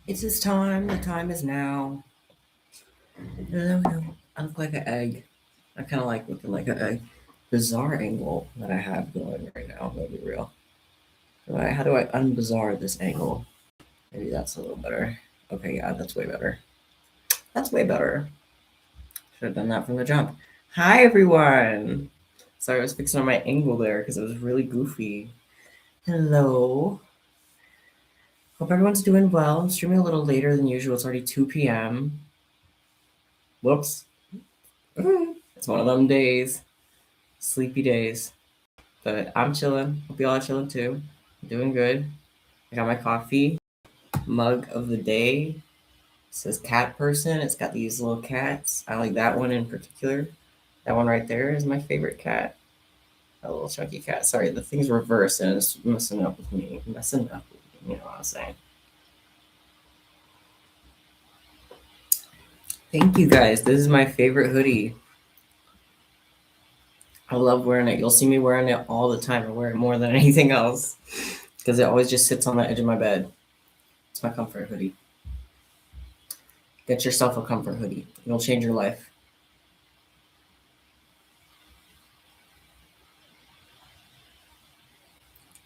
It's his time. The time is now. Hello, hello. I look like an egg. I kind of like looking like an egg. Bizarre angle that I have going right now. That'll be real. How do I unbizarre this angle? Maybe that's a little better. Okay, yeah, that's way better. That's way better. Should have done that from the jump. Hi, everyone. Sorry, I was fixing on my angle there because it was really goofy. Hello. Hope everyone's doing well. I'm streaming a little later than usual. It's already 2 p.m. Whoops. It's one of them days. Sleepy days. But I'm chilling. Hope y'all are chilling too. I'm doing good. I got my coffee. Mug of the day. It says cat person. It's got these little cats. I like that one in particular. That one right there is my favorite cat. A little chunky cat. Sorry, the thing's reversed and it's messing up with me. You know what I'm saying. Thank you guys. This is my favorite hoodie. I love wearing it. You'll see me wearing it all the time. I wear it more than anything else because it always just sits on the edge of my bed. It's my comfort hoodie. Get yourself a comfort hoodie. It'll change your life.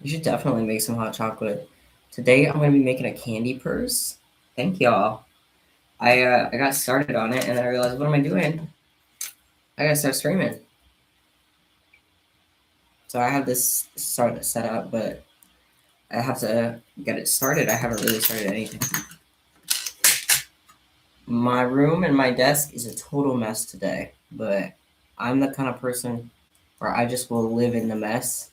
You should definitely make some hot chocolate. Today I'm going to be making a candy purse. Thank y'all. I got started on it and then I realized, what am I doing? I gotta start streaming. So I have this set up, but I have to get it started. I haven't really started anything. My room and my desk is a total mess today, but I'm the kind of person where I just will live in the mess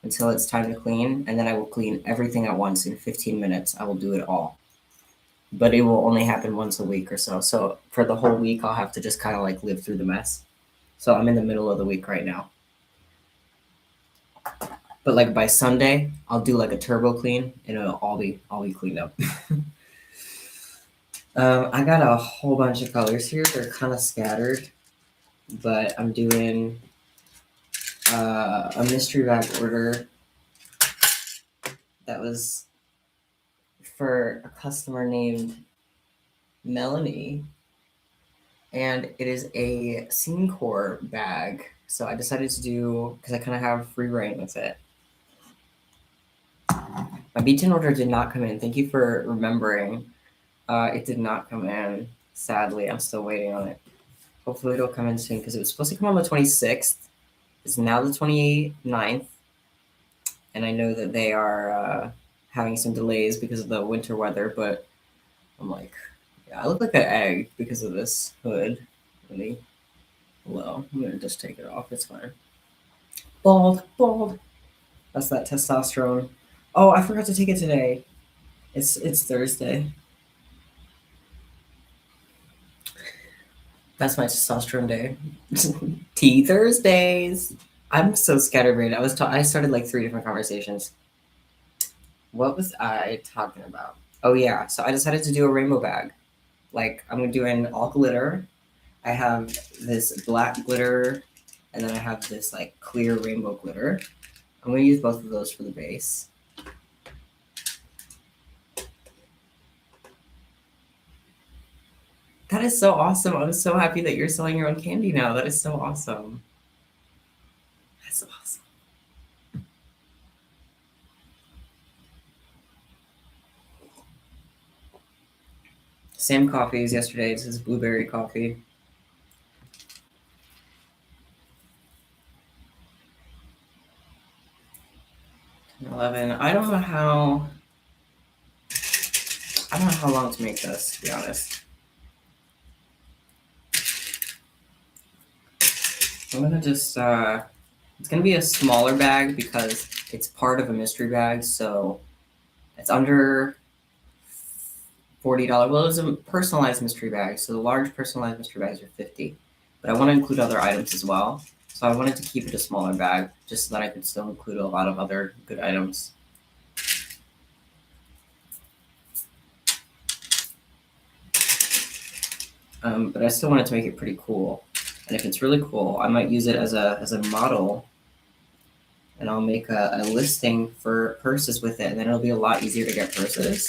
until it's time to clean, and then I will clean everything at once in 15 minutes. I will do it all. But it will only happen once a week or so. So for the whole week, I'll have to just kind of like live through the mess. So I'm in the middle of the week right now. But like by Sunday, I'll do like a turbo clean and it'll all be cleaned up. I got a whole bunch of colors here. They're kind of scattered, but I'm doing a mystery bag order that was for a customer named Melanie, and it is a scene core bag. So I decided to do, because I kind of have free reign with it. My Bead order did not come in. Thank you for remembering. It did not come in. Sadly, I'm still waiting on it. Hopefully it'll come in soon because it was supposed to come on the 26th. It's now the 29th. And I know that they are having some delays because of the winter weather, but I'm like, yeah, I look like an egg because of this hood. Really. Well, I'm gonna just take it off. It's fine. Bald. That's that testosterone. Oh, I forgot to take it today. It's Thursday. That's my testosterone day. Tea Thursdays. I'm so scatterbrained. I started like 3 different conversations. What was I talking about? Oh yeah, so I decided to do a rainbow bag. Like I'm doing all glitter. I have this black glitter, and then I have this like clear rainbow glitter. I'm gonna use both of those for the base. That is so awesome. I'm so happy that you're selling your own candy now. That is so awesome. That's awesome. Same coffee as yesterday. This is blueberry coffee. 11. I don't know how long to make this, to be honest. I'm gonna just it's gonna be a smaller bag because it's part of a mystery bag, so it's under $40. Well, it's a personalized mystery bag, so the large personalized mystery bags are $50. But I want to include other items as well, so I wanted to keep it a smaller bag just so that I could still include a lot of other good items. But I still wanted to make it pretty cool. And if it's really cool, I might use it as a model, and I'll make a listing for purses with it, and then it'll be a lot easier to get purses.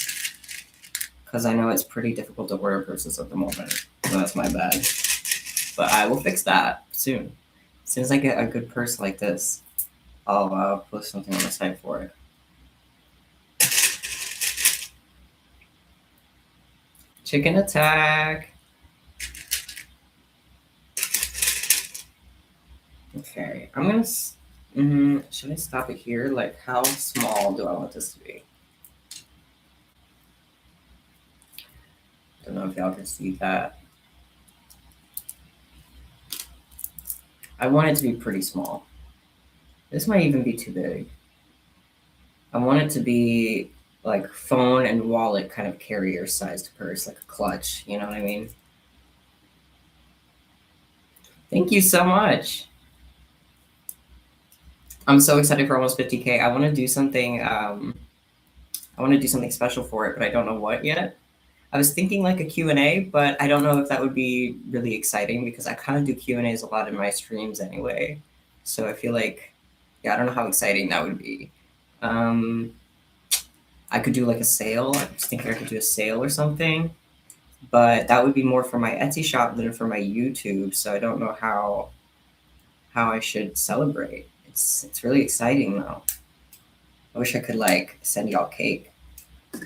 because I know it's pretty difficult to order purses at the moment. So that's my bad. But I will fix that soon. As soon as I get a good purse like this, I'll post something on the site for it. Chicken attack. Okay, I'm gonna. Should I stop it here? Like, how small do I want this to be? Don't know if y'all can see that. I want it to be pretty small. This might even be too big. I want it to be like phone and wallet kind of carrier sized purse, like a clutch. You know what I mean? Thank you so much. I'm so excited for almost 50K. I want to do something. I want to do something special for it, but I don't know what yet. I was thinking like a Q&A, but I don't know if that would be really exciting because I kind of do Q&As a lot in my streams anyway. So I feel like, yeah, I don't know how exciting that would be. I could do like a sale. I was thinking I could do a sale or something, but that would be more for my Etsy shop than for my YouTube. So I don't know how I should celebrate. It's really exciting though. I wish I could like send y'all cake. But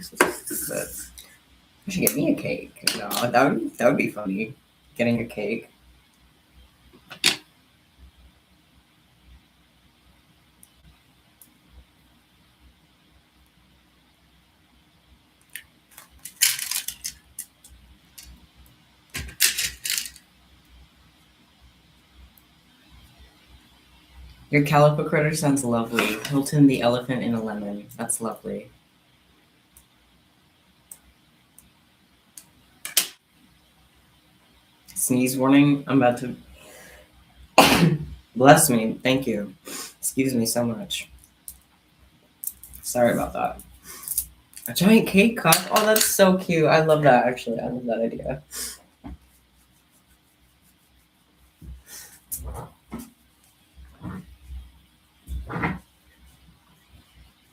you should get me a cake. No, that would be funny. Getting a cake. Your calico critter sounds lovely. Hilton the elephant in a lemon. That's lovely. Sneeze warning. I'm about to. Bless me. Thank you. Excuse me so much. Sorry about that. A giant cake cup? Oh, that's so cute. I love that, actually. I love that idea.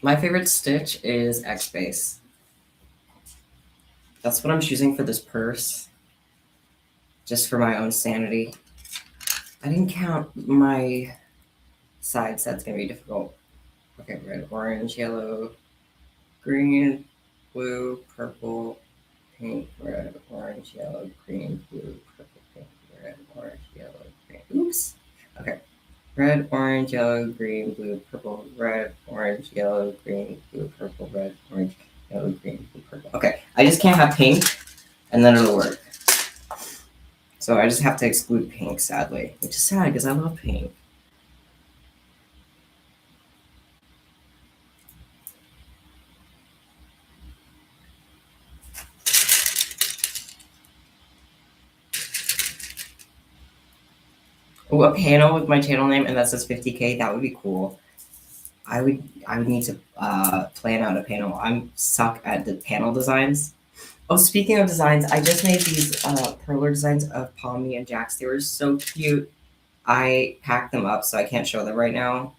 My favorite stitch is X-Base. That's what I'm choosing for this purse. Just for my own sanity. I didn't count my sides. That's going to be difficult. Okay, red, orange, yellow, green, blue, purple, pink, red, orange, yellow, green, blue, purple, pink, red, orange, yellow, green. Oops. Okay. Red, orange, yellow, green, blue, purple, red, orange, yellow, green, blue, purple, red, orange, yellow, green, blue, purple. Okay, I just can't have pink, and then it'll work. So I just have to exclude pink, sadly, which is sad because I love pink. Oh, a panel with my channel name and that says 50K. That would be cool. I would need to plan out a panel. I'm suck at the panel designs. Oh, speaking of designs, I just made these perler designs of Palmy and Jax. They were so cute. I packed them up, so I can't show them right now.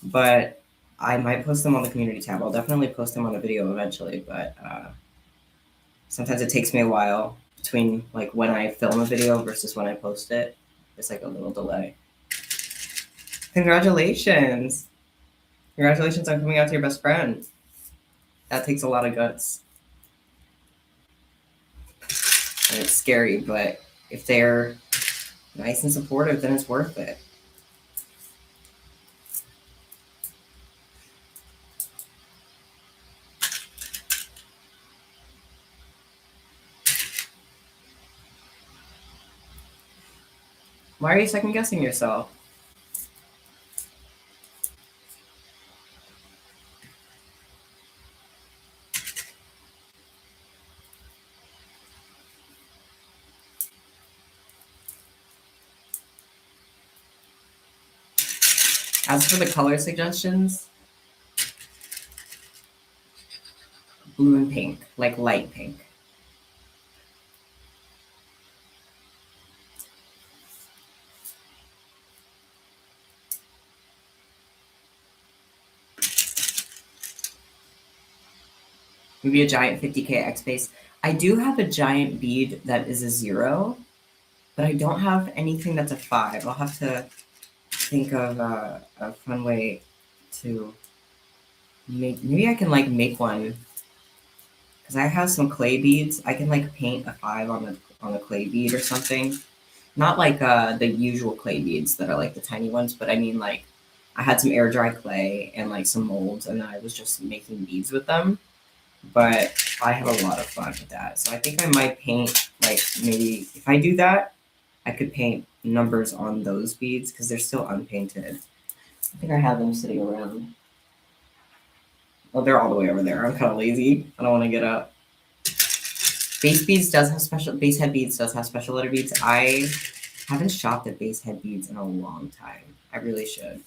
But I might post them on the community tab. I'll definitely post them on a video eventually, but sometimes it takes me a while between like when I film a video versus when I post it. It's like a little delay. Congratulations! Congratulations on coming out to your best friend. That takes a lot of guts. And it's scary, but if they're nice and supportive, then it's worth it. Why are you second guessing yourself? As for the color suggestions, blue and pink, like light pink. Maybe a giant 50k X base. I do have a giant bead that is a 0, but I don't have anything that's a 5. I'll have to think of a fun way to make. Maybe I can like make one because I have some clay beads. I can like paint a 5 on the clay bead or something. Not like the usual clay beads that are like the tiny ones, but I mean like I had some air dry clay and like some molds, and then I was just making beads with them. But I have a lot of fun with that. So I think I might paint like maybe if I do that, I could paint numbers on those beads because they're still unpainted. I think I have them sitting around. Oh, they're all the way over there. I'm kind of lazy. I don't want to get up. Base head beads does have special letter beads. I haven't shopped at base head beads in a long time. I really should.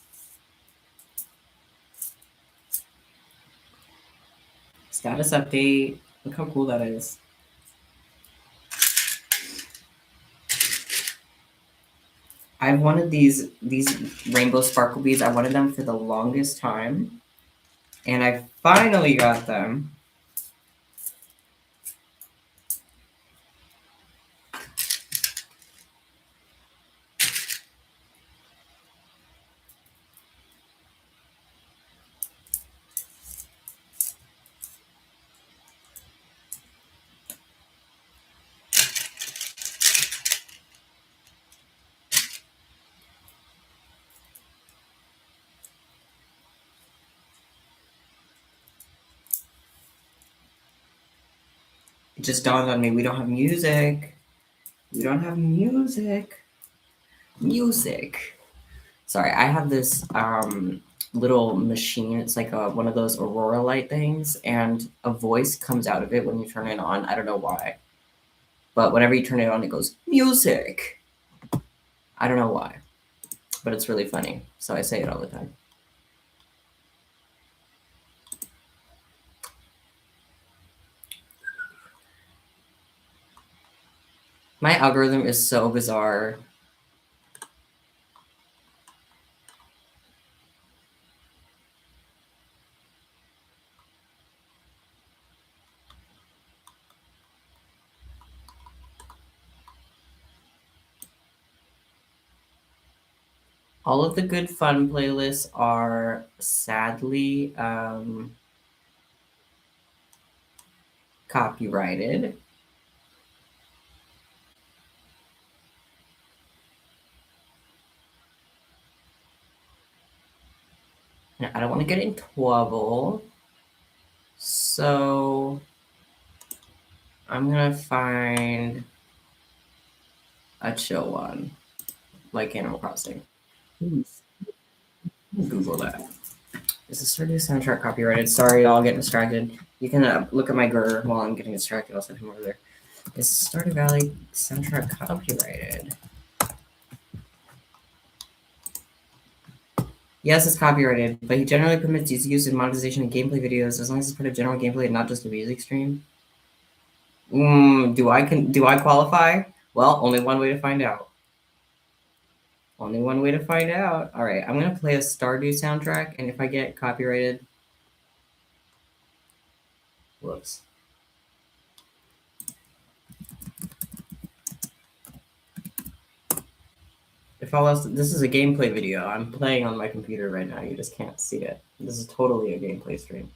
Status update. Look how cool that is. I've wanted these rainbow sparkle beads. I wanted them for the longest time, and I finally got them. It just dawned on me we don't have music. We don't have music. Music. Sorry, I have this little machine. It's like one of those aurora light things, and a voice comes out of it when you turn it on. I don't know why, but whenever you turn it on, it goes music. I don't know why, but it's really funny. So I say it all the time. My algorithm is so bizarre. All of the good fun playlists are sadly copyrighted. And I don't want to get in trouble. So I'm going to find a chill one, like Animal Crossing. Google that. Is the Stardew soundtrack copyrighted? Sorry, I'll get distracted. You can look at my GUR while I'm getting distracted. I'll send him over there. Is Stardew Valley soundtrack copyrighted? Yes, it's copyrighted, but he generally permits its use in monetization and gameplay videos as long as it's part of general gameplay and not just a music stream. Do I qualify? Well, only one way to find out. Only one way to find out. All right, I'm gonna play a Stardew soundtrack, and if I get copyrighted, whoops. If all else, this is a gameplay video. I'm playing on my computer right now. You just can't see it. This is totally a gameplay stream.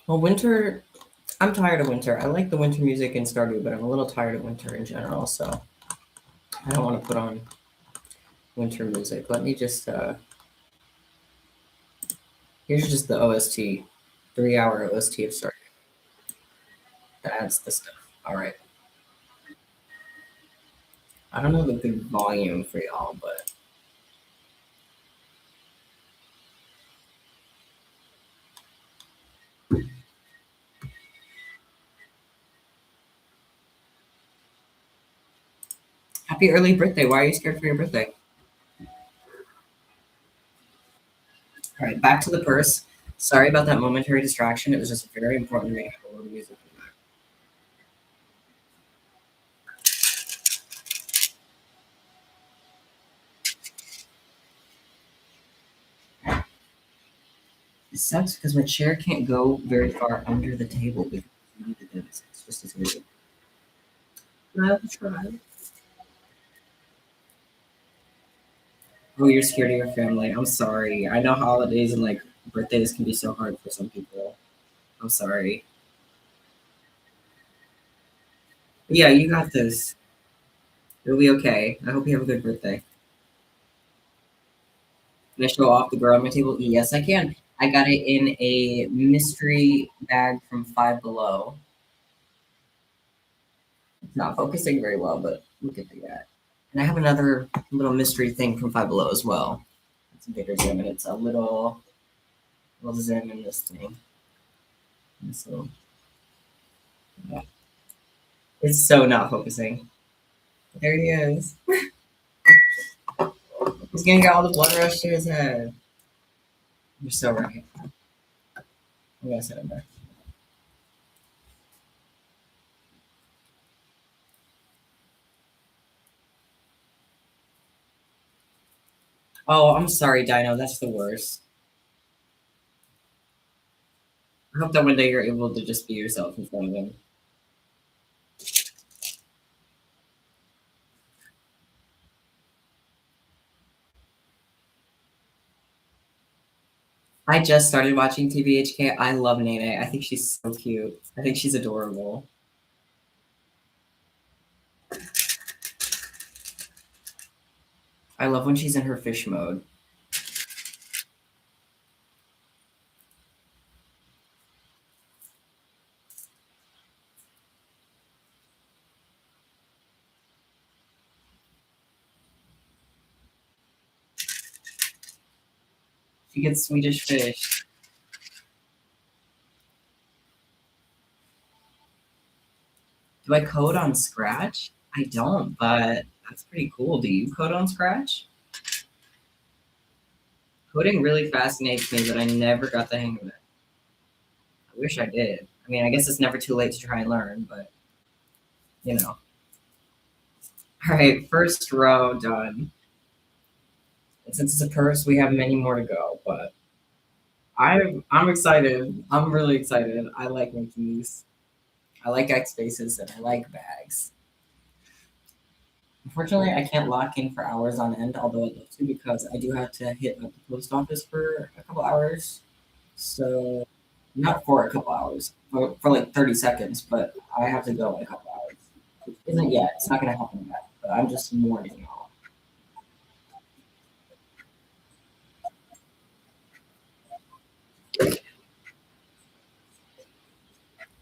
Well, winter, I'm tired of winter. I like the winter music in Stardew, but I'm a little tired of winter in general, so I don't want to put on winter music. Let me just, here's just the OST, 3-hour OST of Stardew. That's the stuff. All right. I don't know the good volume for y'all, but happy early birthday. Why are you scared for your birthday? All right, back to the purse. Sorry about that momentary distraction. It was just very important to make a little music. It sucks because my chair can't go very far under the table because we need to do this. It's just as weird. I've tried. Oh, you're scared of your family. I'm sorry. I know holidays and like birthdays can be so hard for some people. I'm sorry. But yeah, you got this. It'll be okay. I hope you have a good birthday. Can I show off the girl on my table? Yes, I can. I got it in a mystery bag from Five Below. It's not focusing very well, but look at that. And I have another little mystery thing from Five Below as well. It's a bigger zoom, and it's a little zoom in this thing. And so yeah. It's so not focusing. There he is. He's gonna get all the blood rush to his head. You're so right. I'm gonna set him there. Oh, I'm sorry, Dino. That's the worst. I hope that one day you're able to just be yourself in front of him. I just started watching TBHK. I love Nene. I think she's so cute. I think she's adorable. I love when she's in her fish mode. She gets Swedish fish. Do I code on Scratch? I don't, but that's pretty cool. Do you code on Scratch? Coding really fascinates me, but I never got the hang of it. I wish I did. I mean, I guess it's never too late to try and learn, but you know. All right, first row done. And since it's a purse, we have many more to go, but I'm excited. I'm really excited. I like making these. I like X spaces and I like bags. Unfortunately, I can't lock in for hours on end, although I'd love to because I do have to hit up the post office for a couple hours. So, not for a couple hours, for like 30 seconds, but I have to go in a couple hours. Which isn't yet. It's not going to happen yet, but I'm just warning y'all.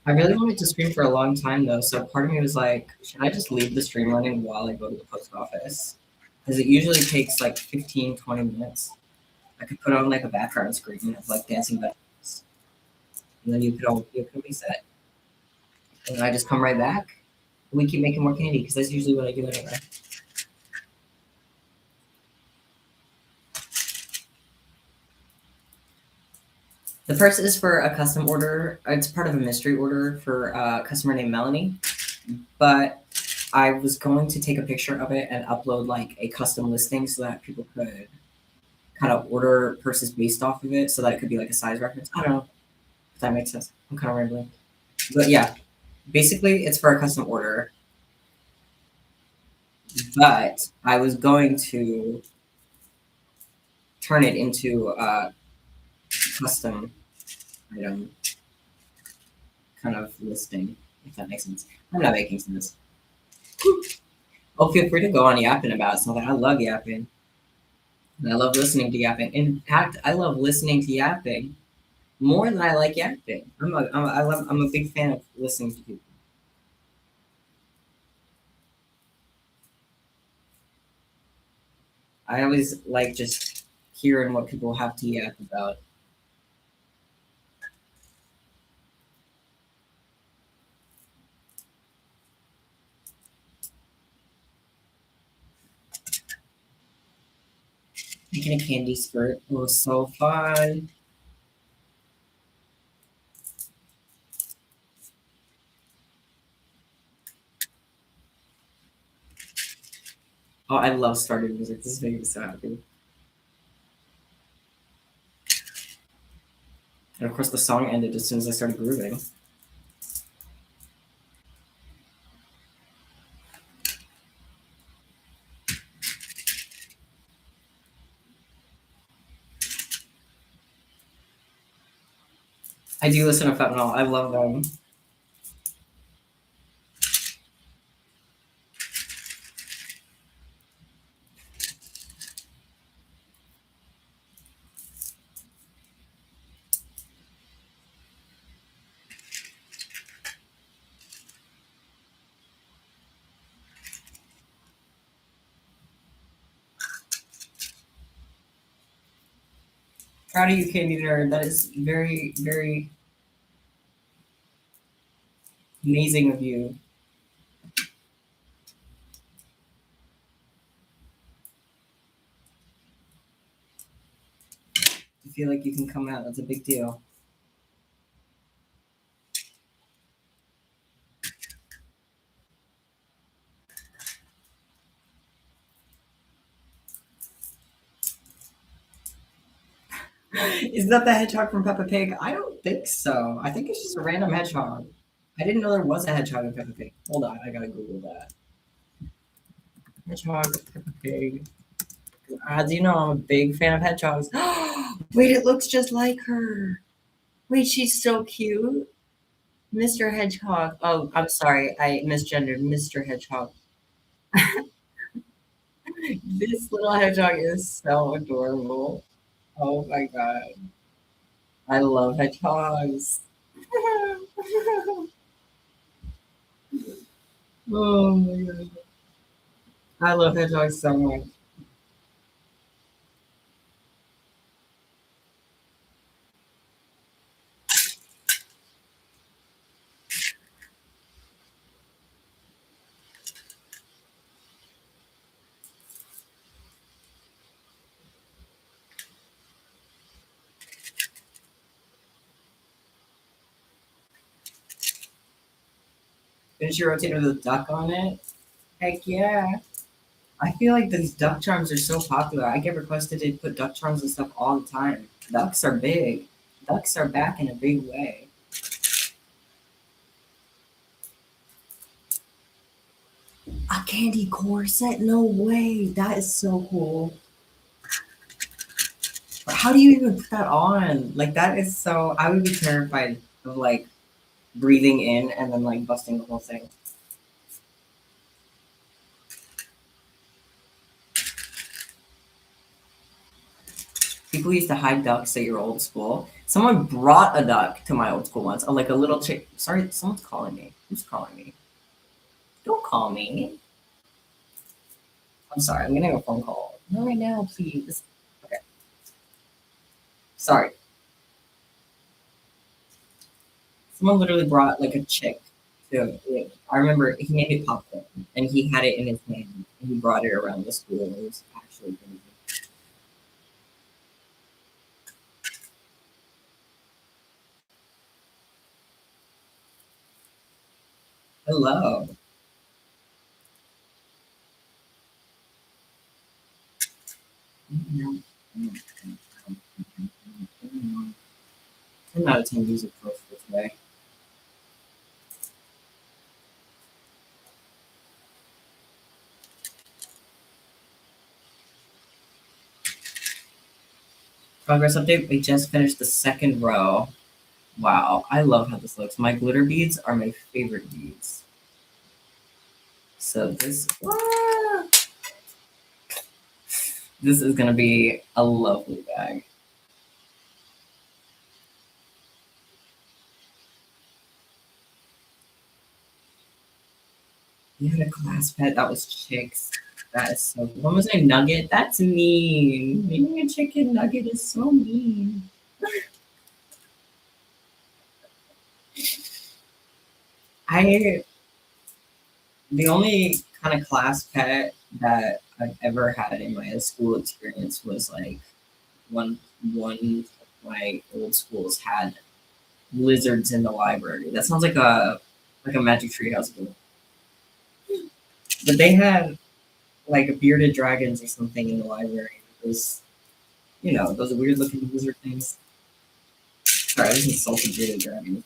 I really wanted to stream for a long time though, so part of me was like, should I just leave the stream running while I go to the post office? Because it usually takes like 15, 20 minutes. I could put on like a background screen of like dancing vegetables, and then you could be set. And then I just come right back, and we keep making more candy because that's usually what I do anyway. The first is for a custom order. It's part of a mystery order for a customer named Melanie. But I was going to take a picture of it and upload like a custom listing so that people could kind of order purses based off of it so that it could be like a size reference. I don't know if that makes sense. I'm kind of rambling. But yeah, basically it's for a custom order. But I was going to turn it into a custom item kind of listing, if that makes sense. I'm not making sense. Oh, feel free to go on yapping about something. I love yapping. And I love listening to yapping. In fact, I love listening to yapping more than I like yapping. I'm a big fan of listening to people. I always like just hearing what people have to yap about. Making a candy skirt was so fun. Oh, I love starting music. This is making me so happy. And of course, the song ended as soon as I started grooving. I do listen to Fentanyl. I love them. Proud of you, Candy Nerd. That is very, very amazing of you. I feel like you can come out. That's a big deal. Is that the hedgehog from Peppa Pig? I don't think so. I think it's just a random hedgehog. I didn't know there was a hedgehog in Peppa Pig. Hold on, I gotta Google that. Hedgehog, Peppa Pig. As you know, I'm a big fan of hedgehogs. Wait, it looks just like her. Wait, she's so cute. Mr. Hedgehog. Oh, I'm sorry. I misgendered Mr. Hedgehog. This little hedgehog is so adorable. Oh my god. I love hedgehogs. Oh my god. I love hedgehogs so much. Finish your rotator with a duck on it? Heck yeah. I feel like these duck charms are so popular. I get requested to put duck charms and stuff all the time. Ducks are big. Ducks are back in a big way. A candy corset? No way. That is so cool. How do you even put that on? Like that is so I would be terrified of like breathing in and then like busting the whole thing. People used to hide ducks at your old school. Someone brought a duck to my old school once. Like a little chick. Sorry, someone's calling me. Who's calling me? Don't call me. I'm sorry. I'm getting a phone call. Not right now, please. Okay. Sorry. Someone literally brought like a chick to. I remember he made me popcorn and he had it in his hand and he brought it around the school and it was actually crazy. Hello. Mm-hmm. 10 out of 10 music for today. Progress update. We just finished the second row. Wow, I love how this looks. My glitter beads are my favorite beads. So this is gonna be a lovely bag. You had a class pet that was chicks. That is so. When was I nugget? That's mean. Being a chicken nugget is so mean. I the only kind of class pet that I've ever had in my school experience was like one of my old schools had lizards in the library. That sounds like a Magic Tree House book. But they had like bearded dragons or something in the library. It was, those weird looking lizard things. Sorry, I just insulted really grabbing.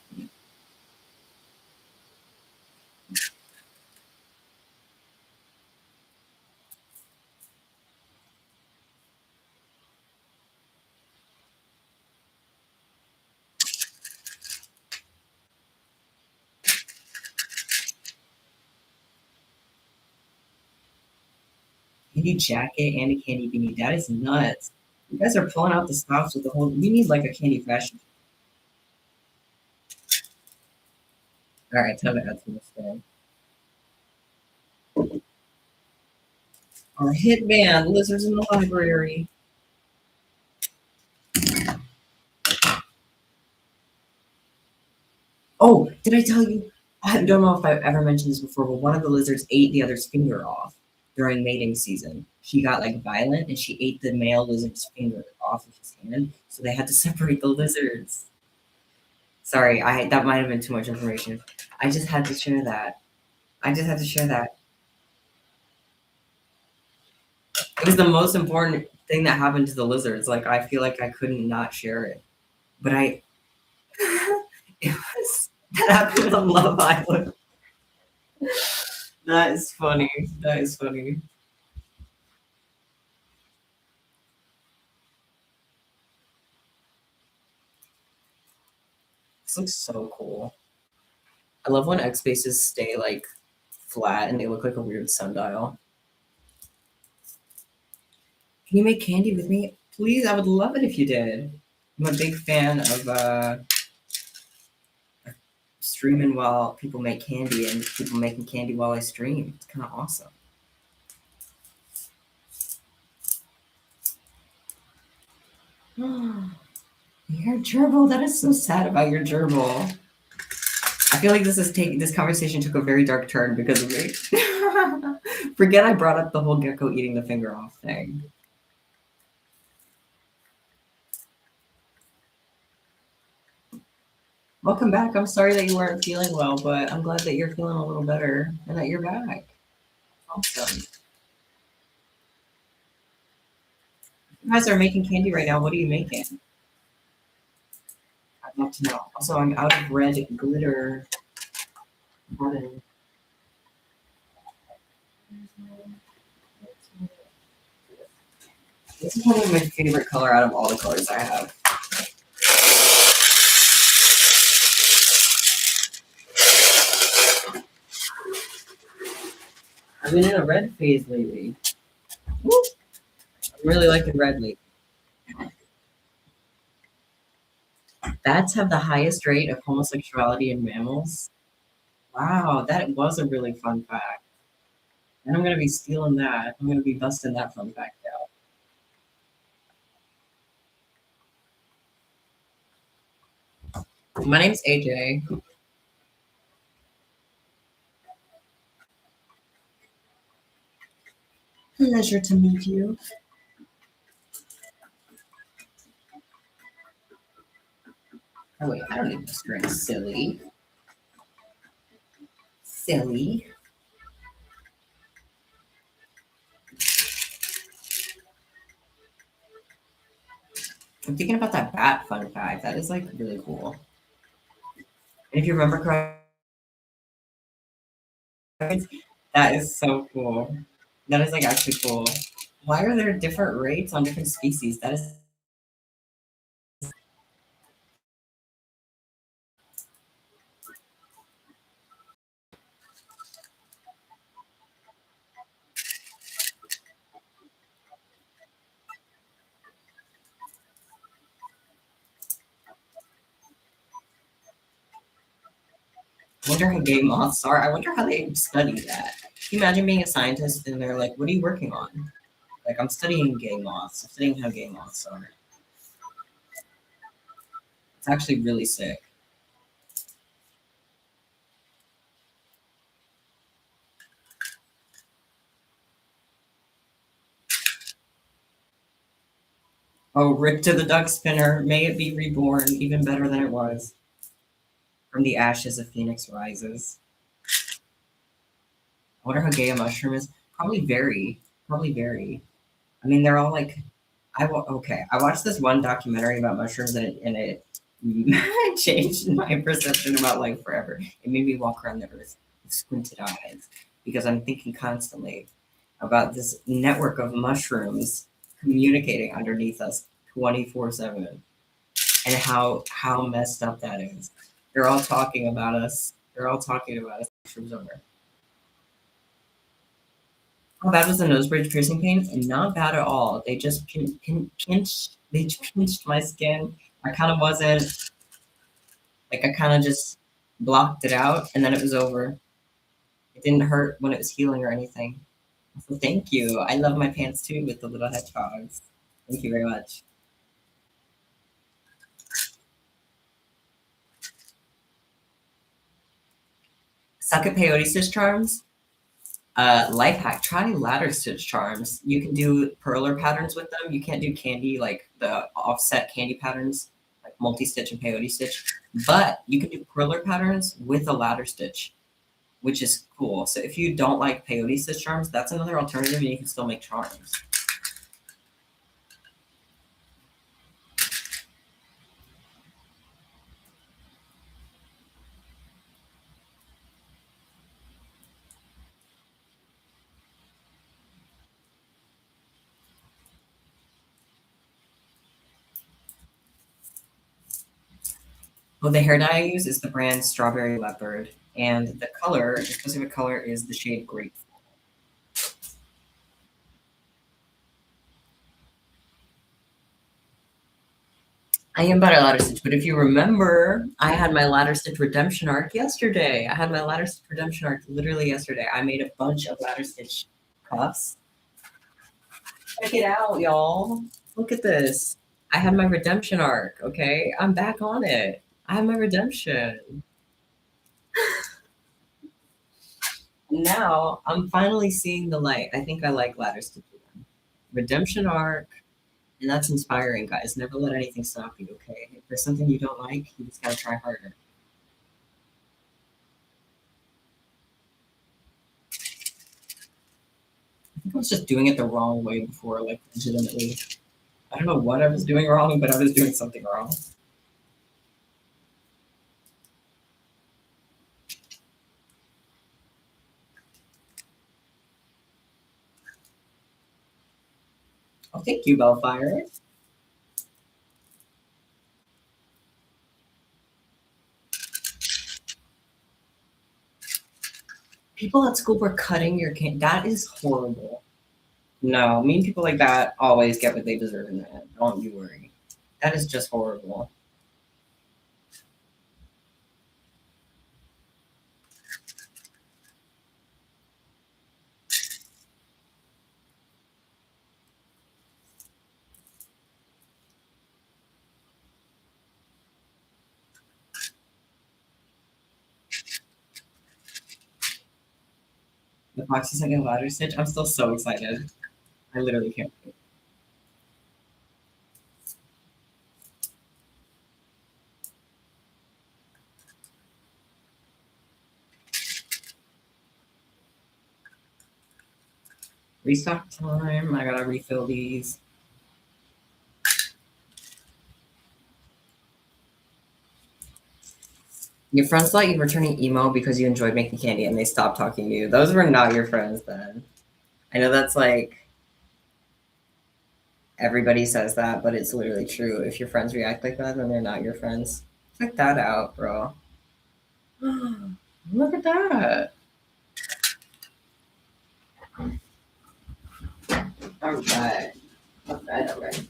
Candy jacket and a candy beanie. That is nuts. You guys are pulling out the stops with the whole. We need like a candy fashion. All right, time to add to this thing. Our hit band, Lizards in the Library. Oh, did I tell you? I don't know if I've ever mentioned this before, but one of the lizards ate the other's finger off during mating season. She got like violent and she ate the male lizard's finger off of his hand, so they had to separate the lizards. Sorry, I that might have been too much information. I just had to share that. I just had to share that. It was the most important thing that happened to the lizards. Like I feel like I couldn't not share it, but I. It was that happened on Love Island. That is funny. That is funny. This looks so cool. I love when X bases stay like flat and they look like a weird sundial. Can you make candy with me? Please, I would love it if you did. I'm a big fan of streaming while people make candy and people making candy while I stream. It's kind of awesome. Your gerbil. That is so sad about your gerbil. I feel like this conversation took a very dark turn because of me. Forget I brought up the whole gecko eating the finger off thing. Welcome back. I'm sorry that you weren't feeling well, but I'm glad that you're feeling a little better and that you're back. Awesome. You guys are making candy right now. What are you making? I'd love to know. Also, I'm out of red glitter. Button. This is probably my favorite color out of all the colors I have. I've been in a red phase lately. Woo! I'm really liking red lately. Bats have the highest rate of homosexuality in mammals. Wow, that was a really fun fact. And I'm gonna be stealing that. I'm gonna be busting that fun fact out. My name's AJ. Pleasure to meet you. Oh wait, I don't need this drink. Silly. Silly. I'm thinking about that bat fun fact. That is like really cool. And if you remember correctly, that is so cool. That is like actually cool. Why are there different rates on different species? That is I wonder how gay moths are. I wonder how they study that. Can you imagine being a scientist and they're like, what are you working on? Like, I'm studying gay moths. I'm studying how gay moths are. It's actually really sick. Oh, rip to the duck spinner. May it be reborn, even better than it was. From the ashes, a phoenix rises. I wonder how gay a mushroom is. Probably very. Probably very. I mean, they're all like, okay. I watched this one documentary about mushrooms, and it changed my perception about life forever. It made me walk around the earth with squinted eyes because I'm thinking constantly about this network of mushrooms communicating underneath us 24/7 and how messed up that is. They're all talking about us. They're all talking about us. Mushrooms over. How bad was the nose bridge piercing pain? Not bad at all. They just pinched. They pinched my skin. I kind of wasn't like I kind of just blocked it out, and then it was over. It didn't hurt when it was healing or anything. So thank you. I love my pants too with the little hedgehogs. Thank you very much. Suck at peyote stitch charms. Life hack: try ladder stitch charms. You can do perler patterns with them. You can't do candy like the offset candy patterns, like multi stitch and peyote stitch, but you can do perler patterns with a ladder stitch, which is cool. So if you don't like peyote stitch charms, that's another alternative, and you can still make charms. Well, the hair dye I use is the brand Strawberry Leopard, and the color, the specific color, is the shade Grape. I am about a ladder stitch, but if you remember, I had my ladder stitch redemption arc yesterday. I had my ladder stitch redemption arc literally yesterday. I made a bunch of ladder stitch cuffs. Check it out, y'all. Look at this. I had my redemption arc, okay? I'm back on it. I have my redemption. Now I'm finally seeing the light. I think I like ladder stitch again. Redemption arc, and that's inspiring, guys. Never let anything stop you, okay? If there's something you don't like, you just gotta try harder. I think I was just doing it the wrong way before, like legitimately. I don't know what I was doing wrong, but I was doing something wrong. Oh, thank you, Bellfire. People at school were cutting your can. That is horrible. No, mean people like that always get what they deserve in the end. Don't you worry. That is just horrible. The Foxy second ladder stitch. I'm still so excited. I literally can't wait. Restock time. I gotta refill these. Your friends thought you were turning emo because you enjoyed making candy and they stopped talking to you. Those were not your friends then. I know that's like everybody says that, but it's literally true. If your friends react like that, then they're not your friends. Check that out, bro. Look at that. All right. All right, all right.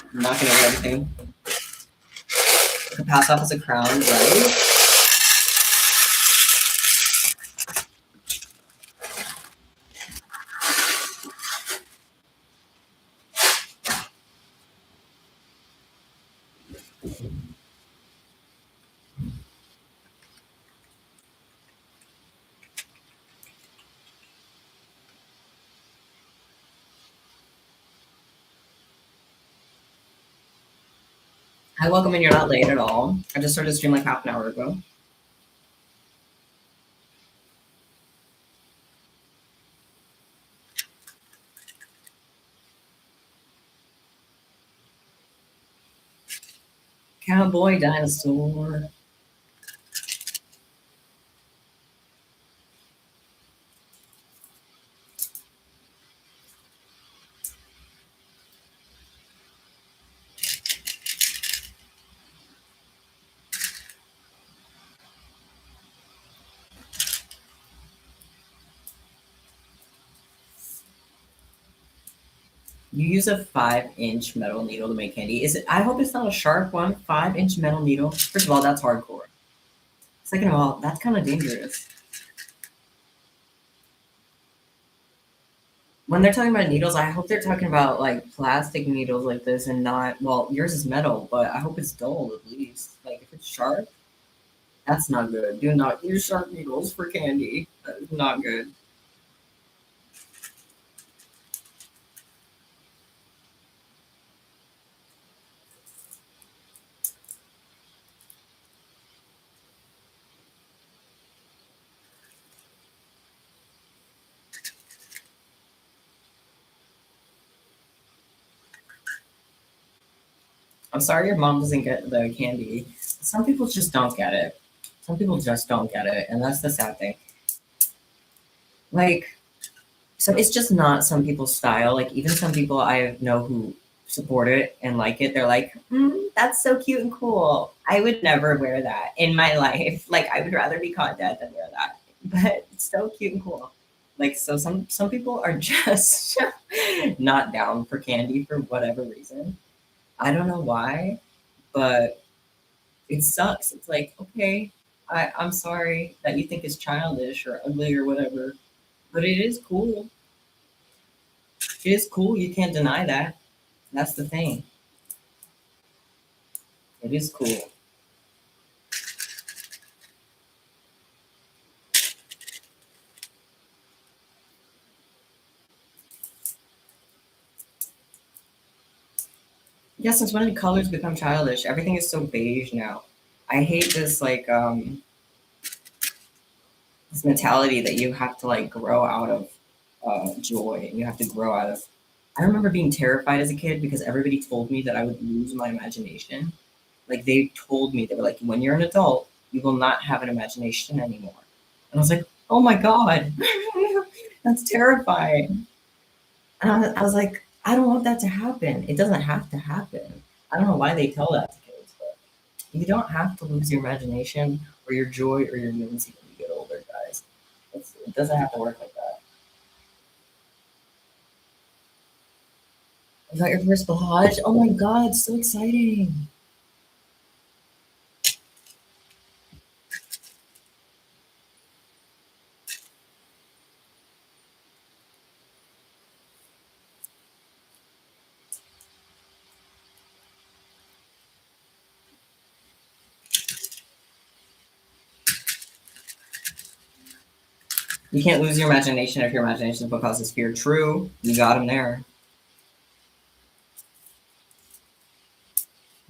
I'm not gonna get everything. Could pass off as a crown, right? Hi, welcome, and you're not late at all. I just started stream like half an hour ago. Cowboy dinosaur. You use a 5-inch metal needle to make candy. Is it? I hope it's not a sharp one. 5-inch metal needle. First of all, that's hardcore. Second of all, that's kind of dangerous. When they're talking about needles, I hope they're talking about like plastic needles like this and not. Well, yours is metal, but I hope it's dull at least. Like if it's sharp, that's not good. Do not use sharp needles for candy. That is not good. I'm sorry your mom doesn't get the candy. Some people just don't get it. Some people just don't get it, and that's the sad thing. Like, so it's just not some people's style. Like, even some people I know who support it and like it, they're like, "That's so cute and cool. I would never wear that in my life. Like, I would rather be caught dead than wear that." But it's so cute and cool. Like, so some people are just not down for candy for whatever reason. I don't know why, but it sucks. It's like, okay, I'm sorry that you think it's childish or ugly or whatever, but it is cool. It is cool. You can't deny that. That's the thing. It is cool. Yeah, since when did colors become childish? Everything is so beige now. I hate this mentality that you have to like grow out of joy and you have to grow out of. I remember being terrified as a kid because everybody told me that I would lose my imagination. Like they told me, they were like, when you're an adult, you will not have an imagination anymore. And I was like, oh my God, that's terrifying. And I was like, I don't want that to happen. It doesn't have to happen. I don't know why they tell that to kids, but you don't have to lose your imagination or your joy or your whimsy when you get older, guys. It doesn't have to work like that. You got your first Bahaj? Oh my God, so exciting. You can't lose your imagination if your imagination causes fear. True, you got him there.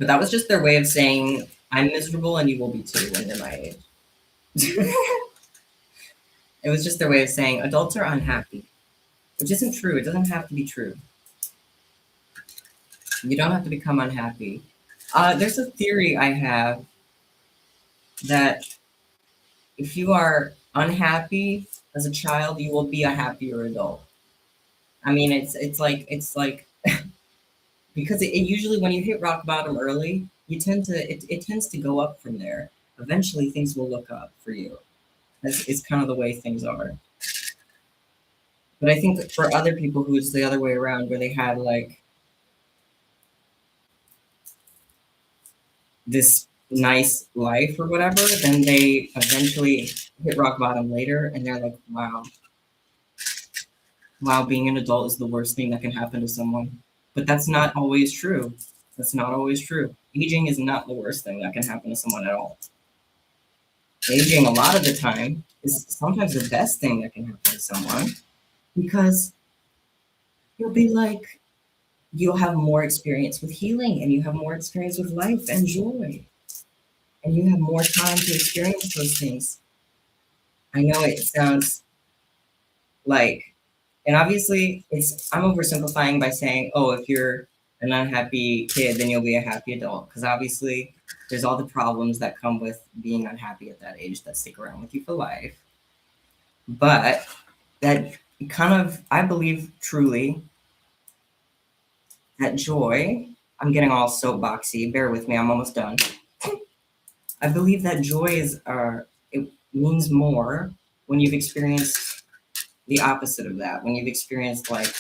But that was just their way of saying, I'm miserable and you will be too when you're my age. It was just their way of saying adults are unhappy, which isn't true. It doesn't have to be true. You don't have to become unhappy. There's a theory I have that if you are unhappy as a child, you will be a happier adult. I mean, it's like because it usually when you hit rock bottom early, you tend to it tends to go up from there. Eventually, things will look up for you. It's kind of the way things are. But I think that for other people who it's the other way around, where they had like this nice life or whatever, then they eventually hit rock bottom later and they're like, wow, being an adult is the worst thing that can happen to someone. But that's not always true. That's not always true. Aging is not the worst thing that can happen to someone at all. Aging, a lot of the time, is sometimes the best thing that can happen to someone because you'll be like, you'll have more experience with healing and you have more experience with life and joy and you have more time to experience those things. I know it sounds like, and obviously I'm oversimplifying by saying, oh, if you're an unhappy kid, then you'll be a happy adult. Because obviously There's all the problems that come with being unhappy at that age that stick around with you for life. But that kind of, I believe truly that joy, I'm getting all soapboxy, bear with me, I'm almost done. I believe that joy is, it means more when you've experienced the opposite of that, when you've experienced like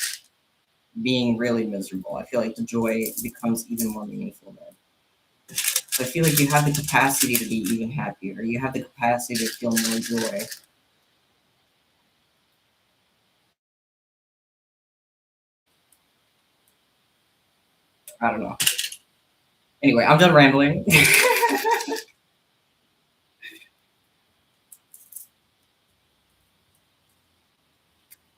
being really miserable. I feel like the joy becomes even more meaningful then. So I feel like you have the capacity to be even happier. You have the capacity to feel more joy. I don't know. Anyway, I'm done rambling.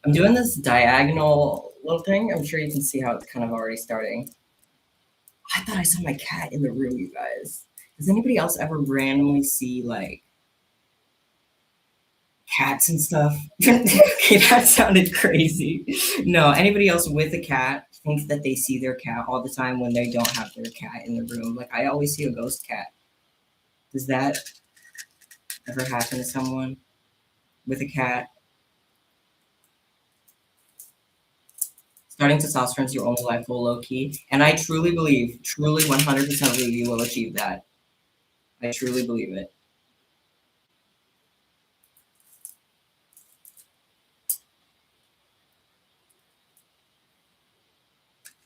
I'm doing this diagonal little thing. I'm sure you can see how it's kind of already starting. I thought I saw my cat in the room, you guys. Does anybody else ever randomly see like cats and stuff? Okay, that sounded crazy. No, anybody else with a cat thinks that they see their cat all the time when they don't have their cat in the room. Like I always see a ghost cat. Does that ever happen to someone with a cat? Starting testosterone is your only life goal, low key. And I truly believe, truly 100% believe you will achieve that. I truly believe it.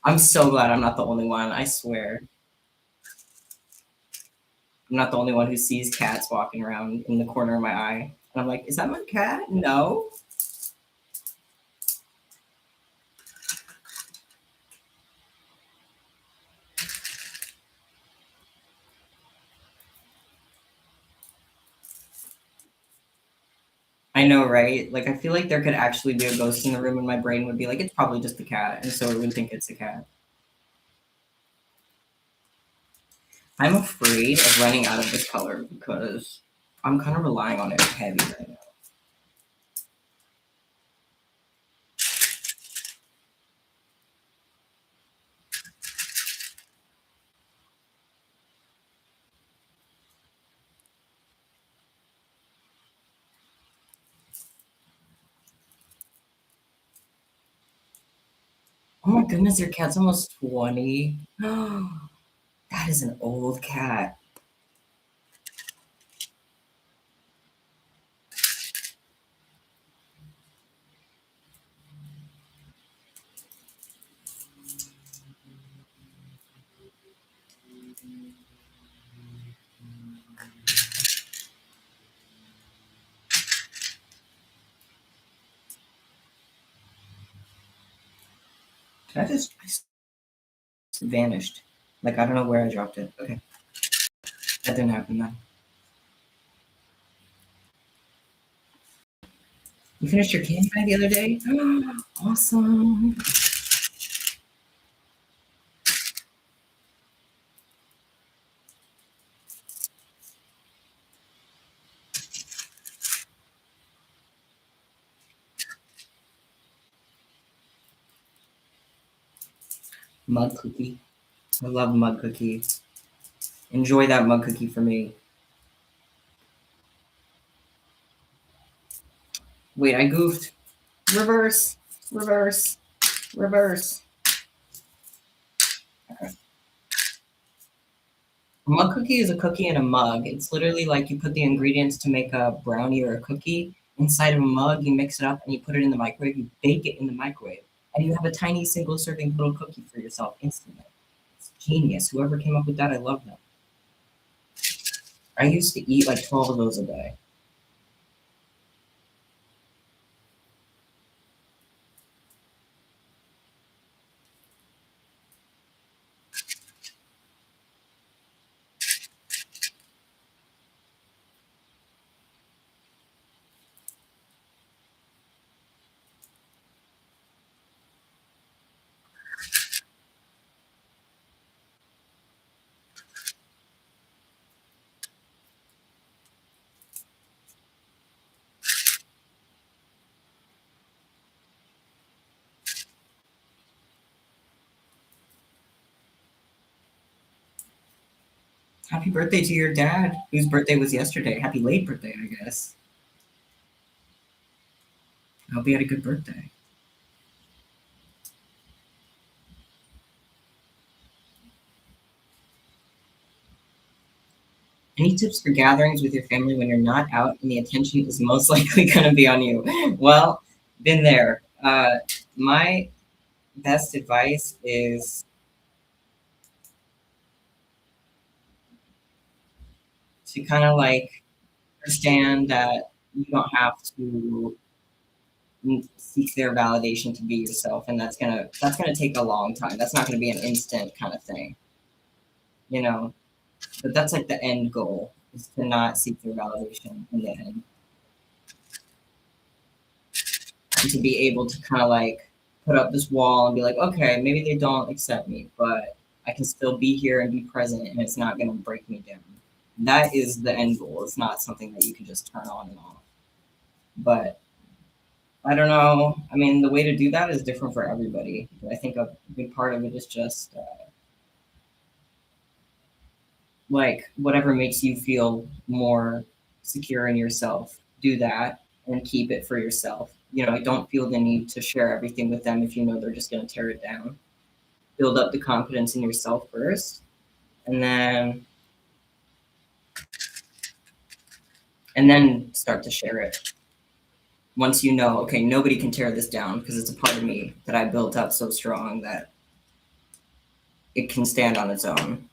I'm so glad I'm not the only one. I swear. I'm not the only one who sees cats walking around in the corner of my eye. And I'm like, is that my cat? No. I know, right? Like, I feel like there could actually be a ghost in the room, and my brain would be like, it's probably just a cat. And so it would think it's a cat. I'm afraid of running out of this color because I'm kind of relying on it heavy right now. Oh my goodness, your cat's almost 20. That is an old cat. That just vanished. Like, I don't know where I dropped it. Okay, that didn't happen then. You finished your candy bag the other day? Awesome. Mug cookie. I love mug cookies. Enjoy that mug cookie for me. Wait, I goofed. Reverse, reverse, reverse. Okay. A mug cookie is a cookie in a mug. It's literally like you put the ingredients to make a brownie or a cookie inside of a mug, you mix it up, and you put it in the microwave. You bake it in the microwave, and you have a tiny single serving little cookie for yourself instantly. It's genius. Whoever came up with that, I love them. I used to eat like 12 of those a day. Happy birthday to your dad, whose birthday was yesterday. Happy late birthday, I guess. I hope you had a good birthday. Any tips for gatherings with your family when you're not out and the attention is most likely going to be on you? Well, been there. My best advice is to kind of like understand that you don't have to seek their validation to be yourself, and that's gonna take a long time. That's not gonna be an instant kind of thing, you know. But that's like the end goal is to not seek their validation in the end, and to be able to kind of like put up this wall and be like, okay, maybe they don't accept me, but I can still be here and be present, and it's not gonna break me down. That is the end goal. It's not something that you can just turn on and off. But I don't know. I mean, the way to do that is different for everybody. But I think a big part of it is just like whatever makes you feel more secure in yourself, do that and keep it for yourself. You know, don't feel the need to share everything with them if you know they're just going to tear it down. Build up the confidence in yourself first, and then start to share it. Once you know, okay, nobody can tear this down because it's a part of me that I built up so strong that it can stand on its own.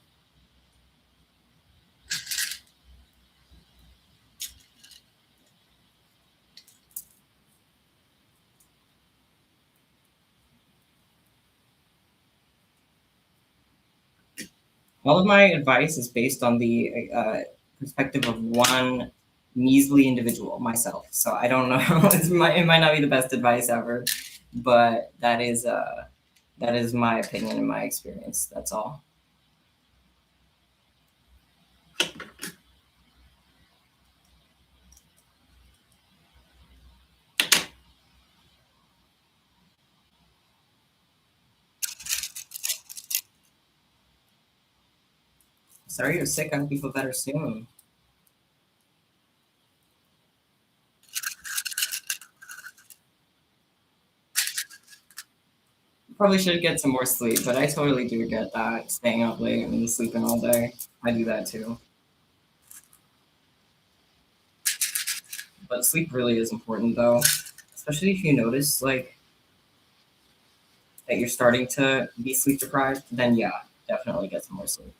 All of my advice is based on the perspective of one measly individual, myself. So I don't know. It might not be the best advice ever, but that is my opinion and my experience. That's all. Sorry you're sick. I hope you feel better soon. Probably should get some more sleep, but I totally do get that. Staying up late and sleeping all day. I do that too. But sleep really is important though, especially if you notice like that you're starting to be sleep deprived. Then yeah, definitely get some more sleep.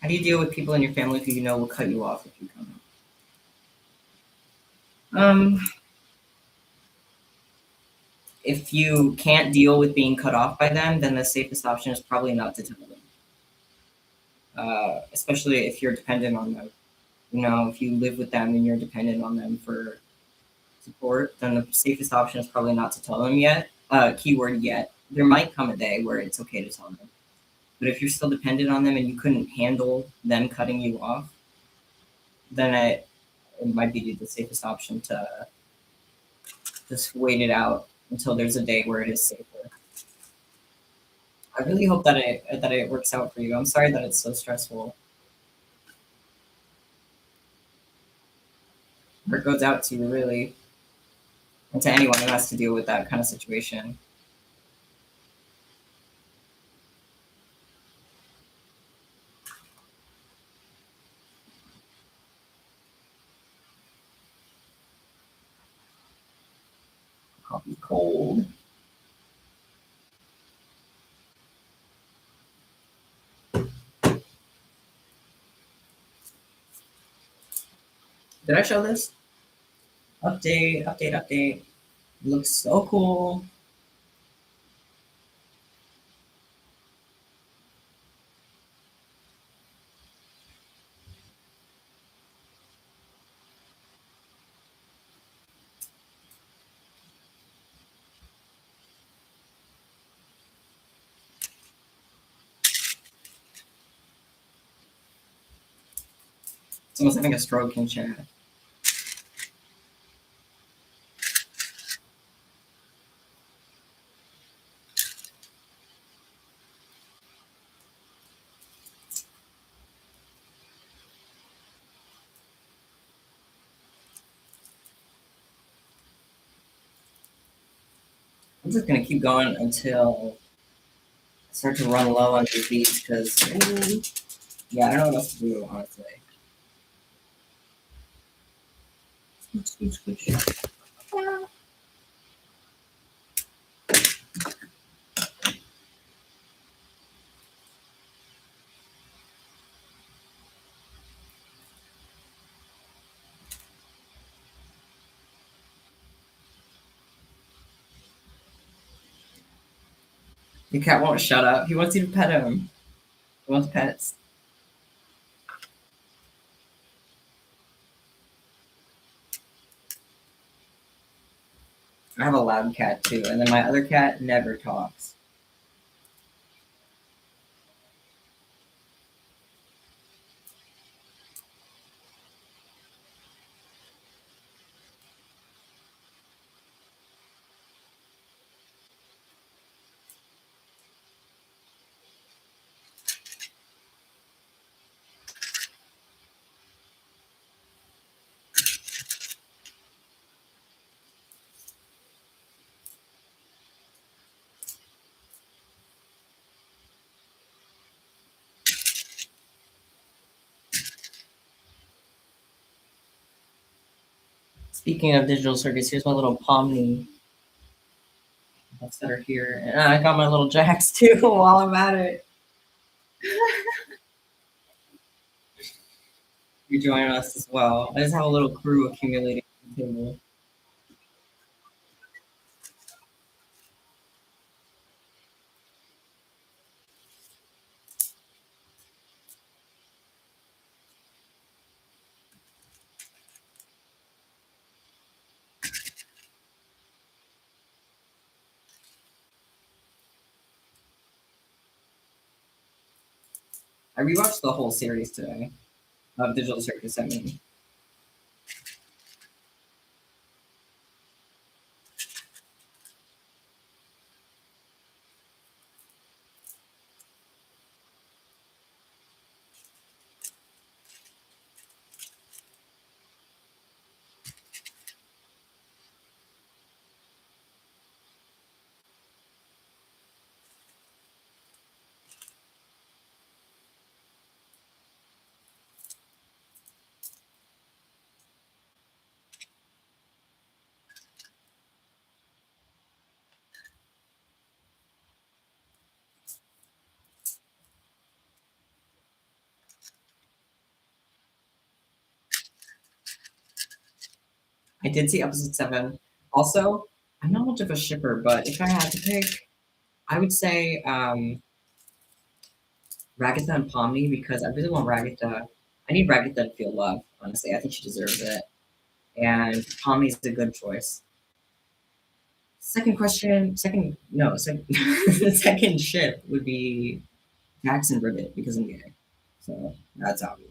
How do you deal with people in your family who you know will cut you off if you come out? If you can't deal with being cut off by them, then the safest option is probably not to tell them. Especially if you're dependent on them. You know, if you live with them and you're dependent on them for support, then the safest option is probably not to tell them yet. Keyword yet. There might come a day where it's okay to tell them. But if you're still dependent on them and you couldn't handle them cutting you off, then it might be the safest option to just wait it out until there's a day where it is safer. I really hope that it works out for you. I'm sorry that it's so stressful. Heart goes out to you really, and to anyone who has to deal with that kind of situation. Coffee cold. Did I show this? Update, update, update. Looks so cool. Someone's having a stroke in chat. I'm just gonna keep going until I start to run low on these beats because, yeah, I don't know what else to do, honestly. Scooch, scooch, scooch. The cat won't shut up. He wants you to pet him. He wants pets. I have a loud cat too, and then my other cat never talks. Speaking of Digital Circus, here's my little Pomni pets that are here. And I got my little Jacks too while I'm at it. You're joining us as well. I just have a little crew accumulating at the table. I rewatched the whole series today of Digital Circus, I mean. I did see episode 7. Also, I'm not much of a shipper, but if I had to pick, I would say Ragatha and Pomni because I really want Ragatha. I need Ragatha to feel love, honestly. I think she deserves it. And Pomni's a good choice. Second question, second, no, second, the second ship would be Jackson Ribbit because I'm gay. So that's obvious.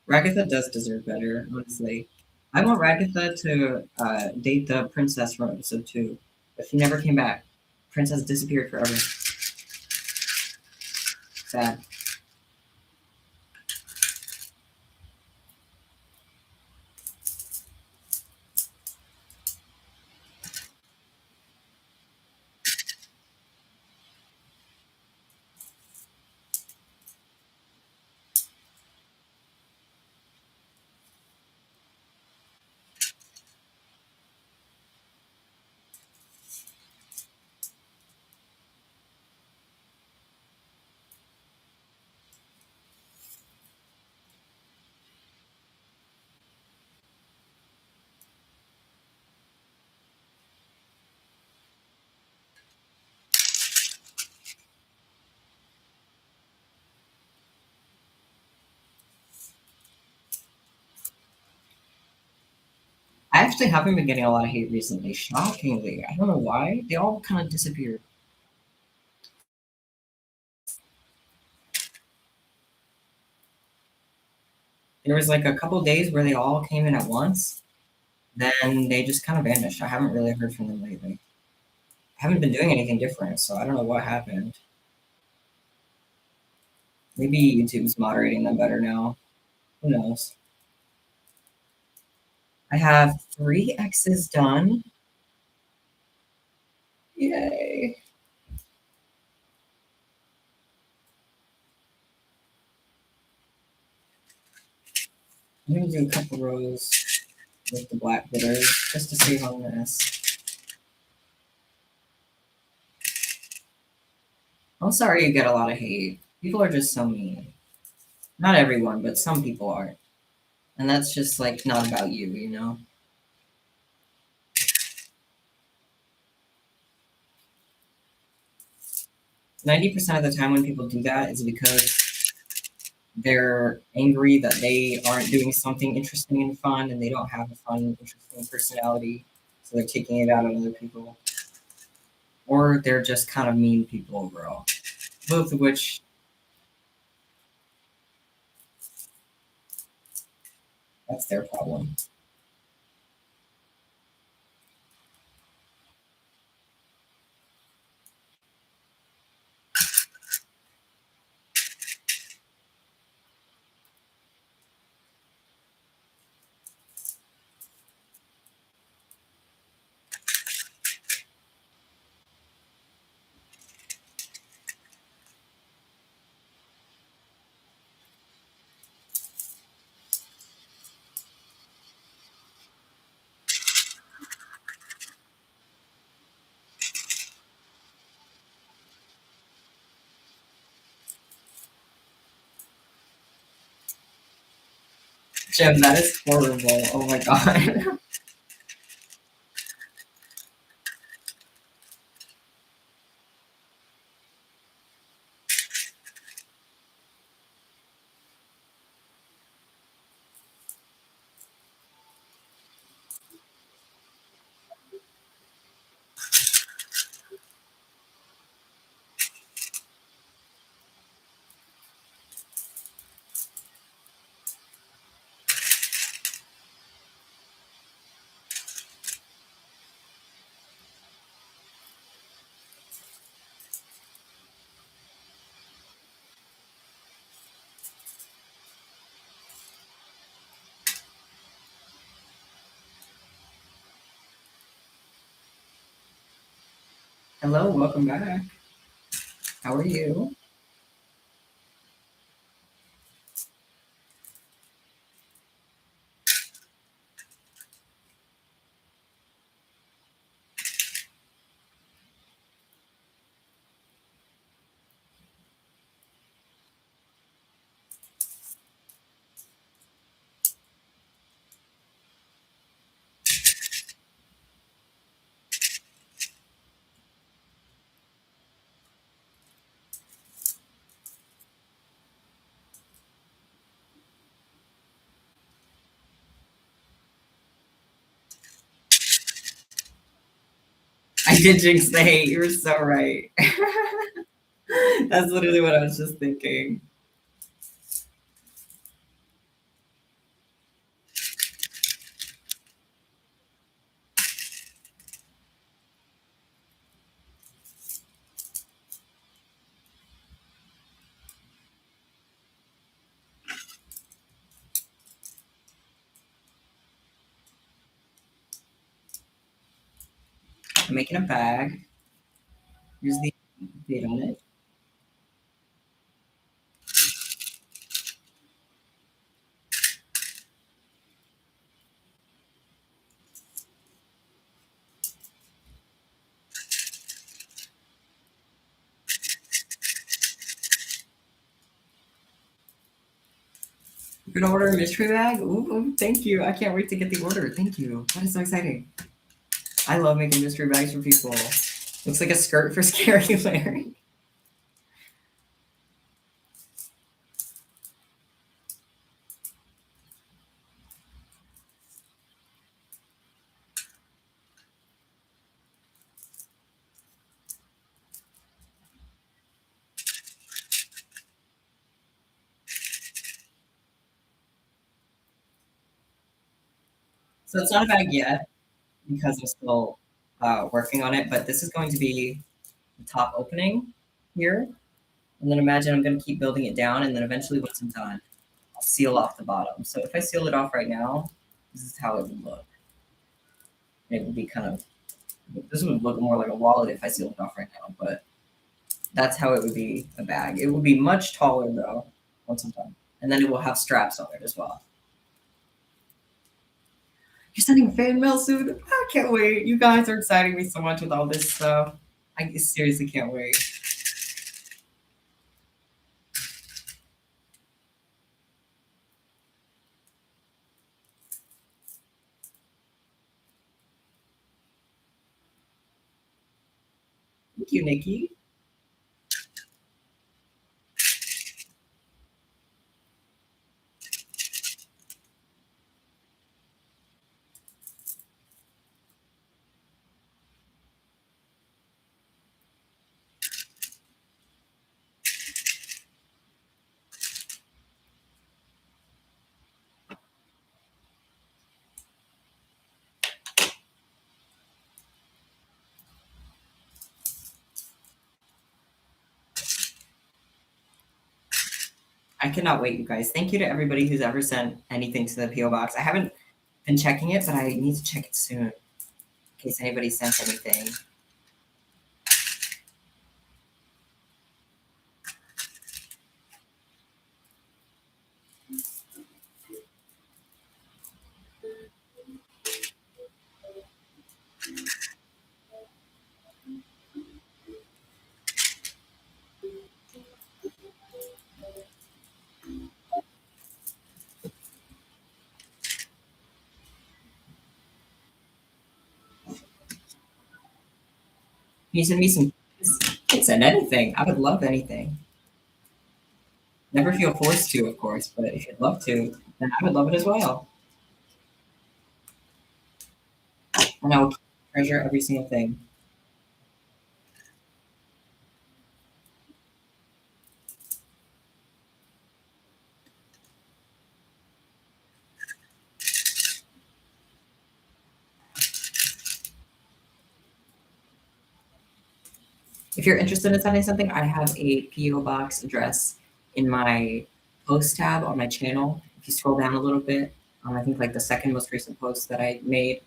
Ragatha does deserve better, honestly. I want Ragatha to date the princess from episode 2, but she never came back. Princess disappeared forever. Sad. I actually haven't been getting a lot of hate recently, shockingly. I don't know why. They all kind of disappeared. There was like a couple days where they all came in at once. Then they just kind of vanished. I haven't really heard from them lately. I haven't been doing anything different, so I don't know what happened. Maybe YouTube's moderating them better now. Who knows? I have 3 X's done. Yay. I'm gonna do a couple rows with the black bitters just to save on this. I'm sorry you get a lot of hate. People are just so mean. Not everyone, but some people are. And that's just like not about you, you know? 90% of the time when people do that is because they're angry that they aren't doing something interesting and fun and they don't have a fun, interesting personality. So they're taking it out on other people. Or they're just kind of mean people overall. Both of which, that's their problem. Jim, that is horrible. Oh my god. Hello, welcome back. How are you? I did jinx the hate. You were so right. That's literally what I was just thinking. I'm making a bag. Here's the date on it. You're gonna order a mystery bag? Ooh, thank you. I can't wait to get the order. Thank you. That is so exciting. I love making mystery bags for people. Looks like a skirt for Scary Larry. So it's not a bag yet because I'm still working on it, but this is going to be the top opening here. And then imagine I'm going to keep building it down, and then eventually once I'm done, I'll seal off the bottom. So if I seal it off right now, this is how it would look. It would be kind of, this would look more like a wallet if I sealed it off right now, but that's how it would be a bag. It will be much taller though once I'm done. And then it will have straps on it as well. You're sending fan mail soon? I can't wait. You guys are exciting me so much with all this stuff. I seriously can't wait. Thank you, Nikki. I cannot wait, you guys. Thank you to everybody who's ever sent anything to the PO box. I haven't been checking it, but I need to check it soon in case anybody sent anything. Can you send me some? You can send anything. I would love anything. Never feel forced to, of course, but if you'd love to, then I would love it as well. And I will treasure every single thing. If you're interested in sending something, I have a PO box address in my post tab on my channel. If you scroll down a little bit, I think like the second most recent post that I made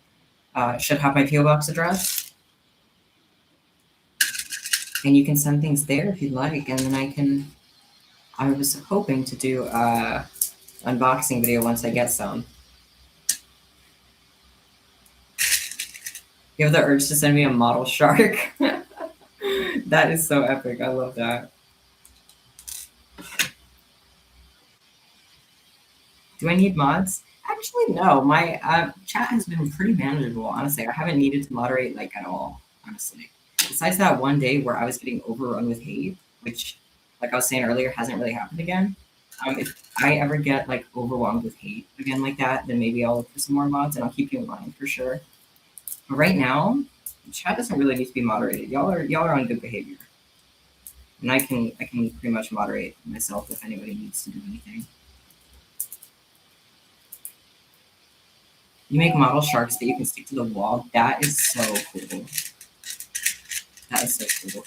should have my PO box address, and you can send things there if you'd like. And then I can. I was hoping to do a unboxing video once I get some. You have the urge to send me a model shark. That is so epic. I love that. Do I need mods? Actually, no. My chat has been pretty manageable, honestly. I haven't needed to moderate like at all, honestly. Besides that one day where I was getting overrun with hate, which, like I was saying earlier, hasn't really happened again. If I ever get like overwhelmed with hate again like that, then maybe I'll look for some more mods and I'll keep you in mind for sure. But right now, chat doesn't really need to be moderated. Y'all are on good behavior, and I can pretty much moderate myself if anybody needs to do anything. You make model sharks that you can stick to the wall. That is so cool. That is so cool.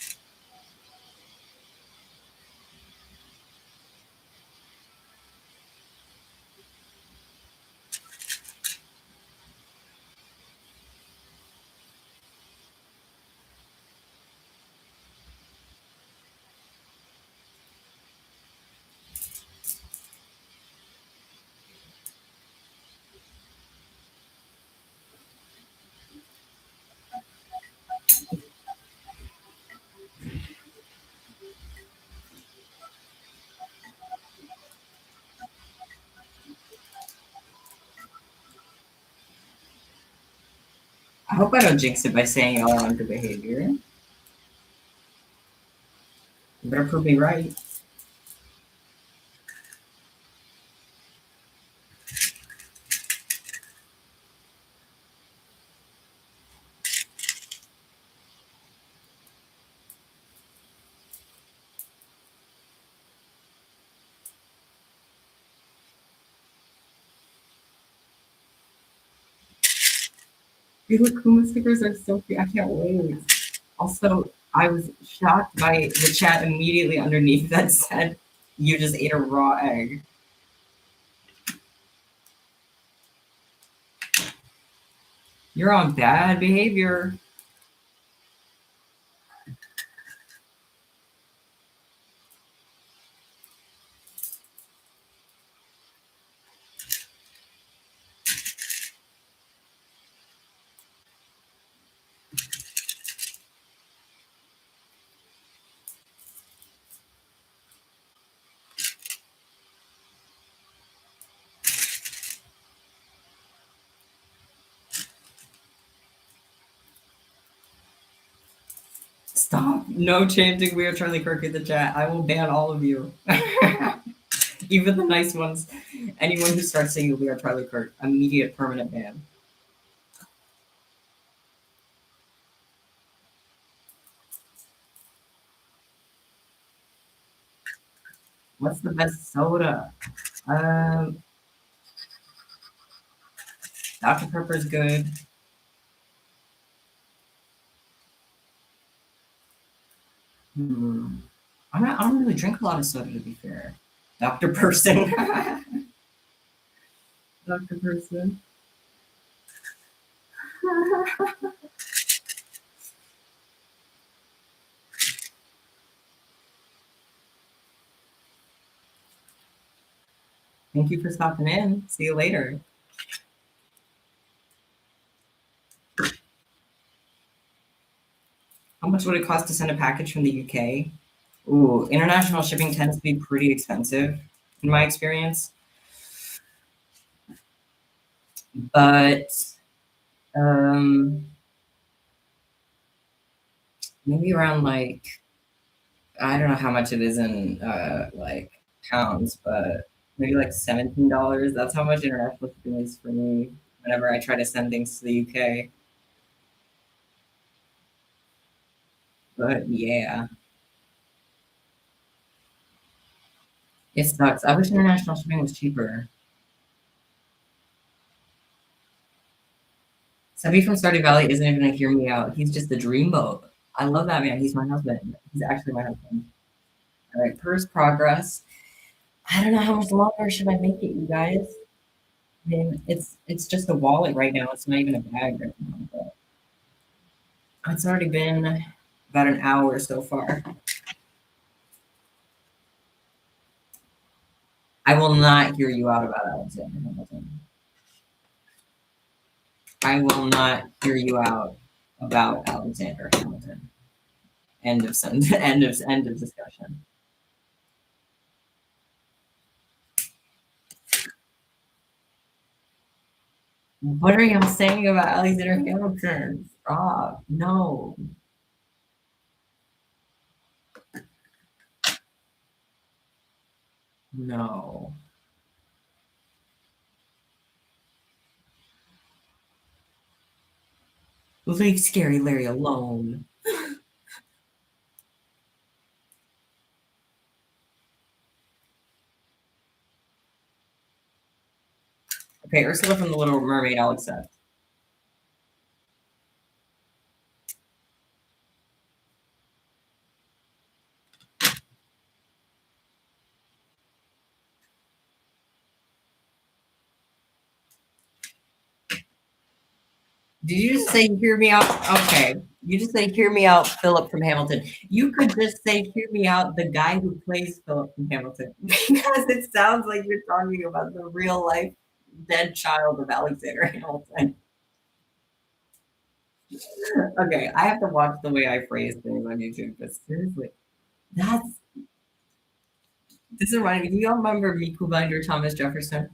I hope I don't jinx it by saying y'all are on good behavior. You better prove me right. Kuma stickers are so cute. I can't wait. Also, I was shocked by the chat immediately underneath that said, "You just ate a raw egg." You're on bad behavior. Stop. No chanting We Are Charlie Kirk in the chat. I will ban all of you. Even the nice ones. Anyone who starts saying We Are Charlie Kirk, immediate permanent ban. What's the best soda? Dr. Pepper's good. I don't really drink a lot of soda, to be fair. Dr. Person. Dr. Person. Thank you for stopping in. See you later. How much would it cost to send a package from the UK? Ooh, international shipping tends to be pretty expensive in my experience. But maybe around like, I don't know how much it is in like pounds, but maybe like $17. That's how much international shipping is for me whenever I try to send things to the UK. But yeah, it sucks. I wish international shipping was cheaper. Sebby from Stardew Valley isn't even gonna hear me out. He's just the dreamboat. I love that man. He's my husband. He's actually my husband. All right, first progress. I don't know how much longer should I make it, you guys. I mean, it's just a wallet right now. It's not even a bag right now. But it's already been about an hour so far. I will not hear you out about Alexander Hamilton. I will not hear you out about Alexander Hamilton. End of sentence. End of discussion. What are y'all saying about Alexander Hamilton? Stop. No. No. Leave Scary Larry alone. Okay, Ursula from The Little Mermaid, I'll accept. Did you just say hear me out? Okay. You just say hear me out, Philip from Hamilton. You could just say hear me out, the guy who plays Philip from Hamilton. Because it sounds like you're talking about the real life dead child of Alexander Hamilton. Okay, I have to watch the way I phrase things on YouTube, but seriously, that's this reminded me. Do y'all remember Miku Binder Thomas Jefferson?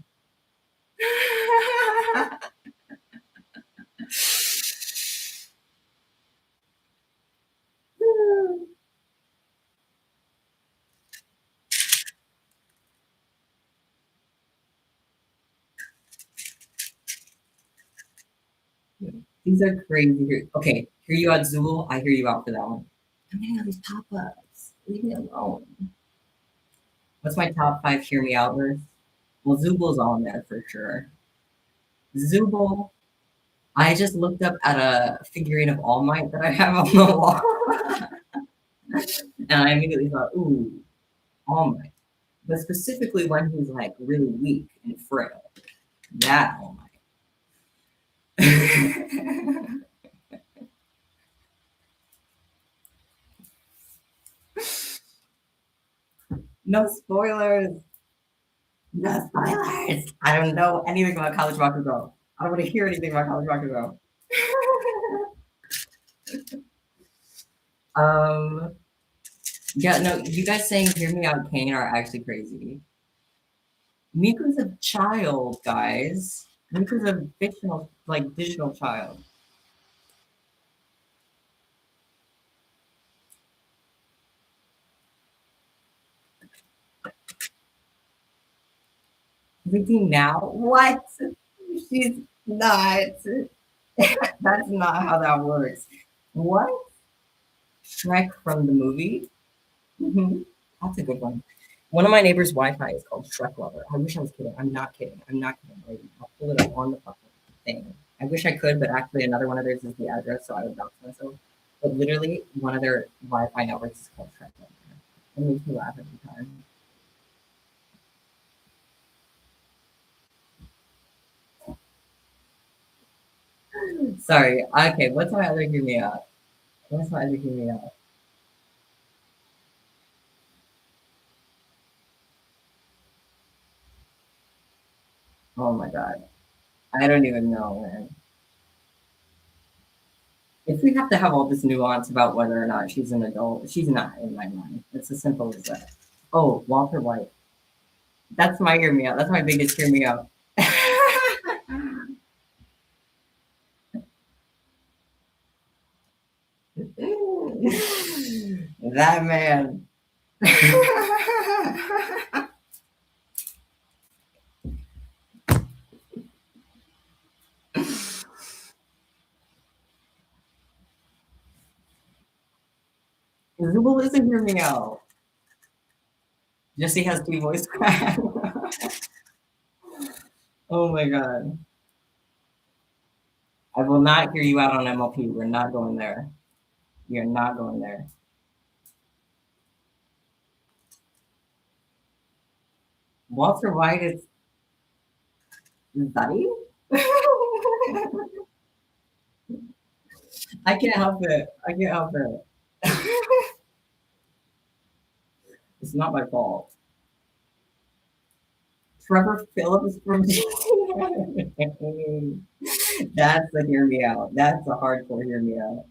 These are crazy. Okay, hear you out, Zool. I hear you out for that one. I'm getting all these pop-ups. Leave me alone. What's my top 5 hear me out list? Well, Zubal's on there for sure. Zubal, I just looked up at a figurine of All Might that I have on the wall, and I immediately thought, ooh, All Might. But specifically when he's like really weak and frail, that All Might. No spoilers. No spoilers. I don't know anything about College Bakugo. I don't want to hear anything about College Bakugo. um, yeah, no, you guys saying "Hear Me Out, Kane" are actually crazy. Miku's a child, guys. Miku's a fictional, like digital child. Vicky now? What? She's not. That's not how that works. What? Shrek from the movie? Hmm. That's a good one. One of my neighbor's Wi-Fi is called Shrek Lover. I wish I was kidding. I'm not kidding. I'm not kidding. Like, I'll pull it up on the fucking thing. I wish I could, but actually another one of theirs is the address, so I would dox myself. But literally, one of their Wi-Fi networks is called Shrek Lover. It makes me laugh every time. Sorry. Okay, what's my other hear me out? What's my other hear me out? Oh my god. I don't even know, man. If we have to have all this nuance about whether or not she's an adult, she's not in my mind. It's as simple as that. Oh, Walter White. That's my hear me out. That's my biggest hear me out. That man. Zubul isn't hear me out. Jesse has two voice crack. Oh my god. I will not hear you out on MLP. We're not going there. We are not going there. Walter White is that you? I can't help it. I can't help it. It's not my fault. Trevor Phillips from That's a hear me out. That's a hardcore hear me out.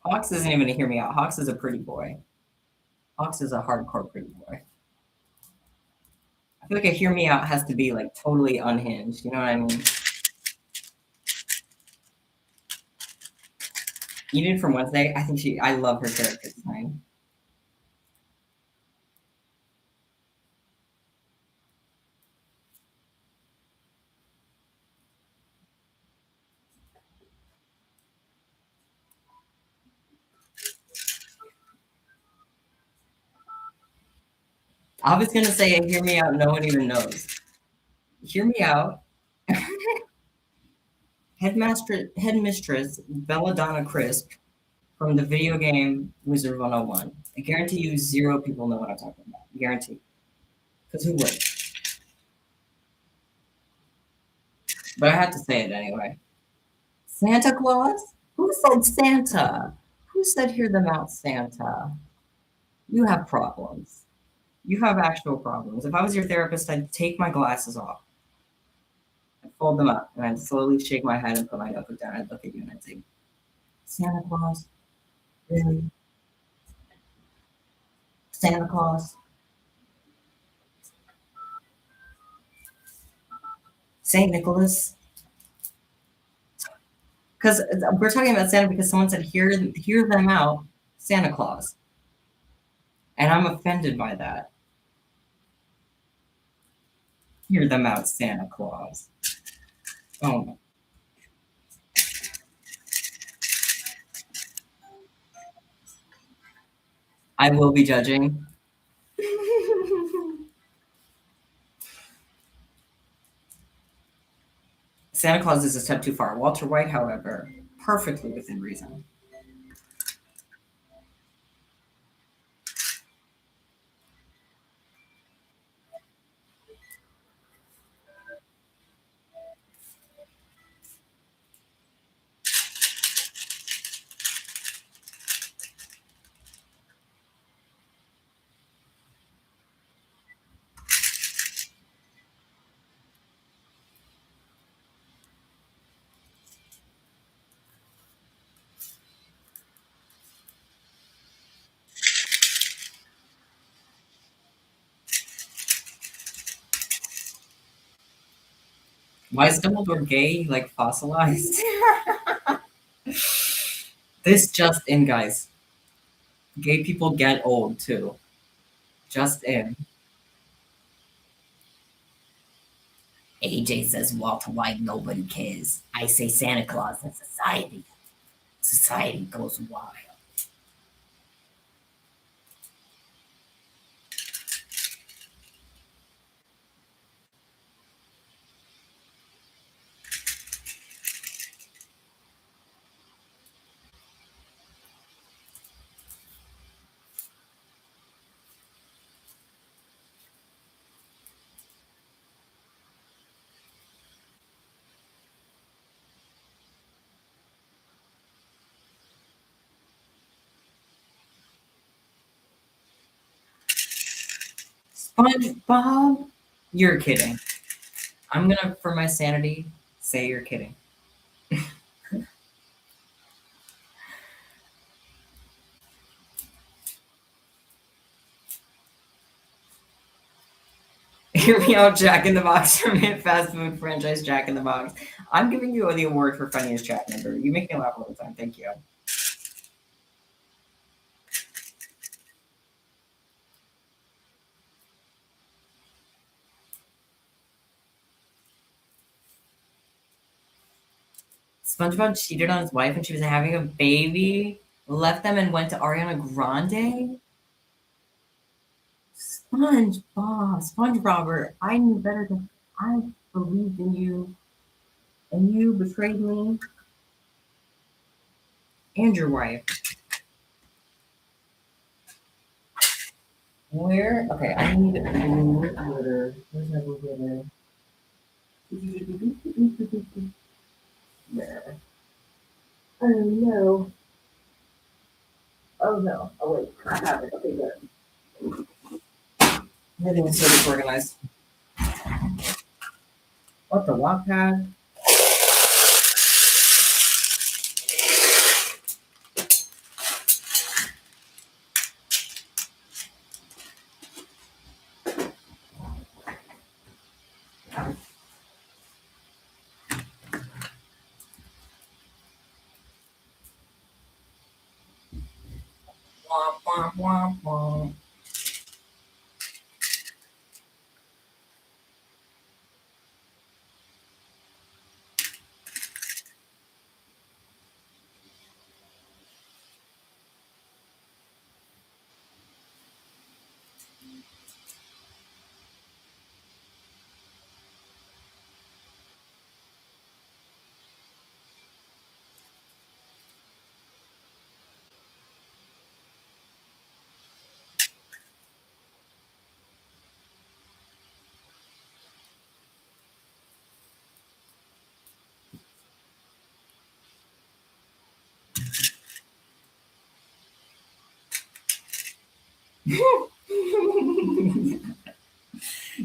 Hawks isn't even a hear me out. Hawks is a pretty boy. Hawks is a hardcore pretty boy. I feel like a hear me out has to be like totally unhinged. You know what I mean? Even from Wednesday, I think I love her character design. I was gonna say a hear me out, no one even knows. Hear me out. Headmistress Belladonna Crisp from the video game Wizard 101. I guarantee you zero people know what I'm talking about. Guarantee. Because who would? But I have to say it anyway. Santa Claus? Who said Santa? Who said hear them out, Santa? You have problems. You have actual problems. If I was your therapist, I'd take my glasses off, I'd fold them up, and I'd slowly shake my head and put my notebook down. I'd look at you and I'd say, Santa Claus? Really? Santa Claus? St. Nicholas? Because we're talking about Santa because someone said, hear them out, Santa Claus. And I'm offended by that. Hear them out, Santa Claus. Oh, I will be judging. Santa Claus is a step too far. Walter White, however, perfectly within reason. Why is Dumbledore gay, like fossilized? This just in, guys. Gay people get old too. Just in. AJ says Walter White, nobody cares. I say Santa Claus and society. Society goes wild. SpongeBob? You're kidding. I'm gonna, for my sanity, say you're kidding. Hear me out, Jack in the Box from hit fast food franchise Jack in the Box. I'm giving you the award for funniest chat member. You make me laugh all the time. Thank you. SpongeBob cheated on his wife when she was having a baby, left them and went to Ariana Grande. SpongeBob, SpongeBobber, I knew better than I believed in you, and you betrayed me and your wife. Where? Okay, I need a blue glitter. Where's my blue glitter? There. Oh no. Oh no. Oh wait, I have it. Okay, good. Everything is so disorganized. What the Wattpad? Womp womp womp womp.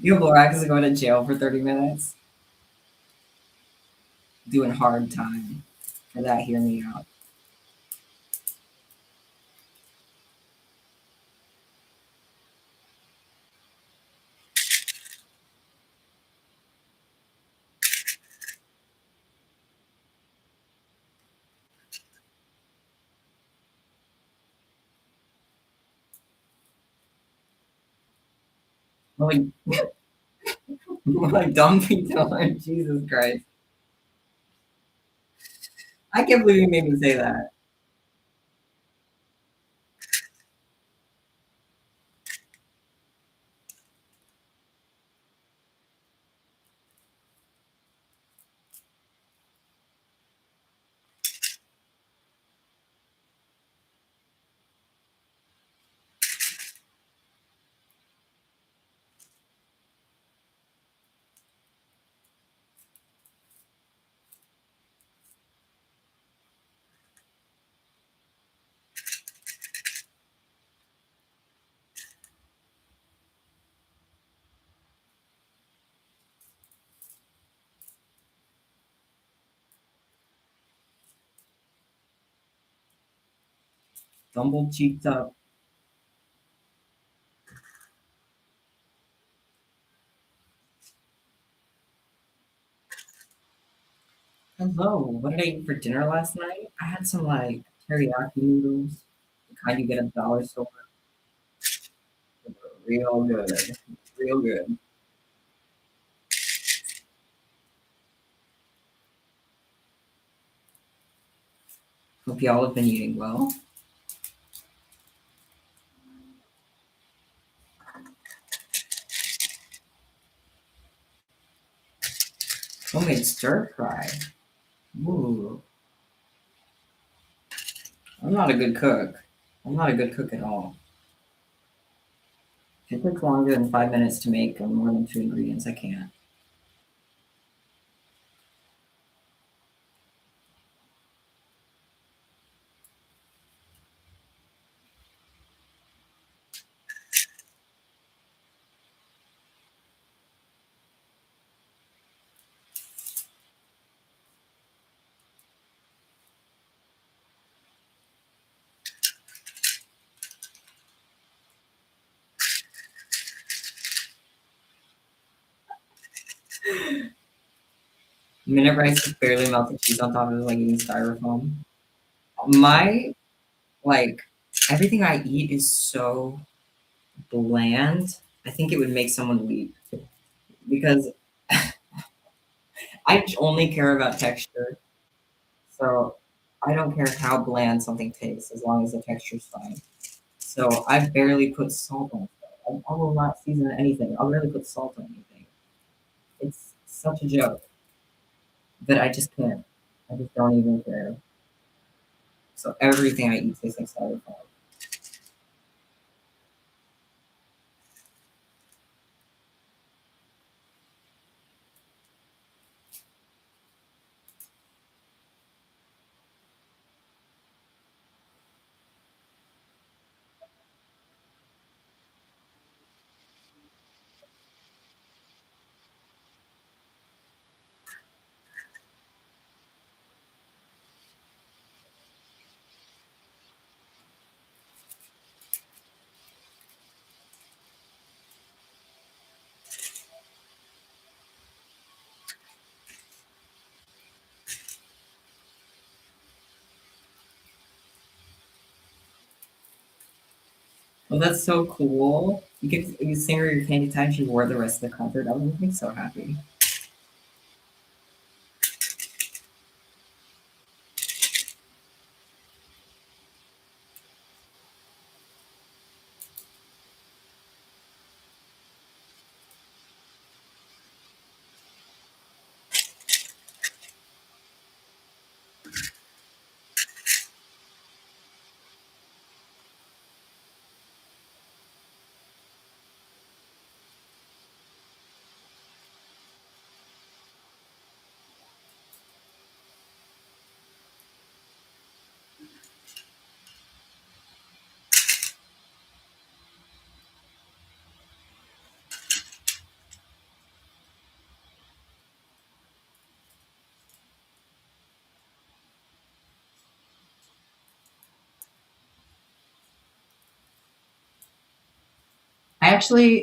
You Lorax is going to jail for 30 minutes. Doing hard time. For that, hear me out. Like, like dumb people. Jesus Christ. I can't believe you made me say that. Dumble cheeked up. Hello. What did I eat for dinner last night? I had some like teriyaki noodles, the kind you get at the dollar store. They were real good. Real good. Hope y'all have been eating well. Homemade stir fry. Ooh. I'm not a good cook. I'm not a good cook at all. If it takes longer than 5 minutes to make more than two ingredients, I can't. Minute rice with barely melted cheese on top of it, like eating styrofoam. My like everything I eat is so bland. I think it would make someone weep because I only care about texture. So I don't care how bland something tastes as long as the texture's fine. So I barely put salt on stuff. I will not season anything. I'll barely put salt on anything. It's such a joke, but I just can't. I just don't even care. So everything I eat tastes like styrofoam. Well, that's so cool. You sing her your candy time. She wore the rest of the concert. That would make me so happy.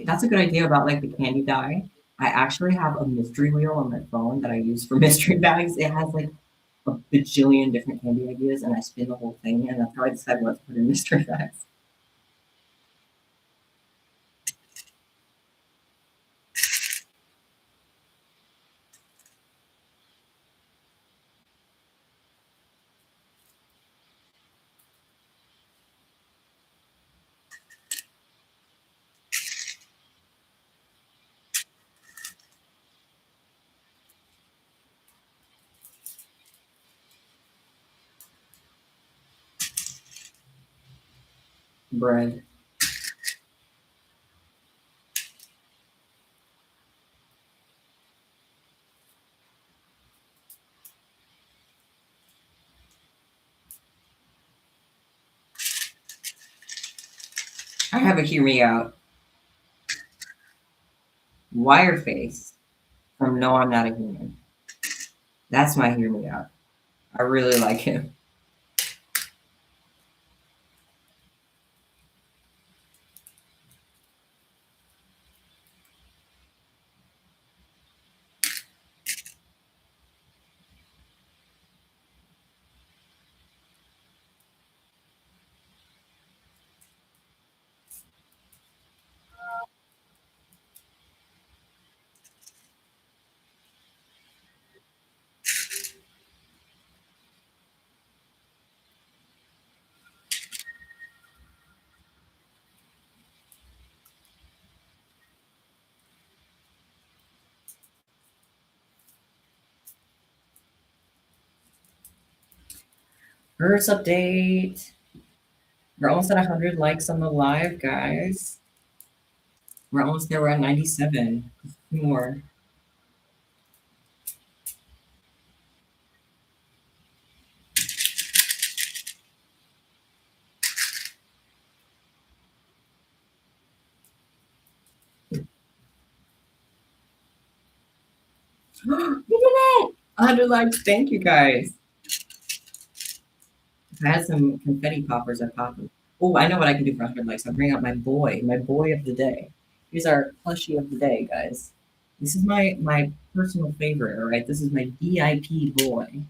That's a good idea about like the candy dye. I actually have a mystery wheel on my phone that I use for mystery bags. It has like a bajillion different candy ideas, and I spin the whole thing, and that's how I decide what to put in mystery bags. Bread. I have a hear me out. Wireface from No, I'm Not a Human. That's my hear me out. I really like him. First update. We're almost at 100 likes on the live, guys. We're almost there. We're at 97. More. We did it! 100 likes. Thank you, guys. If I had some confetti poppers, I'd pop them. Oh, I know what I can do for 100 likes. I'll bring out my boy of the day. Here's our plushie of the day, guys. This is my personal favorite, all right? This is my VIP boy. I'm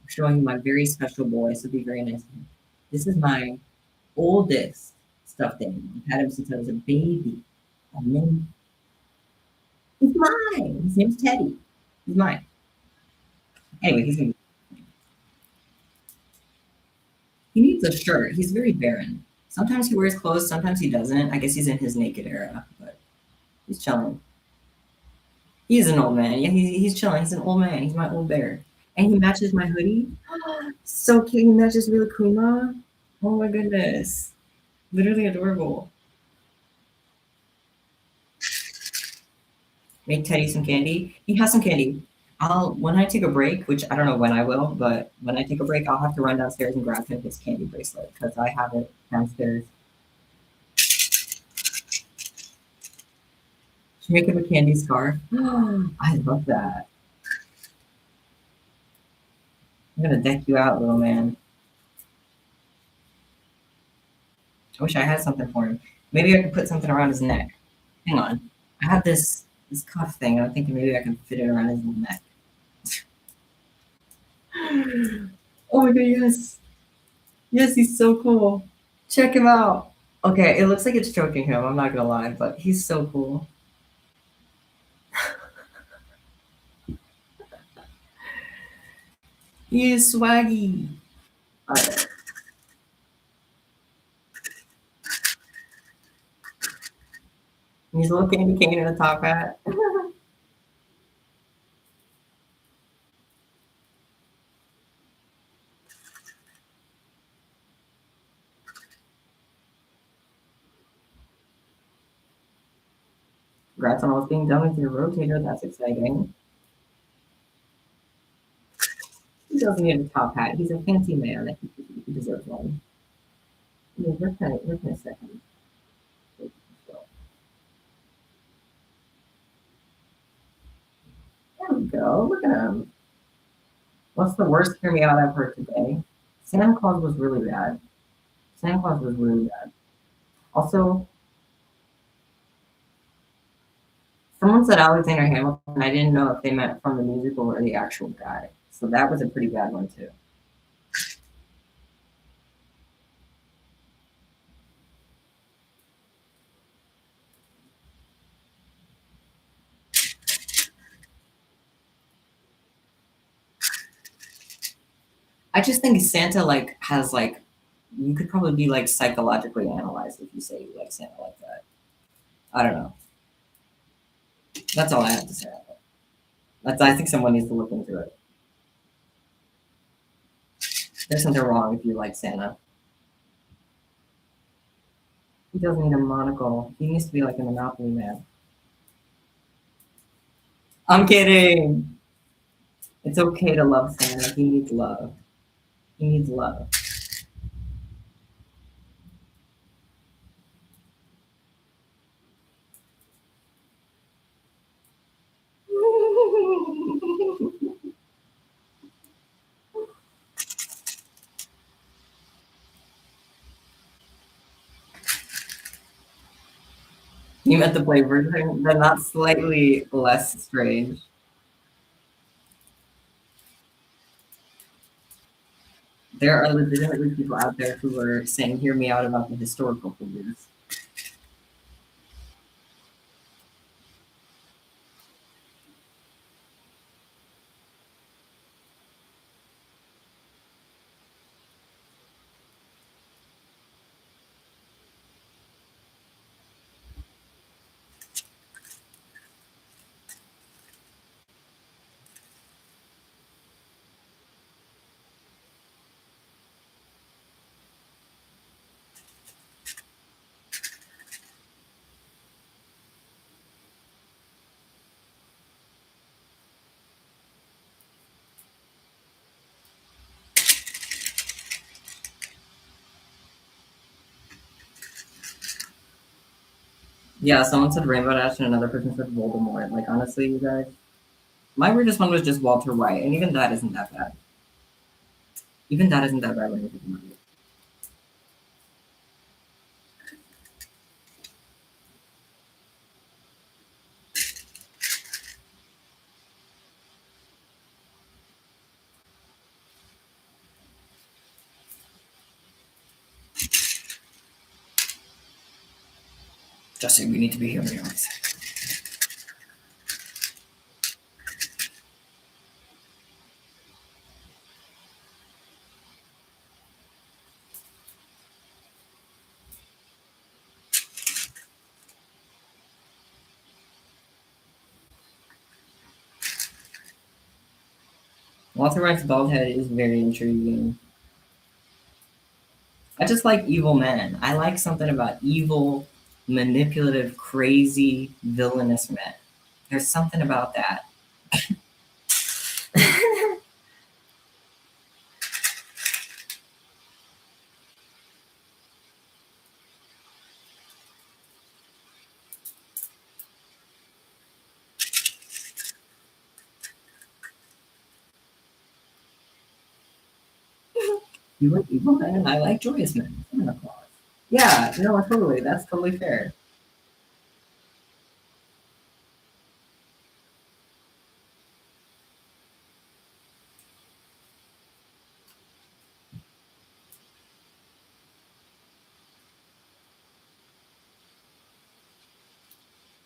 showing you my very special boy, so be very nice to him. This is my oldest stuffed animal. I've had him since I was a baby. And then he's mine. His name's Teddy. He's mine. Anyway, he needs a shirt. He's very barren. Sometimes he wears clothes, sometimes he doesn't. I guess he's in his naked era, but he's chilling. He's an old man. Yeah, he's chilling. He's an old man. He's my old bear. And he matches my hoodie. So cute. He matches Rila Kuma. Oh my goodness. Literally adorable. Make Teddy some candy. He has some candy. When I take a break, which I don't know when I will, but when I take a break, I'll have to run downstairs and grab him his candy bracelet because I have it downstairs. Should make him a candy scarf. I love that. I'm gonna deck you out, little man. I wish I had something for him. Maybe I could put something around his neck. Hang on. I have this cuff thing. I'm thinking maybe I can fit it around his neck. Oh my god, yes. Yes, he's so cool. Check him out. Okay, it looks like it's choking him. I'm not gonna lie, but he's so cool. He is swaggy. Alright. He's a little candy cane in a top hat. Congrats on almost being done with your rotator. That's exciting. He doesn't need a top hat. He's a fancy man. He deserves one. Yeah, look in a second. There we go. Look at him. What's the worst hear me out I've heard today? Santa Claus was really bad. Santa Claus was really bad. Also, someone said Alexander Hamilton. I didn't know if they meant from the musical or the actual guy. So that was a pretty bad one too. I just think Santa has you could probably be psychologically analyzed if you say you like Santa like that. I don't know. That's all I have to say. I think someone needs to look into it. There's something wrong if you like Santa. He doesn't need a monocle. He needs to be like a Monopoly man. I'm kidding. It's okay to love Santa. He needs love. He needs love. You meant to play version, but not slightly less strange. There are legitimately people out there who are saying, "Hear me out" about the historical figures. Yeah, someone said Rainbow Dash and another person said Voldemort. Like, honestly, you guys, my weirdest one was just Walter White, and even that isn't that bad. Even that isn't that bad when you think about it. Jesse, we need to be here, guys. Walter White's bald head is very intriguing. I just like evil men. I like something about evil, manipulative, crazy, villainous men. There's something about that. You like evil men? I like joyous men. Santa Claus. Yeah, no, totally. That's totally fair.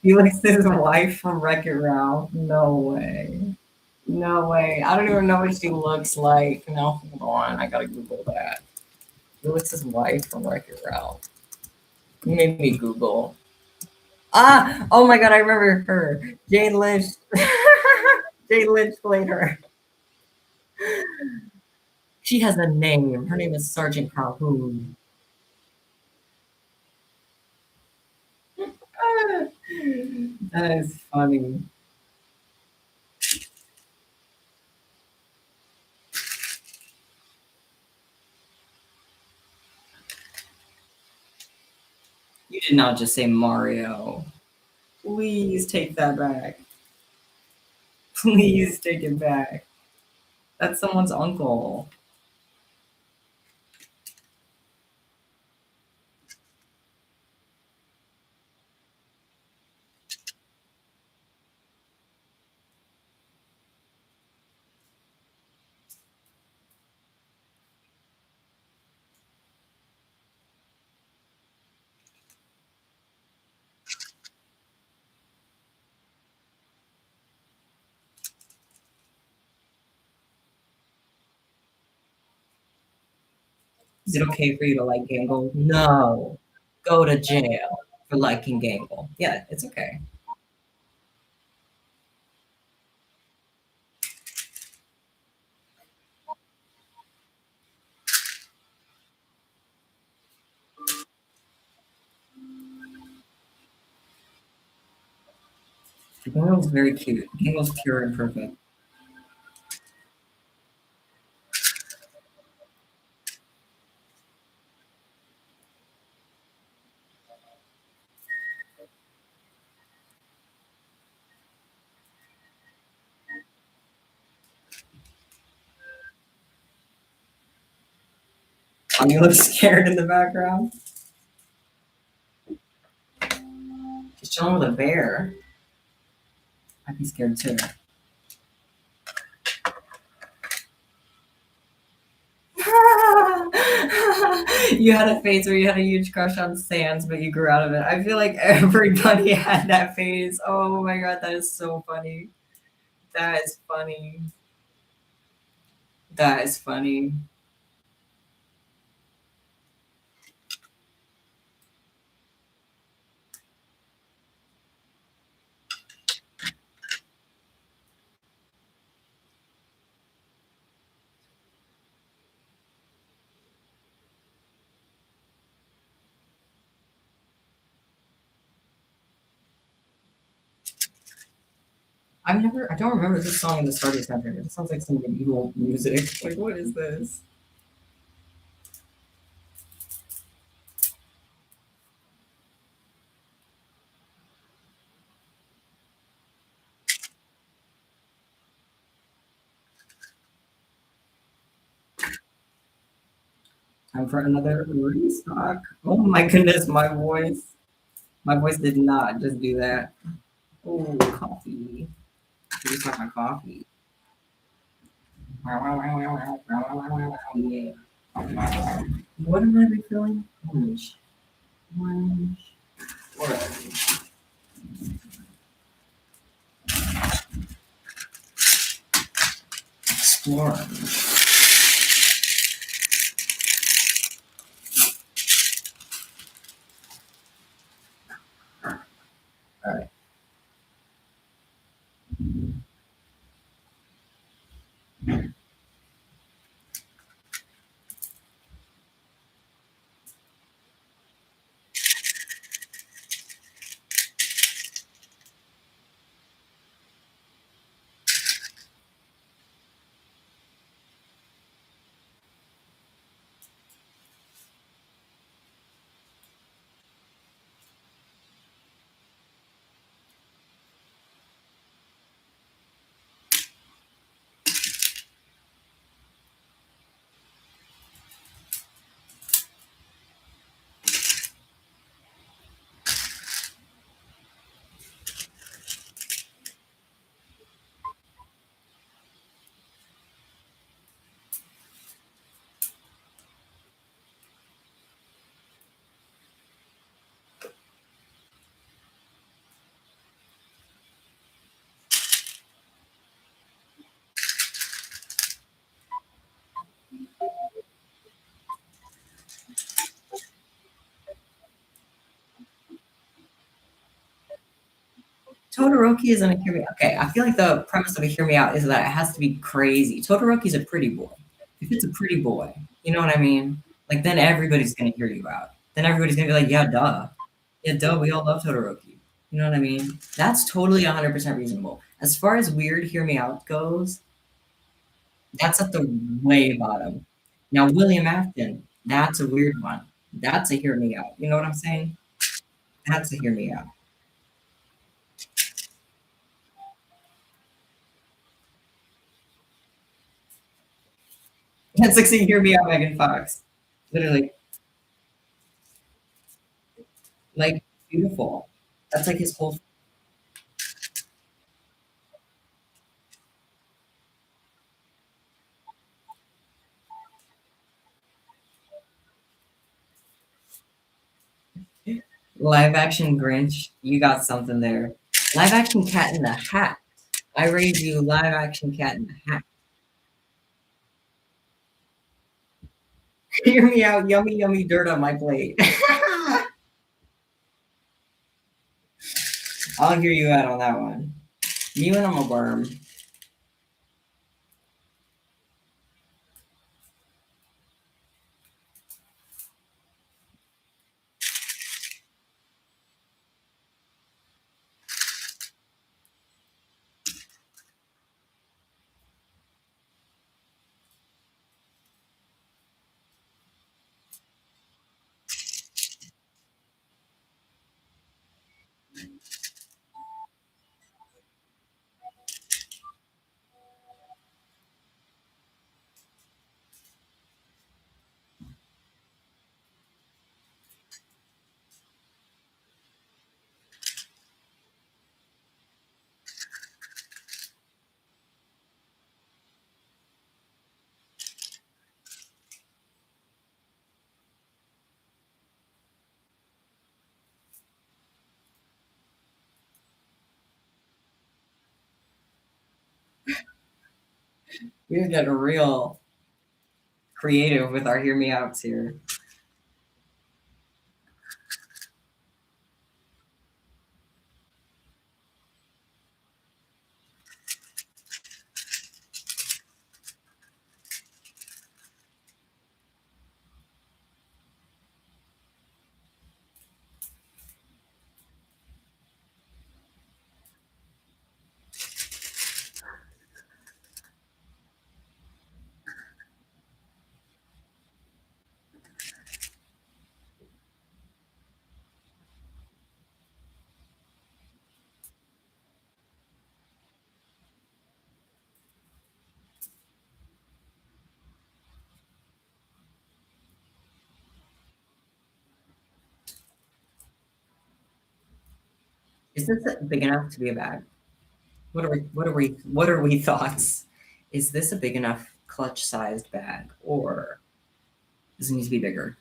Felix's wife from Wreckit Ralph. No way. No way. I don't even know what she looks like. No, hold on. I gotta Google that. Felix's wife from Wreckit Ralph. You made me Google. Ah! Oh my god, I remember her. Jane Lynch. Jane Lynch played her. She has a name. Her name is Sergeant Calhoun. Ah, that is funny. You did not just say Mario. Please take that back. Please take it back. That's someone's uncle. Is it okay for you to like Gangle? No. Go to jail for liking Gangle. Yeah, it's okay. Gangle's very cute. Gangle's pure and perfect. You look scared in the background. She's chilling with a bear. I'd be scared too. You had a phase where you had a huge crush on Sans, but you grew out of it. I feel like everybody had that phase. Oh my god, that is so funny. That is funny. That is funny. I don't remember this song in the Starter Center. It sounds like some medieval music. Like, what is this? Time for another restock. Oh my goodness, my voice. My voice did not just do that. Oh, coffee. Restock my coffee. Yeah. What am I refilling? Orange. Orange. Orange. Orange. All right. Todoroki isn't a hear me. Okay, I feel like the premise of a hear me out is that it has to be crazy. Todoroki's a pretty boy. If it's a pretty boy, you know what I mean? Like then everybody's gonna hear you out. Then everybody's gonna be like, yeah, duh. Yeah, duh, we all love Todoroki. You know what I mean? That's totally 100% reasonable. As far as weird hear me out goes, that's at the way bottom. Now, William Afton, that's a weird one. That's a hear me out. You know what I'm saying? That's a hear me out. That's like saying hear me out, Megan Fox. Literally, like beautiful. That's like his whole live action Grinch. You got something there. Live action Cat in the Hat. I raise you live action Cat in the Hat. Hear me out, yummy, yummy dirt on my plate. I'll hear you out on that one. You and I'm a worm. We're getting real creative with our hear me outs here. Is this big enough to be a bag? What are we thoughts? Is this a big enough clutch sized bag or does it need to be bigger?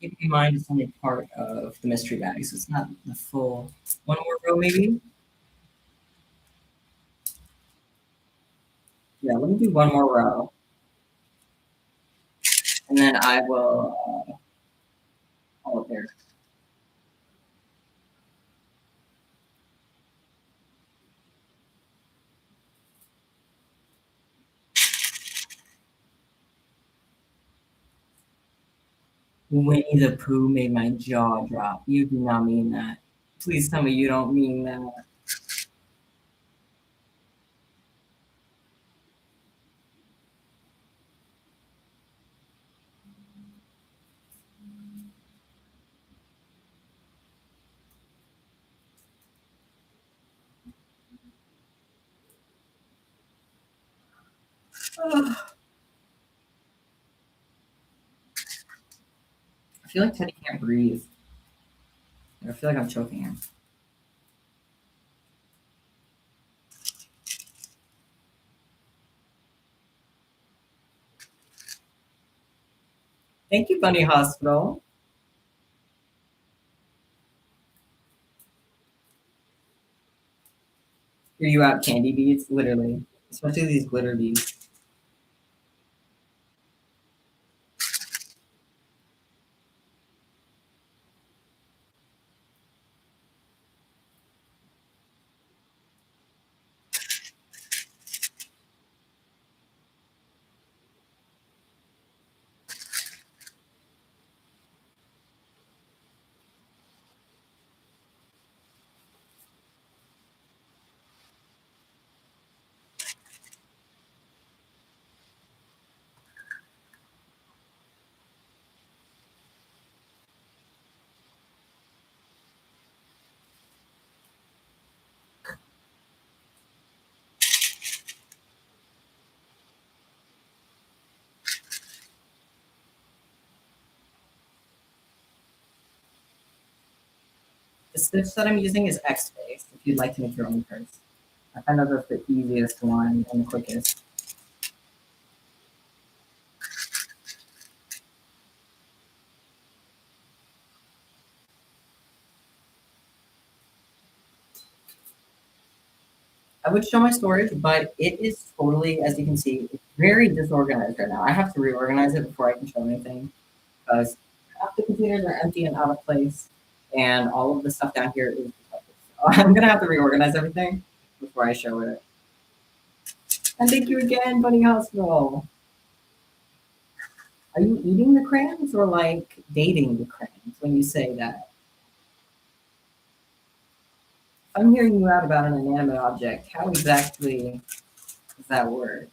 Keep in mind it's only part of the mystery bag, so it's not the full one more row maybe? Yeah, let me do one more row and then I will call it there. Winnie the Pooh made my jaw drop. You do not mean that. Please tell me you don't mean that. Ugh. I feel like Teddy can't breathe. I feel like I'm choking him. Thank you, Bunny Hospital. Hear you out, candy beads, literally. Especially these glitter beads. The stitch that I'm using is X Face, if you'd like to make your own purse. I find that that's the easiest one and the quickest. I would show my storage, but it is totally, as you can see, it's very disorganized right now. I have to reorganize it before I can show anything because half the computers are empty and out of place, and all of the stuff down here is. I'm gonna have to reorganize everything before I show it. And thank you again, Bunny Hospital. Are you eating the crayons or like dating the crayons when you say that? I'm hearing you out about an inanimate object. How exactly does that work?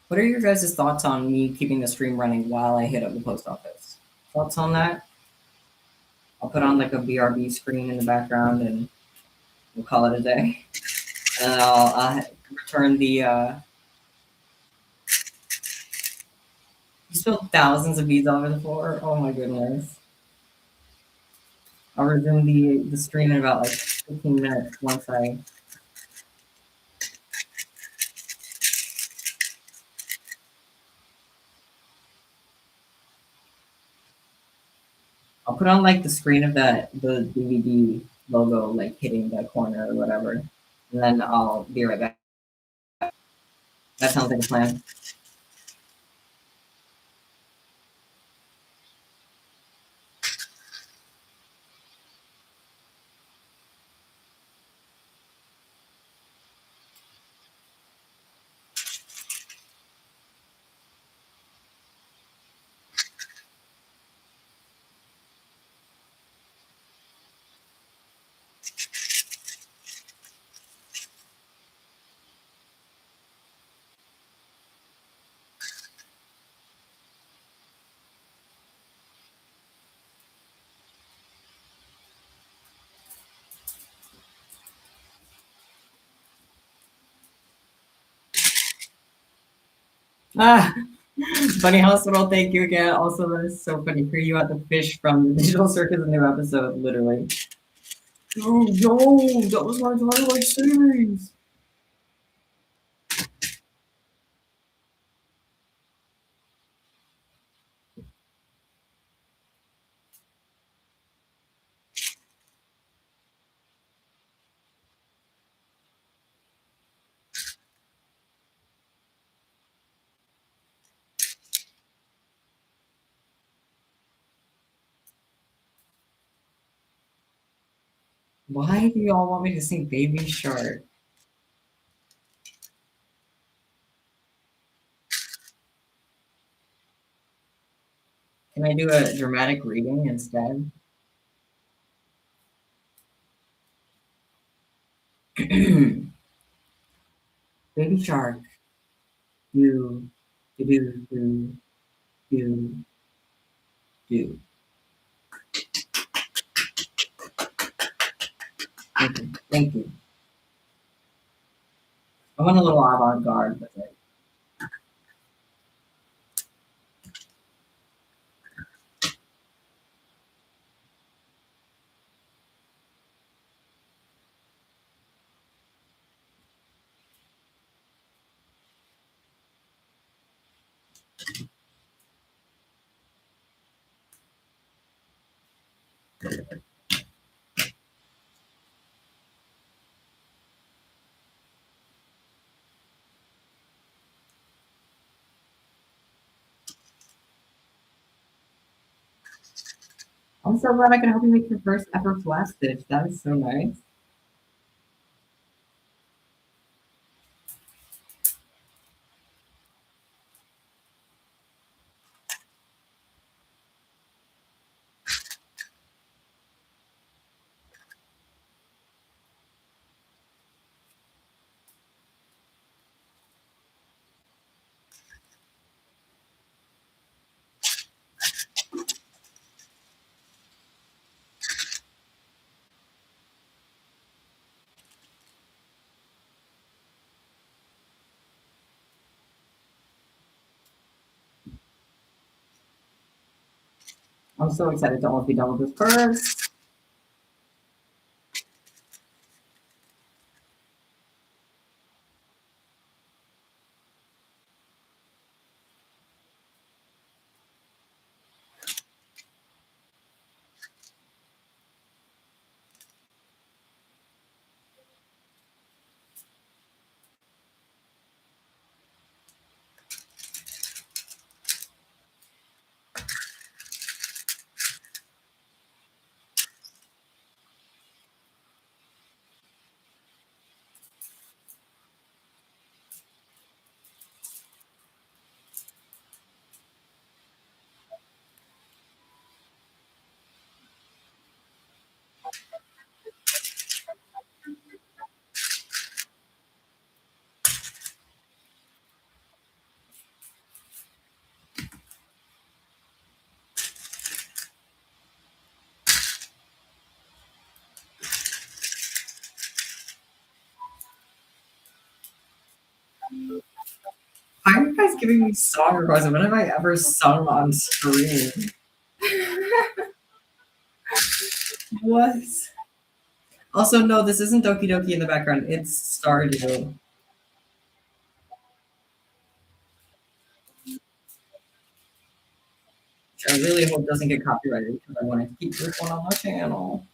What are your guys' thoughts on me keeping the stream running while I hit up the post office? Thoughts on that? I'll put on like a BRB screen in the background and we'll call it a day. And then I'll return the. You spilled thousands of beads all over the floor. Oh my goodness. I'll resume the stream in about like 15 minutes once I. I'll put on like the screen of the DVD logo like hitting the corner or whatever, and then I'll be right back. That sounds like a plan. Ah, Bunny Hospital, thank you again. Also, that is so funny. Here you had the fish from the Digital Circus new episode, literally. Oh, yo, that was my Twilight series. Why do y'all want me to sing Baby Shark? Can I do a dramatic reading instead? Baby Shark, you, do, do, do, do. Thank you. Thank you. I went a little avant-garde with it. I'm so glad I can help you make your first ever flash stitch. That is so nice. I'm so excited to almost be done with this first. giving me song requests. When have I ever sung on screen? What? Also, no, this isn't Doki Doki in the background. It's Stardew. Which I really hope doesn't get copyrighted because I want to keep this one on my channel.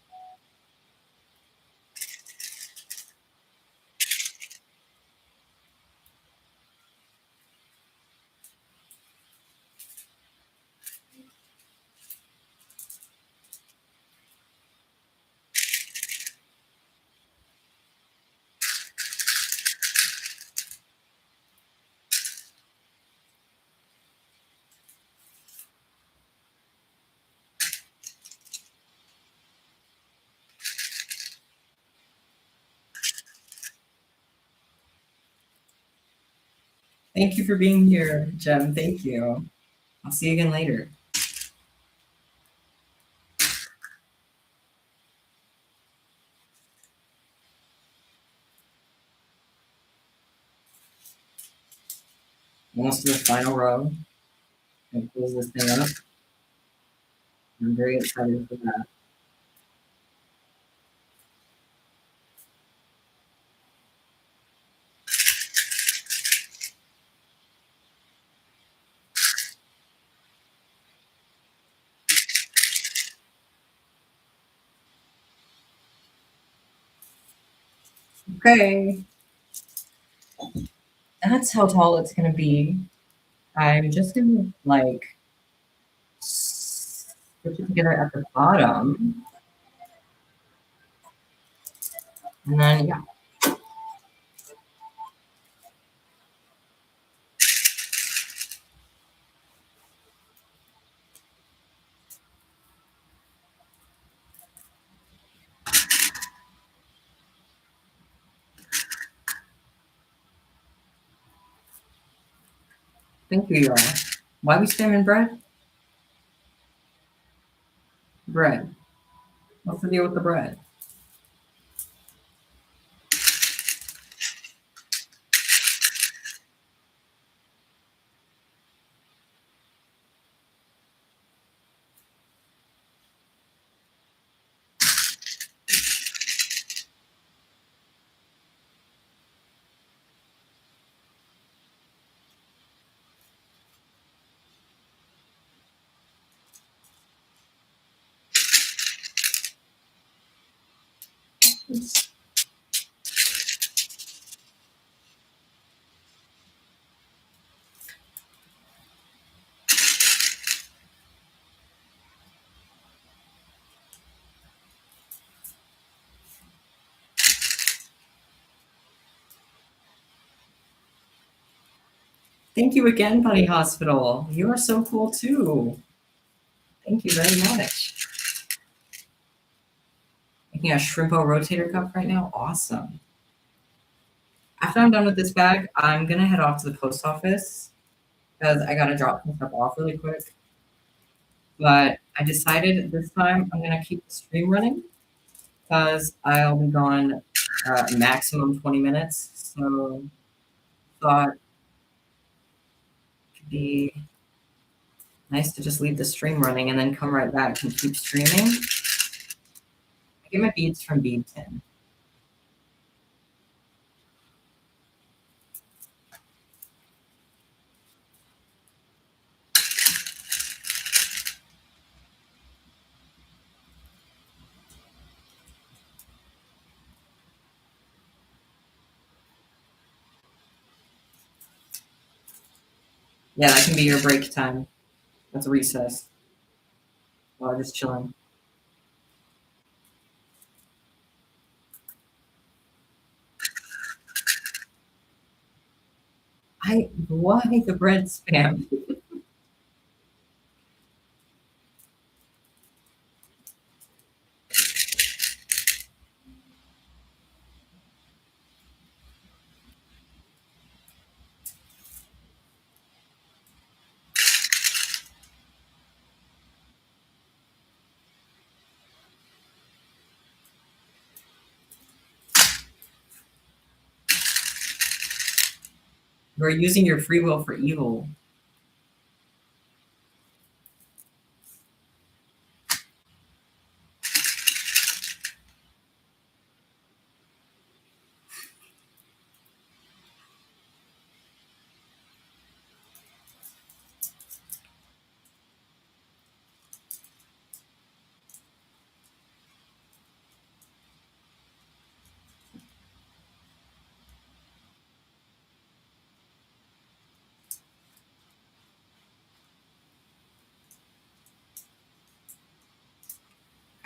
Thank you for being here, Jem. Thank you. I'll see you again later. Almost to the final row. And close this thing up. I'm very excited for that. Okay. That's how tall it's gonna be. I'm just gonna like put it together at the bottom. And then yeah. Thank you, y'all. Why are we spamming bread? Bread. What's the deal with the bread? Oops. Thank you again, Bunny Hospital. You are so cool too. Thank you very much. Making a Shrimpo rotator cuff right now. Awesome. After I'm done with this bag, I'm gonna head off to the post office because I gotta drop some stuff off really quick. But I decided this time I'm gonna keep the stream running because I'll be gone maximum 20 minutes. So thought it could be nice to just leave the stream running and then come right back and keep streaming. I get my beads from Bead 10. Yeah, that can be your break time. That's recess. While just chilling. Why the bread spam? You're using your free will for evil.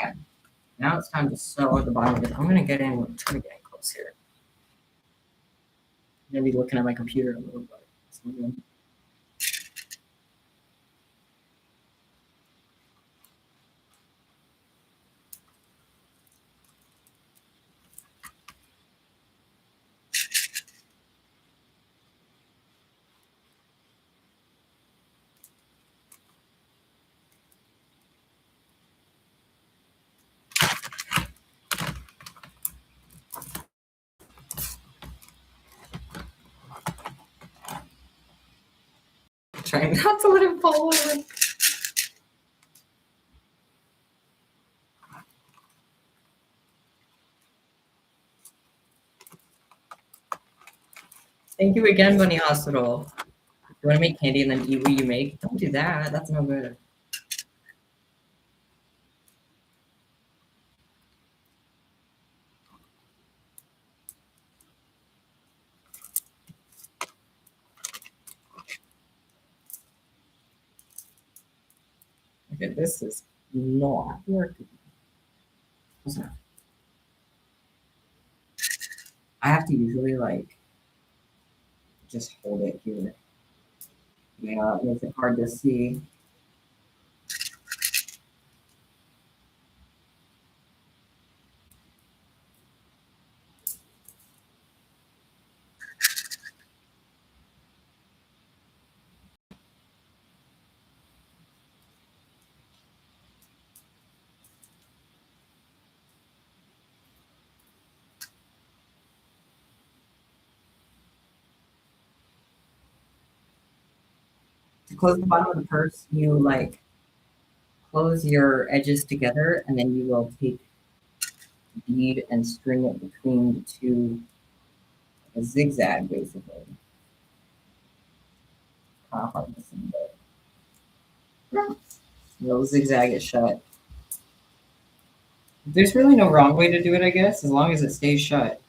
Okay. Now it's time to sew at the bottom of it. I'm gonna get in, try to get in close here. I'm gonna be looking at my computer a little bit. So trying not to let it fall over. Thank you again, Bunny Hospital. You want to make candy and then eat what you make? Don't do that. That's no good. Okay, this is not working. I have to usually like just hold it here. Yeah, it makes it hard to see. To close the bottom of the purse, you like close your edges together and then you will take bead and string it between the two, a zigzag basically. Kind of hard to see, but you'll zigzag it shut. There's really no wrong way to do it, I guess, as long as it stays shut.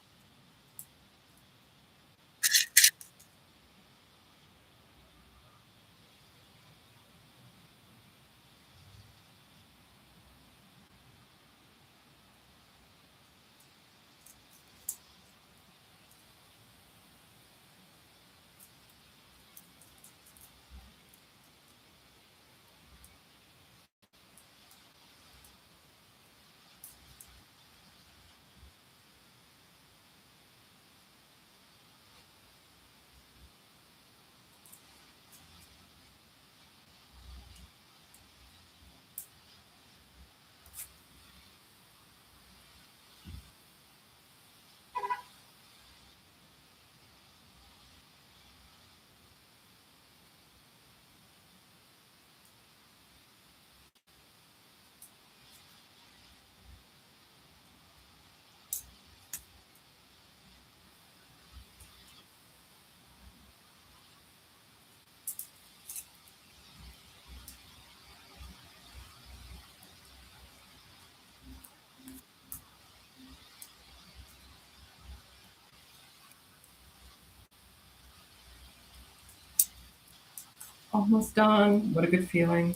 Almost done. What a good feeling.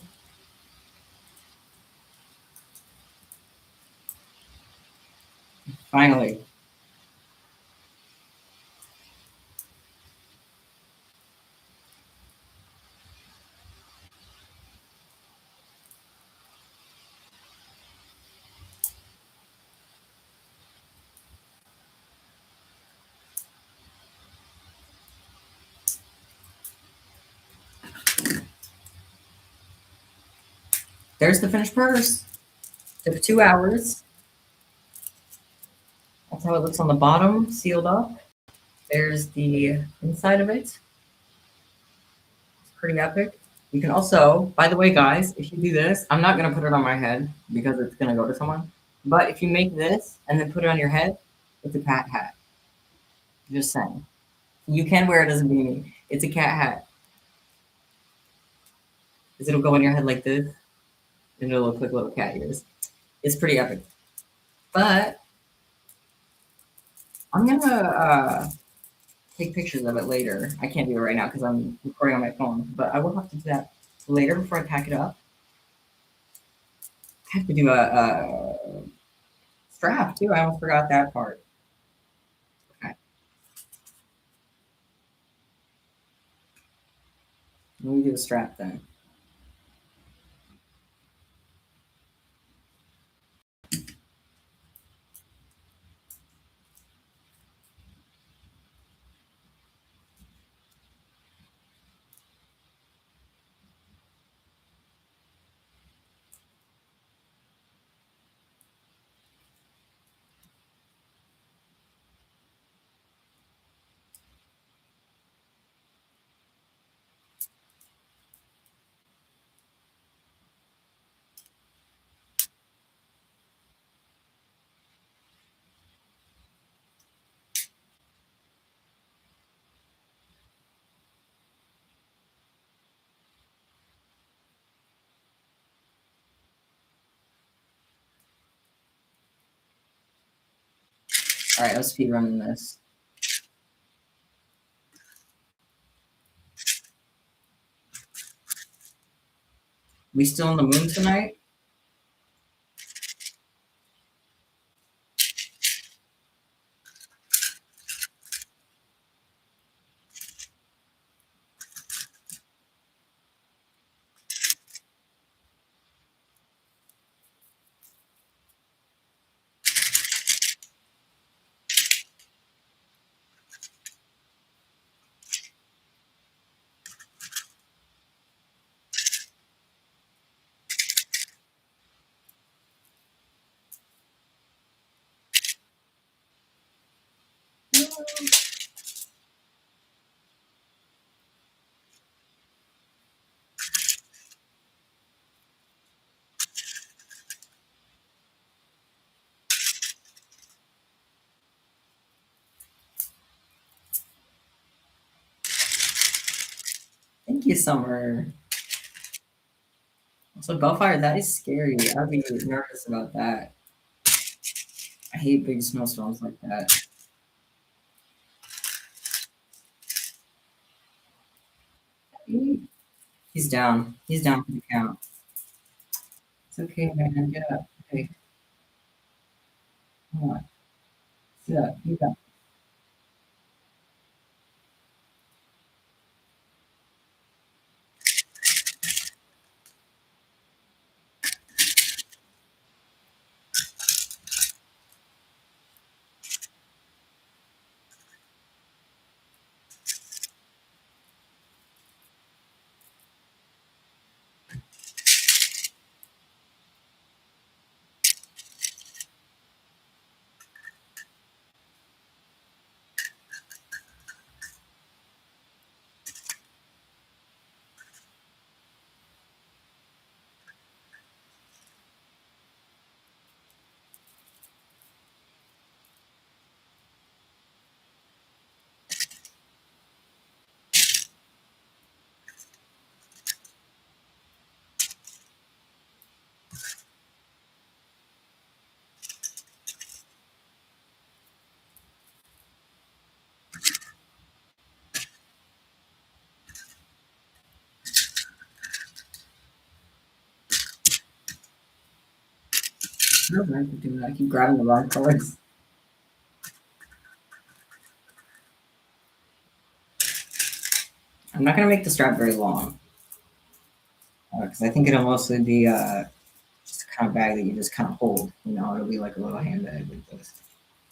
Finally. There's the finished purse. Took 2 hours. That's how it looks on the bottom, sealed up. There's the inside of it. pretty epic. You can also, by the way, guys, if you do this, I'm not gonna put it on my head because it's gonna go to someone. But if you make this and then put it on your head, it's a cat hat. Just saying. You can wear it as a beanie. It's a cat hat. Because it'll go on your head like this, and it'll look like little cat ears. It's pretty epic. But I'm gonna take pictures of it later. I can't do it right now because I'm recording on my phone, but I will have to do that later before I pack it up. I have to do a strap too. I almost forgot that part. Okay. Let me do the strap then. All right, let's speed running this. We still on the moon tonight? Thank you, Summer. So Bellfire, that is scary. I'd be nervous about that. I hate big snowstorms like that. He's down. He's down for the count. It's okay, man. Get up. Okay, come on. Sit up. You got. I don't know if I do that. I keep grabbing the wrong colors. I'm not gonna make the strap very long because I think it'll mostly be just a kind of bag that you just kind of hold. You know, it'll be like a little handbag like this.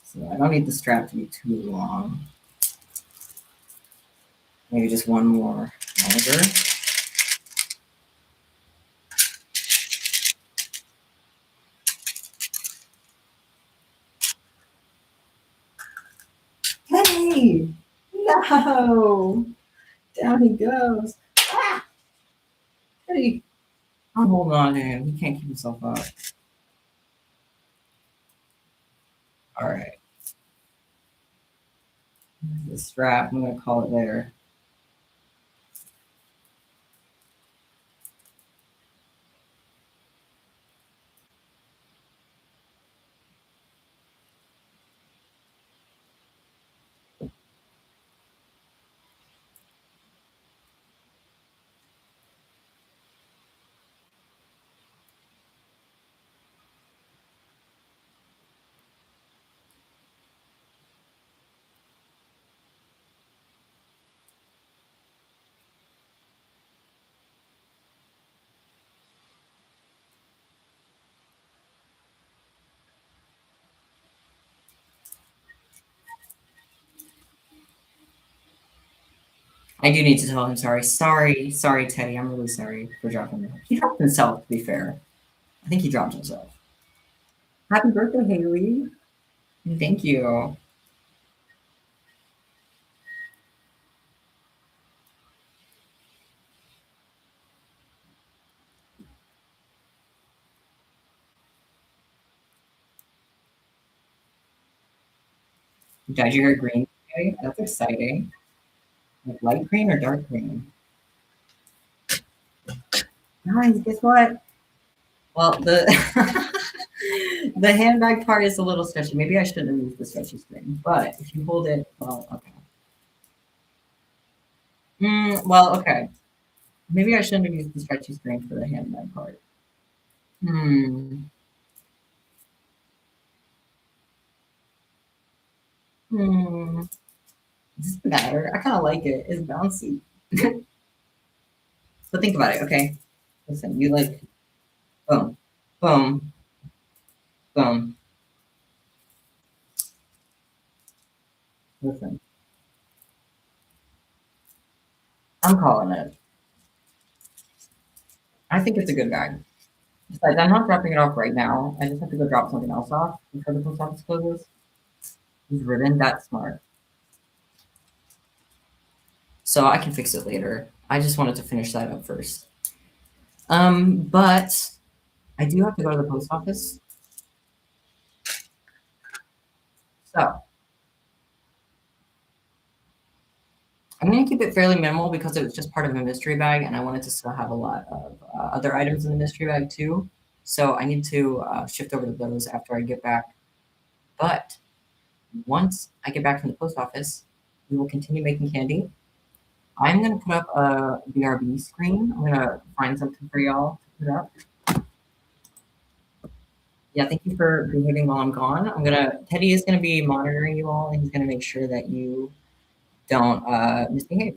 So I don't need the strap to be too long. Maybe just one more longer. Hey! No! Down he goes. Ah! Teddy, I'm holding on to him. He can't keep himself up. All right. The strap, I'm gonna call it there. I do need to tell him sorry. Sorry, Teddy. I'm really sorry for dropping him. He dropped himself, to be fair. I think he dropped himself. Happy birthday, Haley. Thank you. Dyed your hair green today? That's exciting. Like light green or dark green? Guys, guess what? Well, the the handbag part is a little stretchy. Maybe I shouldn't have used the stretchy string, but if you hold it, well, okay. Well, okay. Maybe I shouldn't have used the stretchy string for the handbag part. Hmm. Hmm. Does it matter? I kind of like it. It's bouncy. But think about it, okay? Listen, you like boom, boom, boom. Listen, I'm calling it. I think it's a good bag. Besides, I'm not dropping it off right now. I just have to go drop something else off before the post office closes. He's ridden that smart. So I can fix it later. I just wanted to finish that up first. But I do have to go to the post office. So I'm going to keep it fairly minimal because it was just part of a mystery bag and I wanted to still have a lot of other items in the mystery bag too. So I need to shift over to those after I get back. But once I get back from the post office, we will continue making candy. I'm going to put up a BRB screen. I'm going to find something for y'all to put up. Yeah, thank you for behaving while I'm gone. Teddy is gonna be monitoring you all, and he's gonna make sure that you don't misbehave.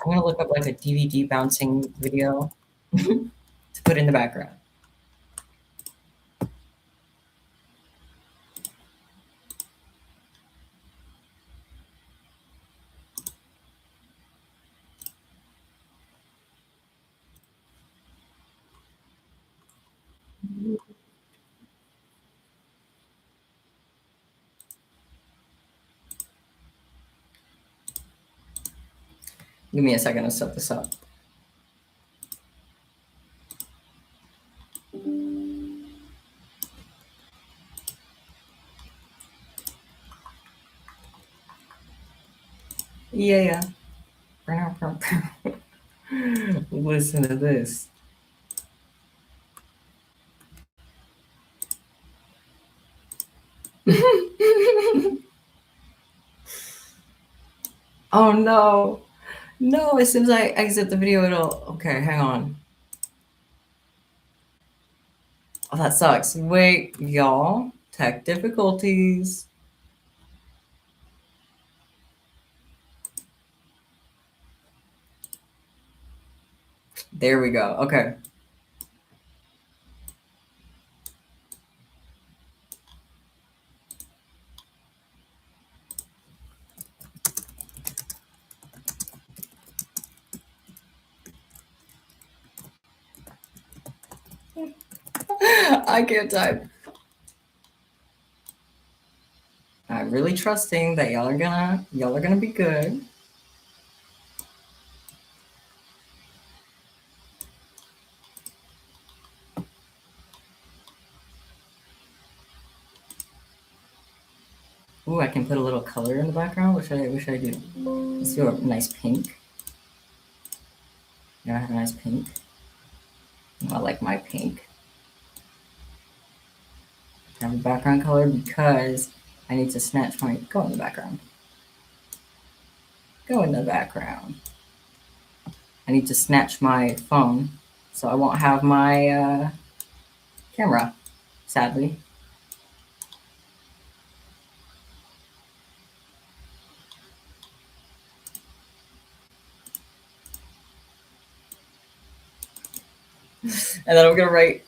I'm gonna look up like a DVD bouncing video to put in the background. Give me a second to set this up. Yeah. Listen to this. Oh no. No, as soon as I exit the video, it'll. Okay, hang on. Oh, that sucks. Wait, y'all. Tech difficulties. There we go. Okay. I can't type. I'm really trusting that y'all are gonna be good. Ooh, I can put a little color in the background. What should I do? Let's do a nice pink. Yeah, I have a nice pink. I like my pink. I have a background color because I need to snatch my... Go in the background. Go in the background. I need to snatch my phone, so I won't have my camera, sadly. And then I'm gonna write...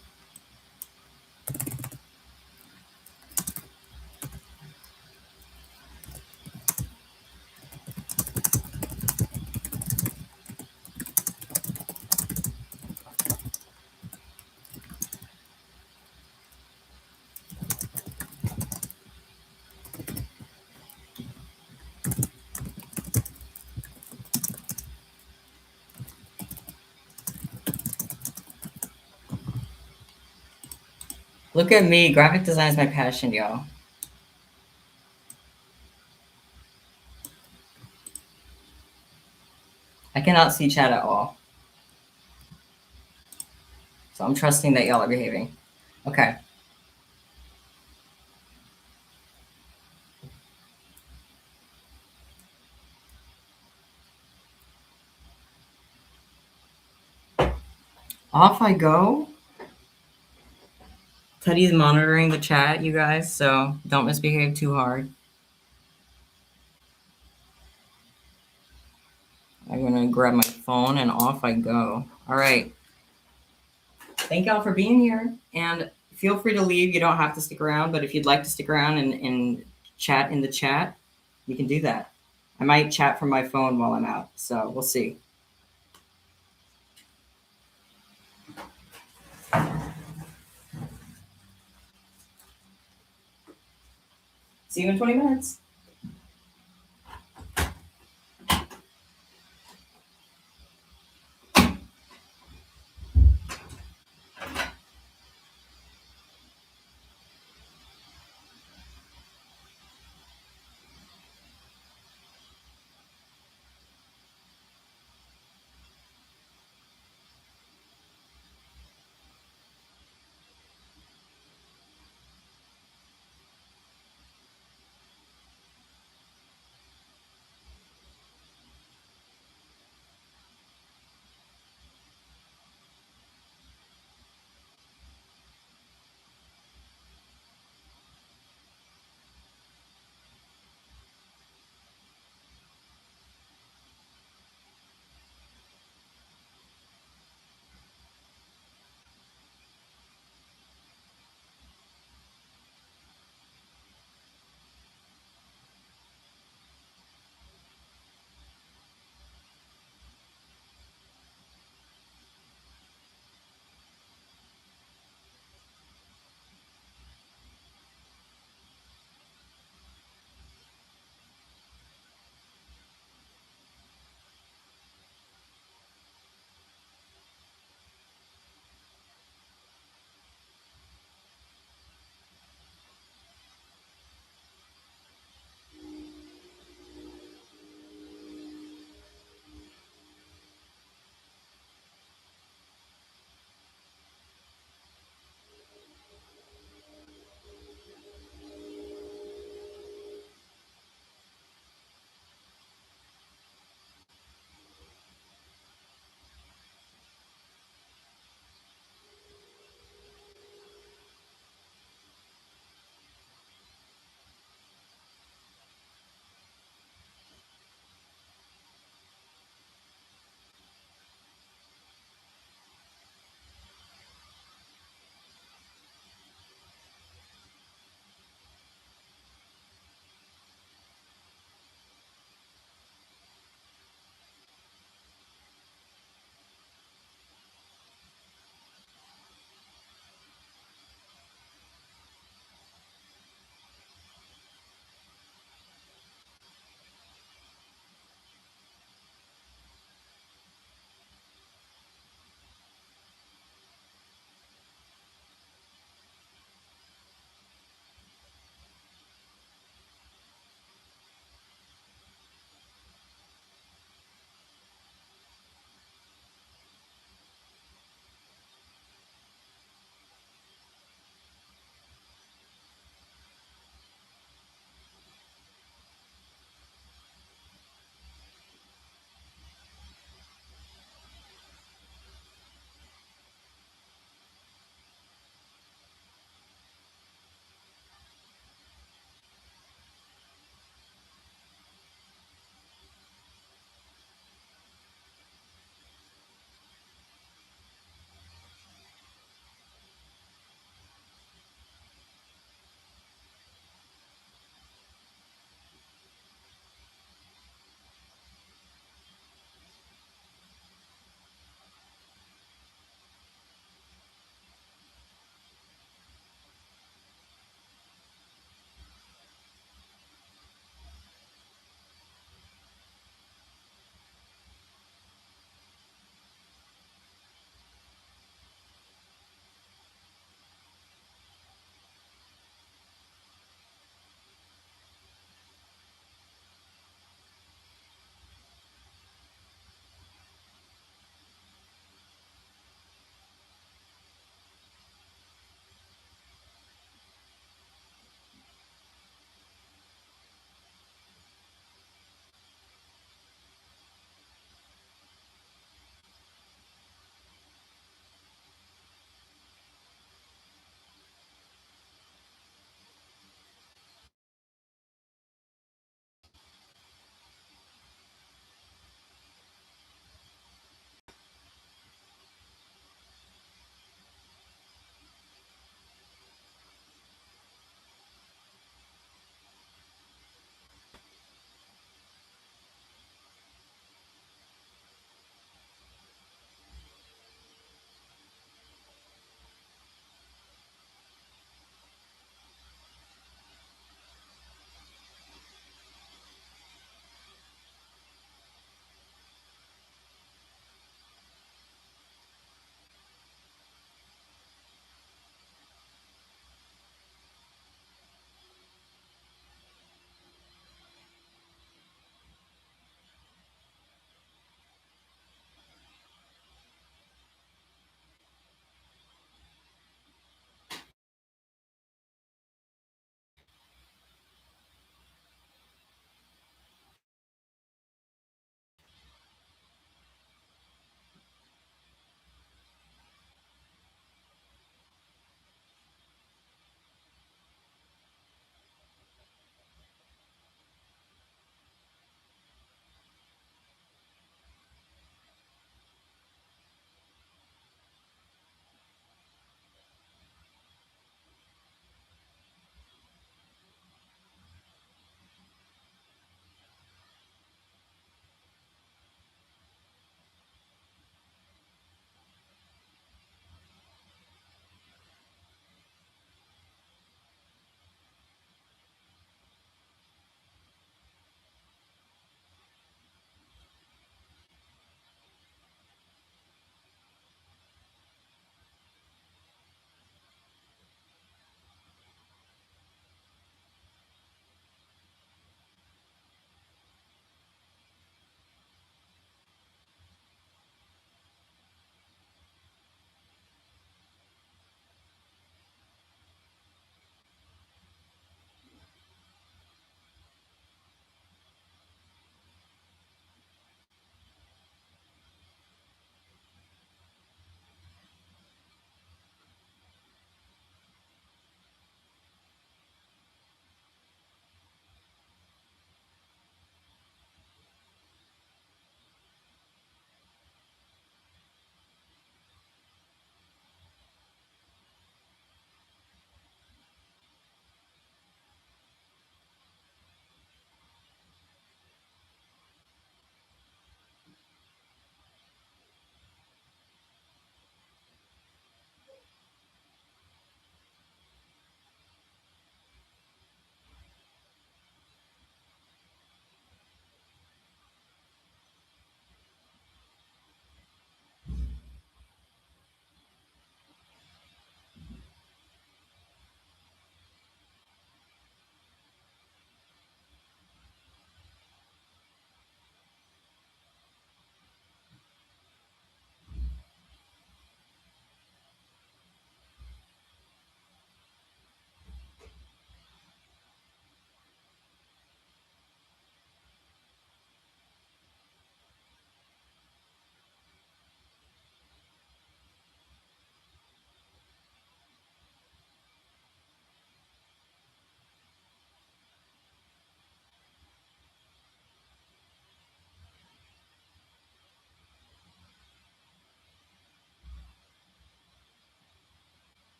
Look at me. Graphic design is my passion, y'all. I cannot see chat at all. So I'm trusting that y'all are behaving. Okay. Off I go. Teddy's monitoring the chat, you guys, so don't misbehave too hard. I'm gonna grab my phone and off I go. All right. Thank y'all for being here, and feel free to leave. You don't have to stick around, but if you'd like to stick around and chat in the chat, you can do that. I might chat from my phone while I'm out, so we'll see. See you in 20 minutes.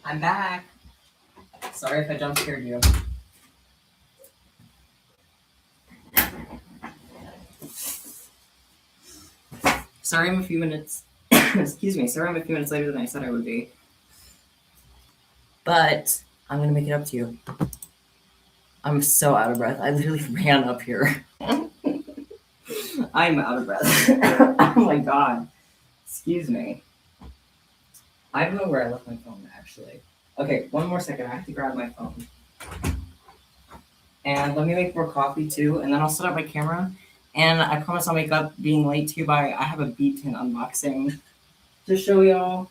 I'm back. Sorry if I jump scared you. Sorry I'm a few minutes. Excuse me. Sorry I'm a few minutes later than I said I would be. But I'm gonna make it up to you. I'm so out of breath. I literally ran up here. I'm out of breath. Oh my god. Excuse me. I don't know where I left my phone actually. Okay, one more second. I have to grab my phone. And let me make more coffee too, and then I'll set up my camera. And I promise I'll make up being late too by I have a Bead tin unboxing to show y'all.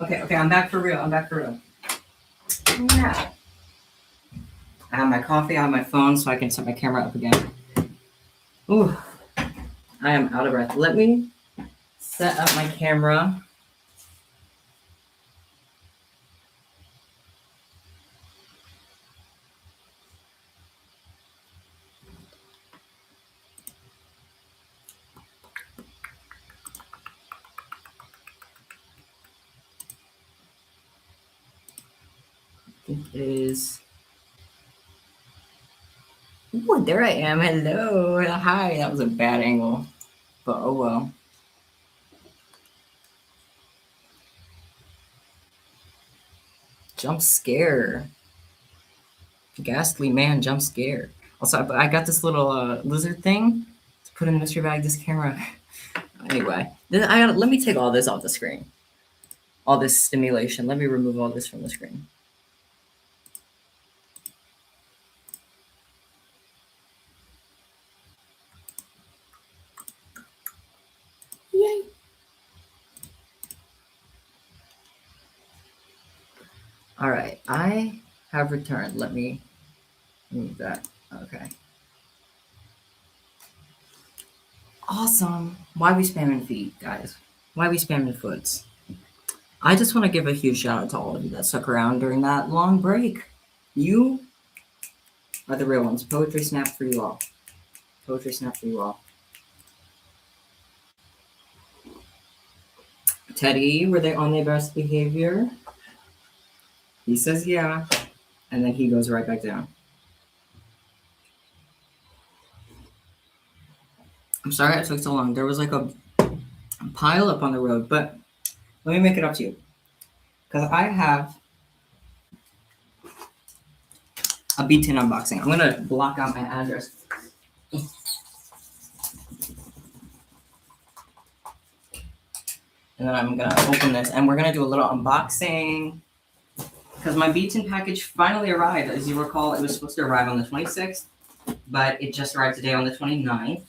Okay, I'm back for real. Now, I have my coffee, I have my phone, so I can set my camera up again. Ooh, I am out of breath. Let me set up my camera. It is. Ooh, there I am. Hello. Hi. That was a bad angle, but oh well. Jump scare. Ghastly man jump scare. Also, I got this little lizard thing to put in the mystery bag. This camera. Anyway, let me take all this off the screen. All this stimulation. Let me remove all this from the screen. Yay. All right, I have returned. Let me move that. Okay. Awesome. Why we spamming feet, guys? Why we spamming foots? I just want to give a huge shout out to all of you that stuck around during that long break. You are the real ones. Poetry snap for you all. Poetry snap for you all. Teddy, were they on their best behavior? He says yeah, and then he goes right back down. I'm sorry it took so long. There was like a pile up on the road, but let me make it up to you. Because I have a Bead tin unboxing. I'm going to block out my address. And then I'm going to open this, and we're going to do a little unboxing. Because my Bead tin package finally arrived. As you recall, it was supposed to arrive on the 26th, but it just arrived today on the 29th.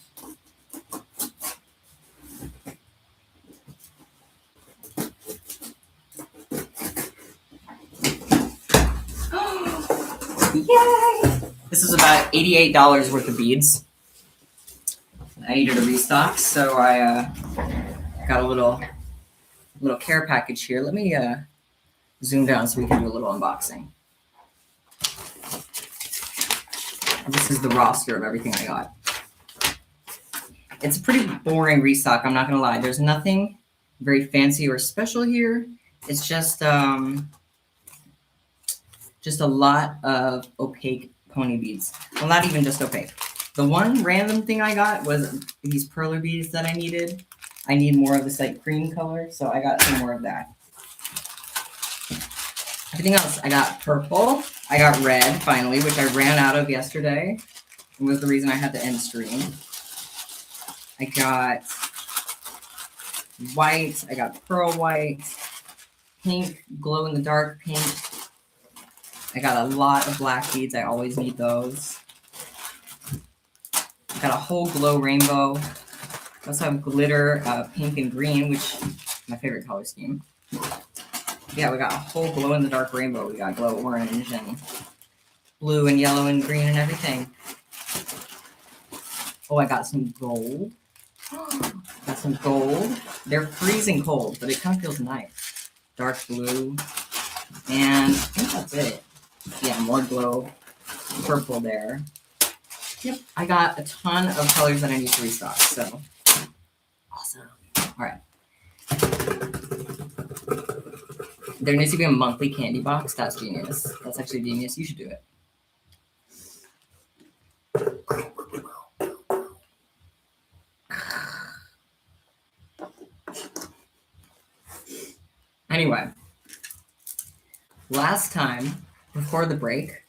Yay! This is about $88 worth of beads. I needed a restock, so I got a little care package here. Let me zoom down so we can do a little unboxing. This is the roster of everything I got. It's a pretty boring restock, I'm not gonna lie. There's nothing very fancy or special here. It's just a lot of opaque pony beads. Well, not even just opaque. The one random thing I got was these perler beads that I needed. I need more of this like cream color, so I got some more of that. Everything else, I got purple. I got red, finally, which I ran out of yesterday. It was the reason I had to end stream. I got white. I got pearl white. Pink, glow-in-the-dark pink. I got a lot of black beads. I always need those. I got a whole glow rainbow. I also have glitter, pink and green, which is my favorite color scheme. Yeah, we got a whole glow-in-the-dark rainbow. We got glow orange and blue and yellow and green and everything. Oh, I got some gold. Got some gold. They're freezing cold, but it kind of feels nice. Dark blue. And I think that's it. Yeah, more glow. Purple there. Yep, I got a ton of colors that I need to restock, so awesome. All right. There needs to be a monthly candy box. That's genius. That's actually genius. You should do it. Anyway, last time before the break,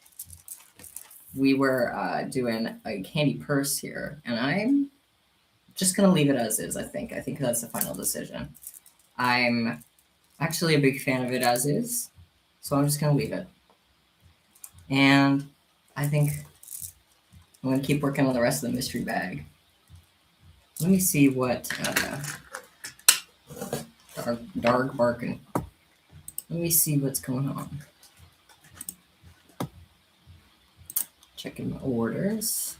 we were doing a candy purse here, and I'm just going to leave it as is, I think. I think that's the final decision. I'm actually a big fan of it as is, so I'm just going to leave it. And I think I'm going to keep working on the rest of the mystery bag. Let me see what... Dark barking. Let me see what's going on. Checking my orders.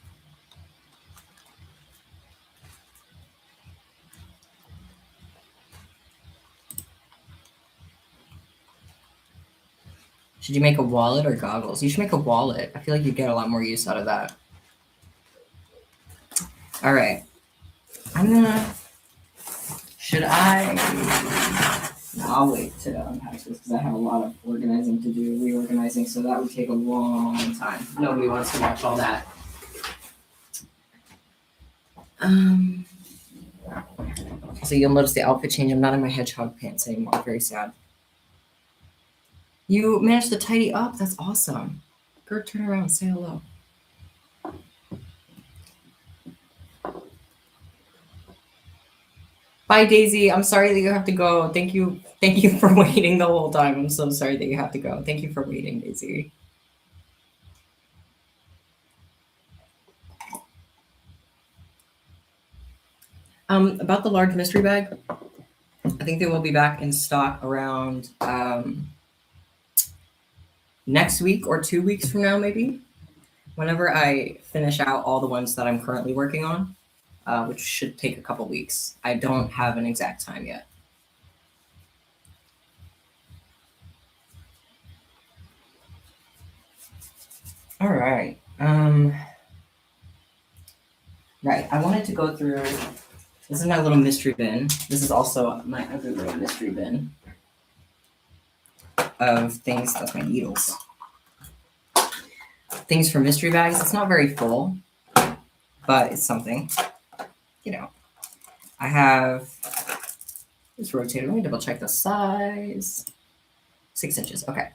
Should you make a wallet or goggles? You should make a wallet. I feel like you get a lot more use out of that. All right. I'm gonna... Should I... No, I'll wait to unpack this because I have a lot of organizing to do, reorganizing, so that would take a long time. Nobody wants to watch all that. So you'll notice the outfit change. I'm not in my hedgehog pants anymore. Very sad. You managed to tidy up. That's awesome. Gert, turn around. Say hello. Bye, Daisy. I'm sorry that you have to go. Thank you for waiting the whole time. I'm so sorry that you have to go. Thank you for waiting, Daisy. About the large mystery bag, I think they will be back in stock around next week or 2 weeks from now, maybe. Whenever I finish out all the ones that I'm currently working on, which should take a couple weeks. I don't have an exact time yet. All right. Right. I wanted to go through. This is my little mystery bin. This is also my other little mystery bin of things. That's my needles. Things for mystery bags. It's not very full, but it's something. You know, I have this rotated. Let me double check the size. 6 inches. Okay.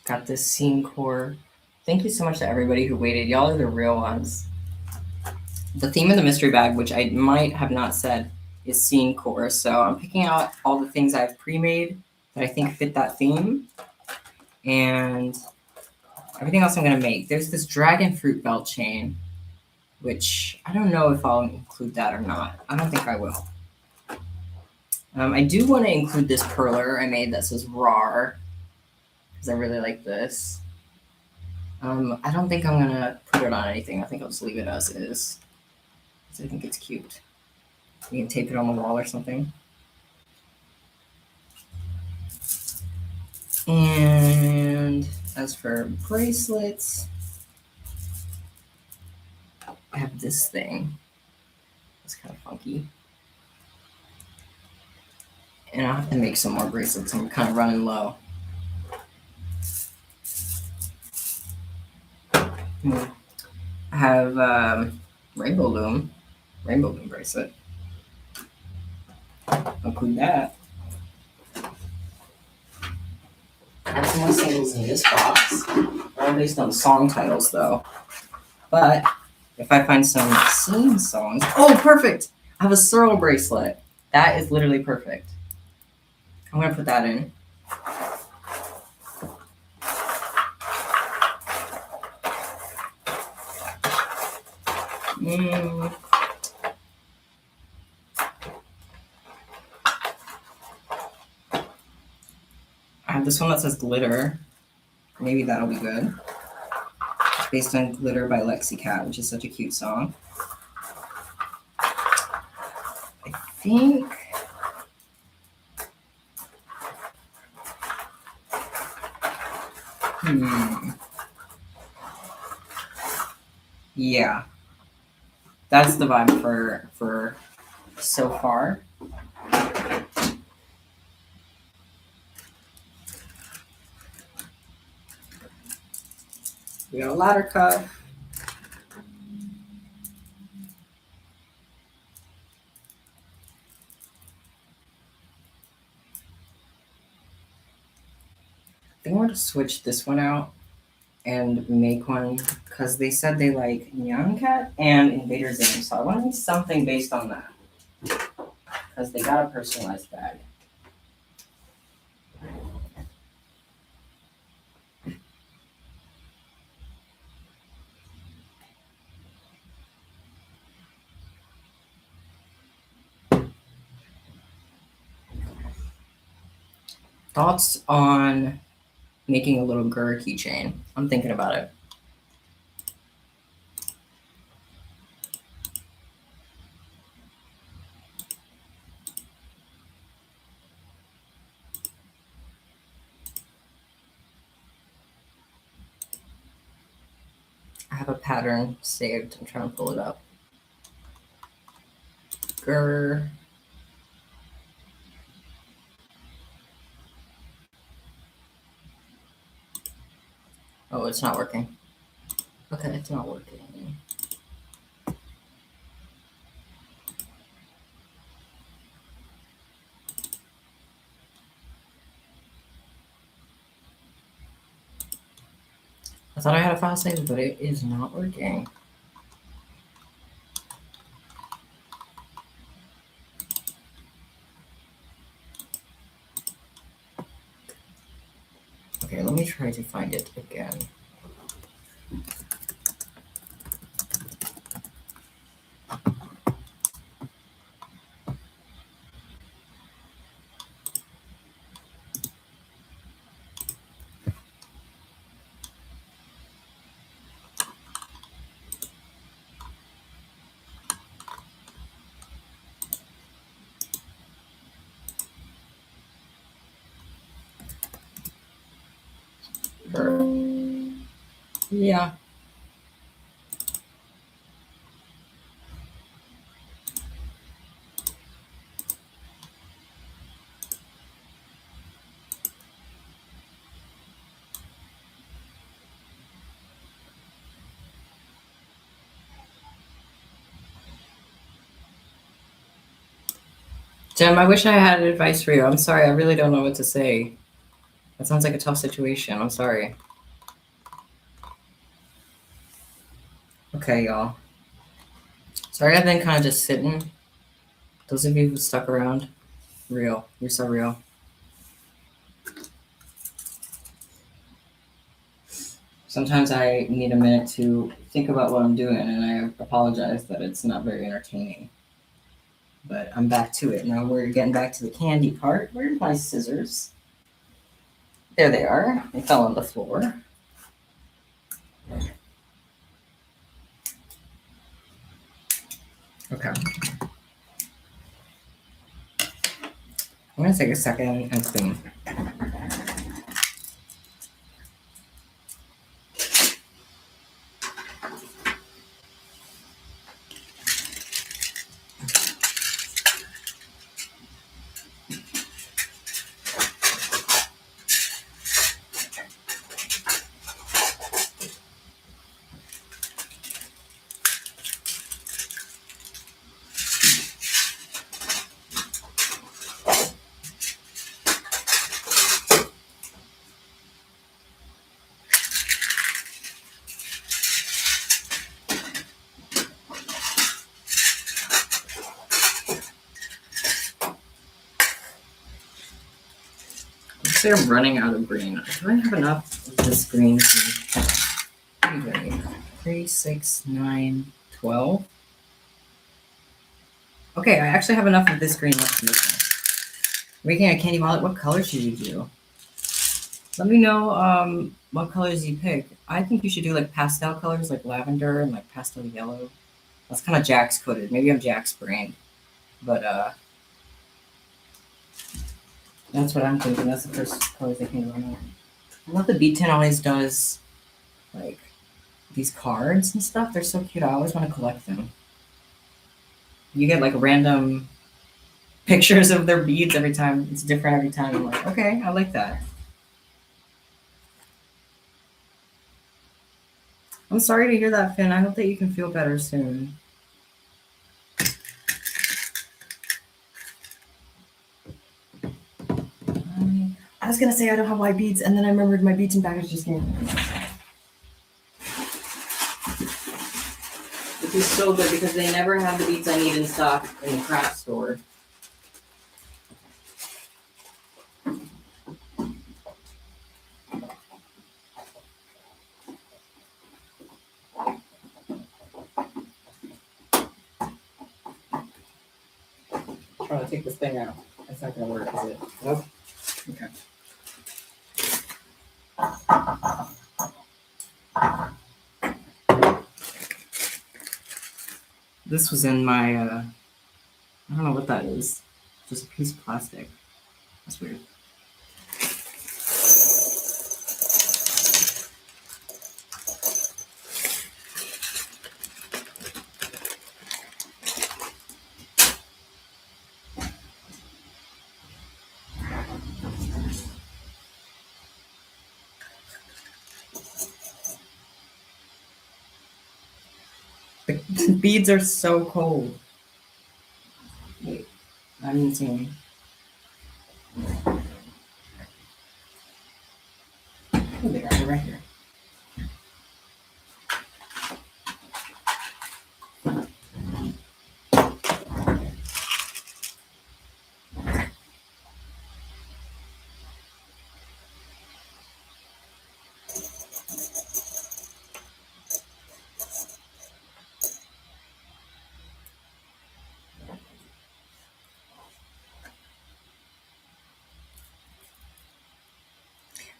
Got this seam core. Thank you so much to everybody who waited. Y'all are the real ones. The theme of the mystery bag, which I might have not said, is seam core. So I'm picking out all the things I've pre-made that I think fit that theme. And everything else I'm going to make. There's this dragon fruit belt chain, which I don't know if I'll include that or not. I don't think I will. I do want to include this perler I made that says RAR, because I really like this. I don't think I'm gonna put it on anything. I think I'll just leave it as is. I think it's cute. You can tape it on the wall or something. And as for bracelets, I have this thing. It's kind of funky. And I'll have to make some more bracelets. I'm kind of running low. I have rainbow loom bracelet. I'll include that. I have some more singles in this box. They're all based on song titles, though. But if I find some scene songs, oh, perfect! I have a Searle bracelet. That is literally perfect. I'm gonna put that in. I have this one that says Glitter. Maybe that'll be good. It's based on Glitter by Lexi Cat, which is such a cute song. I think yeah. That's the vibe for so far. We got a ladder cuff. I think I want to switch this one out and make one because they said they like Nyan Cat and Invader Zim, so I want to make something based on that because they got a personalized bag. Thoughts on making a little Gur keychain? I'm thinking about it. I have a pattern saved. I'm trying to pull it up. Gur. Oh, it's not working. Okay, it's not working. I thought I had a file saved, but it is not working. Okay, let me try to find it again. Yeah. Jem, I wish I had advice for you. I'm sorry, I really don't know what to say. That sounds like a tough situation. I'm sorry. Okay, y'all. Sorry I've been kind of just sitting. Those of you who stuck around, real. You're so real. Sometimes I need a minute to think about what I'm doing, and I apologize that it's not very entertaining. But I'm back to it. Now we're getting back to the candy part. Where's my scissors? There they are. They fell on the floor. Okay. I'm gonna take a second and clean. Say I'm running out of green. Do I have enough of this green? 3, 6, 9, 12. Okay, I actually have enough of this green left to make one. Making a candy wallet, what color should you do? Let me know what colors you pick. I think you should do like pastel colors like lavender and like pastel yellow. That's kind of Jack's coded. Maybe I'm Jack's brain. But that's what I'm thinking. That's the first colors I came to mind. I love the Bead Tin always does like these cards and stuff. They're so cute. I always want to collect them. You get like random pictures of their beads every time. It's different every time. I'm like, okay, I like that. I'm sorry to hear that, Finn. I hope that you can feel better soon. I was gonna say I don't have white beads, and then I remembered my beads and package just came. Which is so good because they never have the beads I need in stock in the craft store. Trying to take this thing out. It's not gonna work, is it? Nope. Okay. This was in my, I don't know what that is. Just a piece of plastic. That's weird. The beads are so cold. Wait, I'm insane. Oh, they are. They're right here.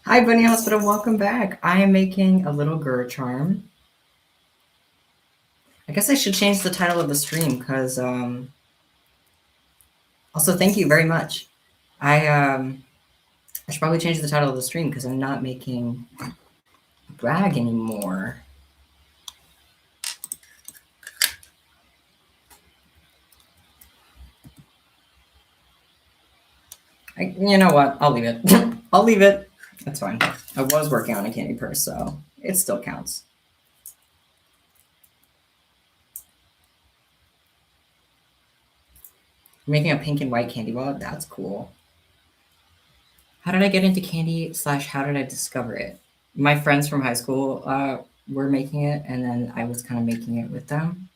Hi, Bunny Hospital. Welcome back. I am making a little Gur charm. I guess I should change the title of the stream because also thank you very much. I should probably change the title of the stream because I'm not making a brag anymore. You know what? I'll leave it. I'll leave it. That's fine. I was working on a candy purse, so it still counts. Making a pink and white candy wallet. That's cool. How did I get into candy / how did I discover it? My friends from high school were making it, and then I was kind of making it with them.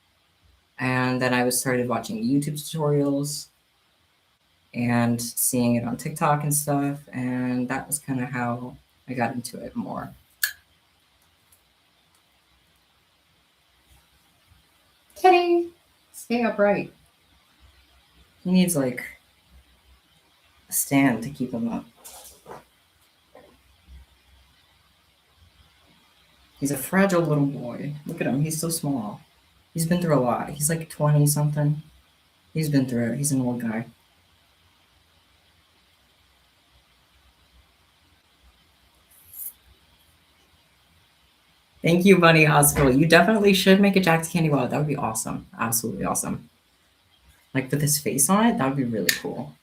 And then I started watching YouTube tutorials and seeing it on TikTok and stuff, and that was kind of how I got into it more. Kitty, stay upright. He needs like a stand to keep him up. He's a fragile little boy. Look at him. He's so small. He's been through a lot. He's like 20 something. He's been through it. He's an old guy. Thank you, Bunny Hospital. You definitely should make a Jack's Candy wallet. That would be awesome. Absolutely awesome. Like with his face on it, that would be really cool.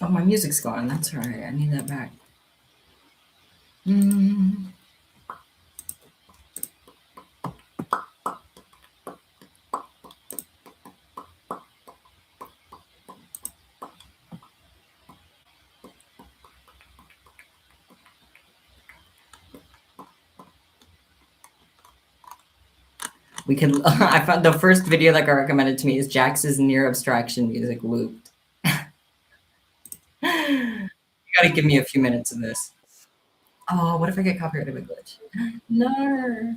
Oh, my music's gone. That's right. I need that back. Mm. We can. I found the first video that got recommended to me is Jax's near abstraction music looped. You gotta give me a few minutes of this. Oh, what if I get copyrighted by glitch? No.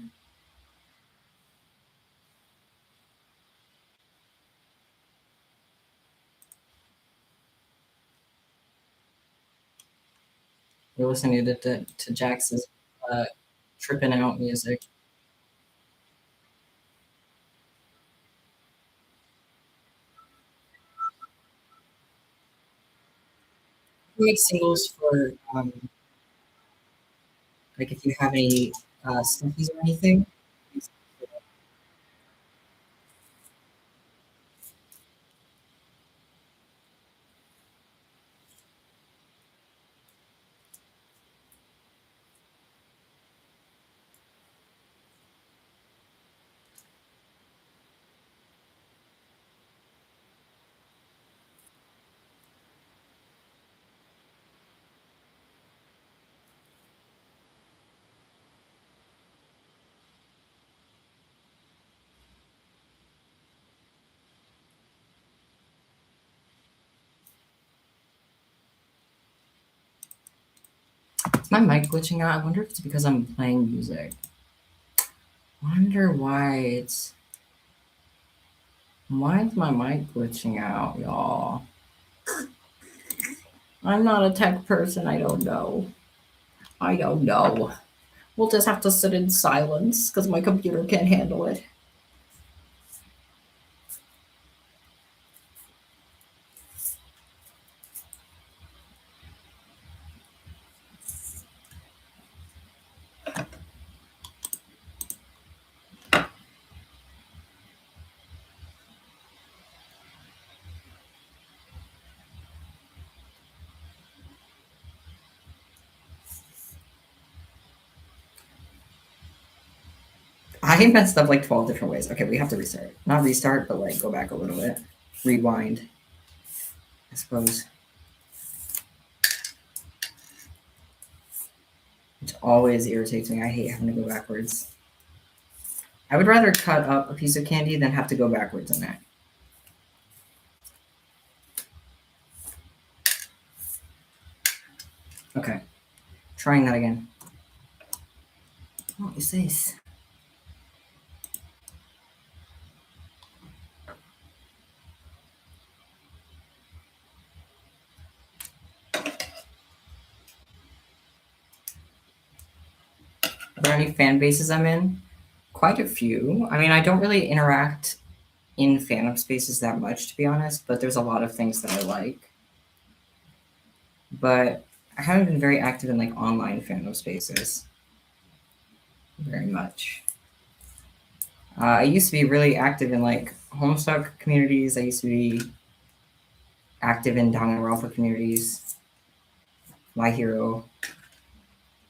We're listening to Jax's tripping out music. We make singles for like if you have any stuffies or anything. Is my mic glitching out? I wonder if it's because I'm playing music. Wonder why is my mic glitching out, y'all? I'm not a tech person. I don't know. I don't know. We'll just have to sit in silence because my computer can't handle it. I messed up like 12 different ways. Okay, we have to restart. Not restart, but like go back a little bit. Rewind, I suppose. Which always irritates me. I hate having to go backwards. I would rather cut up a piece of candy than have to go backwards on that. Okay, trying that again. What is this? Are there any fan bases I'm in? Quite a few. I mean, I don't really interact in fandom spaces that much, to be honest, but there's a lot of things that I like. But I haven't been very active in like online fandom spaces very much. I used to be really active in like Homestuck communities. I used to be active in Danganronpa communities, My Hero,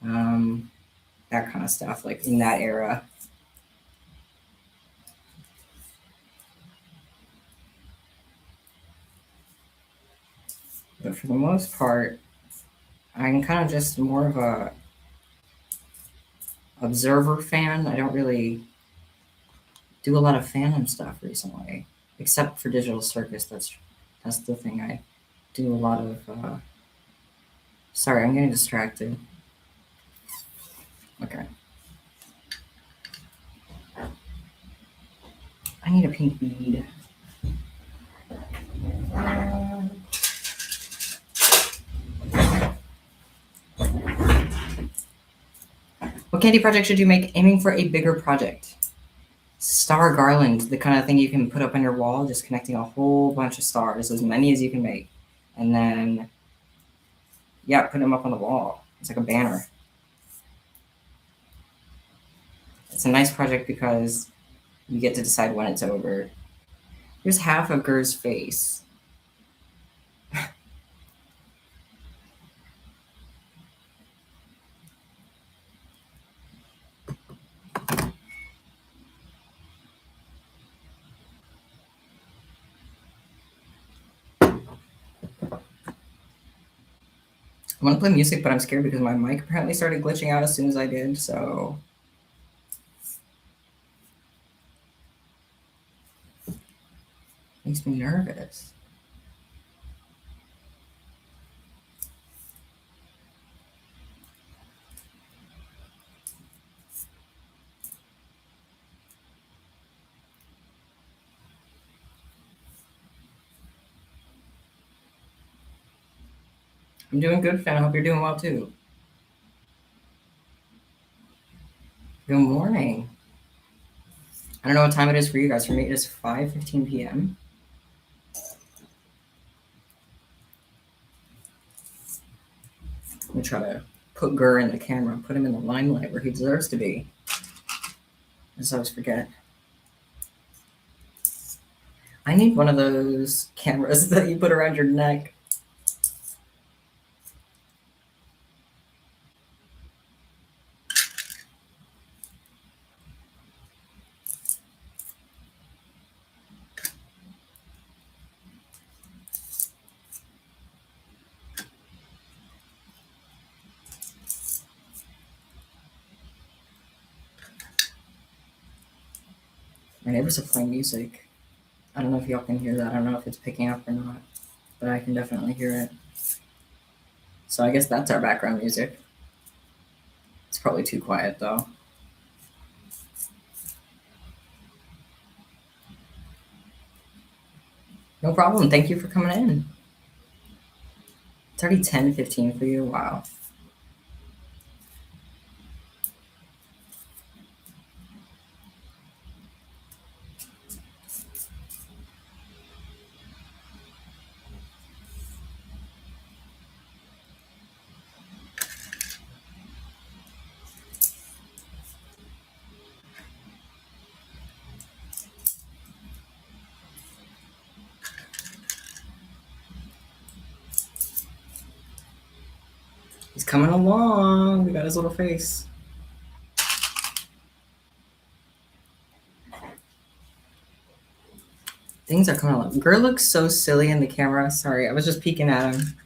that kind of stuff, like in that era. But for the most part, I'm kind of just more of a observer fan. I don't really do a lot of fandom stuff recently, except for Digital Circus. That's the thing I do a lot of. Sorry, I'm getting distracted. Okay. I need a pink bead. What candy project should you make aiming for a bigger project? Star garland, the kind of thing you can put up on your wall, just connecting a whole bunch of stars, as many as you can make. And then, yeah, put them up on the wall. It's like a banner. It's a nice project because you get to decide when it's over. Here's half of Gur's face. I want to play music, but I'm scared because my mic apparently started glitching out as soon as I did, so. Makes me nervous. I'm doing good, Fan. I hope you're doing well too. Good morning. I don't know what time it is for you guys. For me, it is 5:15 p.m. Let me try to put Gur in the camera, put him in the limelight where he deserves to be. As I always forget. I need one of those cameras that you put around your neck. My neighbors are playing music. I don't know if y'all can hear that. I don't know if it's picking up or not, but I can definitely hear it. So I guess that's our background music. It's probably too quiet though. No problem. Thank you for coming in. It's already 10:15 for you. Wow. He's coming along. We got his little face. Things are coming along. Gur looks so silly in the camera. Sorry, I was just peeking at him.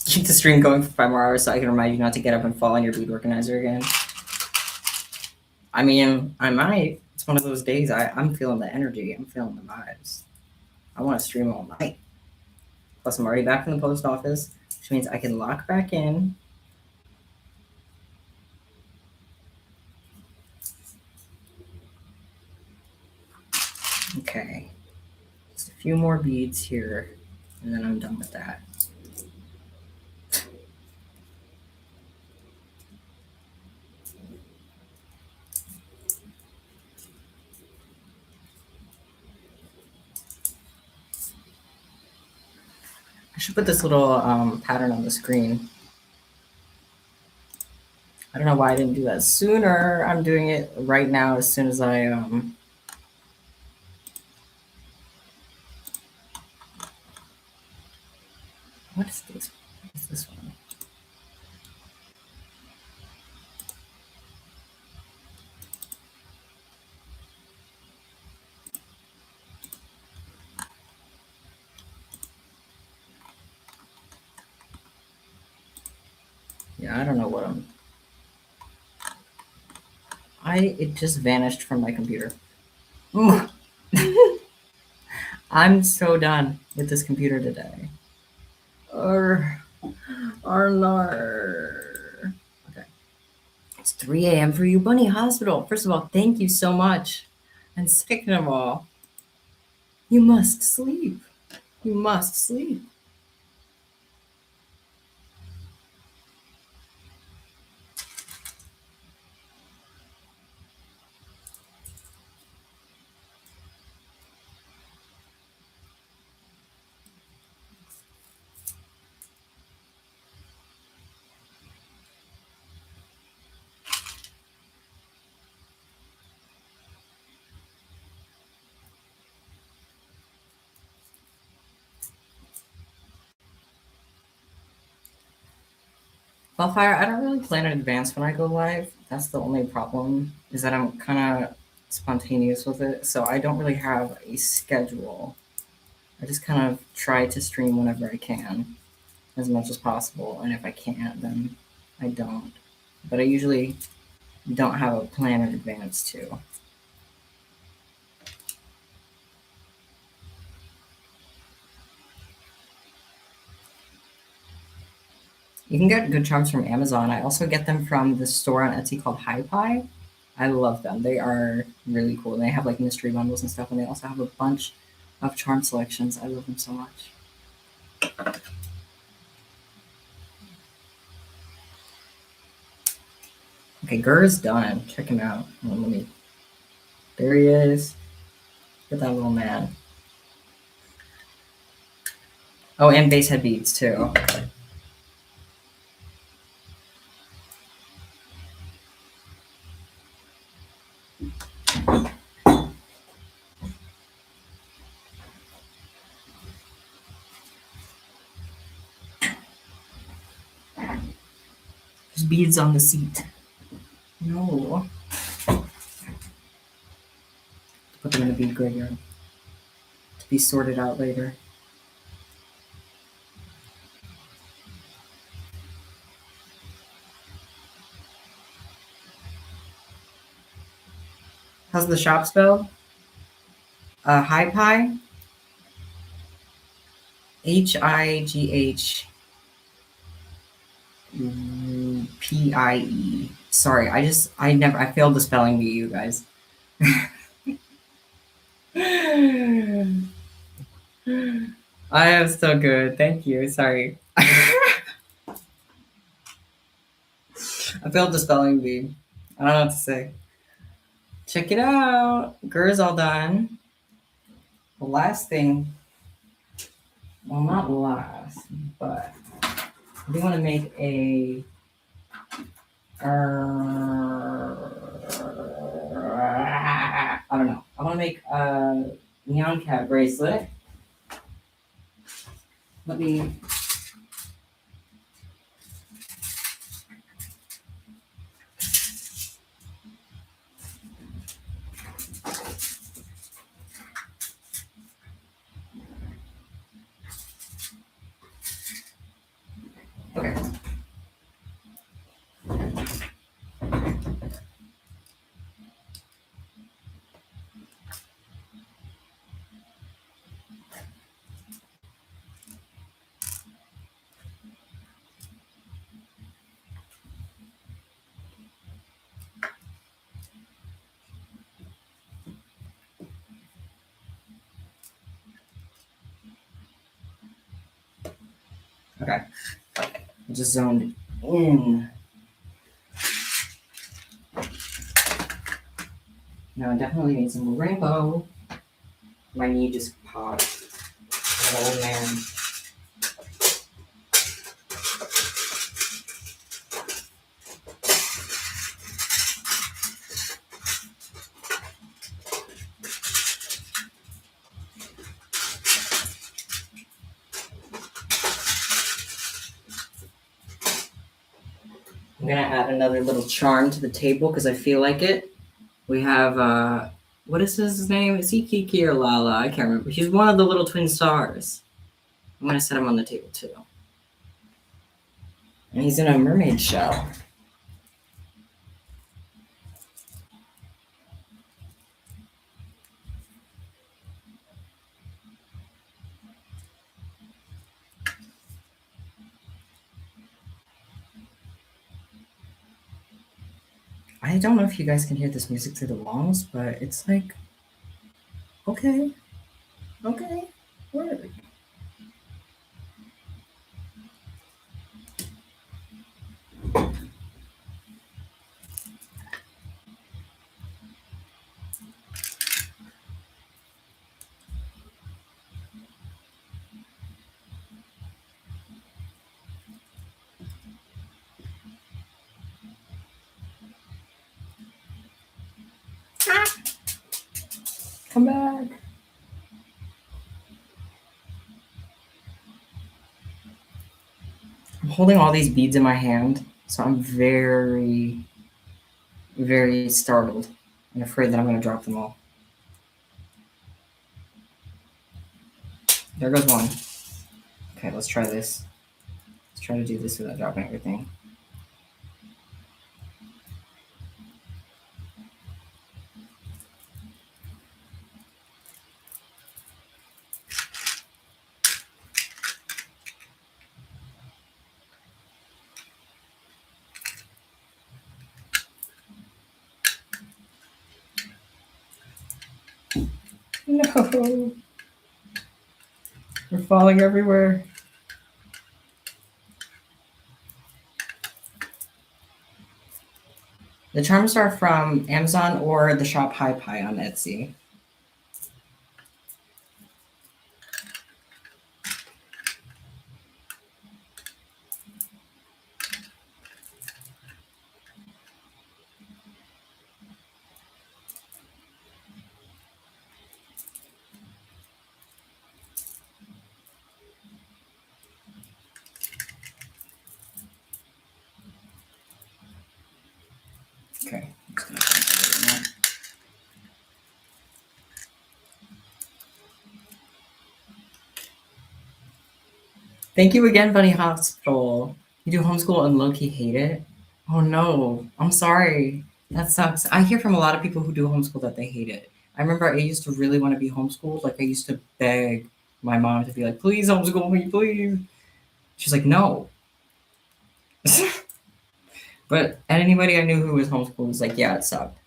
Keep the stream going for 5 more hours so I can remind you not to get up and fall on your bead organizer again. I mean, I might. It's one of those days I'm feeling the energy. I'm feeling the vibes. I want to stream all night. Plus, I'm already back in the post office, which means I can lock back in. Okay. Just a few more beads here, and then I'm done with that. I should put this little pattern on the screen. I don't know why I didn't do that sooner. I'm doing it right now as soon as I what is this? What is this one? I don't know what it just vanished from my computer. I'm so done with this computer today. Or no. Okay. It's 3 a.m. for you, Bunny Hospital. First of all, thank you so much. And second of all, you must sleep. You must sleep. Wildfire, I don't really plan in advance when I go live. That's the only problem, is that I'm kind of spontaneous with it. So I don't really have a schedule. I just kind of try to stream whenever I can, as much as possible. And if I can't, then I don't. But I usually don't have a plan in advance too. You can get good charms from Amazon. I also get them from the store on Etsy called Hi-Pi. I love them. They are really cool. They have like mystery bundles and stuff, and they also have a bunch of charm selections. I love them so much. Okay, Gur's done. Check him out. There he is. Look at that little man. Oh, and base head beads too. There's beads on the seat. No. Put them in the bead graveyard to be sorted out later. How's the shop spelled? Hi-Pi. High Pie. Sorry, I failed the spelling bee, you guys. I am so good. Thank you. Sorry. I failed the spelling bee. I don't know what to say. Check it out. Gur's all done. The last thing, well, not last, but I do want to make a I don't know. I want to make a neon cat bracelet. Let me. Okay. Okay. I just zoned in. Now I definitely need some rainbow. My knee just popped. Oh man. I'm gonna add another little charm to the table because I feel like it. We have what is his name? Is he Kiki or Lala? I can't remember. He's one of the little twin stars. I'm gonna set him on the table too. And he's in a mermaid shell. I don't know if you guys can hear this music through the walls, but it's like, okay, okay, what? Come back. I'm holding all these beads in my hand, so I'm very, very startled and afraid that I'm going to drop them all. There goes one. Okay, let's try this. Let's try to do this without dropping everything. No! We're falling everywhere. The charms are from Amazon or the shop Hi Pie on Etsy. Okay. Thank you again, Bunny Hospital. You do homeschool and low-key hate it? Oh no, I'm sorry. That sucks. I hear from a lot of people who do homeschool that they hate it. I remember I used to really want to be homeschooled. Like I used to beg my mom to be like, please homeschool me, please. She's like, no. But anybody I knew who was homeschooled was like, yeah, it sucked.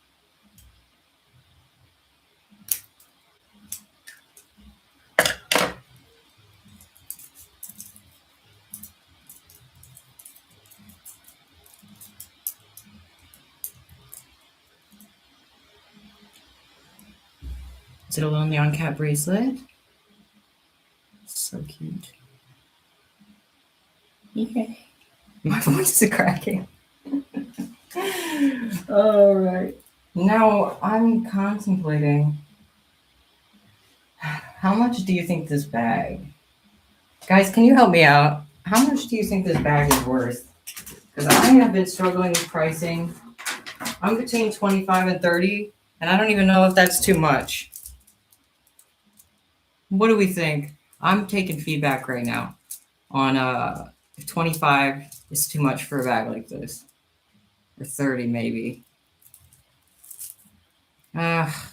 Is it a Lonely on Cat bracelet? So cute. Yay. My voice is cracking. All right. Now I'm contemplating how much do you think this bag? Guys, can you help me out? How much do you think this bag is worth? Because I have been struggling with pricing. I'm between 25 and 30, and I don't even know if that's too much. What do we think? I'm taking feedback right now on if 25 is too much for a bag like this. Or 30 maybe.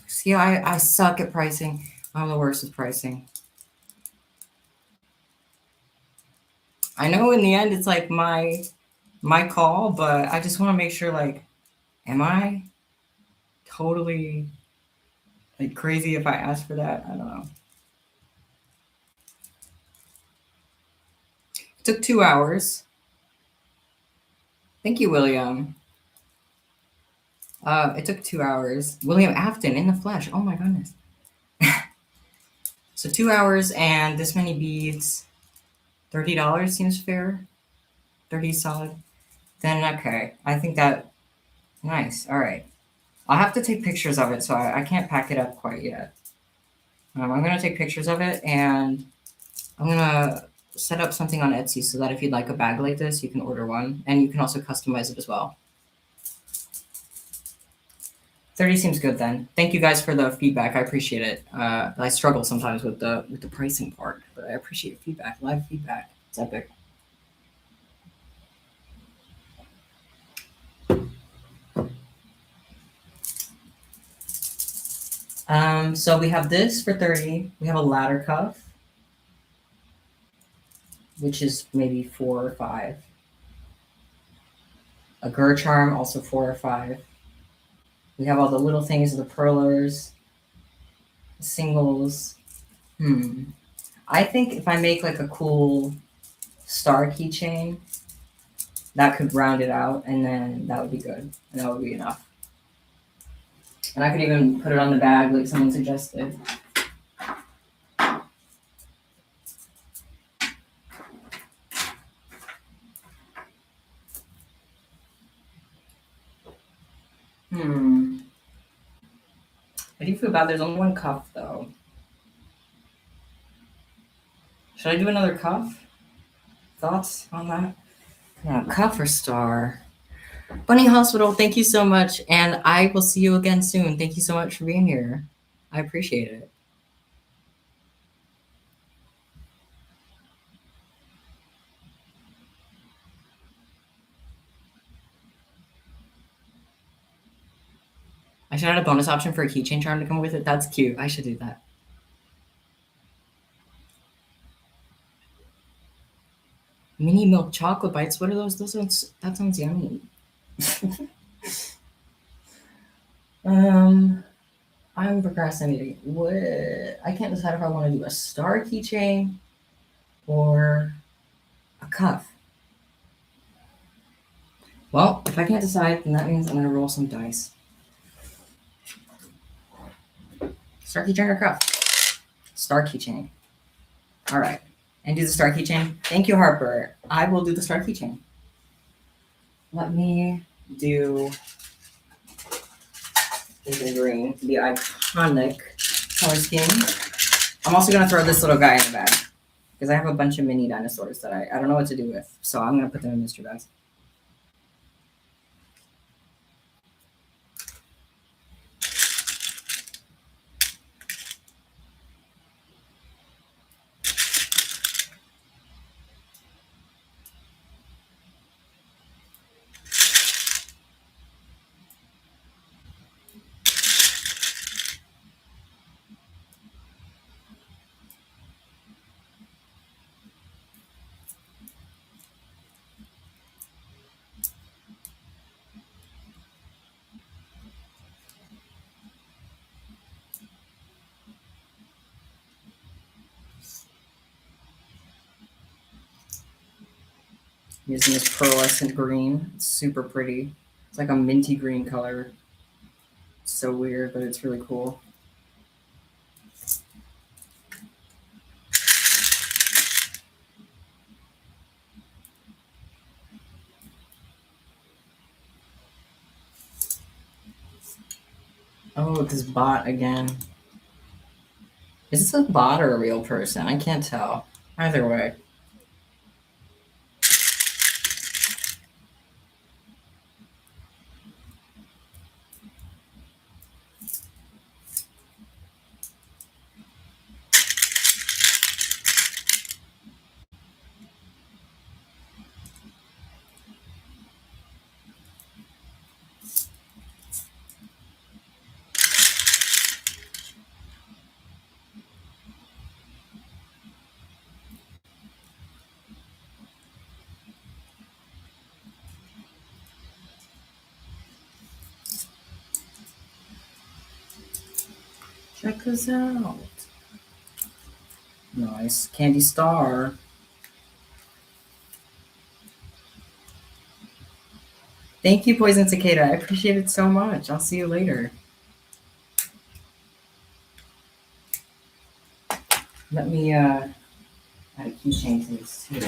See, I suck at pricing. I'm the worst at pricing. I know in the end it's like my call, but I just want to make sure, like, am I totally like crazy if I ask for that? I don't know. It took 2 hours. Thank you, William. It took 2 hours. William Afton in the flesh. Oh my goodness. So 2 hours and this many beads. $30 seems fair. 30 solid. Then okay. I think that nice. All right. I'll have to take pictures of it, so I can't pack it up quite yet. I'm gonna take pictures of it and I'm gonna set up something on Etsy so that if you'd like a bag like this, you can order one, and you can also customize it as well. 30 seems good then. Thank you guys for the feedback. I appreciate it. I struggle sometimes with the pricing part, but I appreciate feedback, live feedback. It's epic. So we have this for 30. We have a ladder cuff, which is maybe 4 or 5. A Gur charm, also 4 or 5. We have all the little things, the perlers, singles. I think if I make like a cool star keychain, that could round it out, and then that would be good, and that would be enough. And I could even put it on the bag like someone suggested. I do feel bad. There's only one cuff, though. Should I do another cuff? Thoughts on that? Cuff or star? Bunny Hospital, thank you so much. And I will see you again soon. Thank you so much for being here. I appreciate it. I should add a bonus option for a keychain charm to come with it. That's cute. I should do that. Mini milk chocolate bites. What are those? That sounds yummy. I'm procrastinating. What? I can't decide if I want to do a star keychain or a cuff. Well, if I can't decide, then that means I'm gonna roll some dice. Star keychain or cuff? Star keychain. All right. And do the star keychain. Thank you, Harper. I will do the star keychain. Let me do the green, the iconic color scheme. I'm also gonna throw this little guy in the bag because I have a bunch of mini dinosaurs that I don't know what to do with. So I'm gonna put them in mystery bags. Using this pearlescent green. It's super pretty. It's like a minty green color. It's so weird, but it's really cool. Oh, this bot again. Is this a bot or a real person? I can't tell. Either way. Check this out. Nice. Candy star. Thank you, Poison Cicada. I appreciate it so much. I'll see you later. Let me add a keychain to this too.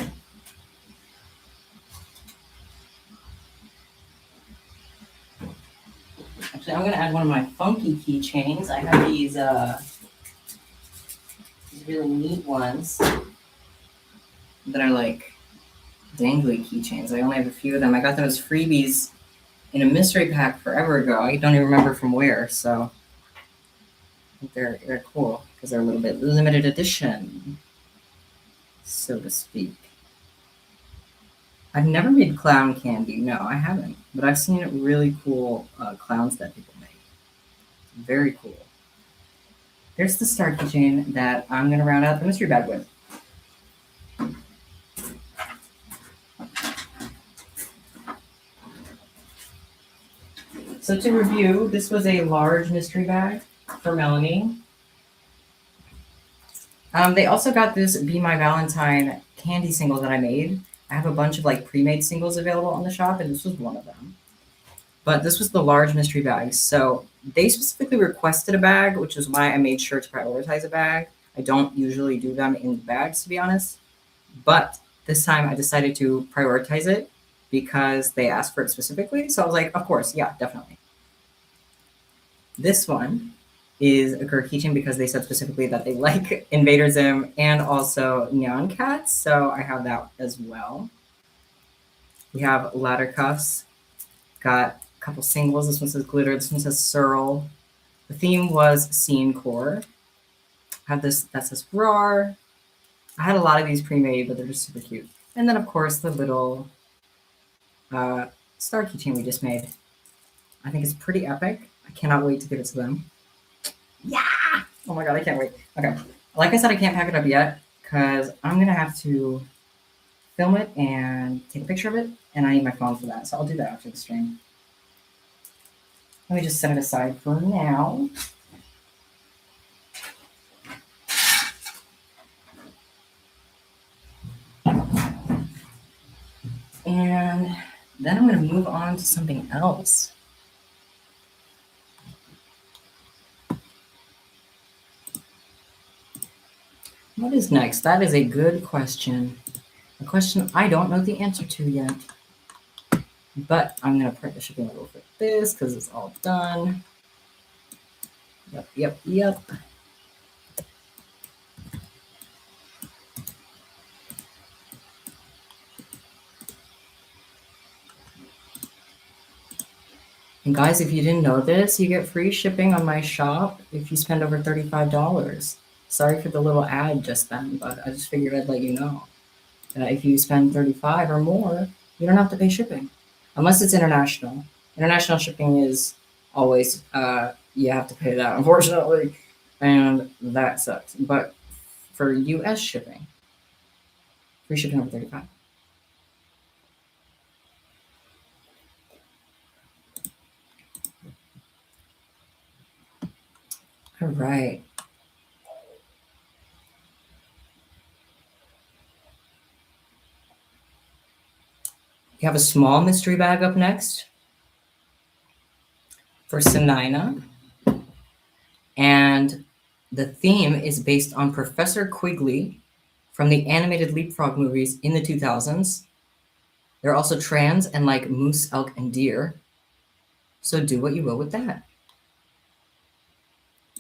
Actually, I'm gonna add one of my funky keychains. I have these really neat ones that are like dangly keychains. I only have a few of them. I got them as freebies in a mystery pack forever ago. I don't even remember from where, so I think they're cool because they're a little bit limited edition, so to speak. I've never made clown candy. No, I haven't. But I've seen really cool clowns that people make. Very cool. Here's the star keychain that I'm going to round out the mystery bag with. So to review, this was a large mystery bag for Melanie. They also got this Be My Valentine candy single that I made. I have a bunch of like pre-made singles available on the shop, and this was one of them. But this was the large mystery bag. So they specifically requested a bag, which is why I made sure to prioritize a bag. I don't usually do them in bags, to be honest. But this time I decided to prioritize it because they asked for it specifically. So I was like, of course, yeah, definitely. This one is a keychain because they said specifically that they like Invader Zim and also Neon Cats. So I have that as well. We have ladder cuffs. Got a couple singles. This one says glitter. This one says Searle. The theme was Scene Core. I have this that says Roar. I had a lot of these pre-made, but they're just super cute. And then, of course, the little star keychain we just made. I think it's pretty epic. I cannot wait to give it to them. Yeah! Oh my god, I can't wait. Okay. Like I said, I can't pack it up yet because I'm going to have to film it and take a picture of it, and I need my phone for that. So I'll do that after the stream. Let me just set it aside for now. And then I'm going to move on to something else. What is next? That is a good question. A question I don't know the answer to yet. But I'm going to print the shipping label for this because it's all done. Yep. And guys, if you didn't know this, you get free shipping on my shop if you spend over $35. Sorry for the little ad just then, but I just figured I'd let you know that if you spend $35 or more, you don't have to pay shipping. Unless it's international. International shipping is always, you have to pay that, unfortunately. And that sucks. But for US shipping, free shipping over $35. All right. You have a small mystery bag up next for Sanina. And the theme is based on Professor Quigley from the animated Leapfrog movies in the 2000s. They're also trans and like moose, elk, and deer. So do what you will with that.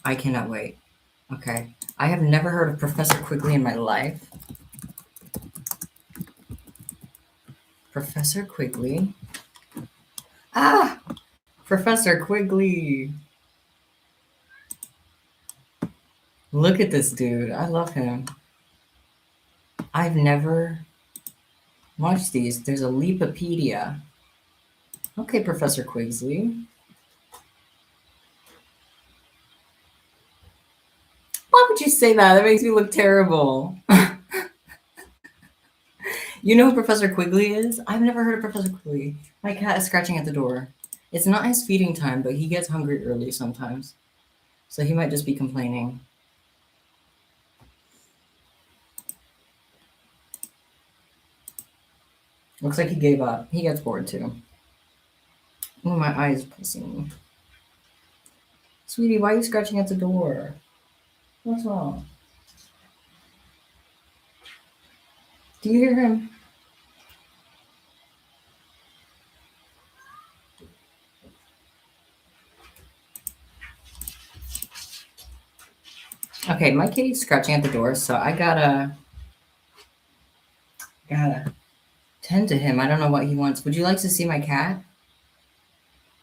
I cannot wait. Okay. I have never heard of Professor Quigley in my life. Professor Quigley. Ah! Professor Quigley. Look at this dude. I love him. I've never watched these. There's a Leapopedia. Okay, Professor Quigley. Why would you say that? That makes me look terrible. You know who Professor Quigley is? I've never heard of Professor Quigley. My cat is scratching at the door. It's not his feeding time, but he gets hungry early sometimes. So he might just be complaining. Looks like he gave up. He gets bored too. Oh, my eye is pulsing. Sweetie, why are you scratching at the door? What's wrong? Do you hear him? Okay, my kitty's scratching at the door, so I gotta tend to him. I don't know what he wants. Would you like to see my cat?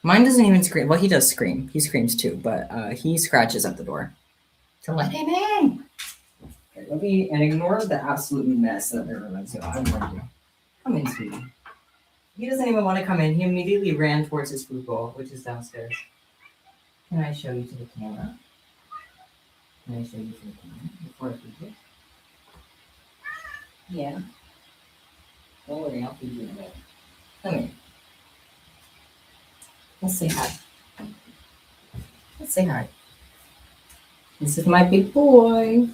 Mine doesn't even scream. Well, he does scream. He screams too, but he scratches at the door to let him in. Okay, let me and ignore the absolute mess that there was. So I'm going to come in, sweetie. He doesn't even want to come in. He immediately ran towards his food bowl, which is downstairs. Can I show you to the camera? Can I show you something before I forget? Yeah. Don't worry, I'll feed you in a minute. Come here. Let's say hi. Let's say hi. This is my big boy.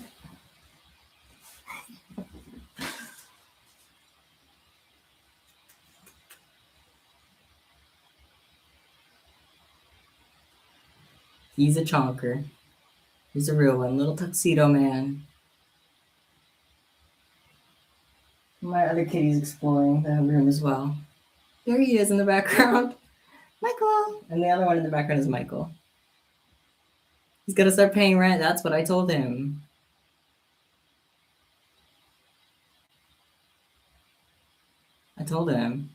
He's a chonker. He's a real one, little tuxedo man. My other kitty's exploring the room as well. There he is in the background. Michael! And the other one in the background is Michael. He's gonna start paying rent. That's what I told him. I told him.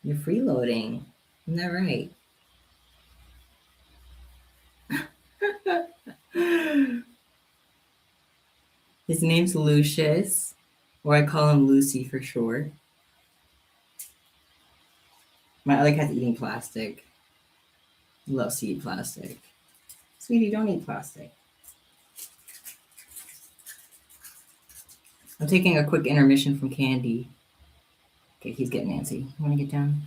You're freeloading. Isn't that right? His name's Lucius, or I call him Lucy for short. My other cat's eating plastic. He loves to eat plastic. Sweetie, don't eat plastic. I'm taking a quick intermission from Kandi. Okay, he's getting antsy. You want to get down?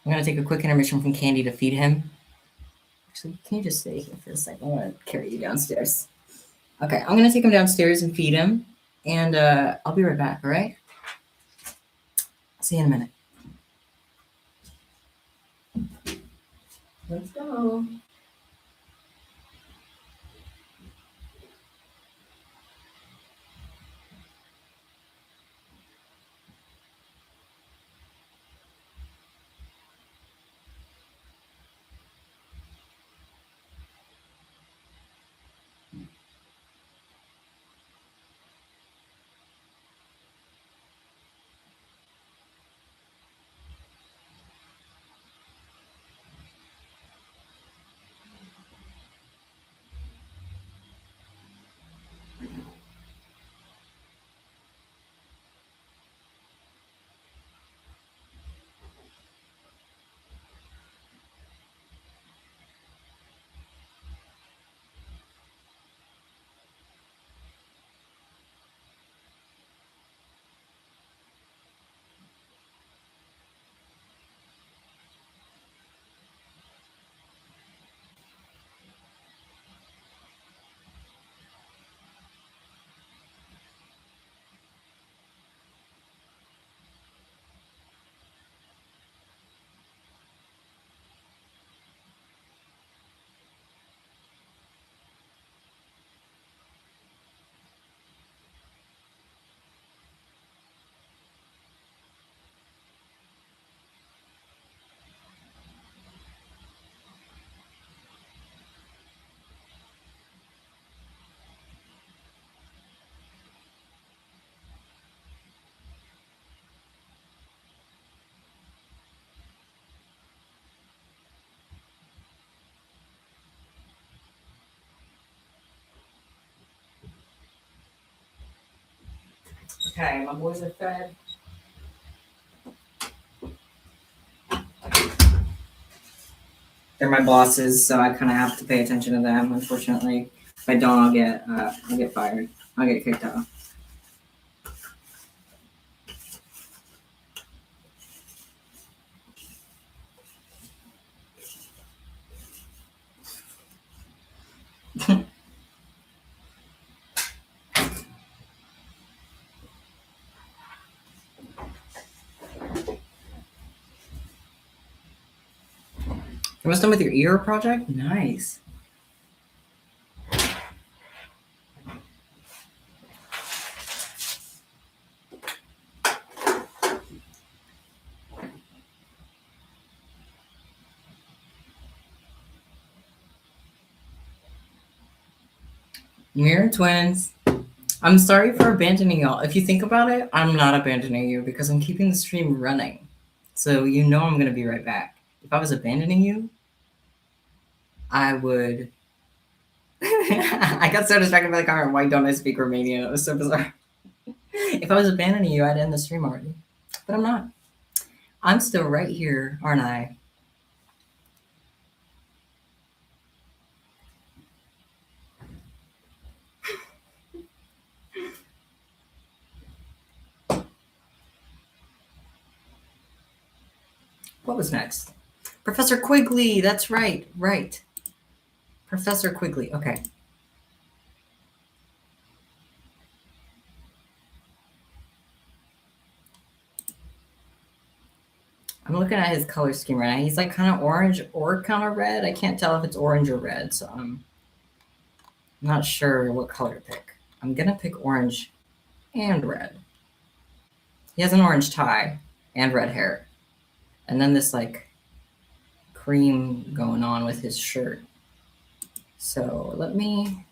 I'm going to take a quick intermission from Kandi to feed him. Actually, can you just stay here for a second? I want to carry you downstairs. Okay, I'm going to take him downstairs and feed him. And I'll be right back, all right? See you in a minute. Let's go. Okay, my boys are fed. They're my bosses, so I kind of have to pay attention to them. Unfortunately, if I don't, I'll get fired. I'll get kicked out. You're almost done with your ear project? Nice. Mirror twins. I'm sorry for abandoning y'all. If you think about it, I'm not abandoning you because I'm keeping the stream running. So you know I'm going to be right back. If I was abandoning you, I would... I got so distracted by the comment, why don't I speak Romanian? It was so bizarre. If I was abandoning you, I'd end the stream already. But I'm not. I'm still right here, aren't I? What was next? Professor Quigley. That's right. Right. Professor Quigley. Okay. I'm looking at his color scheme right now. He's like kind of orange or kind of red. I can't tell if it's orange or red, so I'm not sure what color to pick. I'm gonna pick orange and red. He has an orange tie and red hair. And then this like cream going on with his shirt. So let me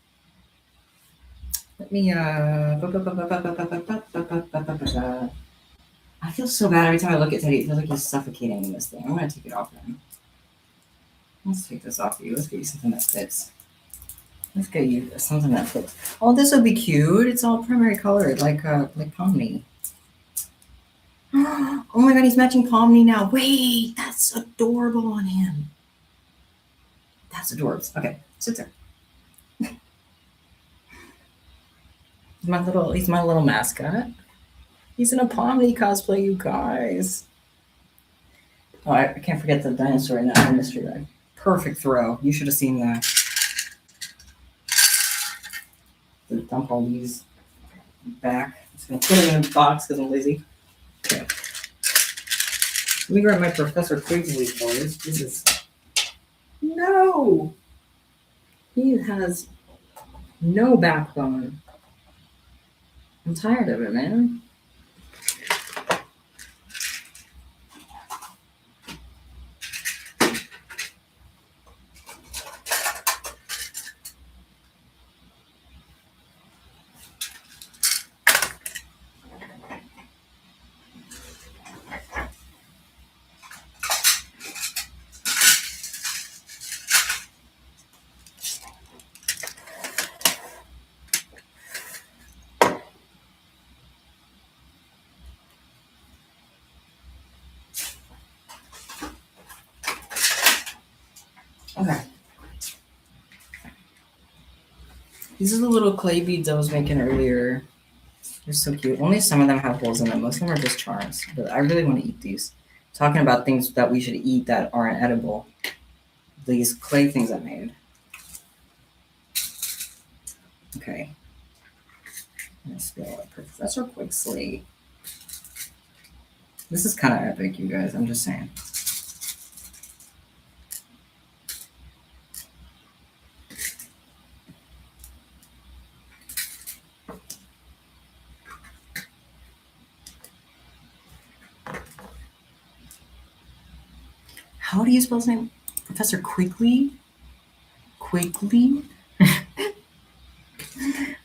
I feel so bad every time I look at Teddy. It feels like he's suffocating in this thing. I'm gonna take it off him. Let's take this off you. Let's get you something that fits. Let's get you something that fits. Oh, this will be cute. It's all primary colored, like Pomni. Oh my god, he's matching Pomni now. Wait, that's adorable on him. That's adorable. Okay, sit there. He's my little mascot. He's in a Pomni cosplay, you guys. Oh, I can't forget the dinosaur in that mystery ride. Perfect throw. You should have seen that. Dump all these back. I'm just gonna put them in a box because I'm lazy. Okay. Let me grab my Professor Quigley toys. This is no. He has no backbone. I'm tired of it, man. Okay. These are the little clay beads I was making earlier. They're so cute. Only some of them have holes in them. Most of them are just charms. But I really want to eat these. Talking about things that we should eat that aren't edible. These clay things I made. Okay. Let's go. Professor Quigley. This is kind of epic, you guys. I'm just saying. How do you spell his name? Professor Quigley? Quigley?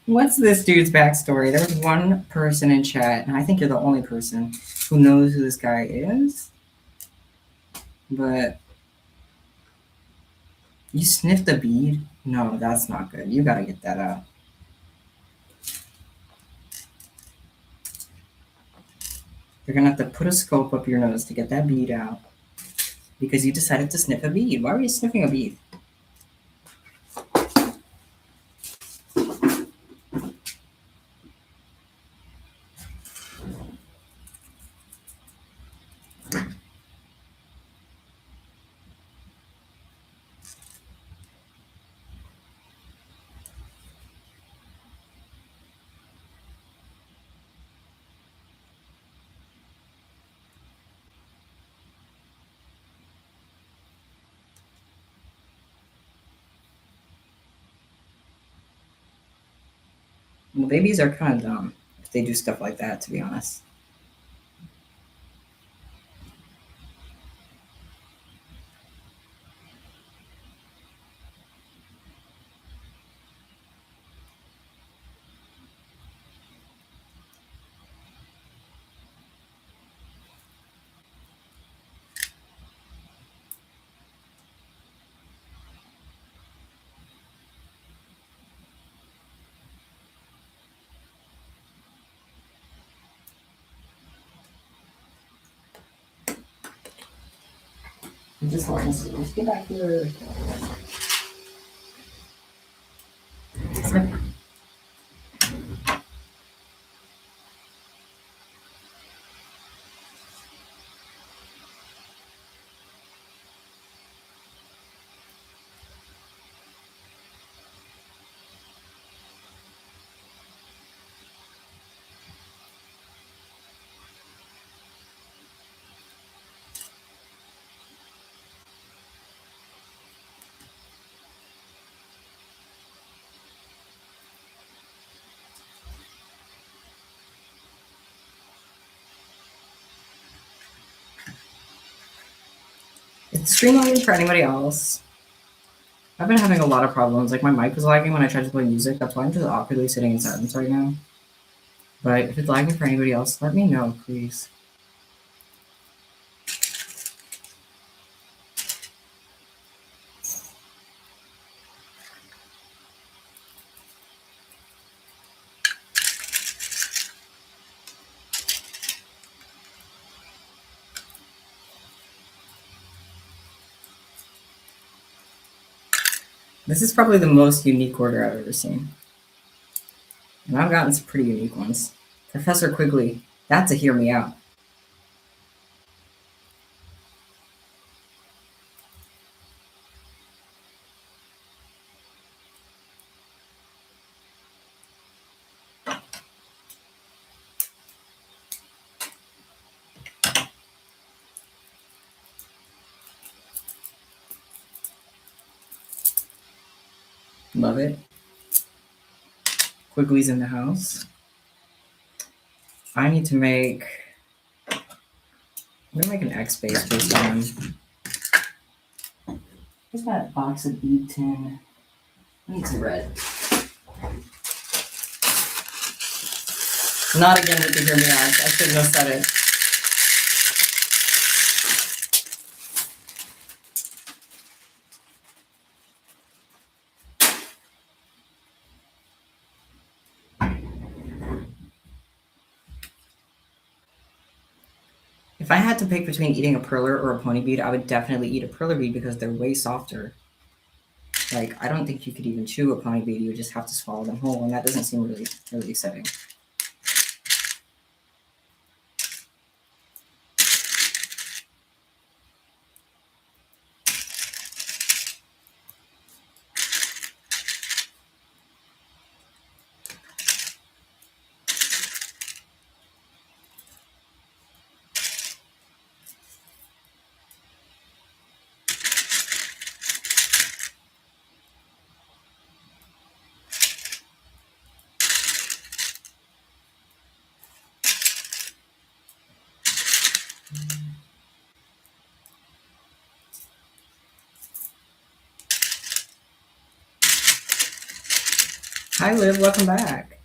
What's this dude's backstory? There was one person in chat, and I think you're the only person who knows who this guy is. But you sniffed a bead? No, that's not good. You gotta get that out. You're gonna have to put a scope up your nose to get that bead out because you decided to sniff a bead. Why were you sniffing a bead? Well, babies are kind of dumb if they do stuff like that, to be honest. Just let me see. Let's get back here. Stream lagging for anybody else? I've been having a lot of problems. Like my mic was lagging when I tried to play music. That's why I'm just awkwardly sitting in silence right now. But if it's lagging for anybody else, let me know, please. This is probably the most unique order I've ever seen. And I've gotten some pretty unique ones. Professor Quigley, that's a hear me out. Love it. Quigley's in the house. I need to make... I'm gonna make an X base based on... Where's that box of bead tin? I need some red. Not again with the hear me out. I shouldn't have said it. If I had to pick between eating a perler or a pony bead, I would definitely eat a perler bead because they're way softer. Like, I don't think you could even chew a pony bead. You would just have to swallow them whole, and that doesn't seem really, really exciting. Hi, Liv. Welcome back.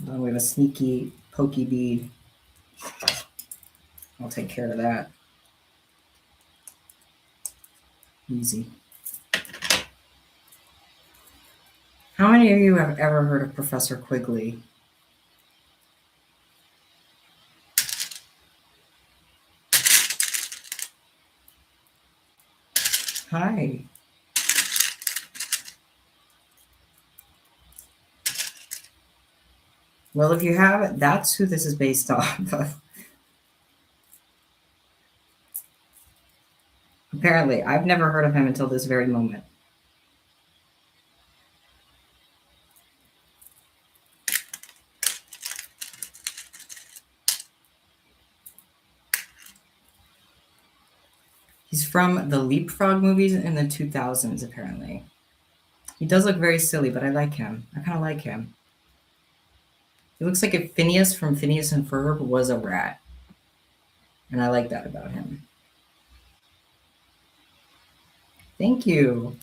We have a sneaky pokey bead. I'll take care of that. Easy. How many of you have ever heard of Professor Quigley? Hi. Well, if you have, that's who this is based off of. Apparently, I've never heard of him until this very moment. He's from the Leapfrog movies in the 2000s, apparently. He does look very silly, but I like him. I kind of like him. He looks like if Phineas from Phineas and Ferb was a rat. And I like that about him. Thank you.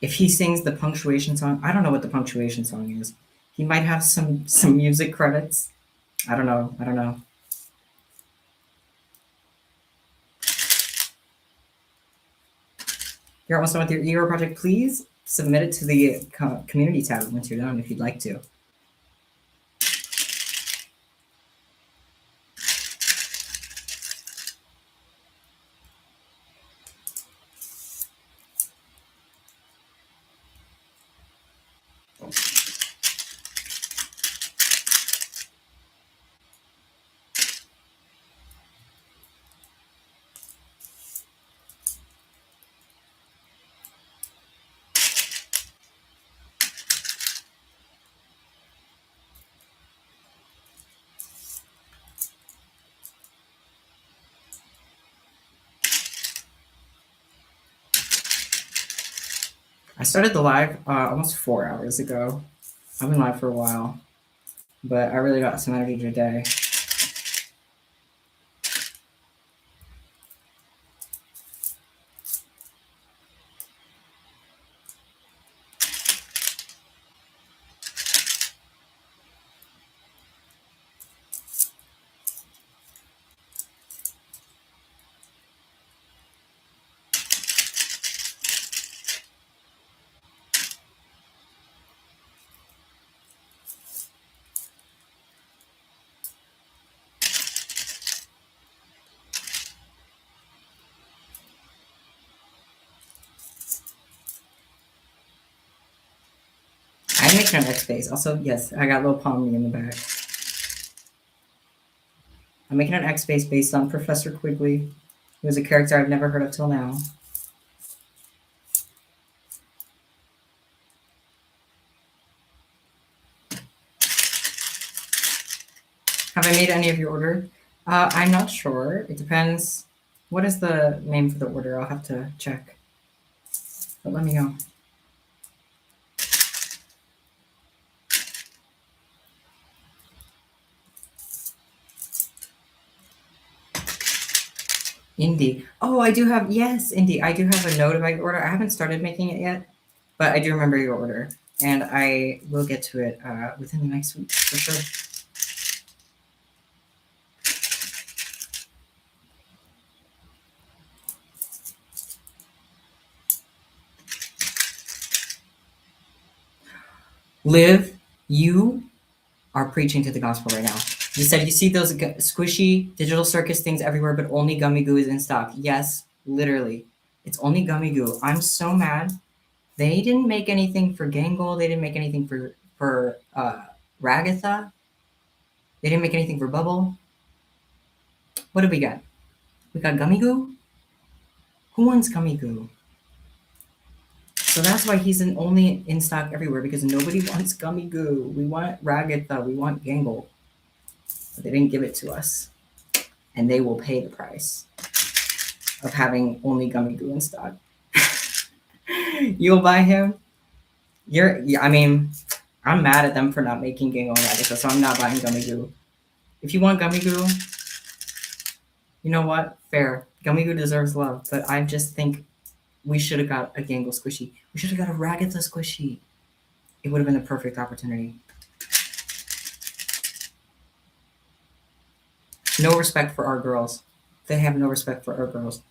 If he sings the punctuation song, I don't know what the punctuation song is. He might have some music credits. I don't know. You're almost done with your Eero project. Please submit it to the community tab once you're done if you'd like to. I started the live almost 4 hours ago. I've been live for a while, but I really got some energy today. I'm making an X face. Also, yes, I got little Pomni in the back. I'm making an X face based on Professor Quigley, who is a character I've never heard of till now. Have I made any of your order? I'm not sure. It depends. What is the name for the order? I'll have to check. But let me know. Indie. Oh, I do have, yes, Indie. I do have a note about your order. I haven't started making it yet, but I do remember your order. And I will get to it within the next week for sure. Liv, you are preaching to the gospel right now. You said you see those squishy Digital Circus things everywhere, but only Gummy Goo is in stock. Yes, literally. It's only Gummy Goo. I'm so mad. They didn't make anything for Gangle. They didn't make anything for Ragatha. They didn't make anything for Bubble. What did we get? We got Gummy Goo? Who wants Gummy Goo? So that's why he's only in stock everywhere, because nobody wants Gummy Goo. We want Ragatha. We want Gangle. But they didn't give it to us. And they will pay the price of having only Gummy Goo in stock. You'll buy him? I mean, I'm mad at them for not making Gangle and Ragatha, so I'm not buying Gummy Goo. If you want Gummy Goo, you know what? Fair. Gummy Goo deserves love, but I just think we should have got a Gangle squishy. We should have got a Ragatha squishy. It would have been the perfect opportunity. No respect for our girls. They have no respect for our girls.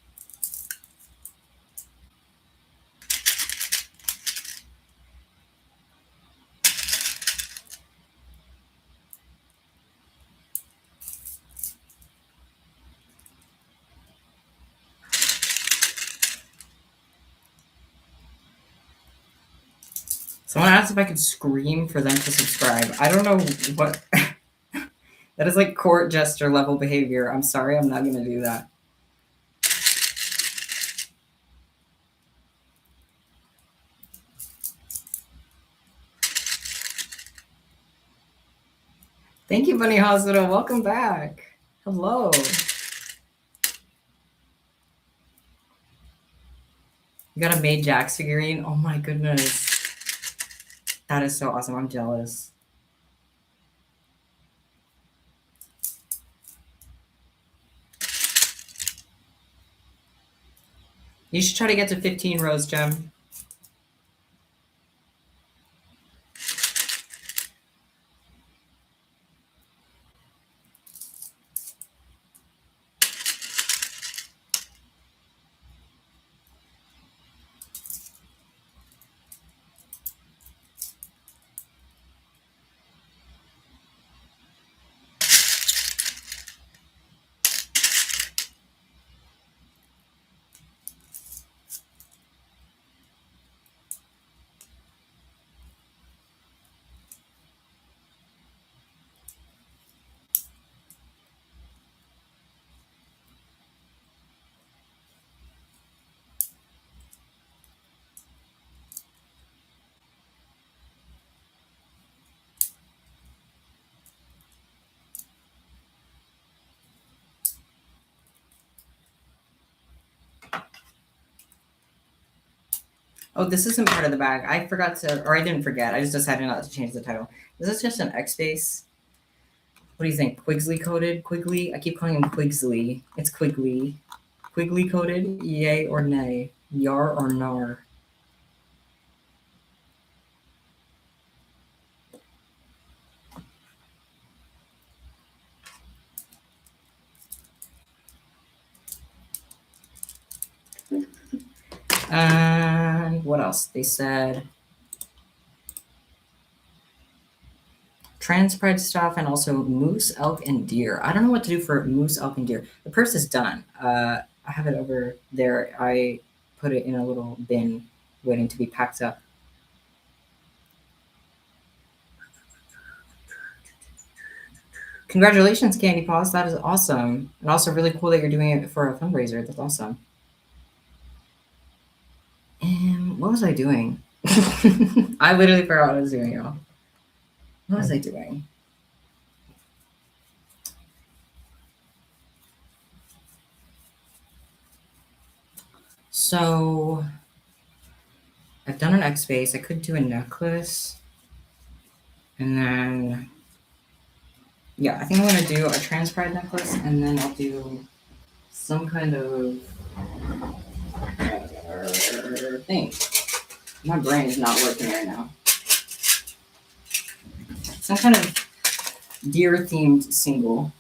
Someone asked if I could scream for them to subscribe. I don't know what... That is like court jester level behavior. I'm sorry, I'm not going to do that. Thank you, Bunny Hospital. Welcome back. Hello. You got a Made Jax figurine? Oh my goodness. That is so awesome. I'm jealous. You should try to get to 15, Rose Gem. Oh, this isn't part of the bag. I forgot to, or I didn't forget. I just decided not to change the title. This is just an X base. What do you think? Quigley coated? Quigley? I keep calling him Quigsley. It's Quigley. Quigley coated? Yay or nay? Yar or nar? And what else? They said transbred stuff and also moose, elk, and deer. I don't know what to do for moose, elk, and deer. The purse is done. I have it over there. I put it in a little bin waiting to be packed up. Congratulations, Candy Paws. That is awesome. And also really cool that you're doing it for a fundraiser. That's awesome. And what was I doing? I literally forgot what I was doing, y'all. What was I doing? So I've done an X base. I could do a necklace. And then, yeah, I think I'm going to do a transcribe necklace. And then I'll do some kind of thing. My brain is not working right now. Some kind of deer-themed single.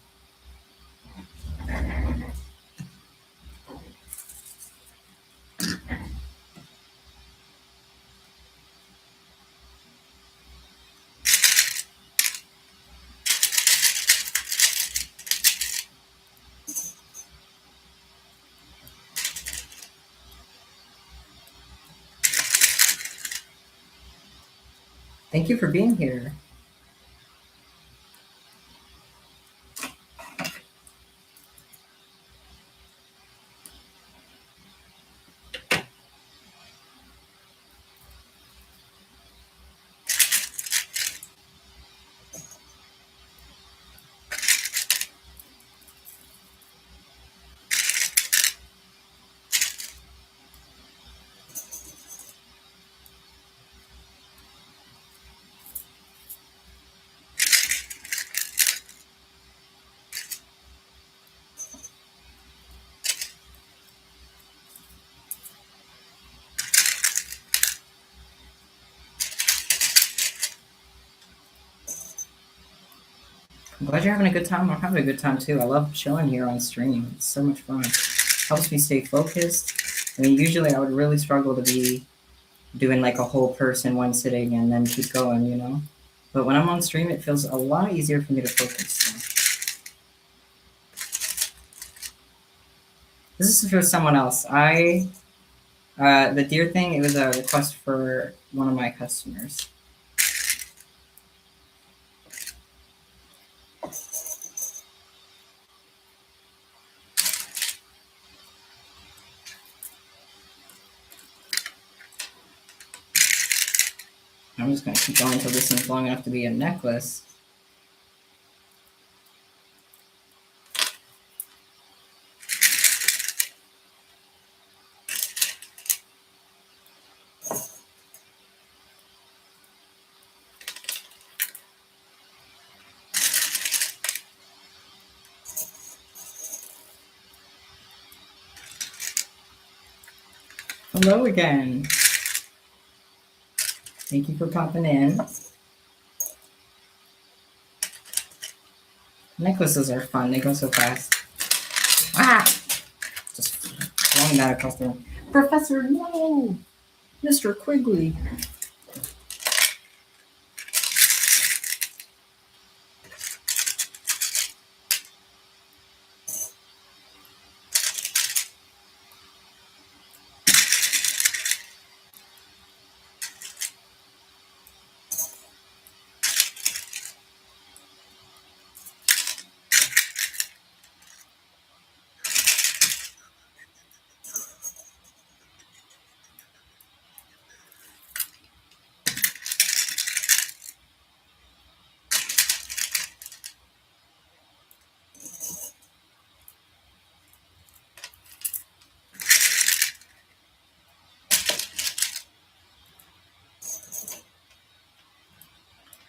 Thank you for being here. I'm glad you're having a good time. I'm having a good time too. I love chilling here on stream. It's so much fun. Helps me stay focused. I mean, usually I would really struggle to be doing like a whole purse in one sitting and then keep going, you know? But when I'm on stream, it feels a lot easier for me to focus. So. This is for someone else. The deer thing, it was a request for one of my customers. I'm just going to keep going until this one's long enough to be a necklace. Hello again. Thank you for popping in. Necklaces are fun. They go so fast. Ah! Just throwing that across the room. Professor, no! Mr. Quigley.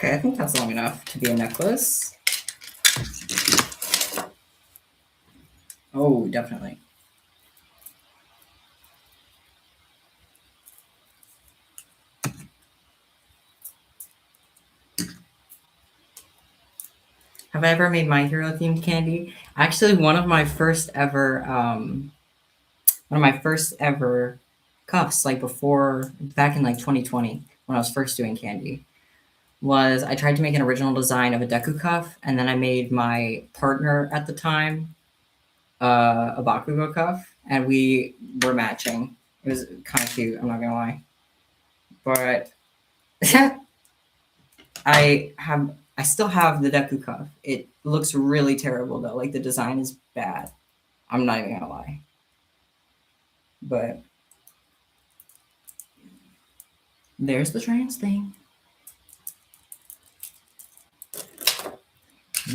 Okay, I think that's long enough to be a necklace. Oh, definitely. Have I ever made My Hero themed candy? Actually, one of my first ever cups, like before, back in like 2020, when I was first doing candy, was I tried to make an original design of a Deku cuff, and then I made my partner at the time a Bakugo cuff, and we were matching. It was kind of cute, I'm not gonna lie. But I still have the Deku cuff. It looks really terrible though. Like the design is bad. I'm not even gonna lie. But there's the trans thing.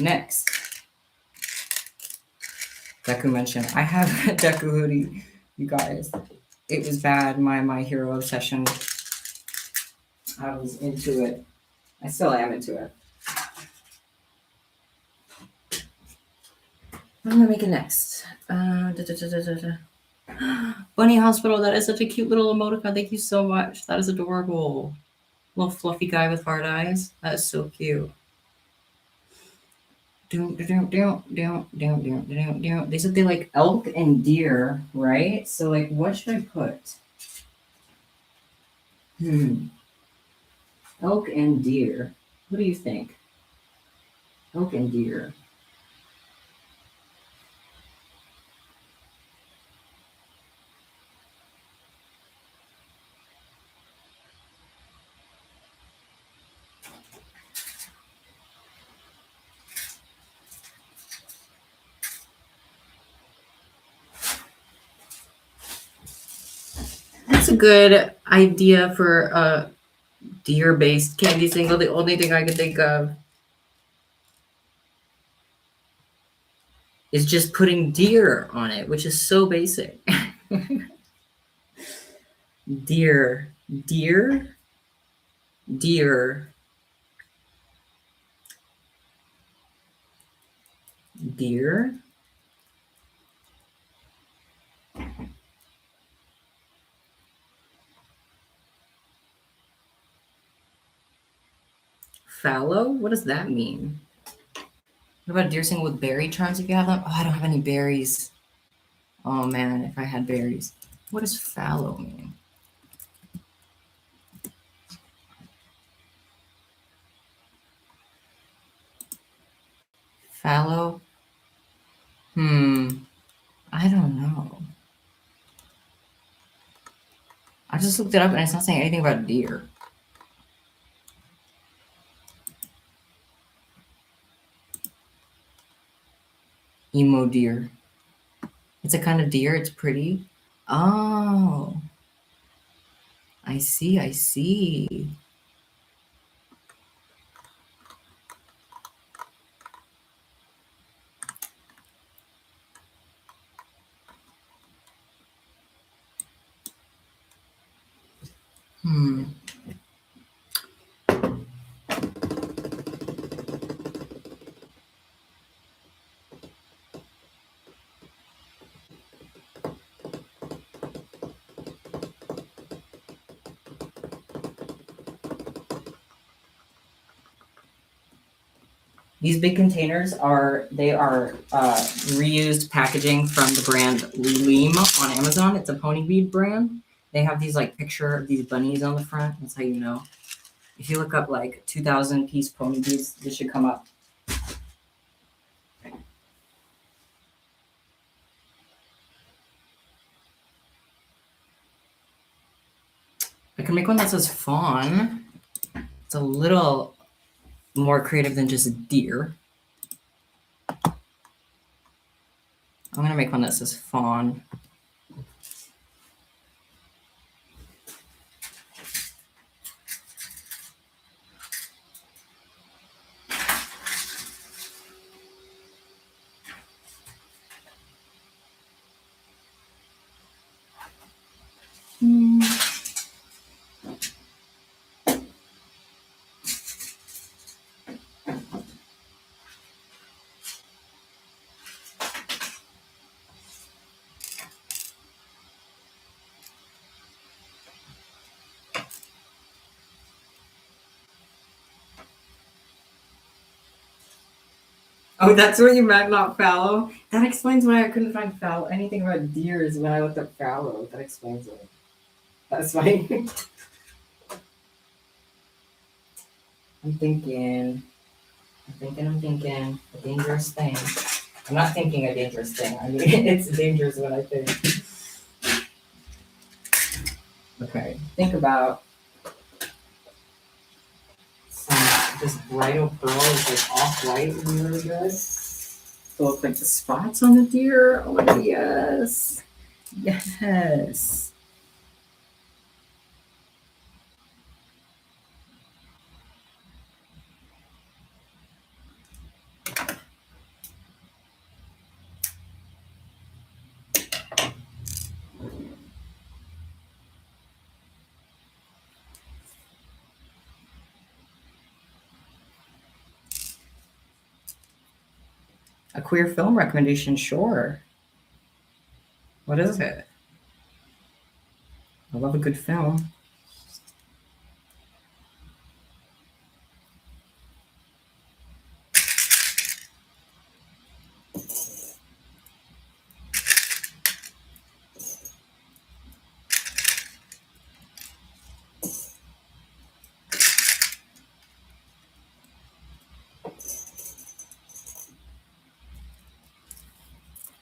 Next, Deku mentioned. I have a Deku hoodie, you guys. It was bad, my hero obsession. I was into it. I still am into it. What am I making next? Bunny Hospital, that is such a cute little emoticon. Thank you so much. That is adorable. Little fluffy guy with hard eyes. That is so cute. They said they like elk and deer, right? So like what should I put? Elk and deer. What do you think? Elk and deer. That's a good idea for a deer-based candy single. The only thing I could think of is just putting deer on it, which is so basic. Deer, deer, deer, deer. Fallow? What does that mean? What about a deer single with berry charms if you have them? Oh, I don't have any berries. Oh man, if I had berries. What does fallow mean? Fallow? I don't know. I just looked it up and it's not saying anything about deer. Emo deer. It's a kind of deer, it's pretty. Oh. I see, I see. These big containers are reused packaging from the brand Leem on Amazon. It's a pony bead brand. They have these like picture of these bunnies on the front. That's how you know. If you look up like 2,000 piece pony beads, this should come up. I can make one that says fawn. It's a little more creative than just deer. I'm gonna make one that says fawn. Oh, that's what you meant, not fallow? That explains why I couldn't find fallow anything about deers when I looked up fallow. That explains it. That's funny. I'm thinking. I'm thinking. A dangerous thing. I'm not thinking a dangerous thing. I mean, it's dangerous when I think. Okay, think about some this bridal pearl is like off-white and really good. It'll look like the spots on the deer. Oh yes. Yes. A queer film recommendation, sure. What is it? I love a good film.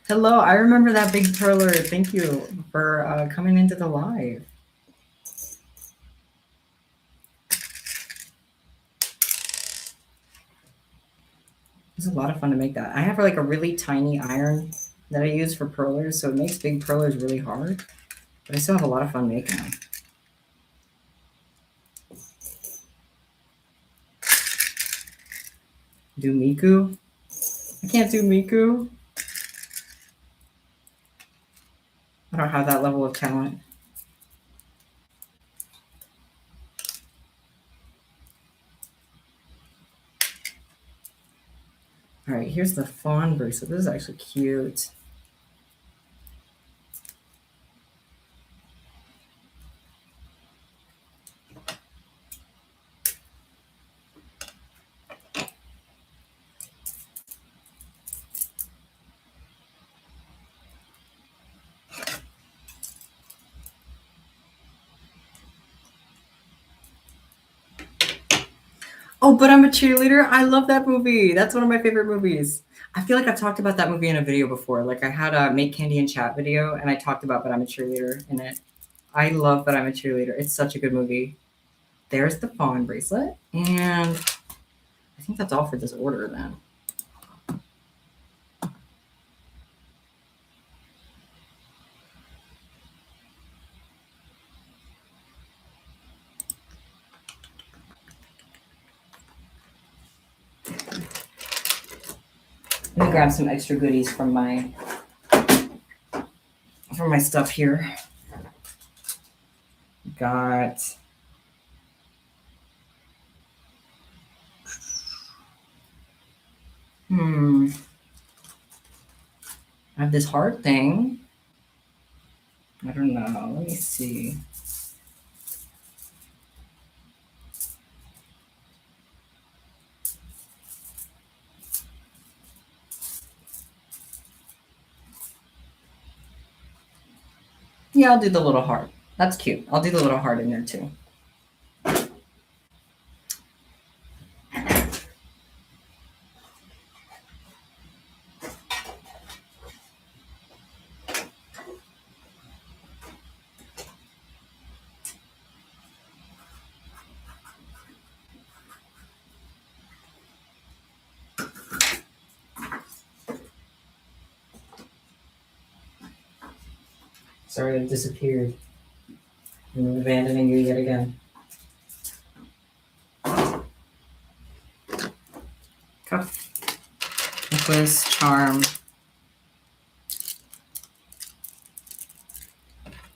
Hello, I remember that big perler. Thank you for coming into the live. It's a lot of fun to make that. I have like a really tiny iron that I use for perlers, so it makes big perlers really hard. But I still have a lot of fun making them. Do Miku? I can't do Miku. I don't have that level of talent. All right, here's the fawn bracelet. This is actually cute. Oh, but I'm a cheerleader. I love that movie. That's one of my favorite movies. I feel like I've talked about that movie in a video before. Like I had a Make Candy and Chat video, and I talked about But I'm a Cheerleader in it. I love But I'm a Cheerleader. It's such a good movie. There's the fawn bracelet, and I think that's all for this order then. Let me grab some extra goodies from my stuff here. Got I have this heart thing. I don't know. Let me see. Yeah, I'll do the little heart. That's cute. I'll do the little heart in there too. Sorry, it disappeared. I'm abandoning you yet again. Cuff, necklace, charm,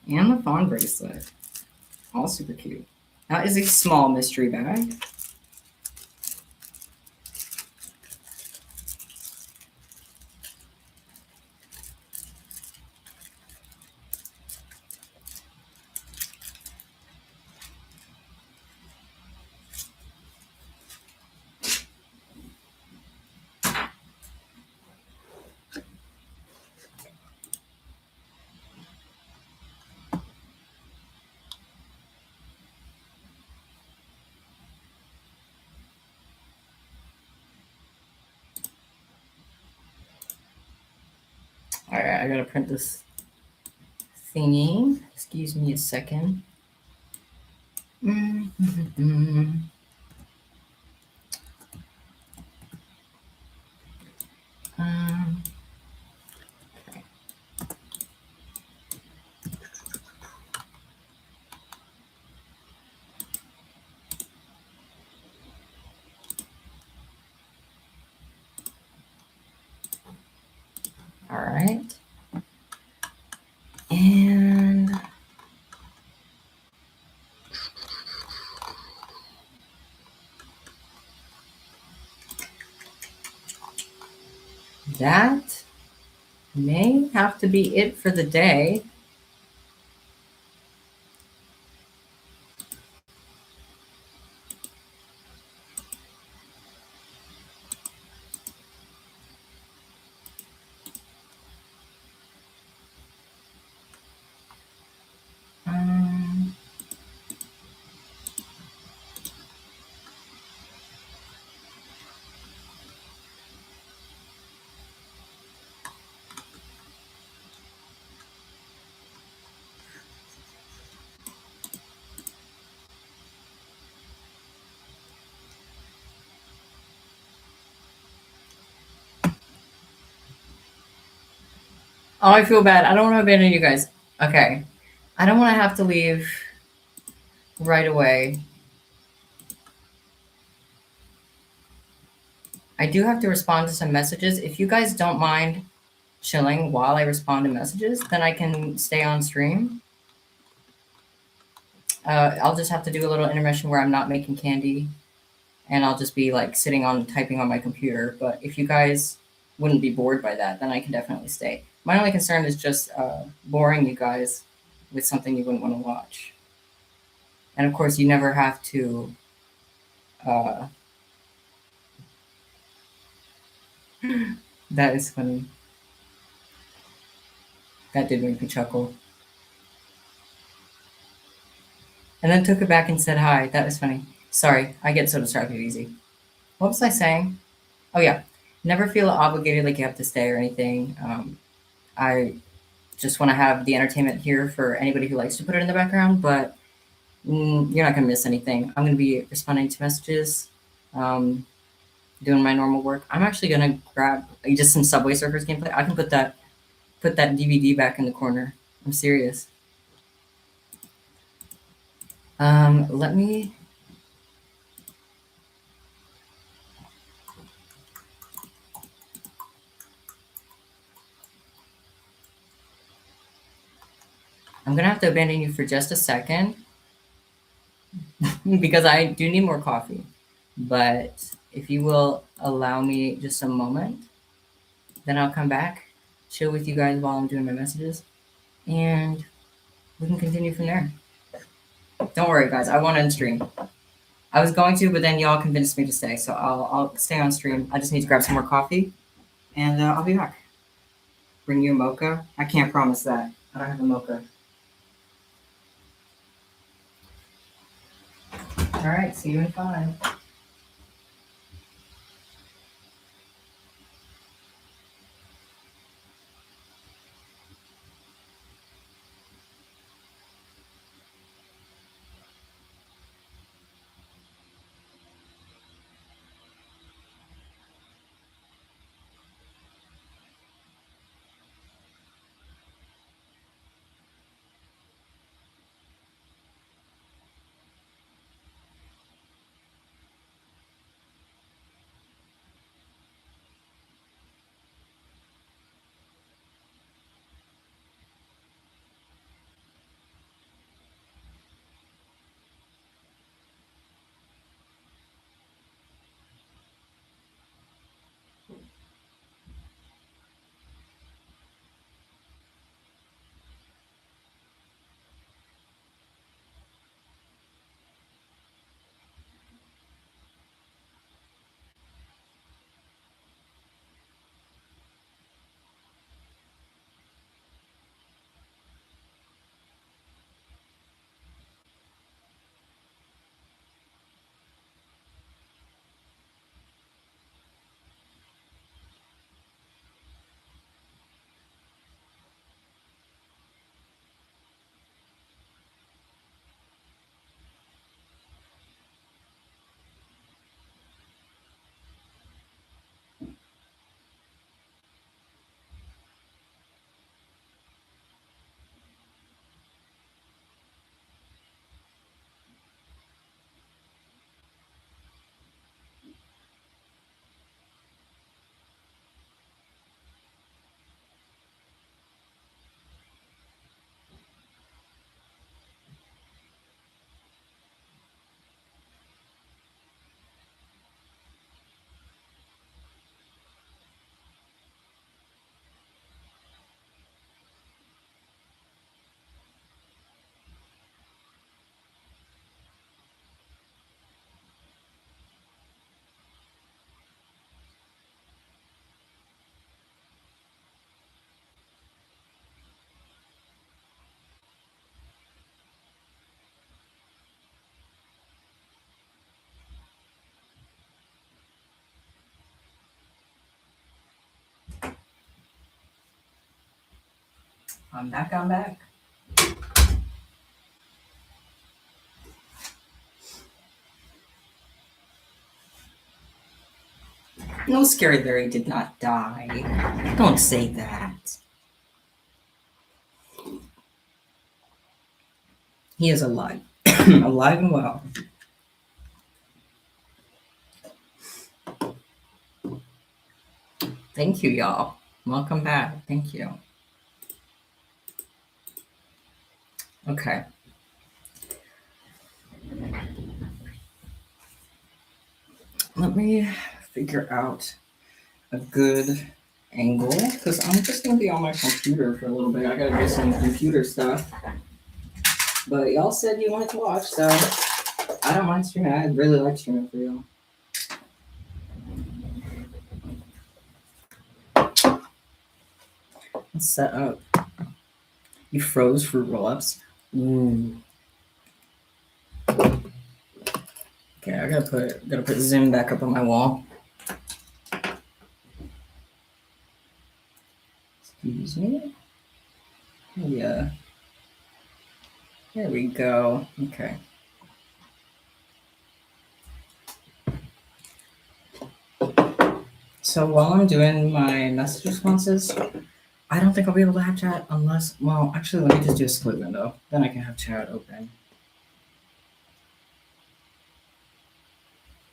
and the fawn bracelet. All super cute. That is a small mystery bag. All right, I gotta print this thingy. Excuse me a second. Okay. All right. And that may have to be it for the day. Oh, I feel bad. I don't want to abandon you guys. Okay. I don't want to have to leave right away. I do have to respond to some messages. If you guys don't mind chilling while I respond to messages, then I can stay on stream. I'll just have to do a little intermission where I'm not making candy, and I'll just be like sitting on typing on my computer. But if you guys wouldn't be bored by that, then I can definitely stay. My only concern is just boring you guys with something you wouldn't want to watch. And of course, you never have to. Uh, that is funny. That did make me chuckle. And then took it back and said hi. That was funny. Sorry, I get so distracted easy. What was I saying? Oh yeah, never feel obligated like you have to stay or anything. I just want to have the entertainment here for anybody who likes to put it in the background, but you're not gonna miss anything. I'm gonna be responding to messages, doing my normal work. I'm actually gonna grab just some Subway Surfers gameplay. I can put that DVD back in the corner. I'm serious. Let me. I'm gonna have to abandon you for just a second because I do need more coffee. But if you will allow me just a moment, then I'll come back, chill with you guys while I'm doing my messages, and we can continue from there. Don't worry, guys. I want to end stream. I was going to, but then y'all convinced me to stay, so I'll stay on stream. I just need to grab some more coffee, and I'll be back. Bring you a mocha? I can't promise that. I don't have a mocha. All right. See you in 5. I'm back, I'm back. No, Scary Larry did not die. Don't say that. He is alive. Alive and well. Thank you, y'all. Welcome back. Thank you. Okay. Let me figure out a good angle because I'm just gonna be on my computer for a little bit. I gotta do some computer stuff. But y'all said you wanted to watch, so I don't mind streaming. I really like streaming for you. Let's set up. You froze for roll-ups. Ooh. Okay, I gotta put zoom back up on my wall. Excuse me. Yeah. There we go. Okay. So while I'm doing my message responses, I don't think I'll be able to have chat unless, well, actually, let me just do a split window. Then I can have chat open.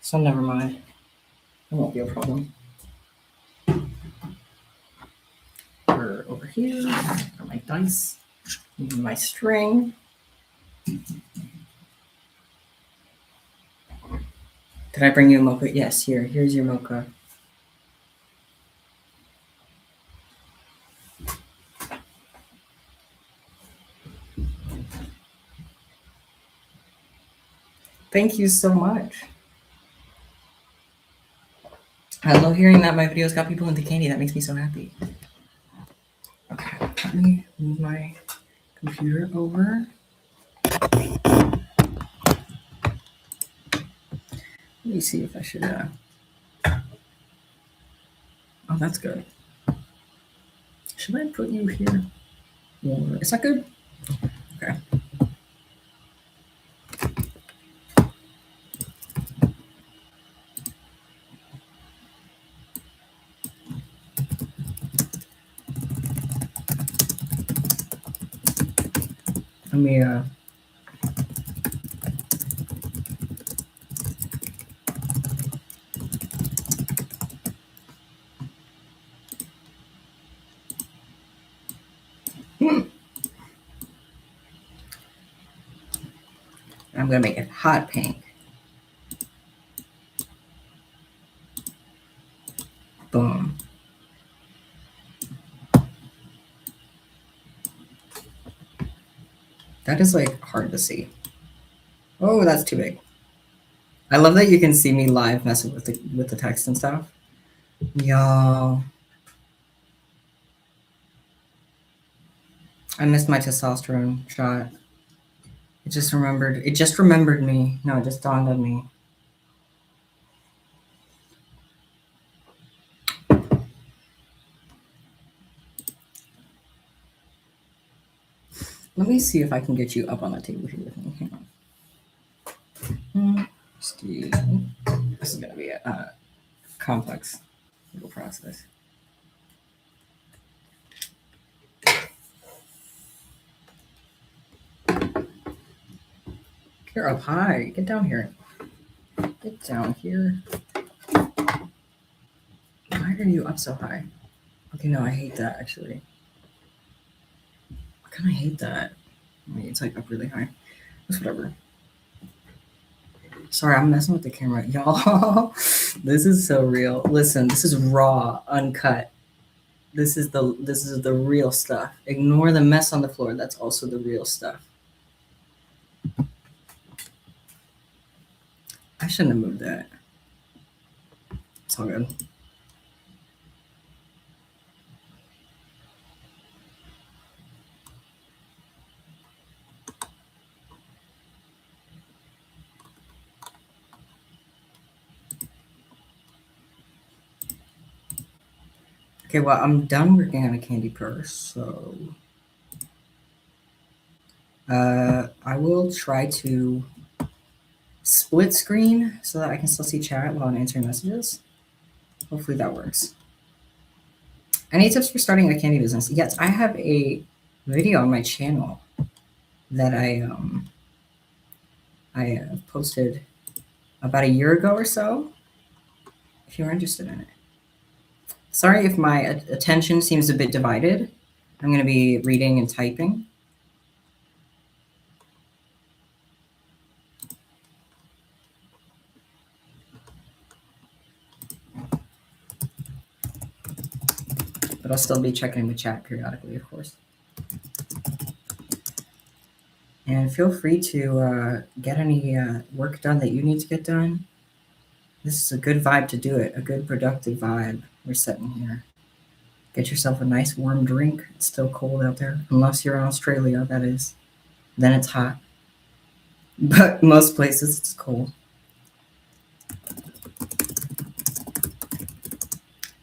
So never mind. It won't be a problem. We're over here. Got my dice. My string. Did I bring you a mocha? Yes, here's your mocha. Thank you so much. I love hearing that my videos got people into candy. That makes me so happy. Okay, let me move my computer over. Let me see if I should, oh, that's good. Should I put you here? Or, is that good? Okay. Let me, I'm gonna make it hot pink. Boom. That is like hard to see. Oh, that's too big. I love that you can see me live messing with the text and stuff. Y'all. I missed my testosterone shot. It just remembered me. No, it just dawned on me. Let me see if I can get you up on the table here with me. Hang on. Excuse me. This is gonna be a complex little process. You're up high. Get down here. Get down here. Why are you up so high? Okay, no, I hate that actually. I kind of hate that. I mean, it's like up really high. It's whatever. Sorry, I'm messing with the camera. Y'all, this is so real. Listen, this is raw, uncut. This is the real stuff. Ignore the mess on the floor. That's also the real stuff. I shouldn't have moved that. It's all good. Okay, well, I'm done working on a candy purse, so I will try to split screen so that I can still see chat while I'm answering messages. Hopefully that works. Any tips for starting a candy business? Yes, I have a video on my channel that I posted about a year ago or so, if you're interested in it. Sorry if my attention seems a bit divided. I'm going to be reading and typing. But I'll still be checking the chat periodically, of course. And feel free to get any work done that you need to get done. This is a good vibe to do it, a good productive vibe we're setting here. Get yourself a nice warm drink. It's still cold out there, unless you're in Australia, that is. Then it's hot. But most places it's cold.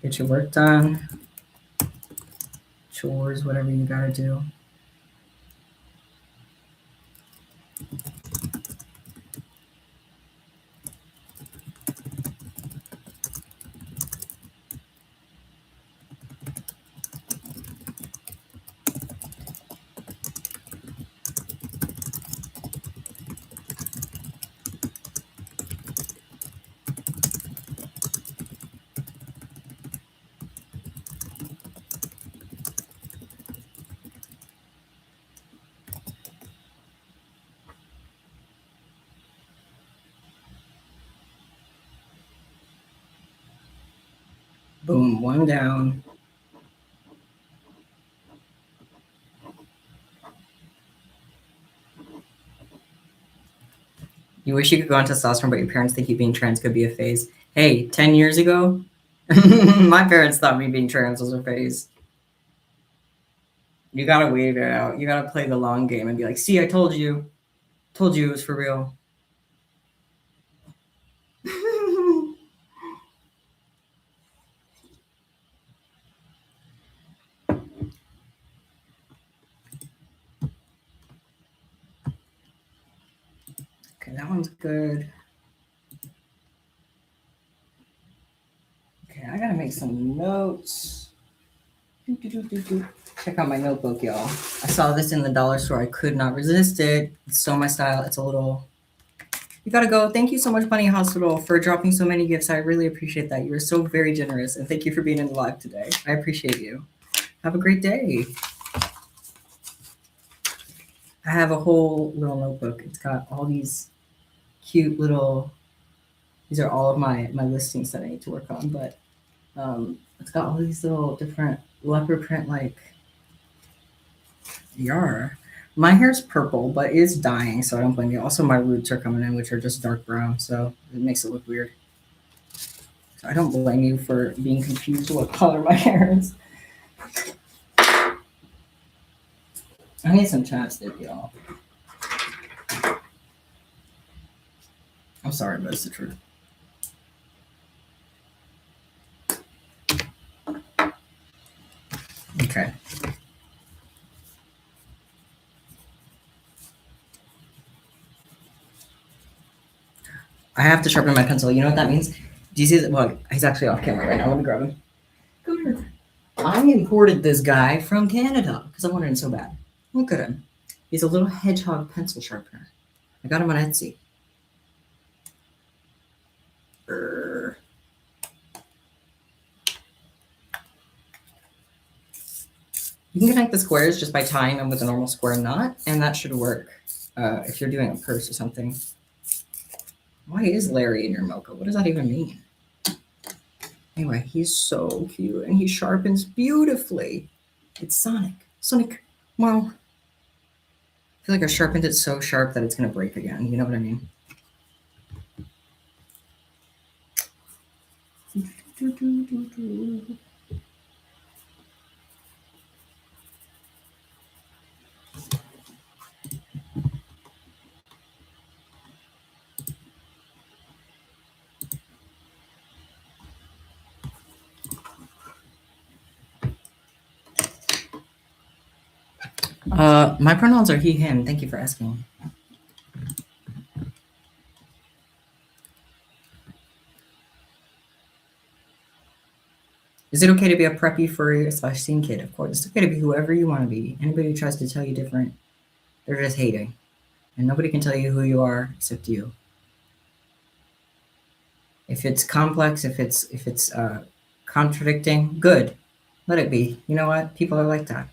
Get your work done. Chores, whatever you gotta do. Boom, one down. You wish you could go on testosterone, but your parents think you being trans could be a phase. Hey, 10 years ago, my parents thought me being trans was a phase. You gotta wave it out. You gotta play the long game and be like, see, I told you. Told you it was for real. Okay, that one's good. Okay, I gotta make some notes. Check out my notebook, y'all. I saw this in the dollar store. I could not resist it. It's so my style. It's a little... You gotta go. Thank you so much, Bunny Hospital, for dropping so many gifts. I really appreciate that. You were so very generous. And thank you for being in the live today. I appreciate you. Have a great day. I have a whole little notebook. It's got all these cute little... These are all of my listings that I need to work on. But it's got all these little different leopard print, like... Yar. My hair's purple, but it's dying, so I don't blame you. Also, my roots are coming in, which are just dark brown, so it makes it look weird. So I don't blame you for being confused what color my hair is. I need some chapstick, y'all. I'm sorry, but it's the truth. Okay. I have to sharpen my pencil. You know what that means? Do you see that? Well, he's actually off camera right now. Let me grab him. Come here. I imported this guy from Canada because I wanted him so bad. Look at him. He's a little hedgehog pencil sharpener. I got him on Etsy. You can connect the squares just by tying them with a normal square knot, and that should work if you're doing a purse or something. Why is Larry in your mocha? What does that even mean? Anyway, he's so cute, and he sharpens beautifully. It's Sonic. Sonic, wow. I feel like I sharpened it so sharp that it's going to break again. You know what I mean? My pronouns are he, him. Thank you for asking. Is it okay to be a preppy, furry, / scene kid? Of course. It's okay to be whoever you want to be. Anybody who tries to tell you different, they're just hating. And nobody can tell you who you are except you. If it's complex, if it's contradicting, good. Let it be. You know what? People are like that.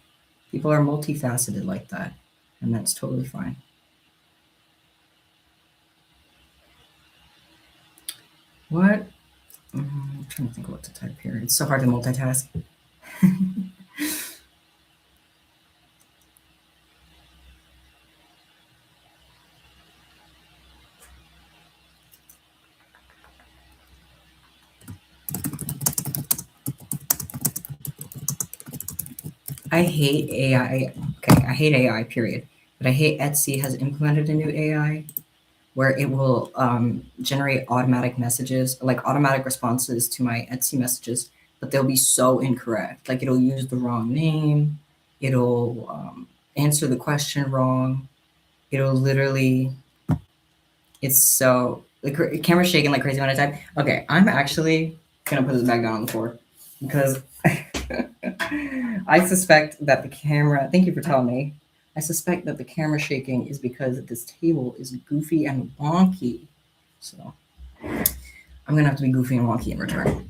People are multifaceted like that. And that's totally fine. What? I'm trying to think of what to type here. It's so hard to multitask. I hate AI. Okay, I hate AI, period. But I hate Etsy has implemented a new AI where it will generate automatic messages, like automatic responses to my Etsy messages, but they'll be so incorrect. Like it'll use the wrong name, it'll answer the question wrong, it'll literally, it's so, the camera's shaking like crazy when I type. Okay, I'm actually gonna put this back down on the floor because I suspect that the camera, thank you for telling me, I suspect that the camera shaking is because this table is goofy and wonky. So I'm gonna have to be goofy and wonky in return.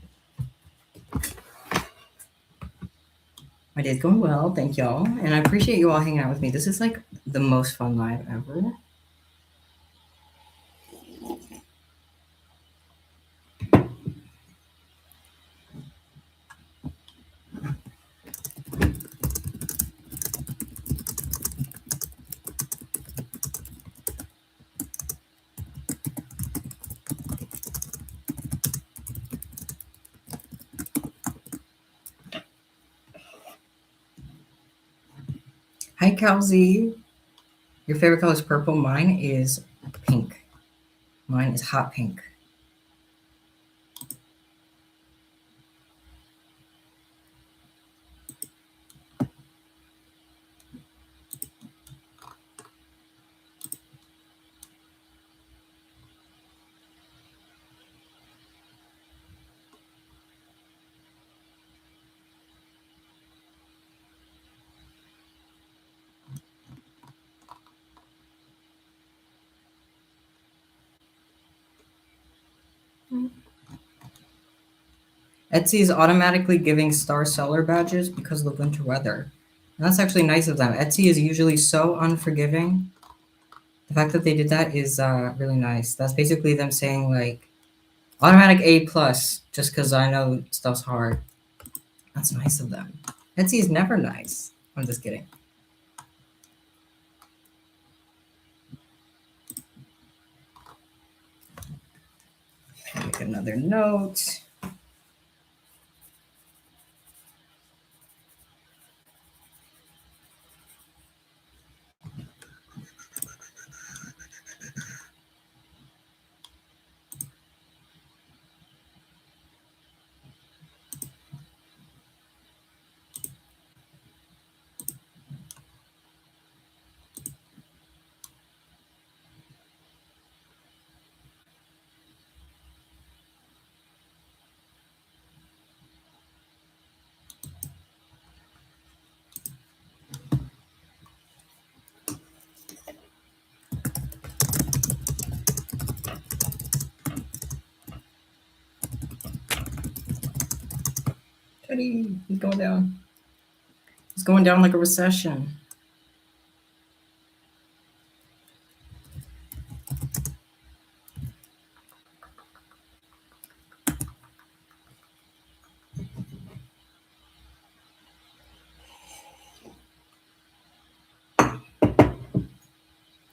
My day's going well, thank y'all. And I appreciate you all hanging out with me. This is like the most fun live ever. Hi, Kelsey. Your favorite color is purple. Mine is pink. Mine is hot pink. Etsy is automatically giving star seller badges because of the winter weather. And that's actually nice of them. Etsy is usually so unforgiving. The fact that they did that is really nice. That's basically them saying like automatic A plus just because I know stuff's hard. That's nice of them. Etsy is never nice. I'm just kidding. Make another note. Teddy, he's going down. He's going down like a recession.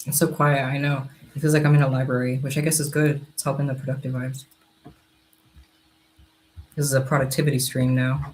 It's so quiet, I know. It feels like I'm in a library, which I guess is good. It's helping the productive vibes. This is a productivity stream now.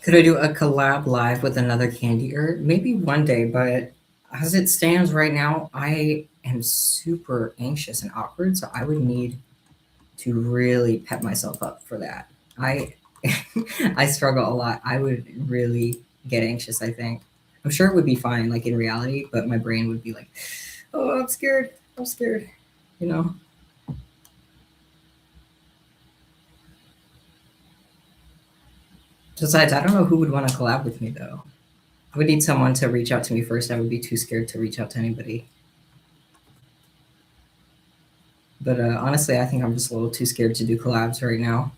Could I do a collab live with another candy art? Maybe one day, but as it stands right now, I am super anxious and awkward, so I would need to really pep myself up for that. I I struggle a lot. I would really get anxious, I think. I'm sure it would be fine, like in reality, but my brain would be like, oh, I'm scared. I'm scared. You know? Besides, I don't know who would want to collab with me though. I would need someone to reach out to me first. I would be too scared to reach out to anybody. But honestly, I think I'm just a little too scared to do collabs right now.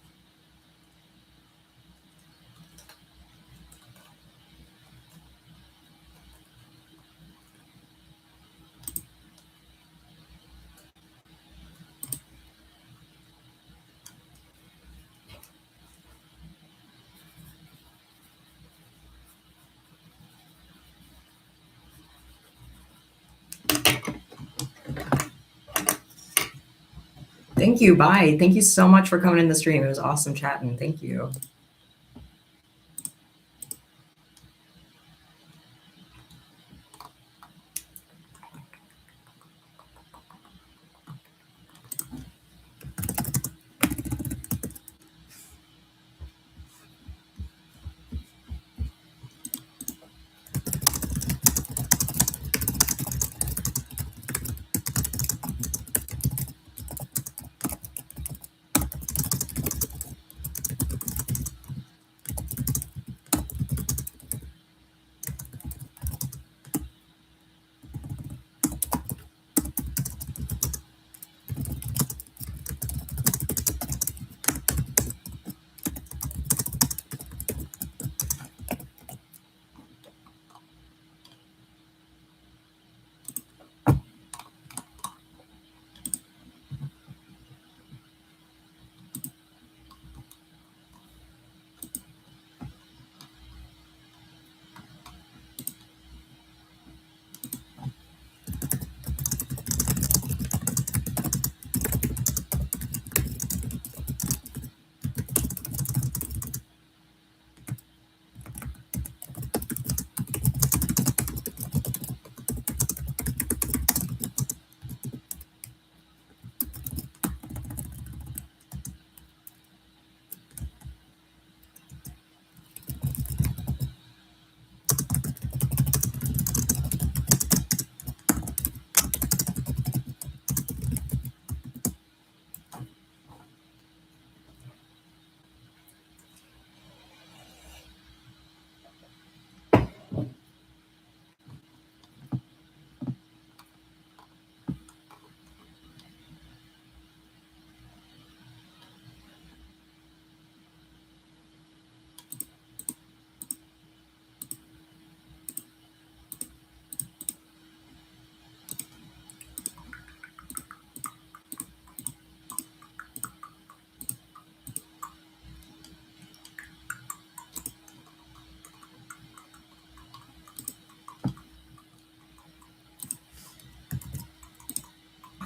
Thank you. Bye. Thank you so much for coming in the stream. It was awesome chatting. Thank you.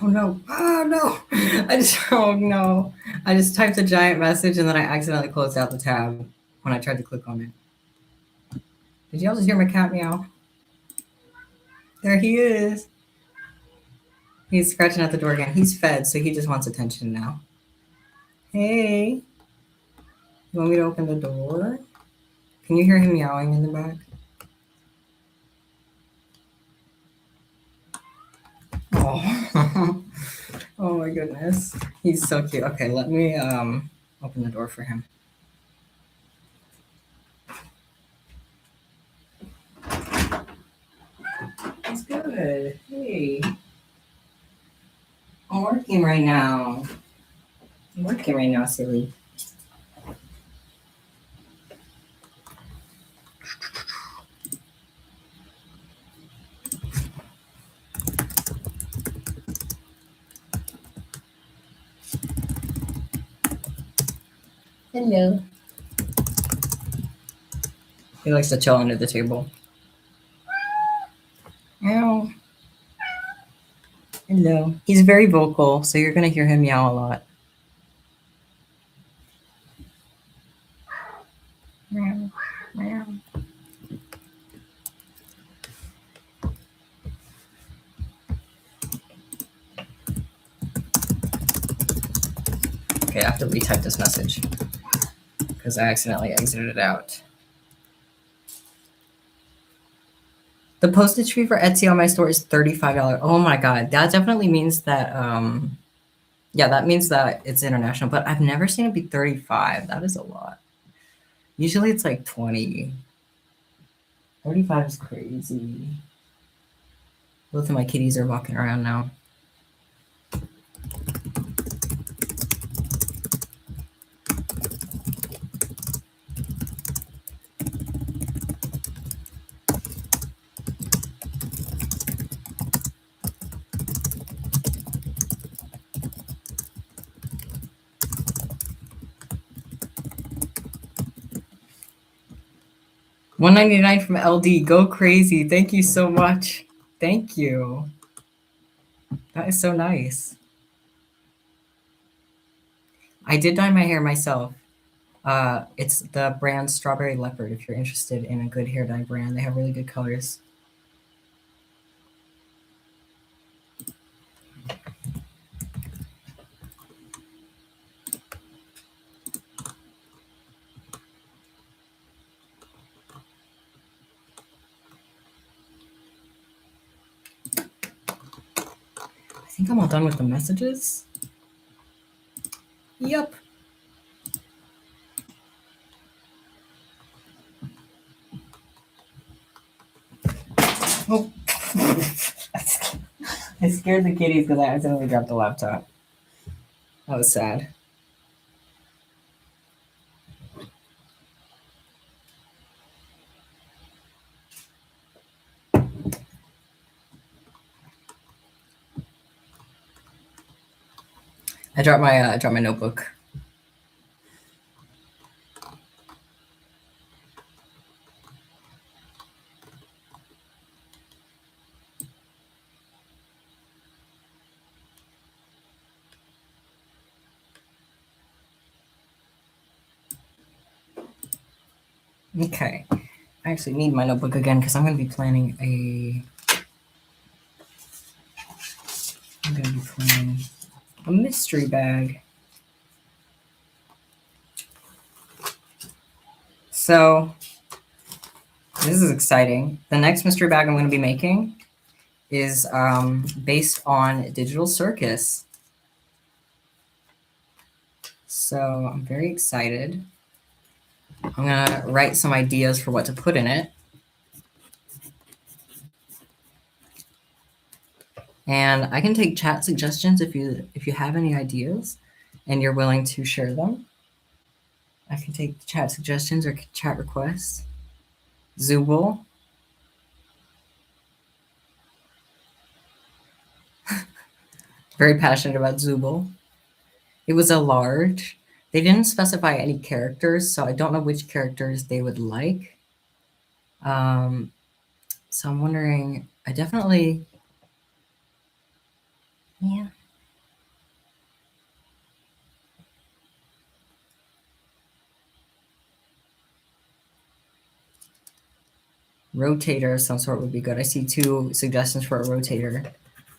Oh no. Oh no. Oh no. I just typed a giant message and then I accidentally closed out the tab when I tried to click on it. Did y'all just hear my cat meow? There he is. He's scratching at the door again. He's fed, so he just wants attention now. Hey. You want me to open the door? Can you hear him meowing in the back? Oh. Oh my goodness. He's so cute. Okay, let me open the door for him. It's good. Hey. I'm working right now. I'm working right now, silly. Hello. He likes to chill under the table. Meow. Hello. He's very vocal, so you're going to hear him meow a lot. Meow. to retype this message because I accidentally exited it out. The postage fee for Etsy on my store is $35. Oh my god, that definitely means that yeah, that means that it's international, but I've never seen it be 35. That is a lot. Usually it's like 20. 35 is crazy. Both of my kitties are walking around now. $199 from LD. Go crazy. Thank you so much. Thank you. That is so nice. I did dye my hair myself. It's the brand Strawberry Leopard. If you're interested in a good hair dye brand, they have really good colors. I think I'm all done with the messages. Yep. Oh. I scared the kitties because I accidentally dropped the laptop. That was sad. I dropped my notebook. Okay. I actually need my notebook again because I'm going to be planning a mystery bag. So this is exciting. The next mystery bag I'm going to be making is based on Digital Circus. So I'm very excited. I'm going to write some ideas for what to put in it. And I can take chat suggestions if you have any ideas and you're willing to share them. I can take chat suggestions or chat requests. Zooble. Very passionate about Zooble. It was a large. They didn't specify any characters, so I don't know which characters they would like. So I'm wondering, I definitely, yeah. Rotator of some sort would be good. I see 2 suggestions for a rotator. I'll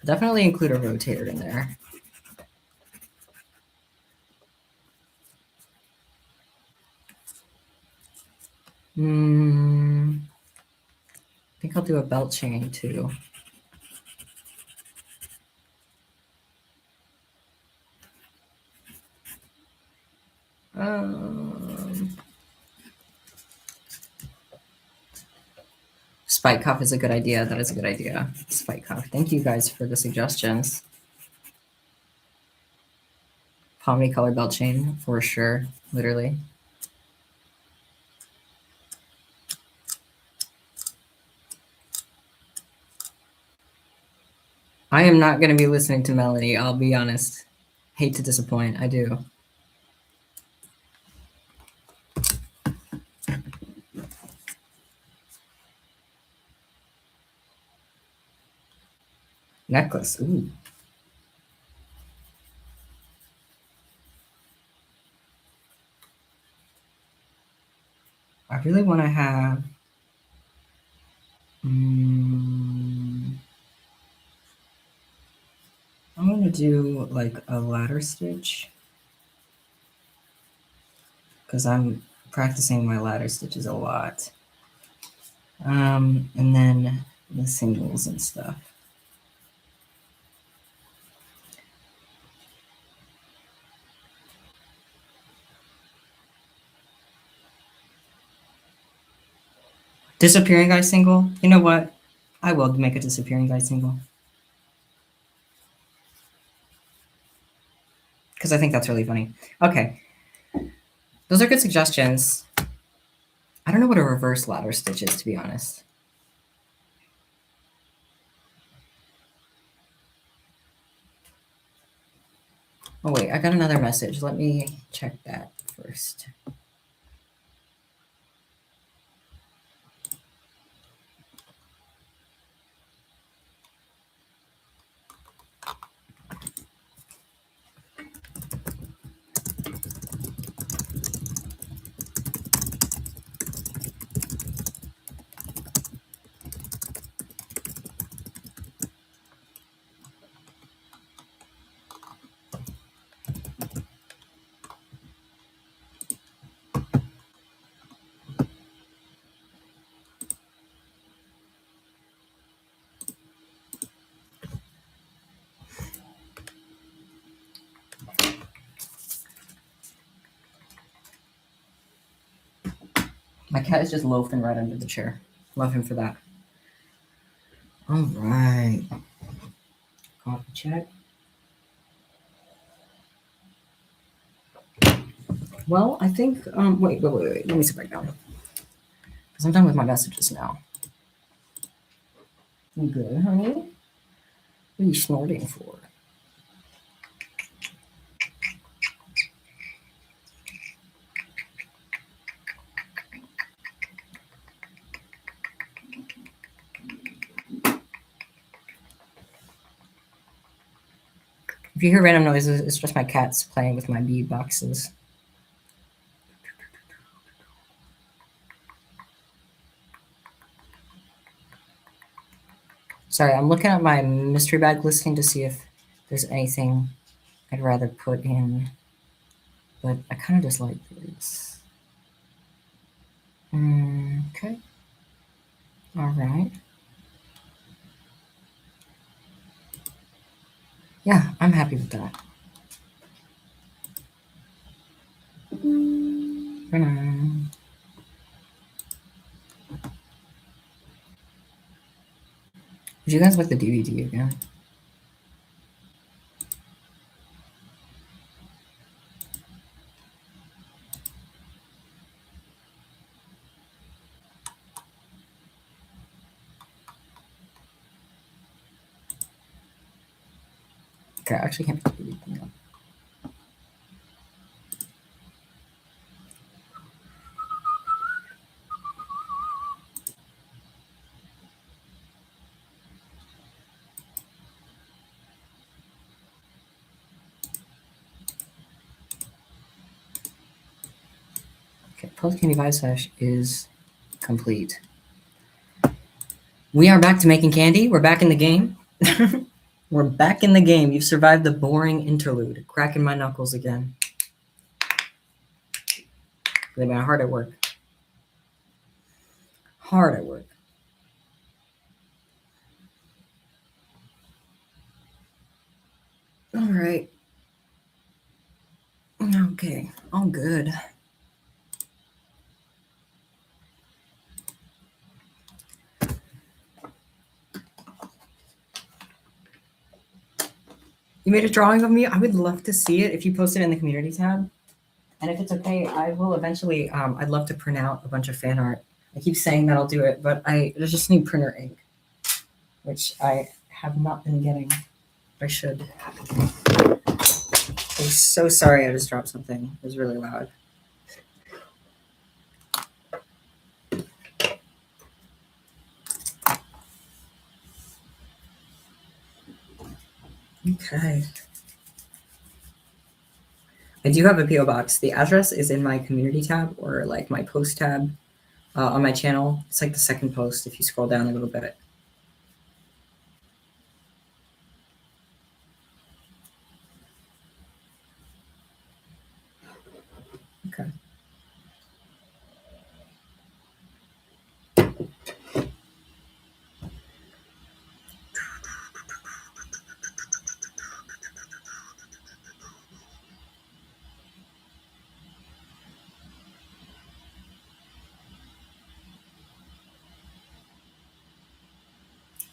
definitely include a rotator in there. I think I'll do a belt chain too. Spike cuff is a good idea. That is a good idea. Spike cuff. Thank you guys for the suggestions. Pomade color belt chain for sure. Literally. I am not going to be listening to Melody. I'll be honest. Hate to disappoint. I do. Necklace. Ooh. I really want to have. I'm going to do like a ladder stitch. because I'm practicing my ladder stitches a lot. And then the singles and stuff. Disappearing guy single? You know what? I will make a disappearing guy single. Because I think that's really funny. Okay. Those are good suggestions. I don't know what a reverse ladder stitch is, to be honest. Oh wait, I got another message. Let me check that first. My cat is just loafing right under the chair. Love him for that. All right. Copy check. Well, I think, wait. Let me sit back down. Because I'm done with my messages now. You good, honey? What are you snorting for? If you hear random noises, it's just my cats playing with my bead boxes. Sorry, I'm looking at my mystery bag listing to see if there's anything I'd rather put in, but I kind of just like this. Okay. All right. Yeah, I'm happy with that. Would you guys like the DVD again? Okay, I actually can't put the DVD on. Okay, Post Candy Vibe Sesh is complete. We are back to making candy. We're back in the game. We're back in the game. You've survived the boring interlude. Cracking my knuckles again. They've been hard at work. Hard at work. All right. Okay, all good. You made a drawing of me? I would love to see it if you post it in the community tab. And if it's okay, I will eventually, I'd love to print out a bunch of fan art. I keep saying that I'll do it, but I just need printer ink, which I have not been getting. I should. I'm so sorry I just dropped something. It was really loud. Okay. I do have a PO box. The address is in my community tab or like my post tab on my channel. It's like the second post if you scroll down a little bit. Okay.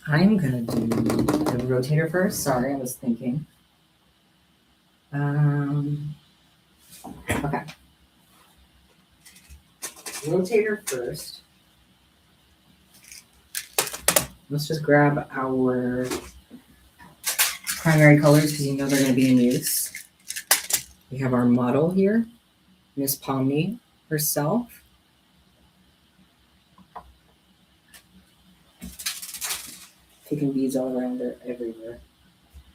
I'm gonna do the rotator first. Sorry, I was thinking. Okay. Rotator first. Let's just grab our primary colors because you know they're going to be in use. We have our model here, Miss Pomni herself. Picking beads all around her everywhere.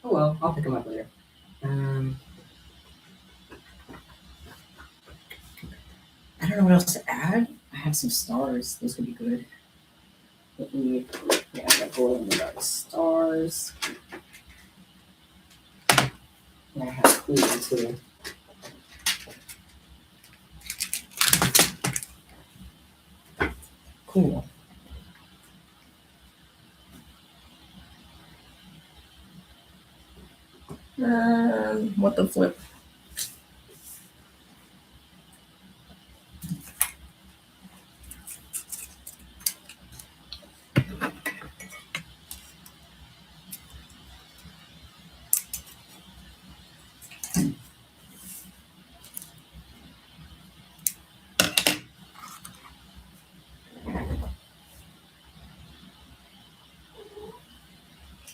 Oh well, I'll pick them up later. I don't know what else to add. I have some stars. Those could be good. But we, yeah, I got glow in the dark stars. And I have clue too. Cool. What the flip?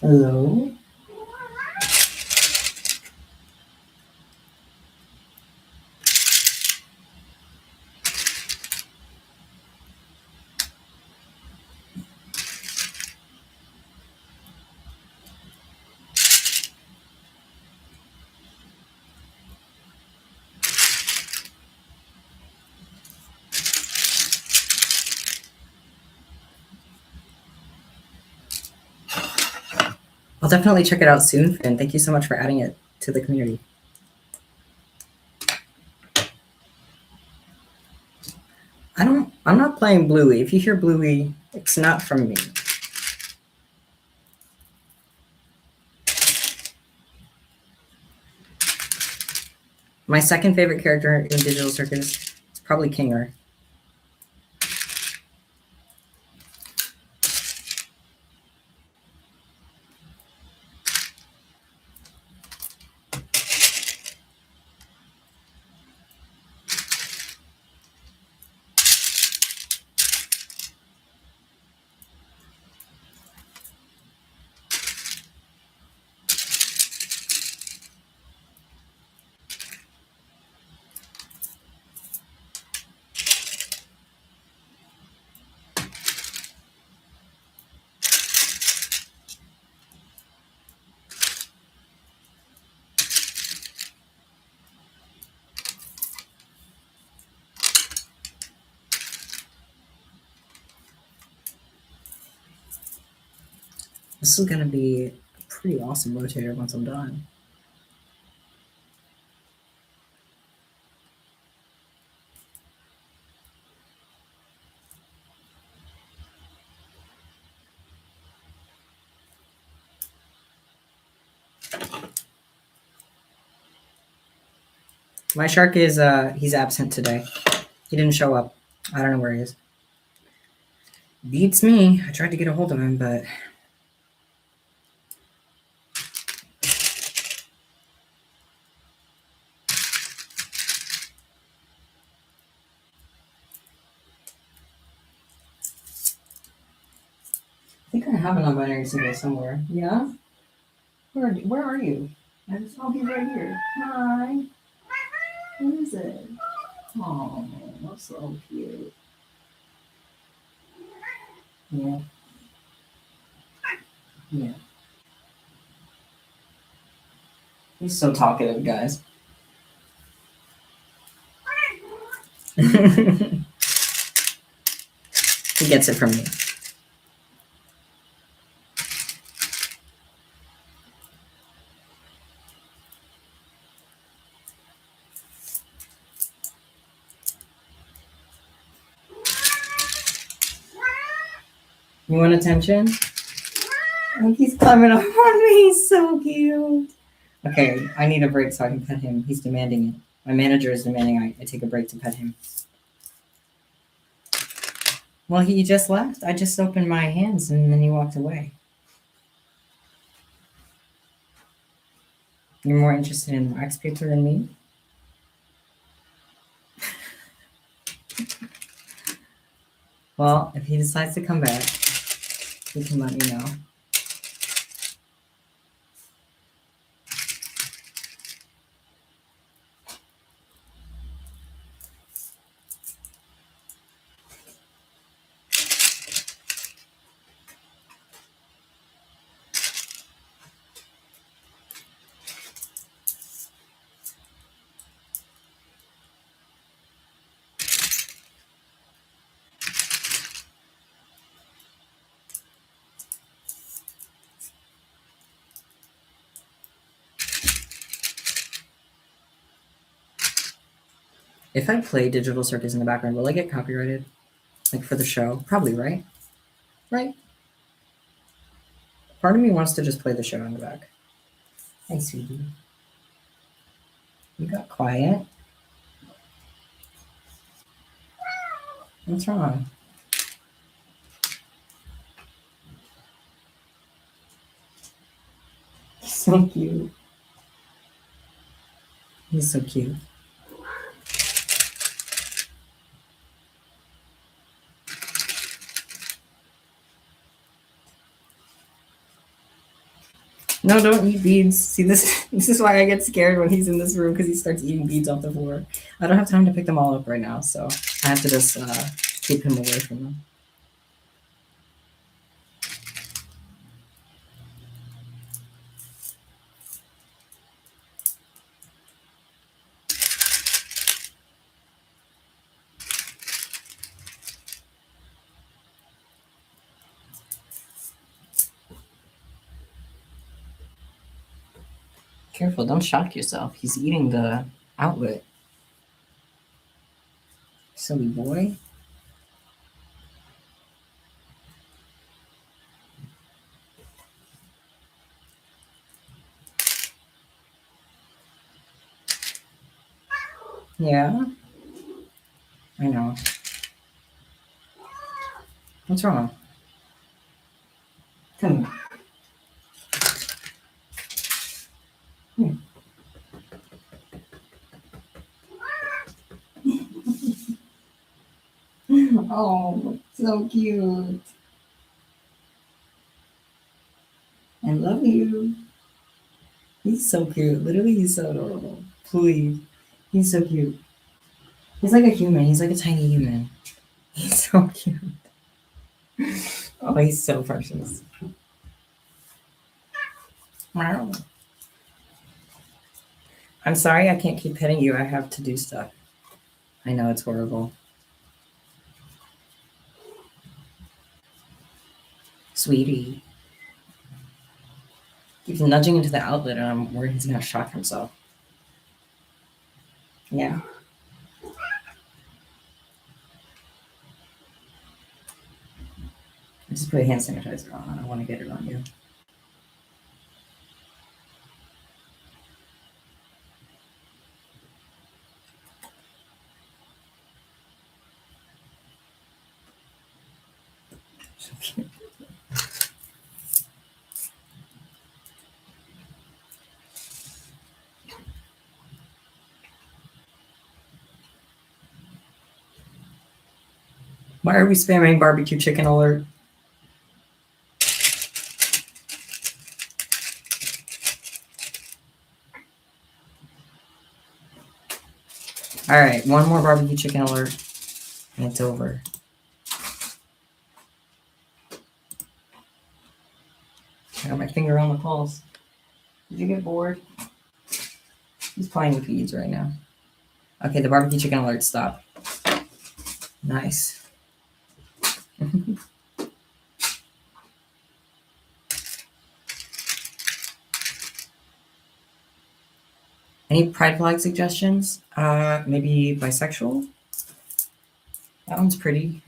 Hello? I'll definitely check it out soon, Finn. Thank you so much for adding it to the community. I'm not playing Bluey. If you hear Bluey, it's not from me. My second favorite character in Digital Circus is probably Kinger. This is going to be a pretty awesome rotator once I'm done. My shark is, he's absent today. He didn't show up. I don't know where he is. Beats me. I tried to get a hold of him, but... I think I have a non-binary symbol somewhere. Yeah? Where are you? I'll be right here. Hi. What is it? Oh, that's so cute. Yeah. Yeah. He's so talkative, guys. He gets it from me. You want attention? Oh, he's climbing up on me. He's so cute. Okay, I need a break so I can pet him. He's demanding it. My manager is demanding I take a break to pet him. Well, he just left. I just opened my hands and then he walked away. You're more interested in wax paper than me? Well, if he decides to come back, he can let me know. If I play Digital Circus in the background, will I get copyrighted? Like for the show? Probably, right? Right? Part of me wants to just play the show in the back. Hey, sweetie. You got quiet. What's wrong? He's so cute. He's so cute. No, don't eat beads. See, this is why I get scared when he's in this room, because he starts eating beads off the floor. I don't have time to pick them all up right now, so I have to just keep him away from them. Careful, don't shock yourself. He's eating the outlet. Silly boy. Yeah, I know. What's wrong? Come here. Here. Oh, so cute. I love you. He's so cute. Literally, he's so adorable. Please. He's so cute. He's like a human. He's like a tiny human. He's so cute. Oh, he's so precious. Wow. I'm sorry I can't keep petting you. I have to do stuff. I know it's horrible. Sweetie. He's nudging into the outlet and I'm worried he's gonna shock himself. Yeah. I just put hand sanitizer on. I don't want to get it on you. So cute. Why are we spamming barbecue chicken alert? All right, one more barbecue chicken alert, and it's over. I got my finger on the pulse. Did you get bored? He's playing with beads right now. Okay, the barbecue chicken alert stopped. Nice. Any pride flag suggestions? Maybe bisexual? That one's pretty.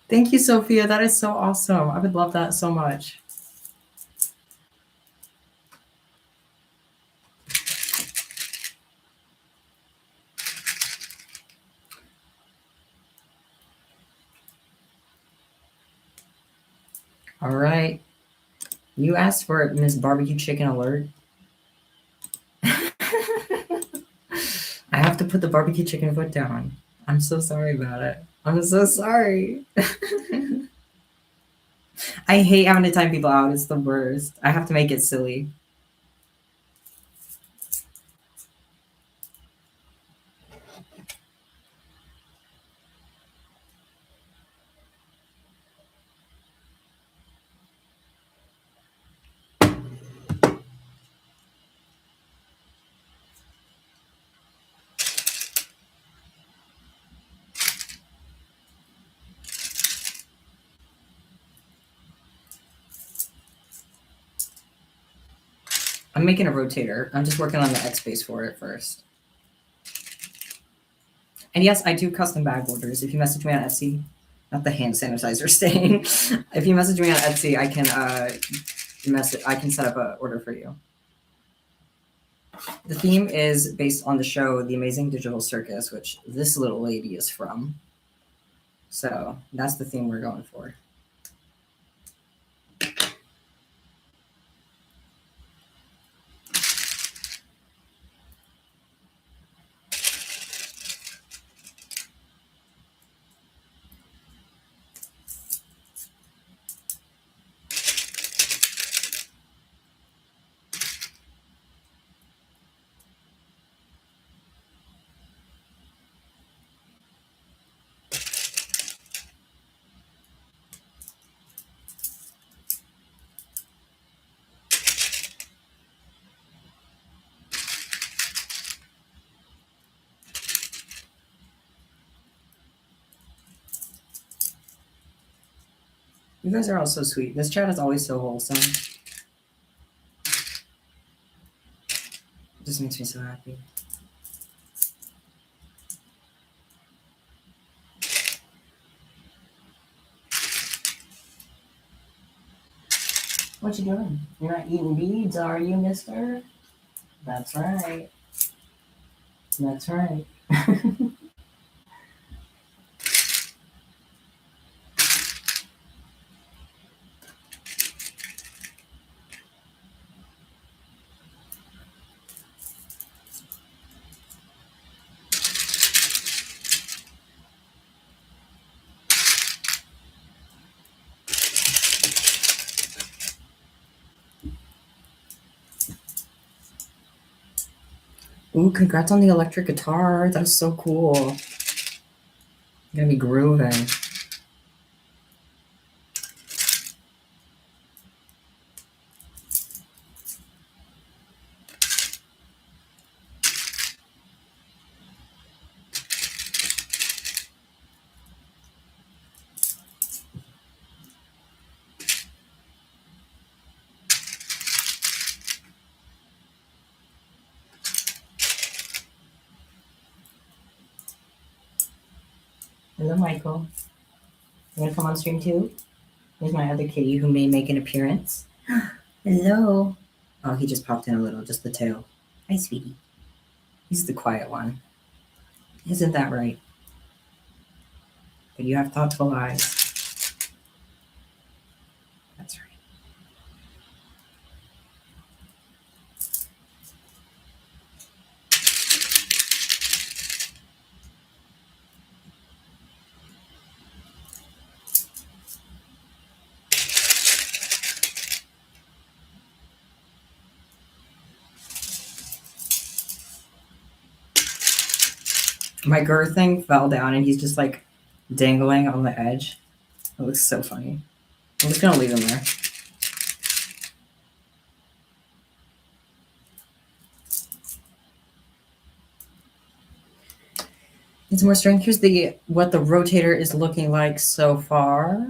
Thank you, Sophia. That is so awesome. I would love that so much. All right. You asked for it, Miss Barbecue Chicken Alert. I have to put the barbecue chicken foot down. I'm so sorry about it. I'm so sorry. I hate having to time people out. It's the worst. I have to make it silly. I'm making a rotator. I'm just working on the X base for it first. And yes, I do custom bag orders. If you message me on Etsy, not the hand sanitizer stain. If you message me on Etsy, I can I can set up an order for you. The theme is based on the show The Amazing Digital Circus, which this little lady is from. So that's the theme we're going for. You guys are all so sweet. This chat is always so wholesome. It just makes me so happy. What you doing? You're not eating beads, are you, mister? That's right. That's right. Ooh, congrats on the electric guitar. That is so cool. I'm gonna be grooving. Hello, Michael. You wanna come on stream too? There's my other kitty who may make an appearance. Hello. Oh, he just popped in a little, just the tail. Hi, sweetie. He's the quiet one. Isn't that right? But you have thoughtful eyes. That's right. My girth thing fell down and he's just like dangling on the edge. It looks so funny. I'm just gonna leave him there. It's more strength. Here's what the rotator is looking like so far.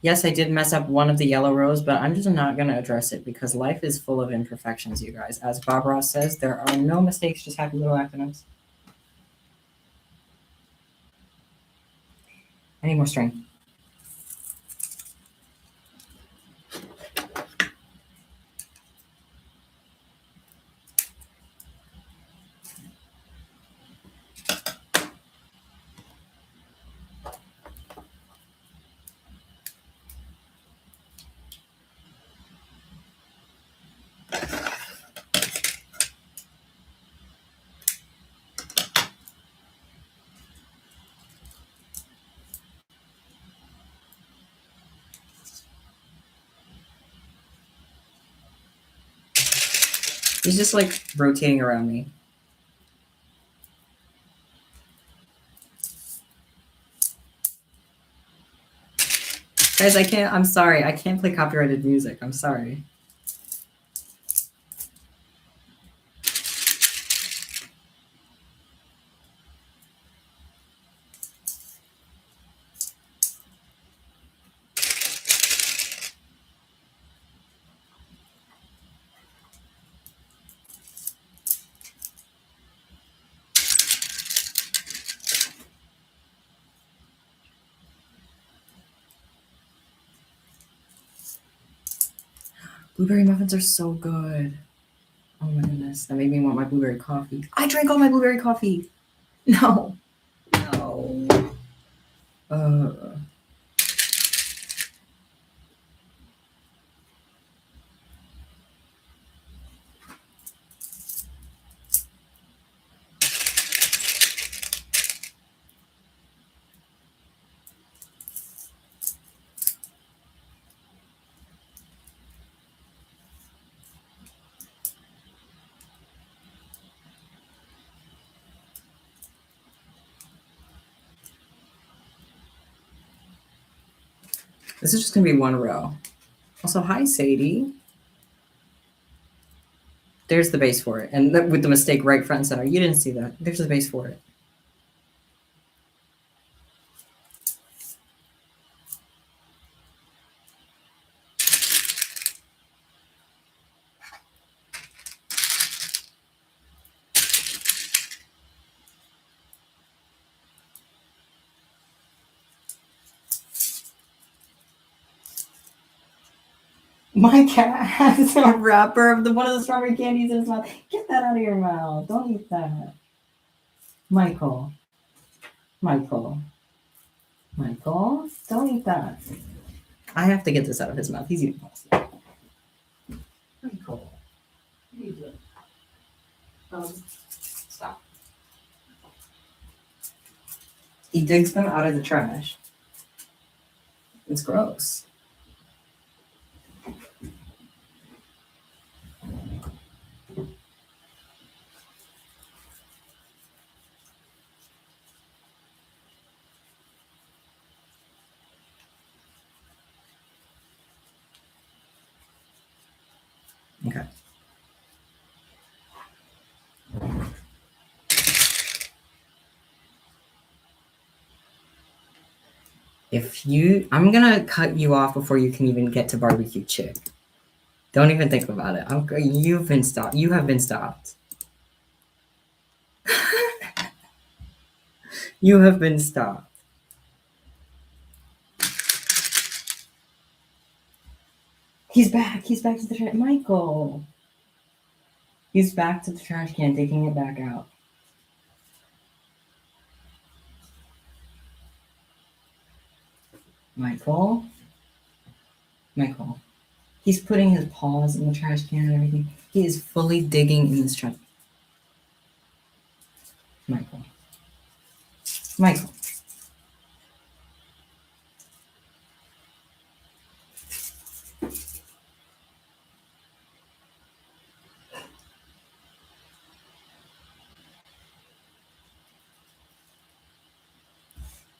Yes, I did mess up one of the yellow rows, but I'm just not going to address it because life is full of imperfections, you guys. As Bob Ross says, there are no mistakes, just happy little accidents. I need more strength. He's just like rotating around me. Guys, I can't, I'm sorry. I can't play copyrighted music. I'm sorry. Blueberry muffins are so good. Oh my goodness. That made me want my blueberry coffee. I drank all my blueberry coffee. No. No. This is just going to be one row. Also, hi, Sadie. There's the base for it. And with the mistake right front and center. You didn't see that. There's the base for it. My cat has a wrapper of one of the strawberry candies in his mouth. Get that out of your mouth. Don't eat that. Michael. Michael. Michael, don't eat that. I have to get this out of his mouth. He's eating pasta. Michael. What are you doing? Stop. He digs them out of the trash. It's gross. Okay. I'm gonna cut you off before you can even get to barbecue chick. Don't even think about it. You've been stopped. You have been stopped. You have been stopped. He's back. He's back to the trash. Michael. He's back to the trash can, taking it back out. Michael. Michael. He's putting his paws in the trash can and everything. He is fully digging in this trash. Michael. Michael.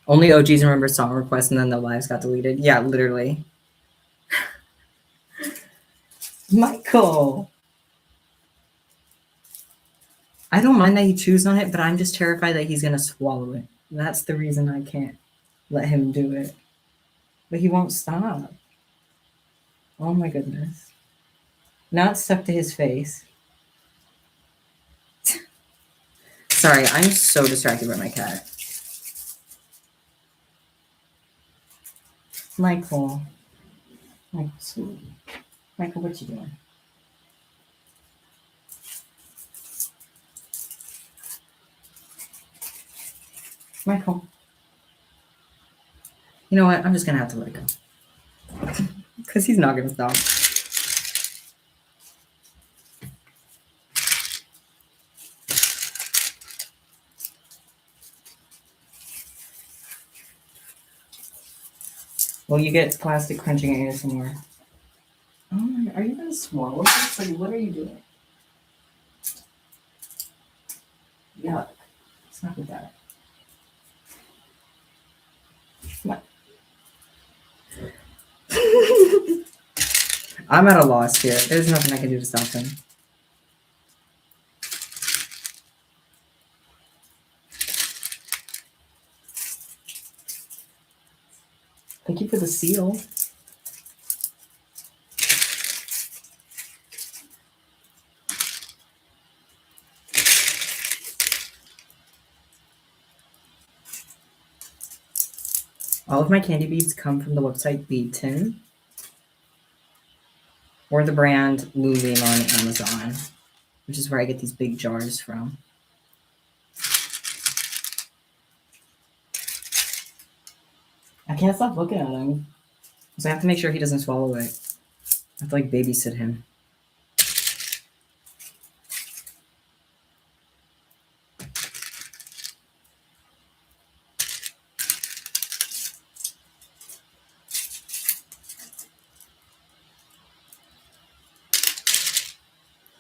Only OGs remember song requests and then the lives got deleted. Yeah, literally. Michael. I don't mind that he chews on it, but I'm just terrified that he's going to swallow it. That's the reason I can't let him do it. But he won't stop. Oh my goodness. Now it's stuck to his face. Sorry, I'm so distracted by my cat. Michael. Michael, sweetie. Michael, what you doing? Michael. You know what? I'm just going to have to let it go. Because he's not going to stop. Well, you get plastic crunching ASMR. Oh my, are you going to swallow this? Like, what are you doing? Yuck. Stop with that. Come on. I'm at a loss here. There's nothing I can do to stop him. Thank you for the seal. All of my candy beads come from the website Bead or the brand Lululemon on Amazon, which is where I get these big jars from. I can't stop looking at him. So I have to make sure he doesn't swallow it. I have to like babysit him.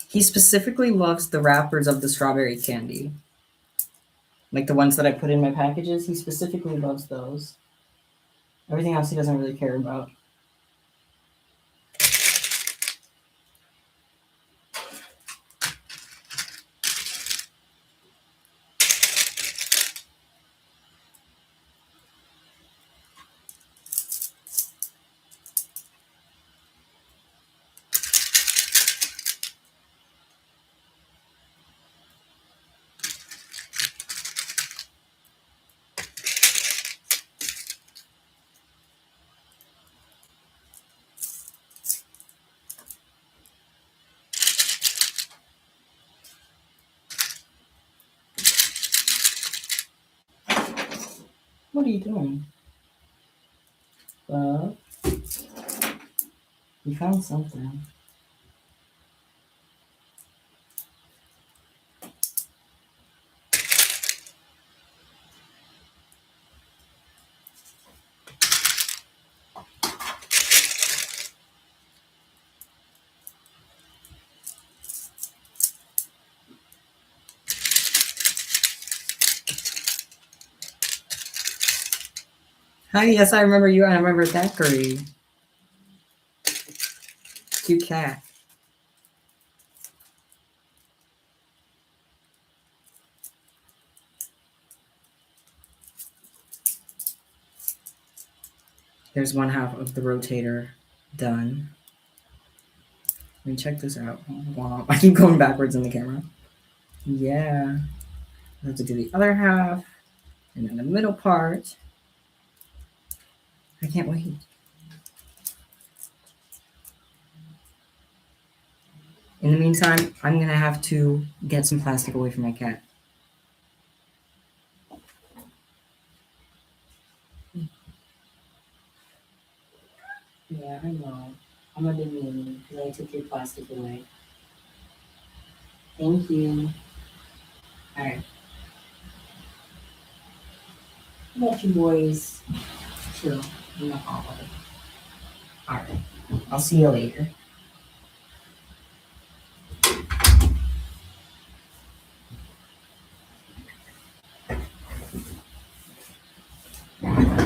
He specifically loves the wrappers of the strawberry candy. Like the ones that I put in my packages, he specifically loves those. Everything else he doesn't really care about. What are you doing? You found something. Hi, yes, I remember you. I remember Thackeray. Cute cat. There's one half of the rotator done. Let me check this out. Wow, I keep going backwards in the camera. Yeah. I have to do the other half. And then the middle part. I can't wait. In the meantime, I'm going to have to get some plastic away from my cat. Yeah, I know. I'm a bit mean because I took your plastic away. Thank you. All right. Let you boys chill in the hallway. All right. I'll see you later.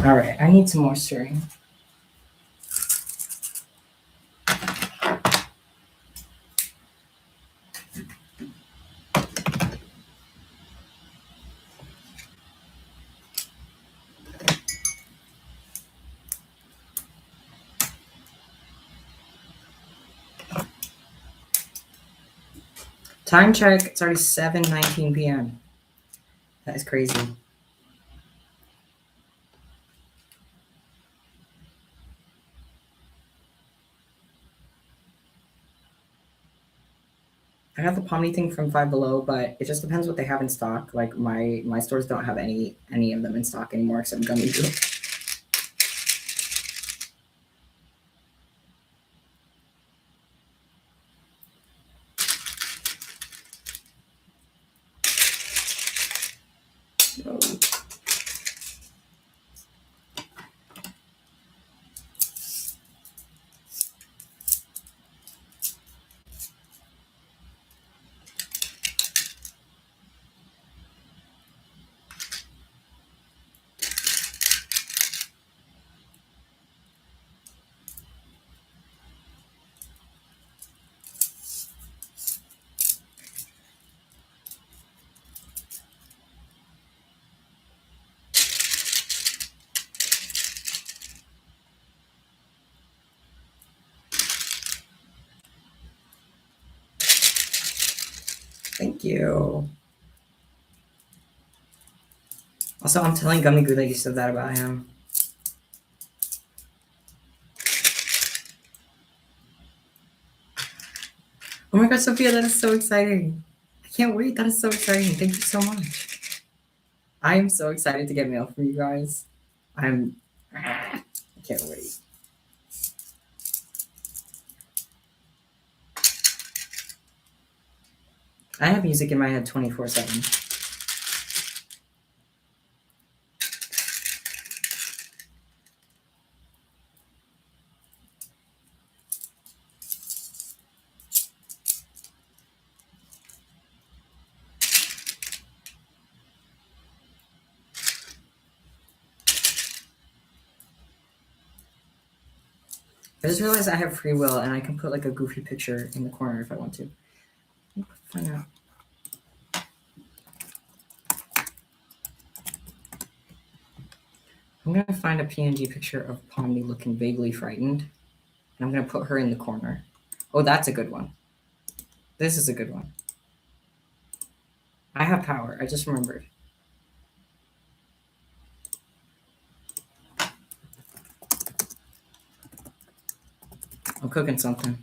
All right. I need some more stirring. Time check. It's already 7:19 p.m. That is crazy. I got the Pomni thing from Five Below, but it just depends what they have in stock. Like my stores don't have any of them in stock anymore except gummy glue. Thank you. Also, I'm telling Gummy Goo that you said that about him. Oh my god, Sophia, that is so exciting. I can't wait. That is so exciting. Thank you so much. I am so excited to get mail from you guys. I can't wait. I have music in my head 24/7. I just realized I have free will and I can put like a goofy picture in the corner if I want to. Find out. I'm gonna find a PNG picture of Pomni looking vaguely frightened, and I'm gonna put her in the corner. Oh, that's a good one. This is a good one. I have power. I just remembered. I'm cooking something.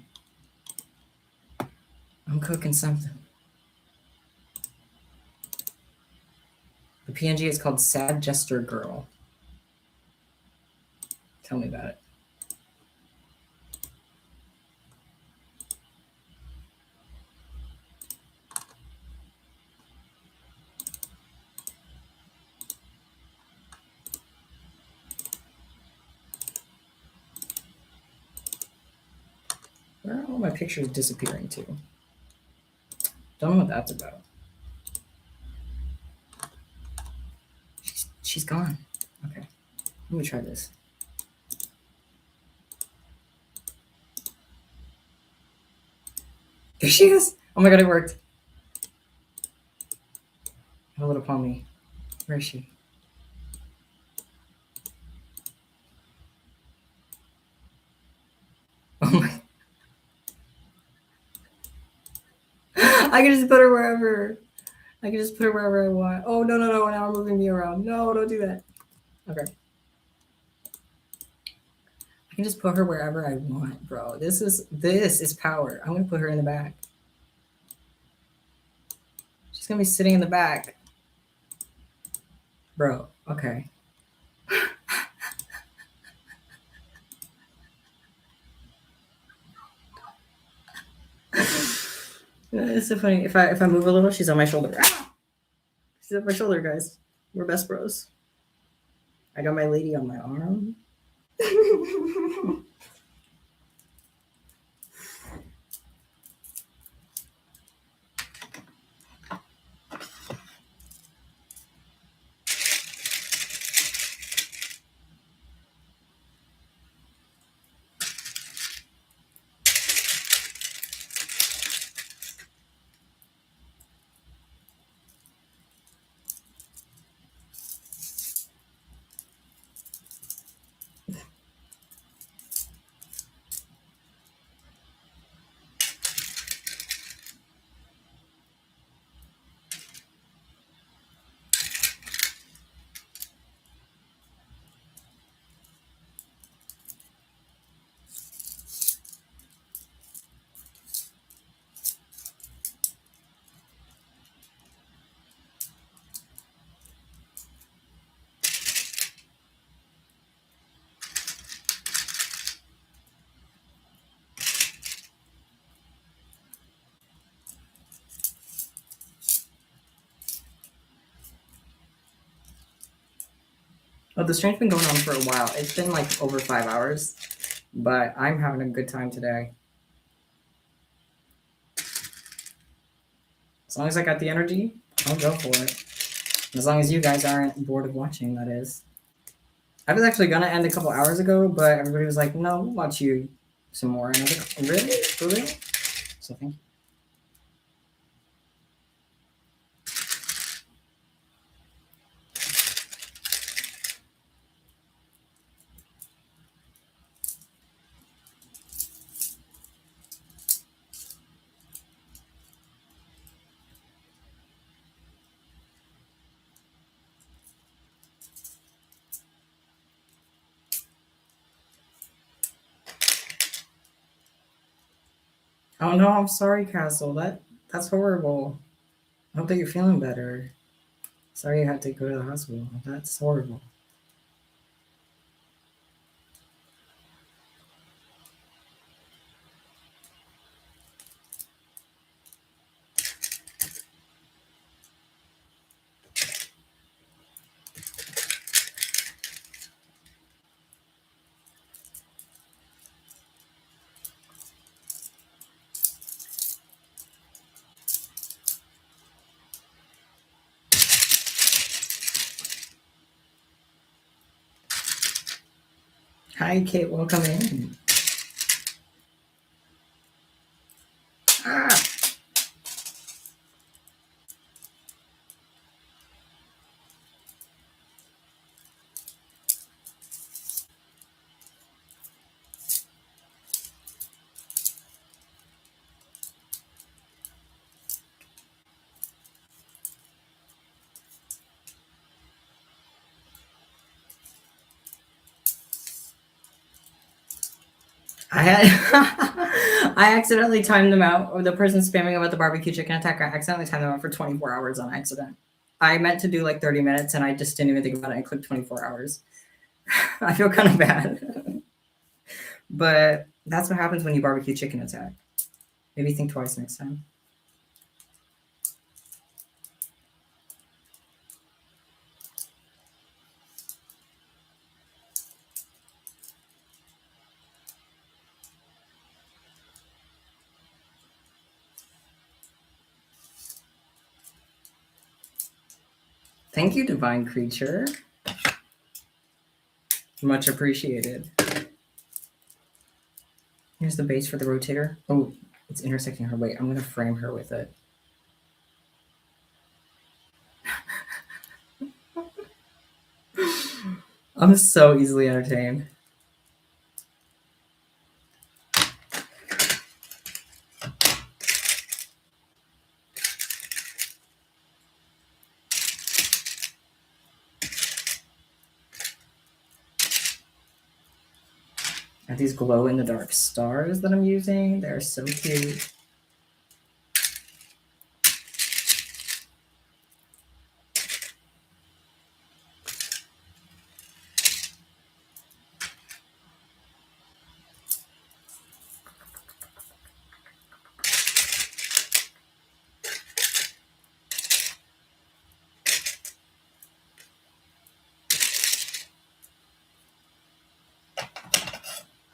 I'm cooking something. The PNG is called Sad Jester Girl. Tell me about it. Where are all my pictures disappearing to? Don't know what that's about. She's gone. Okay. Let me try this. There she is. Oh my god, it worked. A little Pomni. Where is she? Oh my. I can just put her wherever. I can just put her wherever I want. Oh, no, no, no. Now I'm moving me around. No, don't do that. Okay. I can just put her wherever I want, bro. This is power. I'm going to put her in the back. She's going to be sitting in the back. Bro, okay. It's so funny. If I move a little, she's on my shoulder. She's on my shoulder, guys. We're best bros. I got my lady on my arm. Oh, the stream's been going on for a while. It's been like over 5 hours, but I'm having a good time today. As long as I got the energy, I'll go for it. As long as you guys aren't bored of watching, that is. I was actually gonna end a couple hours ago, but everybody was like, "No, we'll watch you some more." And I was like, "Really? For real?" So thank you. Oh no, I'm sorry, Castle. That's horrible. I hope that you're feeling better. Sorry you had to go to the hospital. That's horrible. Hi, Kate. Welcome in. Ah! I had I accidentally timed them out. Or the person spamming about the barbecue chicken attack, I accidentally timed them out for 24 hours on accident. I meant to do like 30 minutes and I just didn't even think about it. I clicked 24 hours. I feel kind of bad. But that's what happens when you barbecue chicken attack. Maybe think twice next time. Thank you, divine creature. Much appreciated. Here's the base for the rotator. Oh, it's intersecting her. Wait, I'm going to frame her with it. I'm so easily entertained. And these glow in the dark stars that I'm using, they're so cute.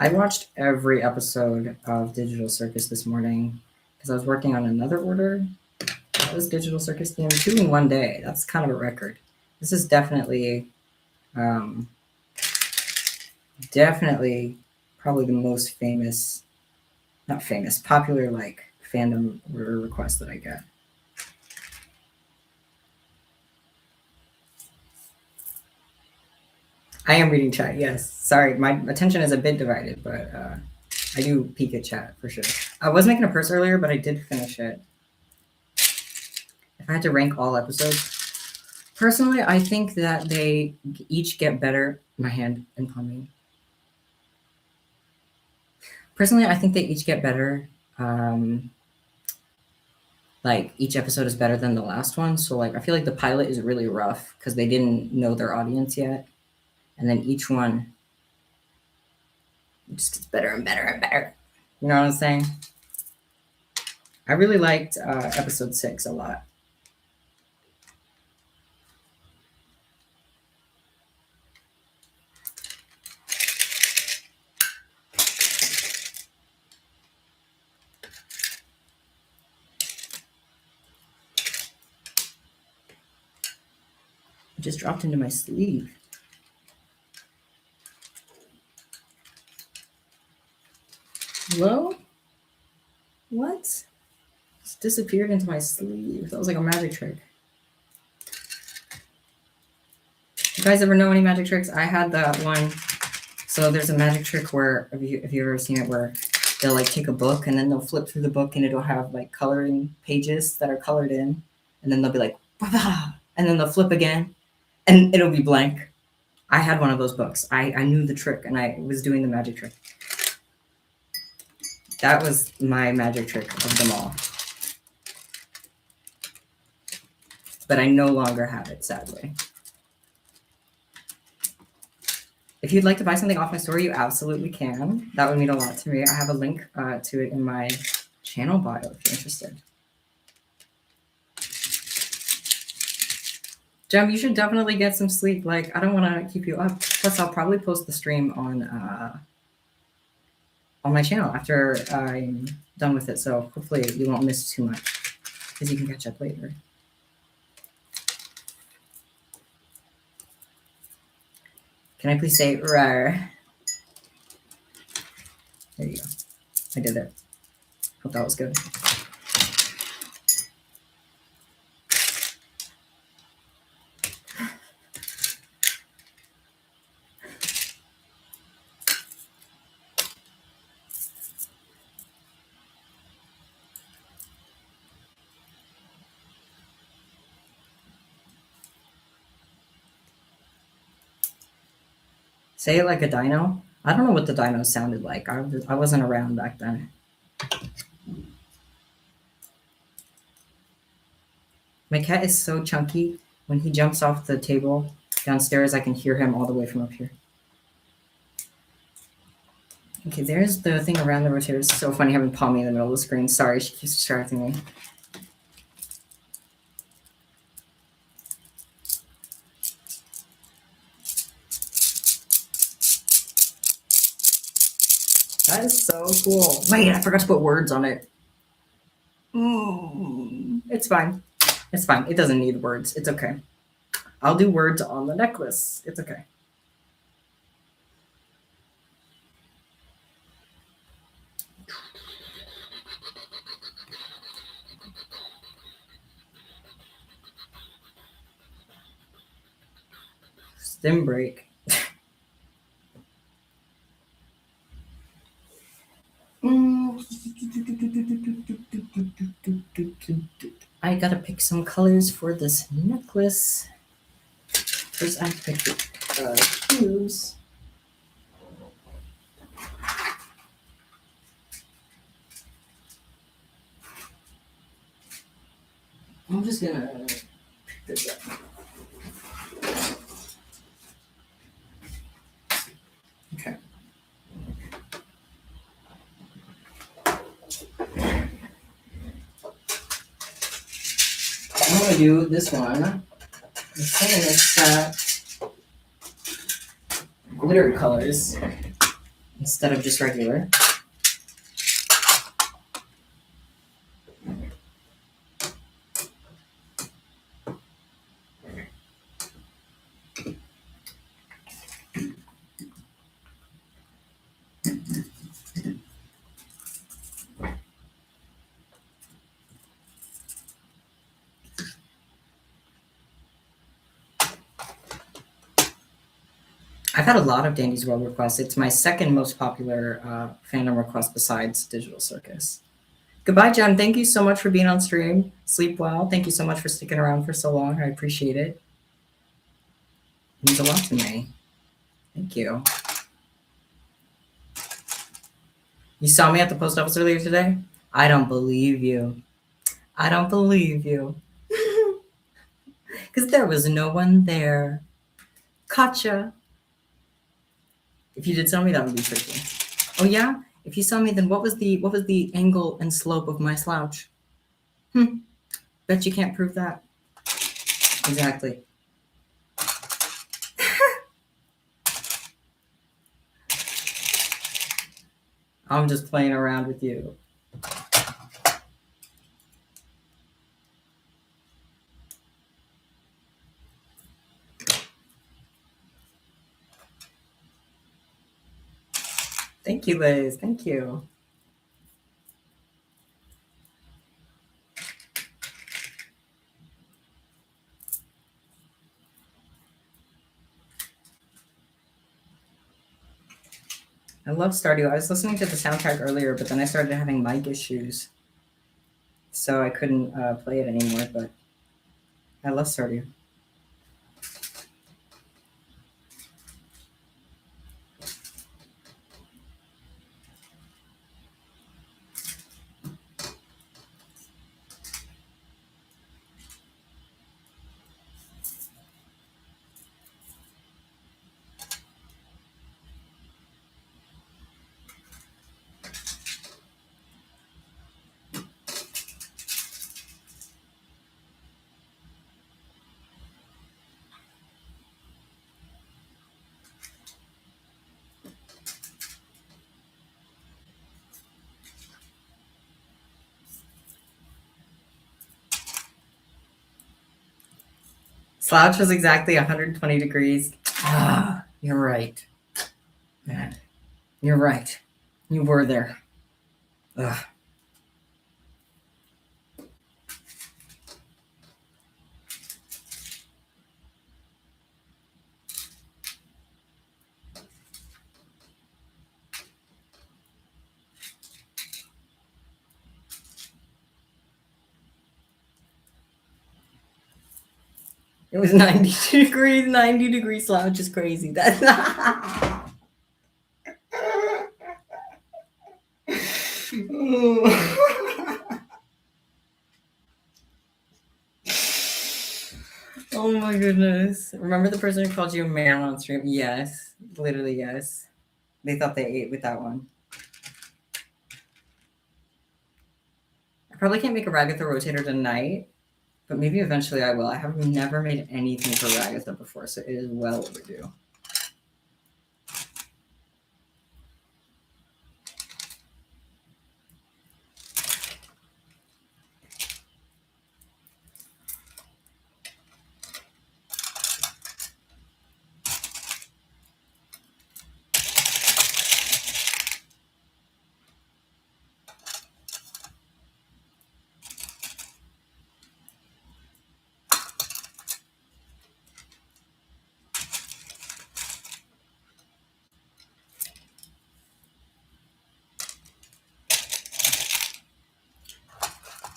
I watched every episode of Digital Circus this morning because I was working on another order. That was Digital Circus theme 2 in one day. That's kind of a record. This is definitely, um, definitely probably the most famous, not famous, popular like fandom order request that I get. I am reading chat. Yes, sorry, my attention is a bit divided, but I do peek at chat for sure. I was making a purse earlier, but I did finish it. If I had to rank all episodes, personally, I think that they each get better. My hand and palming. Personally, I think they each get better. Like each episode is better than the last one. So like I feel like the pilot is really rough because they didn't know their audience yet, and then each one just gets better and better and better. You know what I'm saying? I really liked episode 6 a lot. It just dropped into my sleeve. Hello? What? It's disappeared into my sleeve. That was like a magic trick. You guys ever know any magic tricks? I had that one. So there's a magic trick where, have you ever seen it, where they'll like take a book and then they'll flip through the book and it'll have like coloring pages that are colored in. And then they'll be like, bah, and then they'll flip again and it'll be blank. I had one of those books. I knew the trick and I was doing the magic trick. That was my magic trick of them all. But I no longer have it, sadly. If you'd like to buy something off my store, you absolutely can. That would mean a lot to me. I have a link to it in my channel bio if you're interested. Jem, you should definitely get some sleep. Like, I don't want to keep you up. Plus, I'll probably post the stream on my channel after I'm done with it. So hopefully you won't miss too much because you can catch up later. Can I please say rar? There you go. I did it. Hope that was good. Say it like a dino. I don't know what the dinos sounded like. I wasn't around back then. My cat is so chunky. When he jumps off the table downstairs, I can hear him all the way from up here. Okay, there's the thing around the rotator. It's so funny having Palmy in the middle of the screen. Sorry, she keeps distracting me. That is so cool. Wait, I forgot to put words on it. It's fine. It's fine. It doesn't need words. It's okay. I'll do words on the necklace. It's okay. Stem break. I gotta pick some colors for this necklace. First, I have to pick the hues. I'm just gonna pick this up. Okay. I'm gonna do this one. I'm saying it's glitter colors instead of just regular. I've had a lot of Dandy's World requests. It's my second most popular fandom request besides Digital Circus. Goodbye, John. Thank you so much for being on stream. Sleep well. Thank you so much for sticking around for so long. I appreciate it. It means a lot to me. Thank you. You saw me at the post office earlier today? I don't believe you. I don't believe you. Because there was no one there. Gotcha. If you did tell me, that would be tricky. Oh yeah? If you saw me, then what was the angle and slope of my slouch? Bet you can't prove that. Exactly. I'm just playing around with you. Thank you, Liz. Thank you. I love Stardew. I was listening to the soundtrack earlier, but then I started having mic issues. So I couldn't play it anymore, but I love Stardew. Slouch was exactly 120 degrees. Ah, you're right. Man, you're right. You were there. Ugh. It was 92 degrees. 90 degrees slouch is crazy. That's Oh my goodness. Remember the person who called you a man on stream? Yes. Literally, yes. They thought they ate with that one. I probably can't make a Ragatha rotator tonight, but maybe eventually I will. I have never made anything for Ragatha before, so it is well overdue.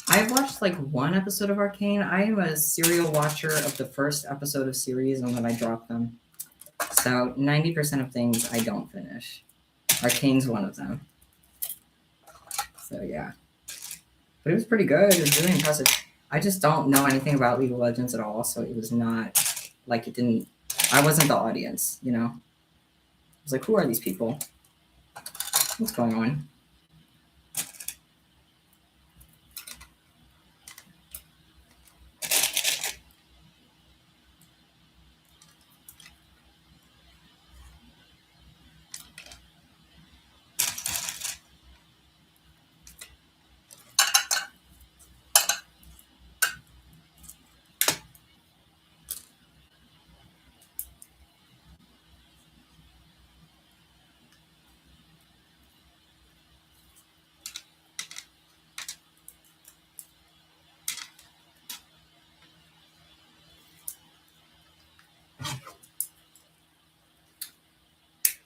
I've watched like one episode of Arcane. I am a serial watcher of the first episode of series and then I drop them. So 90% of things I don't finish. Arcane's one of them. So yeah. But it was pretty good. It was really impressive. I just don't know anything about League of Legends at all, so it was not like it didn't. I wasn't the audience, you know? I was like, who are these people? What's going on?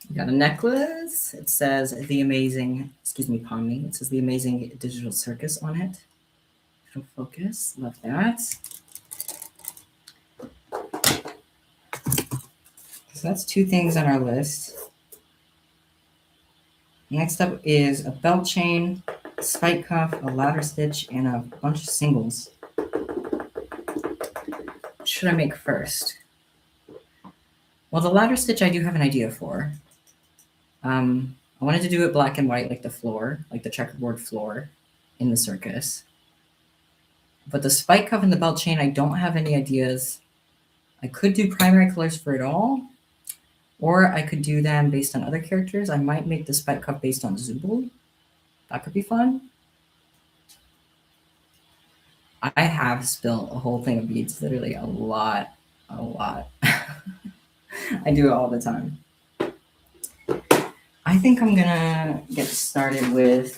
We got a necklace. It says the amazing, excuse me, palm me. It says the amazing Digital Circus on it. It'll focus. Love that. So that's two things on our list. Next up is a belt chain, a spike cuff, a ladder stitch, and a bunch of singles. What should I make first? Well, the ladder stitch I do have an idea for. I wanted to do it black and white like the floor, like the checkerboard floor in the circus. But the spike cuff and the belt chain, I don't have any ideas. I could do primary colors for it all, or I could do them based on other characters. I might make the spike cuff based on Zubul. That could be fun. I have spilled a whole thing of beads, literally a lot. I do it all the time. I think I'm gonna get started with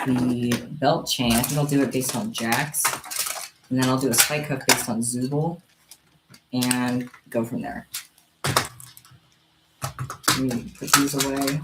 the belt chain. I think I'll do it based on Jax, and then I'll do a spike cuff based on Zubul, and go from there. Let me put these away.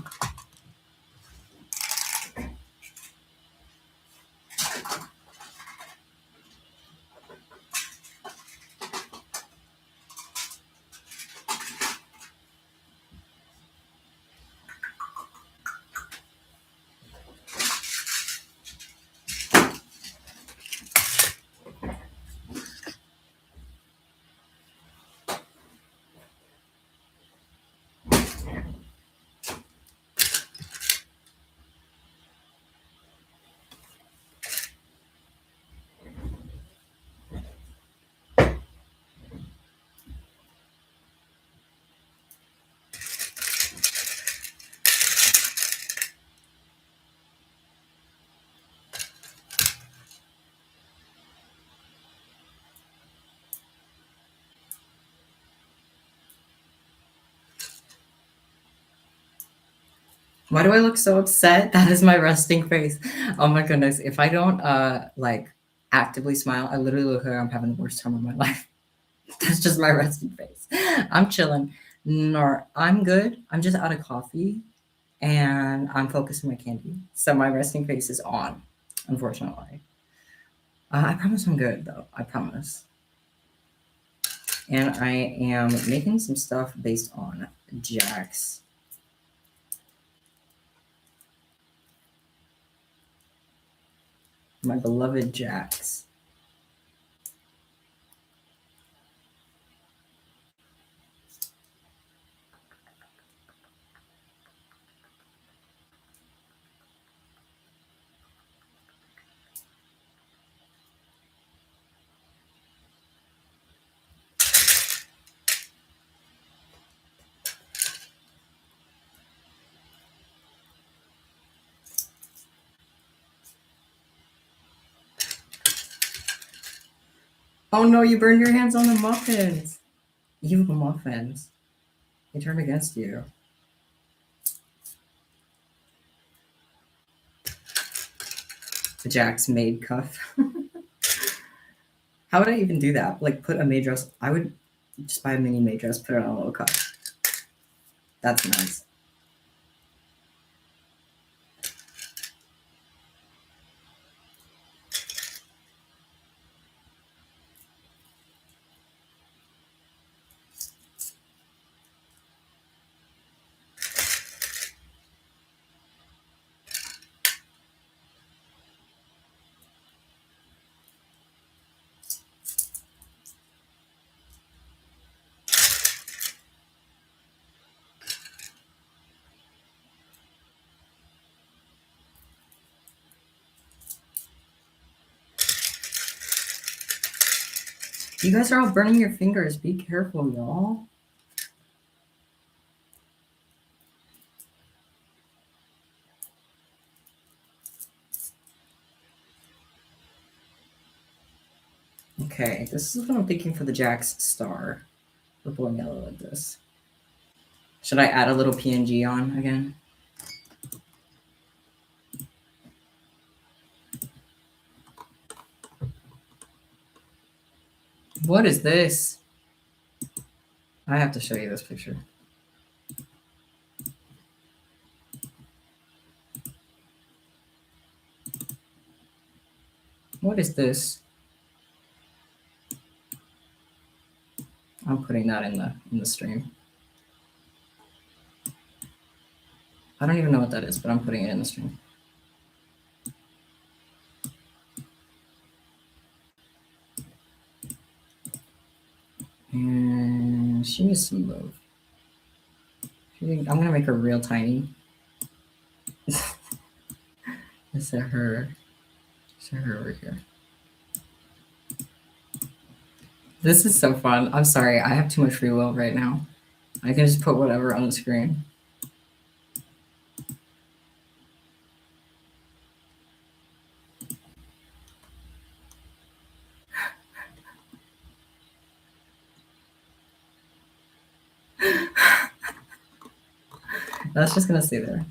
Why do I look so upset? That is my resting face. Oh my goodness. If I don't like actively smile, I literally look like I'm having the worst time of my life. That's just my resting face. I'm chilling. No, I'm good. I'm just out of coffee and I'm focusing my candy. So my resting face is on, unfortunately. I promise I'm good though. I promise. And I am making some stuff based on Jax. My beloved Jax. Oh no, you burned your hands on the muffins. Evil muffins. They turned against you. The Jax maid cuff. How would I even do that? Like put a maid dress. I would just buy a mini maid dress, put it on a little cuff. That's nice. You guys are all burning your fingers. Be careful, y'all. Okay, this is what I'm thinking for the Jax star. Purple and yellow like this. Should I add a little PNG on again? What is this? I have to show you this picture. What is this? I'm putting that in the stream. I don't even know what that is, but I'm putting it in the stream. And she needs some love. I'm gonna make her real tiny. Is it her? Is it her over here? This is so fun. I'm sorry, I have too much free will right now. I can just put whatever on the screen. That's just gonna stay there.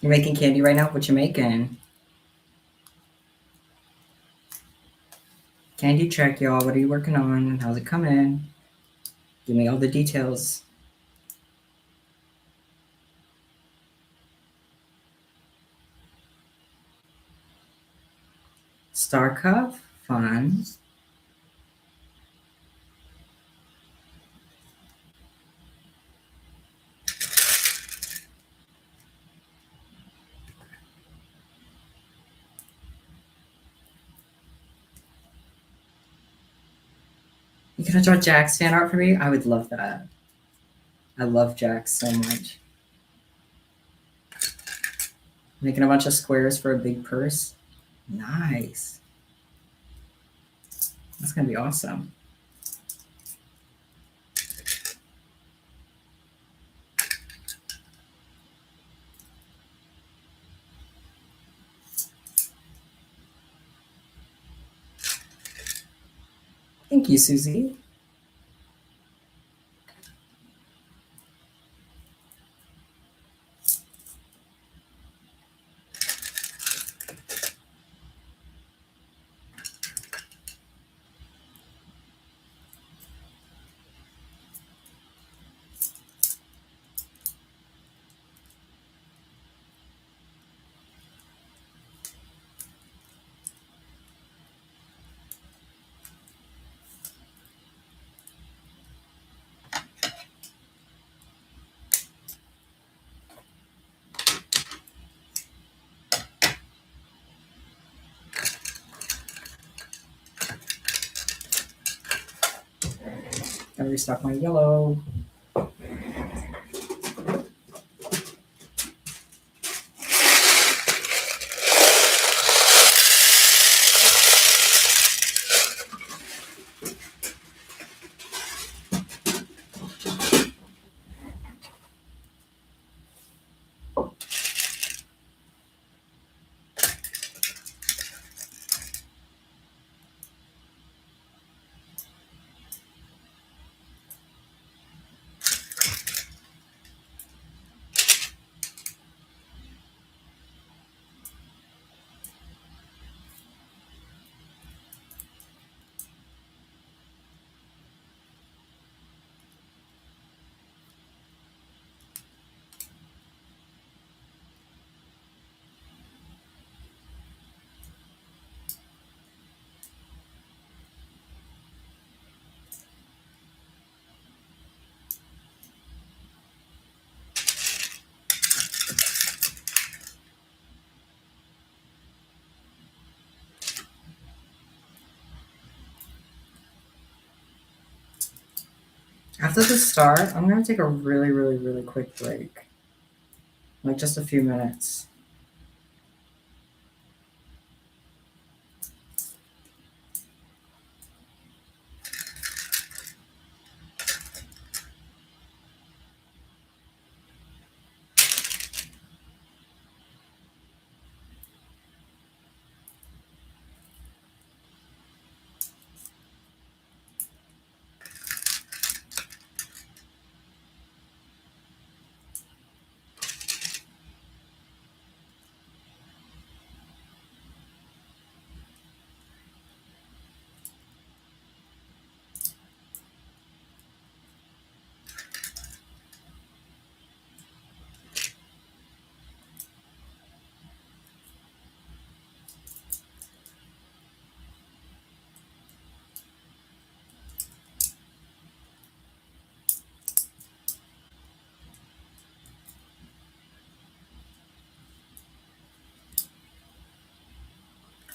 You're making candy right now? What you making? Candy check, y'all. What are you working on? How's it coming? Give me all the details. Star cuff, fun. You gonna draw Jack's fan art for me? I would love that. I love Jack so much. Making a bunch of squares for a big purse. Nice. That's gonna be awesome. Thank you, Susie. Gotta restock my yellow. After the start, I'm gonna take a really, really, really quick break. Like just a few minutes.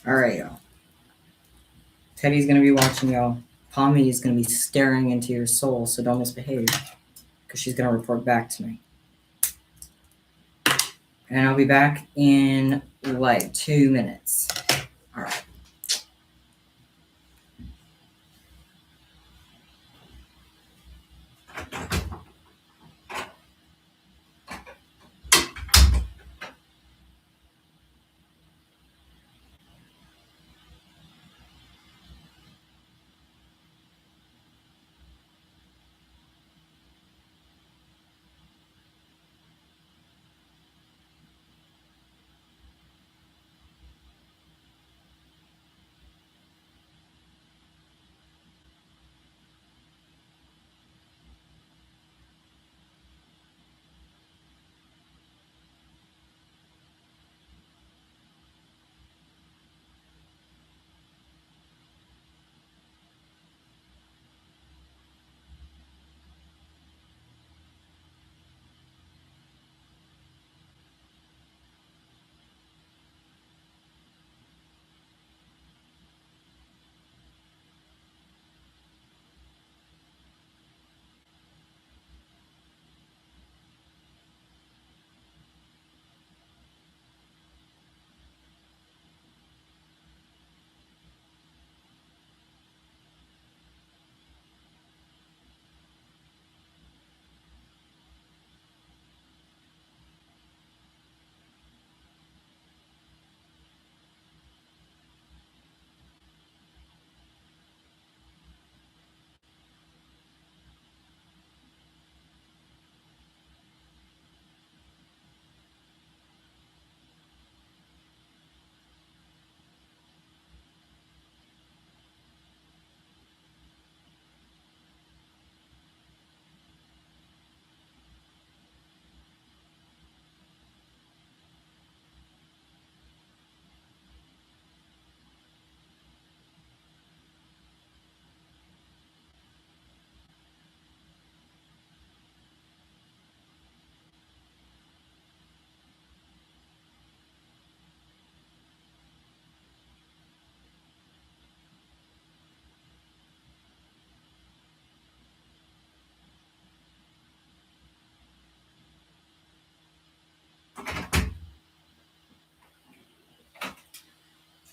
All right, y'all. Teddy's gonna be watching y'all. Pommy is gonna be staring into your soul, so don't misbehave, because she's gonna report back to me. And I'll be back in like 2 minutes. All right.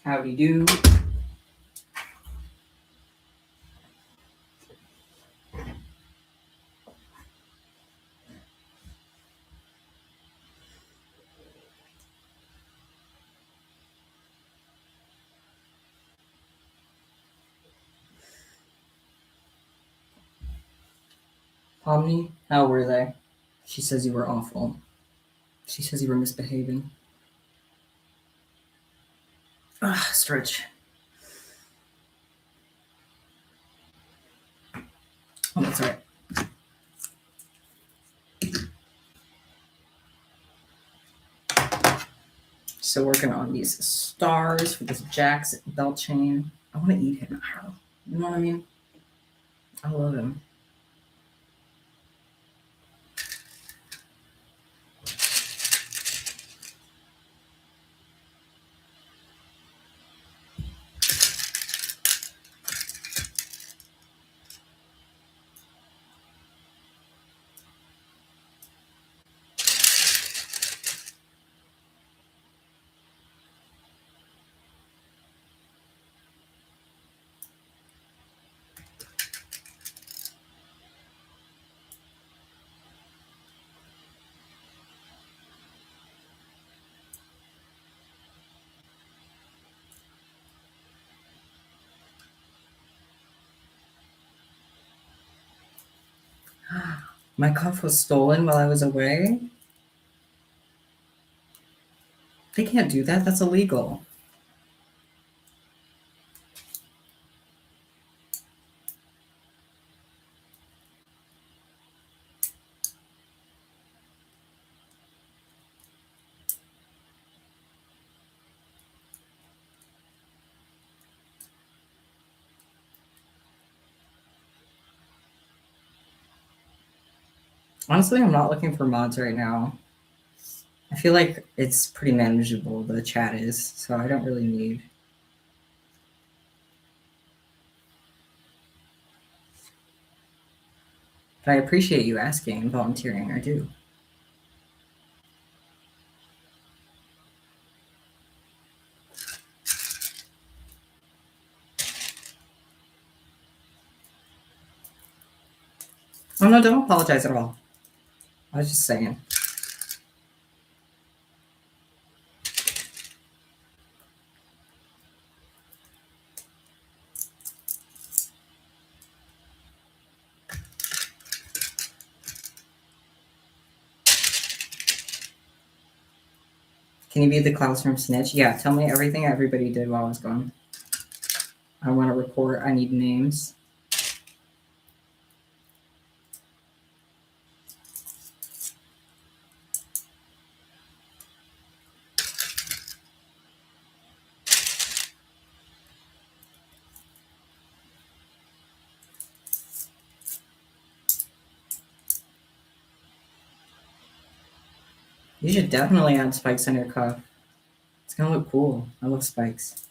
Howdy do. Pomni, how were they? She says you were awful. She says you were misbehaving. Ah, stretch. Oh, that's all right. So working on these stars for this Jack's belt chain. I want to eat him. You know what I mean? I love him. My cuff was stolen while I was away. They can't do that. That's illegal. Honestly, I'm not looking for mods right now. I feel like it's pretty manageable, the chat is, so I don't really need. But I appreciate you asking and volunteering. I do. Oh no, don't apologize at all. I was just saying. Can you be the classroom snitch? Yeah, tell me everything everybody did while I was gone. I want to report. I need names. You should definitely add spikes on your cuff. It's gonna look cool. I love spikes.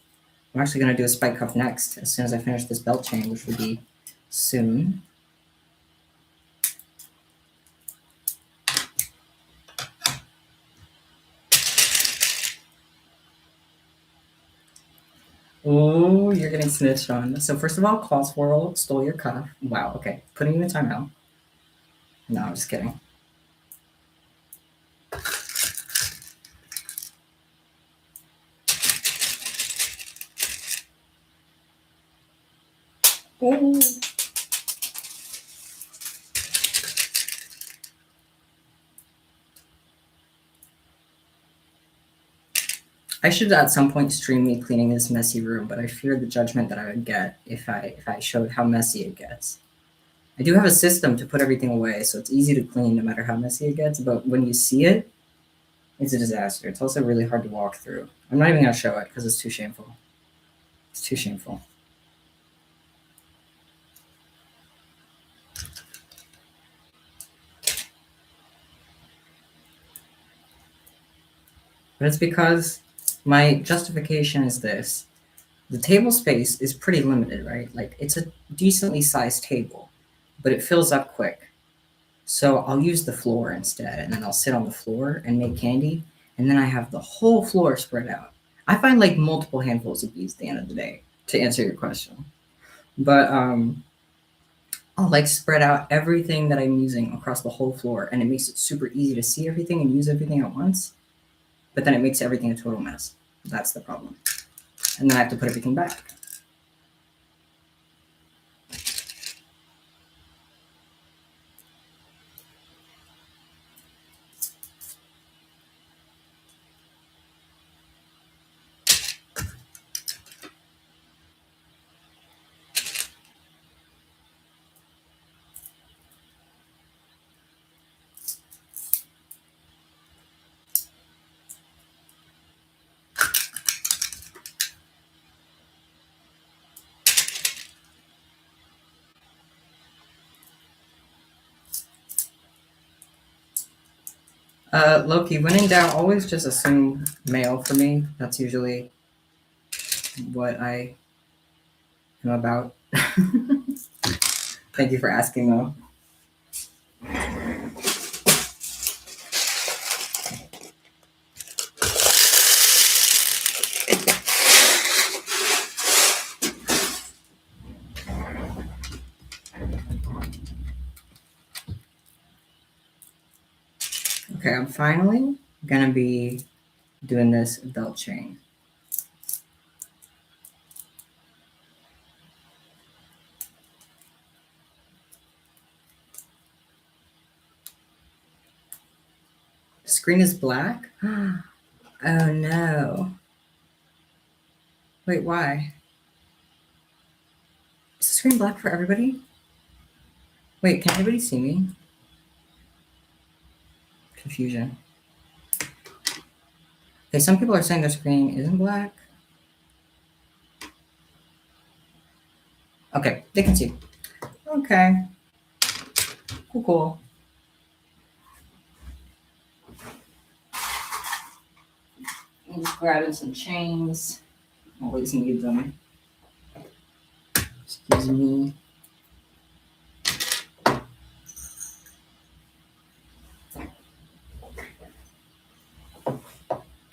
I'm actually gonna do a spike cuff next, as soon as I finish this belt chain, which will be soon. Oh, you're getting snitched on. So first of all, Claw Swirl stole your cuff. Wow, okay. Putting you in timeout. No, I'm just kidding. Oh. I should at some point stream me cleaning this messy room, but I fear the judgment that I would get if I showed how messy it gets. I do have a system to put everything away, so it's easy to clean no matter how messy it gets, but when you see it, it's a disaster. It's also really hard to walk through. I'm not even going to show it because it's too shameful. It's too shameful. But it's because my justification is this. The table space is pretty limited, right? Like, it's a decently sized table, but it fills up quick. So I'll use the floor instead, and then I'll sit on the floor and make candy, and then I have the whole floor spread out. I find like multiple handfuls of beads at the end of the day to answer your question. But I'll like spread out everything that I'm using across the whole floor, and it makes it super easy to see everything and use everything at once. But then it makes everything a total mess. That's the problem. And then I have to put everything back. Loki, when in doubt, always just assume male for me. That's usually what I am about. Thank you for asking, though. Okay, I'm finally gonna be doing this belt chain. The screen is black? Oh no. Wait, why? Is the screen black for everybody? Wait, can everybody see me? Confusion. Okay, some people are saying their screen isn't black. Okay, they can see. Okay. Cool. I'm just grabbing some chains. Always need them. Excuse me.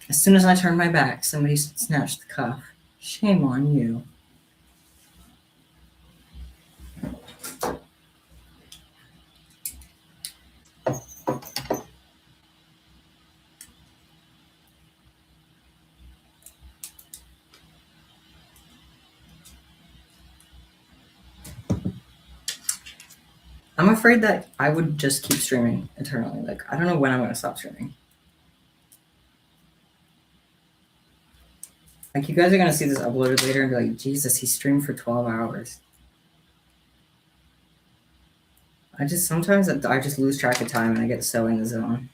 As soon as I turn my back, somebody snatched the cuff. Shame on you. I'm afraid that I would just keep streaming eternally. Like, I don't know when I'm going to stop streaming. Like, you guys are going to see this uploaded later and be like, Jesus, he streamed for 12 hours. Sometimes I just lose track of time and I get so in the zone.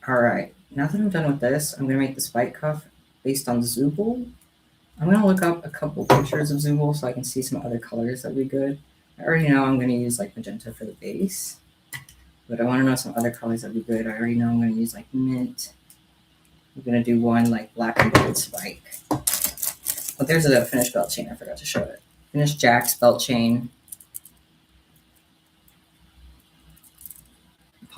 All right, now that I'm done with this, I'm going to make the spike cuff based on Zooble. I'm going to look up a couple pictures of Zooble so I can see some other colors that would be good. I already know I'm going to use like magenta for the base, but I want to know some other colors that would be good. I already know I'm going to use like mint. I'm going to do one like black and gold spike. Oh, there's a finished belt chain. I forgot to show it. Finished Jack's belt chain.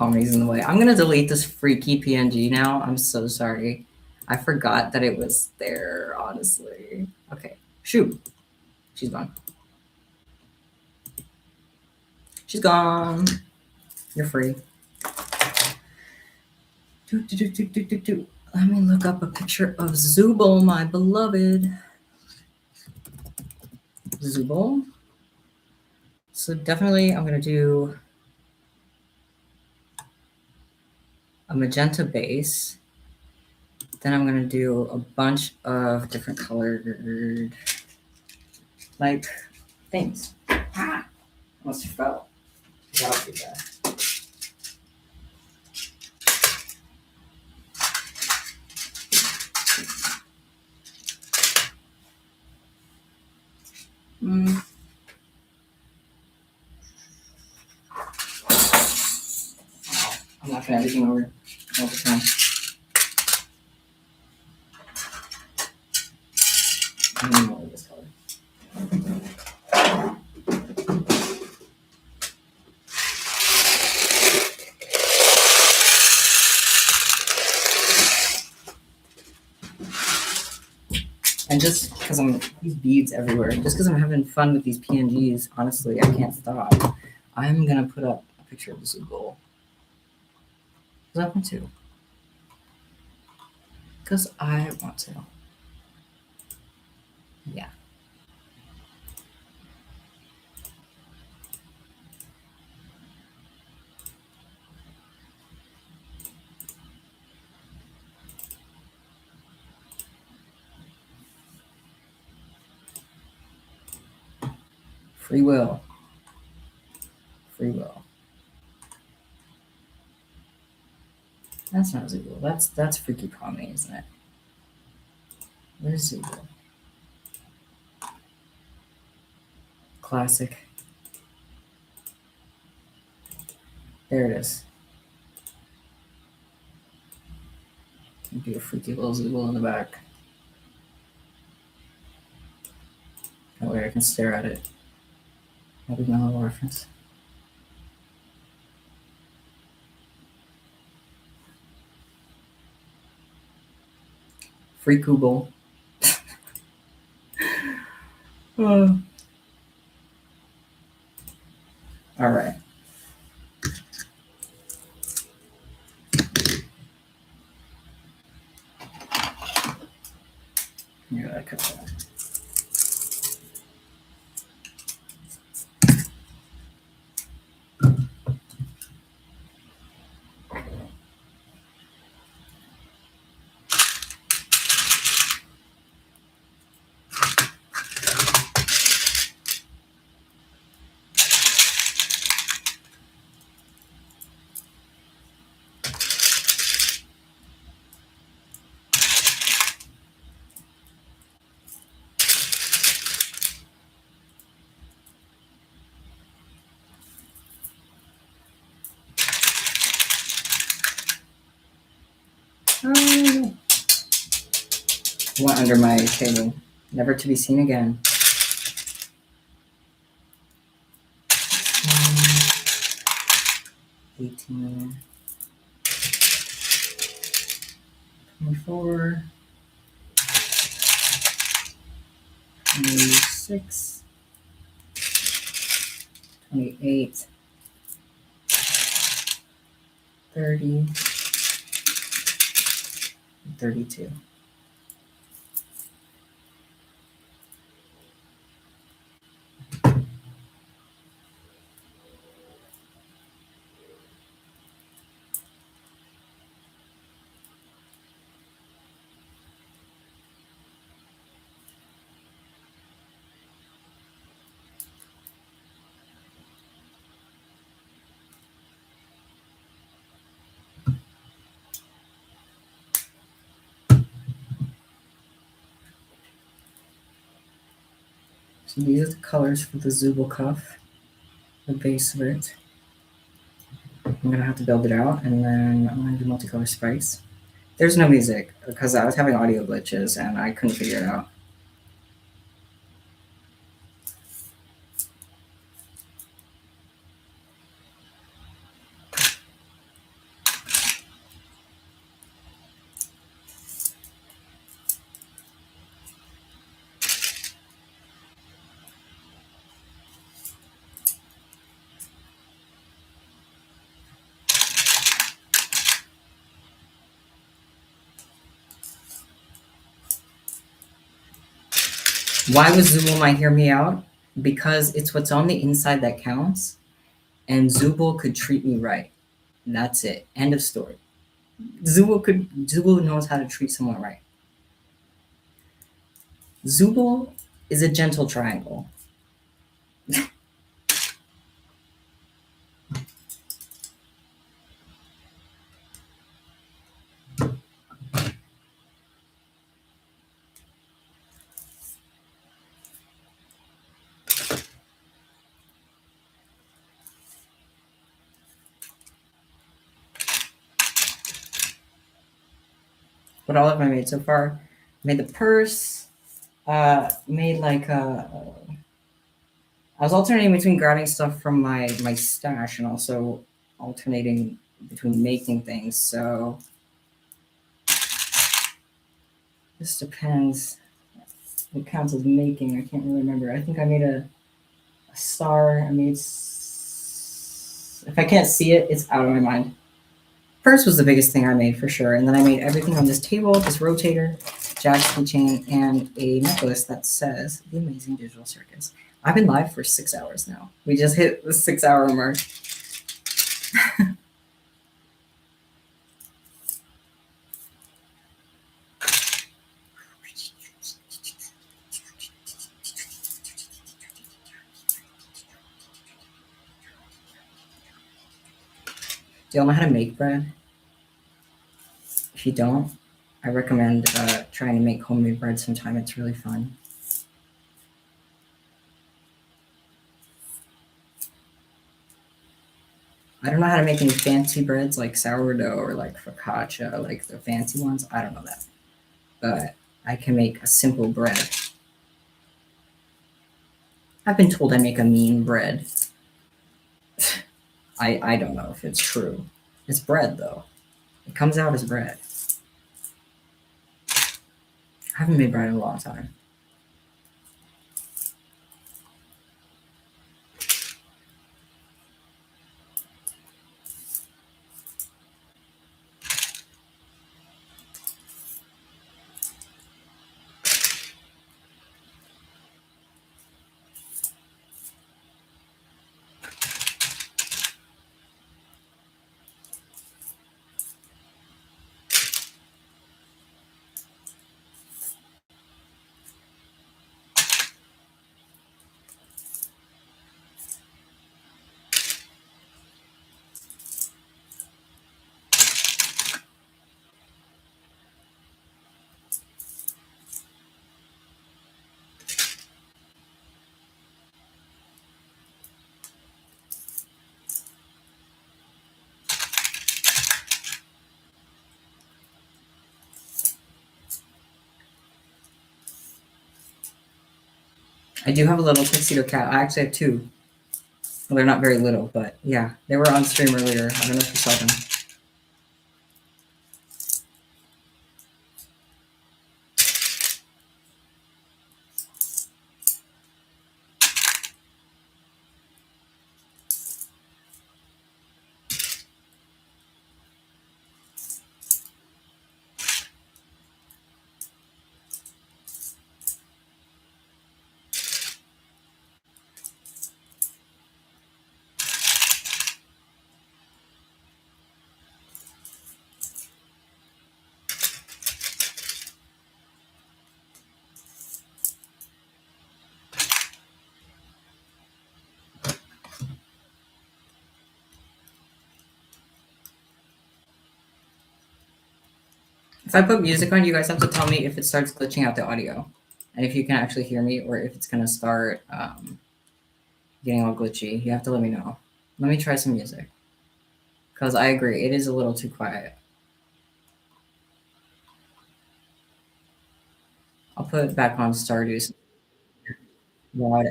Pommy's in the way. I'm gonna delete this freaky PNG now. I'm so sorry. I forgot that it was there, honestly. Okay, shoot. She's gone. She's gone. You're free. Let me look up a picture of Zooble, my beloved. Zooble. So definitely I'm gonna do a magenta base. Then I'm gonna do a bunch of different colored like things. Ah, almost fell. That'll be that. Wow, I'm knocking everything over all the time. I need more of this color. And just because these beads everywhere, just because I'm having fun with these PNGs, honestly, I can't stop. I'm gonna put up a picture of this goal. Because I want to. Because I want to. Yeah. Free will. Free will. That's not Zooble. That's Freaky Pommy, isn't it? Where's Zooble? Classic. There it is. Be a freaky little Zooble in the back. That way I can stare at it. That'll be my little reference. Free Google. All right. Yeah, I cut that. Went under my table, never to be seen again. 18, 24, 26, 28, 30, 32. So these are the colors for the Zooble cuff, the base of it. I'm gonna have to build it out, and then I'm gonna do multicolor spice. There's no music because I was having audio glitches and I couldn't figure it out. Why was Zubul my hear me out? Because it's what's on the inside that counts, and Zubul could treat me right. And that's it. End of story. Zubul knows how to treat someone right. Zubul is a gentle triangle. What all have I made so far? Made the purse. Made like a. I was alternating between grabbing stuff from my stash and also alternating between making things. So this depends. What counts as making? I can't really remember. I think I made a star. I made. If I can't see it, it's out of my mind. Purse was the biggest thing I made for sure, and then I made everything on this table, this rotator, Jack's keychain, and a necklace that says "The Amazing Digital Circus." I've been live for 6 hours now. We just hit the 6 hour mark. Do y'all know how to make bread? If you don't, I recommend trying to make homemade bread sometime. It's really fun. I don't know how to make any fancy breads like sourdough or like focaccia, like the fancy ones. I don't know that. But I can make a simple bread. I've been told I make a mean bread. I don't know if it's true. It's bread though. It comes out as bread. I haven't made bread in a long time. I do have a little tuxedo cat. I actually have two. Well, they're not very little, but yeah, they were on stream earlier. I don't know if you saw them. If I put music on, you guys have to tell me if it starts glitching out the audio, and if you can actually hear me, or if it's gonna start getting all glitchy. You have to let me know. Let me try some music, because I agree, it is a little too quiet. I'll put it back on Stardew. Loud.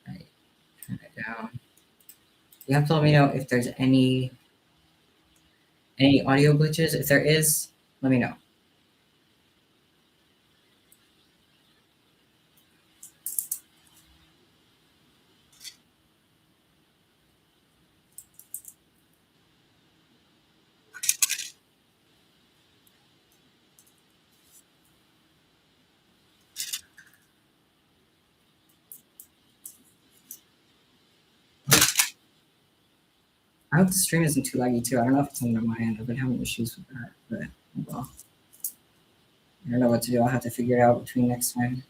Right, turn it down. You have to let me know if there's any audio glitches. If there is, let me know. I hope the stream isn't too laggy too. I don't know if it's on my end. I've been having issues with that, but well, I don't know what to do. I'll have to figure it out between next time.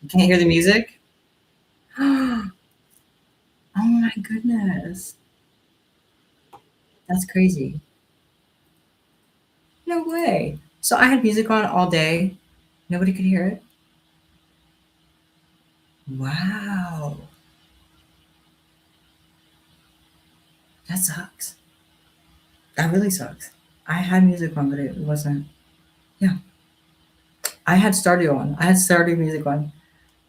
You can't hear the music? Oh my goodness. That's crazy. No way. So I had music on all day. Nobody could hear it. Wow. That sucks. That really sucks. I had music on, but it wasn't. Yeah. I had Stardew on. I had Stardew music on.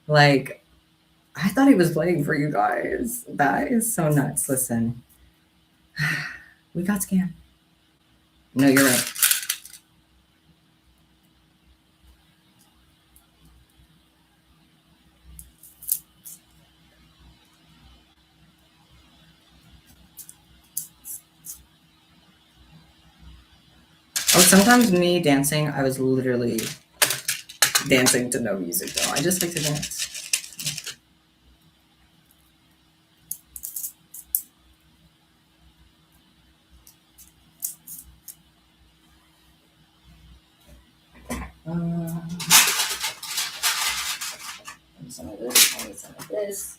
Like, I thought he was playing for you guys. That is so nuts. Listen, we got scammed. No, you're right. Oh, sometimes me dancing, I was literally dancing to no music though. I just like to dance. Some of this, I need some of this.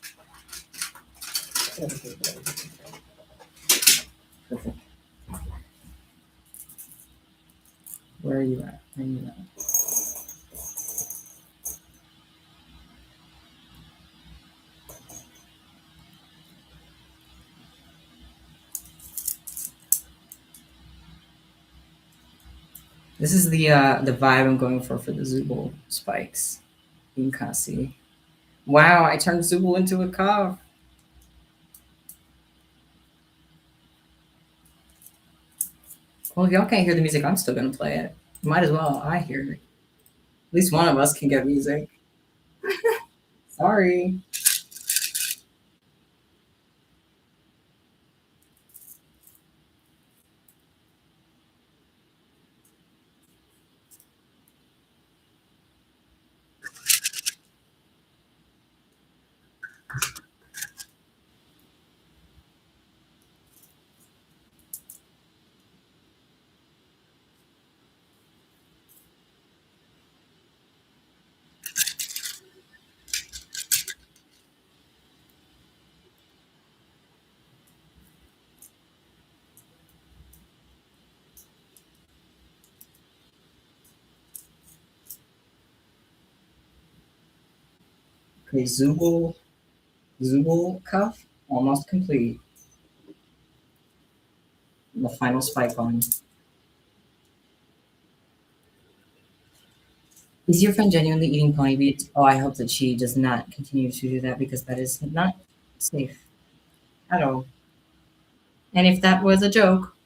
Perfect. Where are you at? Where are you at? This is the vibe I'm going for the Zooble spikes. You can kind of see. Wow, I turned Zooble into a cough. Well, if y'all can't hear the music, I'm still gonna play it. Might as well. I hear it. At least one of us can get music. Sorry. Okay, Zooble cuff almost complete. The final spike on. Is your friend genuinely eating pony beads? Oh, I hope that she does not continue to do that because that is not safe at all. And if that was a joke,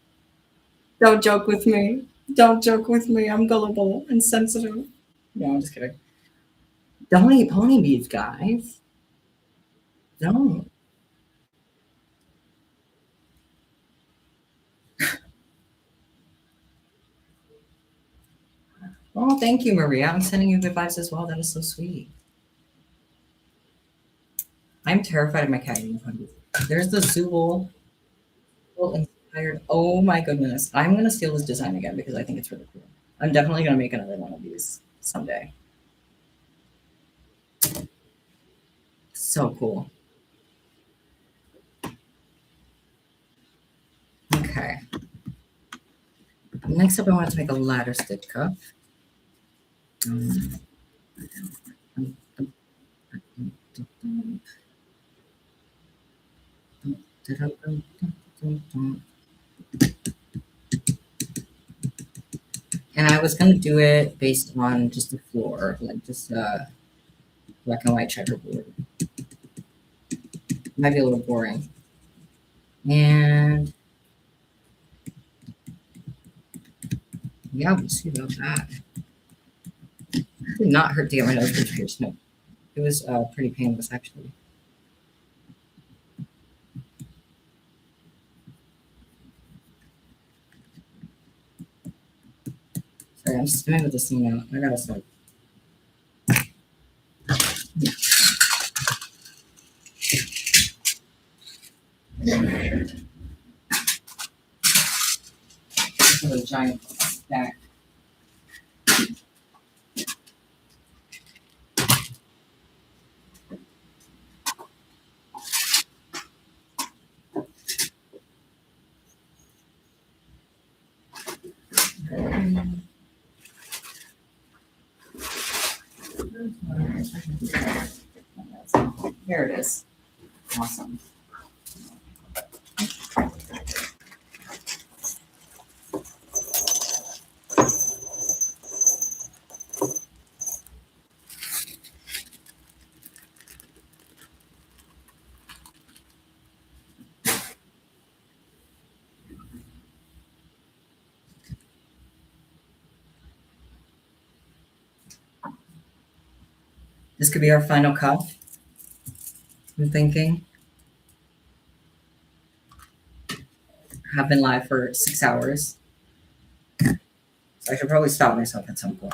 don't joke with me. Don't joke with me. I'm gullible and sensitive. No, I'm just kidding. Don't eat pony beads, guys. Don't. Oh, thank you, Maria. I'm sending you good vibes as well. That is so sweet. I'm terrified of my cat eating pony beads. There's the Zooble inspired. Oh my goodness. I'm gonna steal this design again because I think it's really cool. I'm definitely gonna make another one of these someday. So cool. Okay. Next up, I want to make a ladder stitch cuff. And I was gonna do it based on just the floor, like just black and white checkerboard. Might be a little boring. And yeah, we'll see about that. It did not hurt to get my nose pierced. No, it was pretty painless actually. Sorry, I'm stimming with this thing now. I gotta start. into a giant stack. Here it is. Awesome. This could be our final cuff. I'm thinking. Have been live for 6 hours. So I should probably stop myself at some point.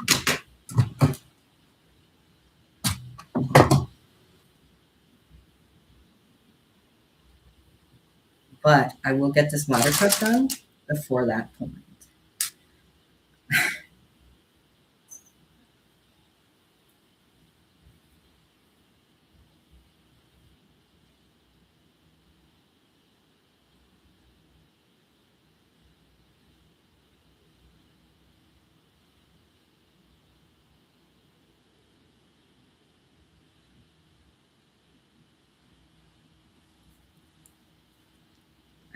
But I will get this ladder cut done before that point.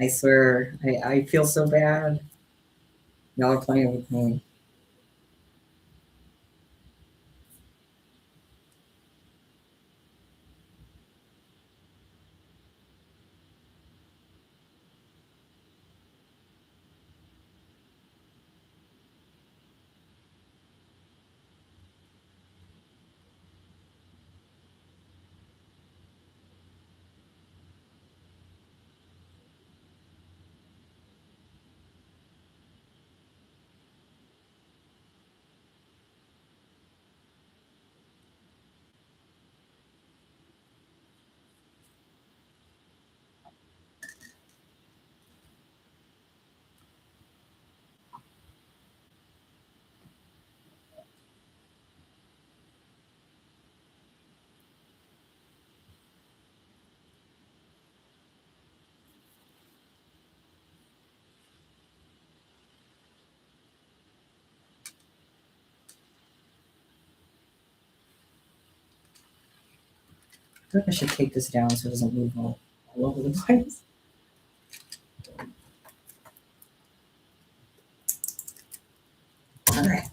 I swear, I feel so bad. Y'all are playing with me. I think I should take this down so it doesn't move all over the place. All right.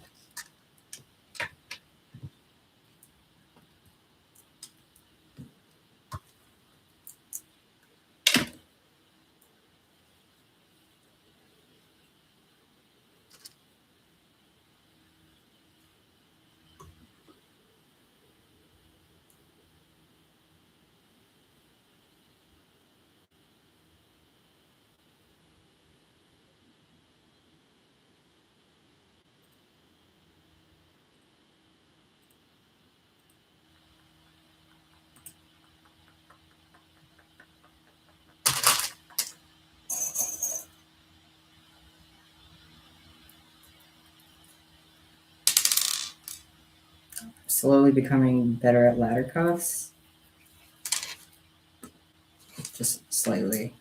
Slowly becoming better at ladder cuffs. Just slightly.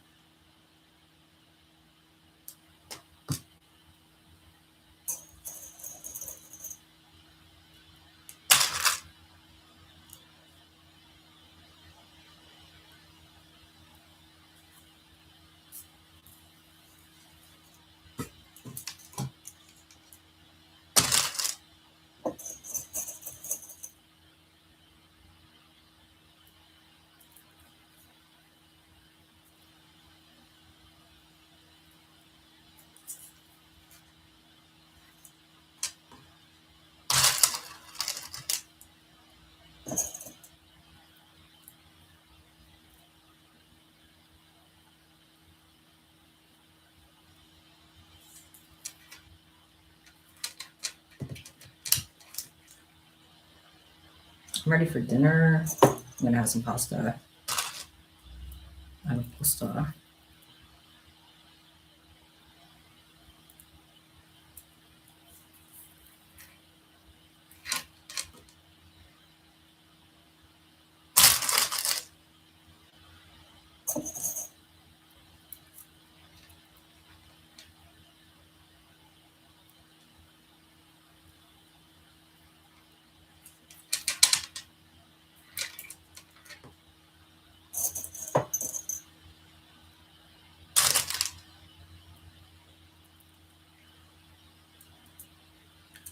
I'm ready for dinner. I'm gonna have some pasta. I have pasta.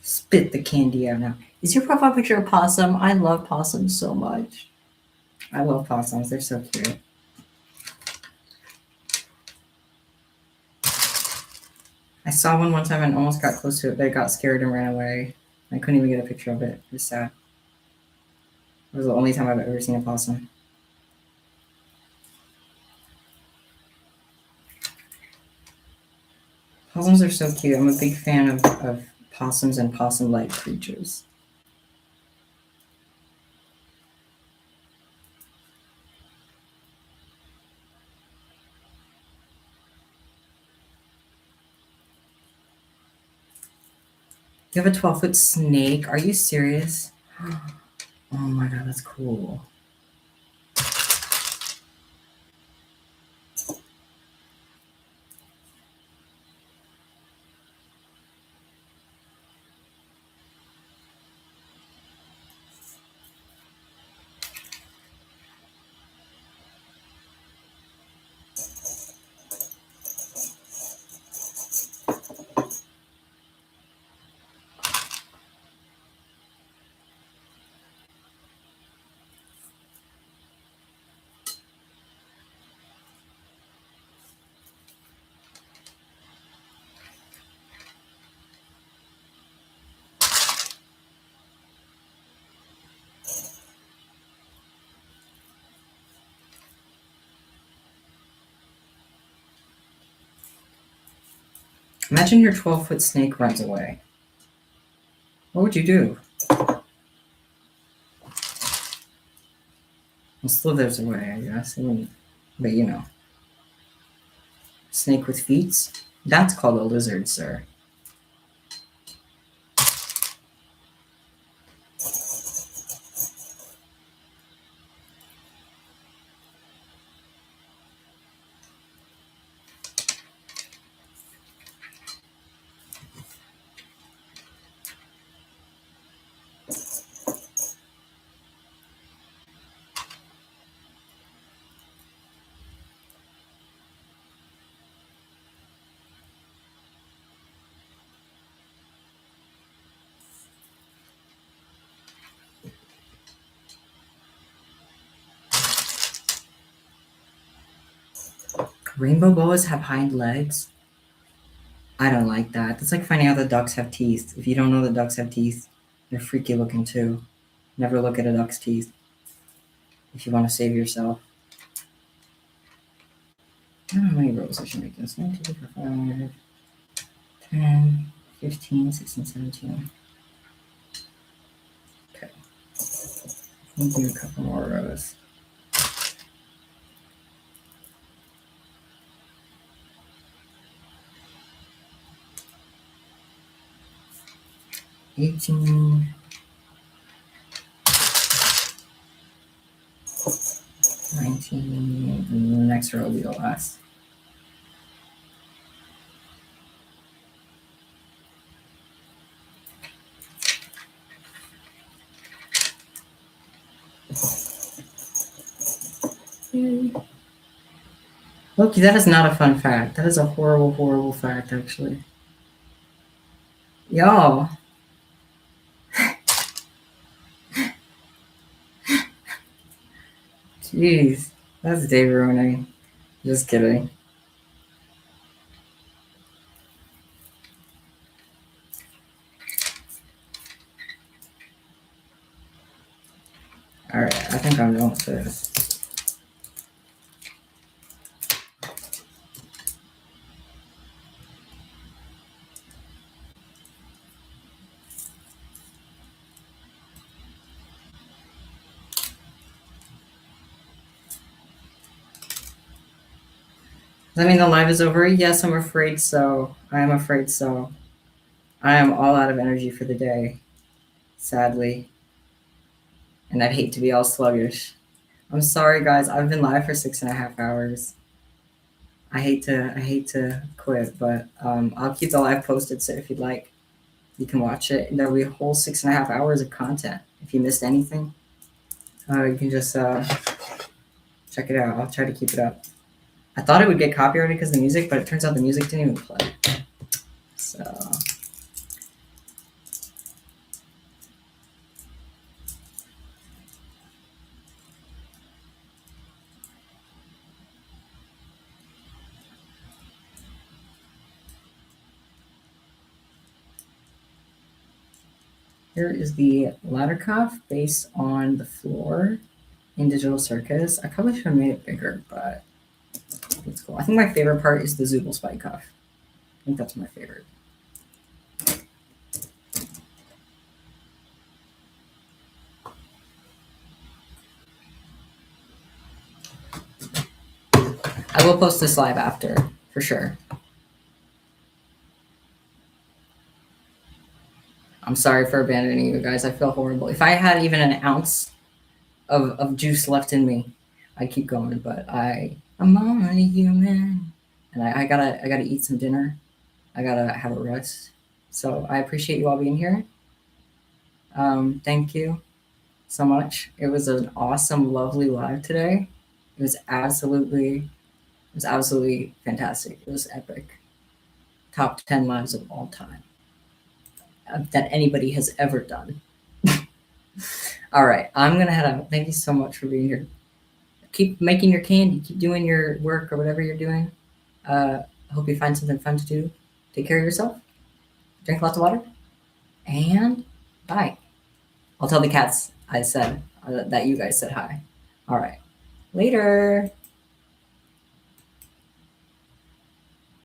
Spit the candy out now. Is your profile picture a possum? I love possums so much. I love possums. They're so cute. I saw one time and almost got close to it, but I got scared and ran away. I couldn't even get a picture of it. It was sad. It was the only time I've ever seen a possum. Possums are so cute. I'm a big fan of possums and possum-like creatures. You have a 12-foot snake? Are you serious? Oh my god, that's cool. Imagine your 12-foot snake runs away. What would you do? Well, slithers away, I guess. But you know. Snake with feet? That's called a lizard, sir. Rainbow boas have hind legs? I don't like that. That's like finding out the ducks have teeth. If you don't know the ducks have teeth, they're freaky looking too. Never look at a duck's teeth if you want to save yourself. I don't know how many rows I should make this. 1, 2, 3, 4, 5, 10, 15, 16, 17. Okay. We'll do a couple more rows. $18, 19, and the next row will be the last. Look, that is not a fun fact. That is a horrible, horrible fact, actually. Y'all. Jeez, that's day ruining. Just kidding. Alright, I think I'm done with this. Does that mean the live is over? Yes, I'm afraid so. I am afraid so. I am all out of energy for the day, sadly. And I'd hate to be all sluggish. I'm sorry, guys. I've been live for 6.5 hours. I hate to quit, but I'll keep the live posted. So if you'd like, you can watch it. There'll be a whole 6.5 hours of content. If you missed anything, you can just check it out. I'll try to keep it up. I thought it would get copyrighted because of the music, but it turns out the music didn't even play. So Here is the ladder cuff based on the floor in Digital Circus. I probably should have made it bigger, but it's cool. I think my favorite part is the Zooble Spike cuff. I think that's my favorite. I will post this live after, for sure. I'm sorry for abandoning you guys. I feel horrible. If I had even an ounce of juice left in me, I'd keep going. But I'm only human, and I gotta eat some dinner. I gotta have a rest. So I appreciate you all being here. Thank you so much. It was an awesome, lovely live today. It was absolutely fantastic. It was epic. Top 10 lives of all time that anybody has ever done. All right, I'm gonna head out. Thank you so much for being here. Keep making your candy, keep doing your work or whatever you're doing. I hope you find something fun to do. Take care of yourself. Drink lots of water. And bye. I'll tell the cats I said that you guys said hi. All right. Later.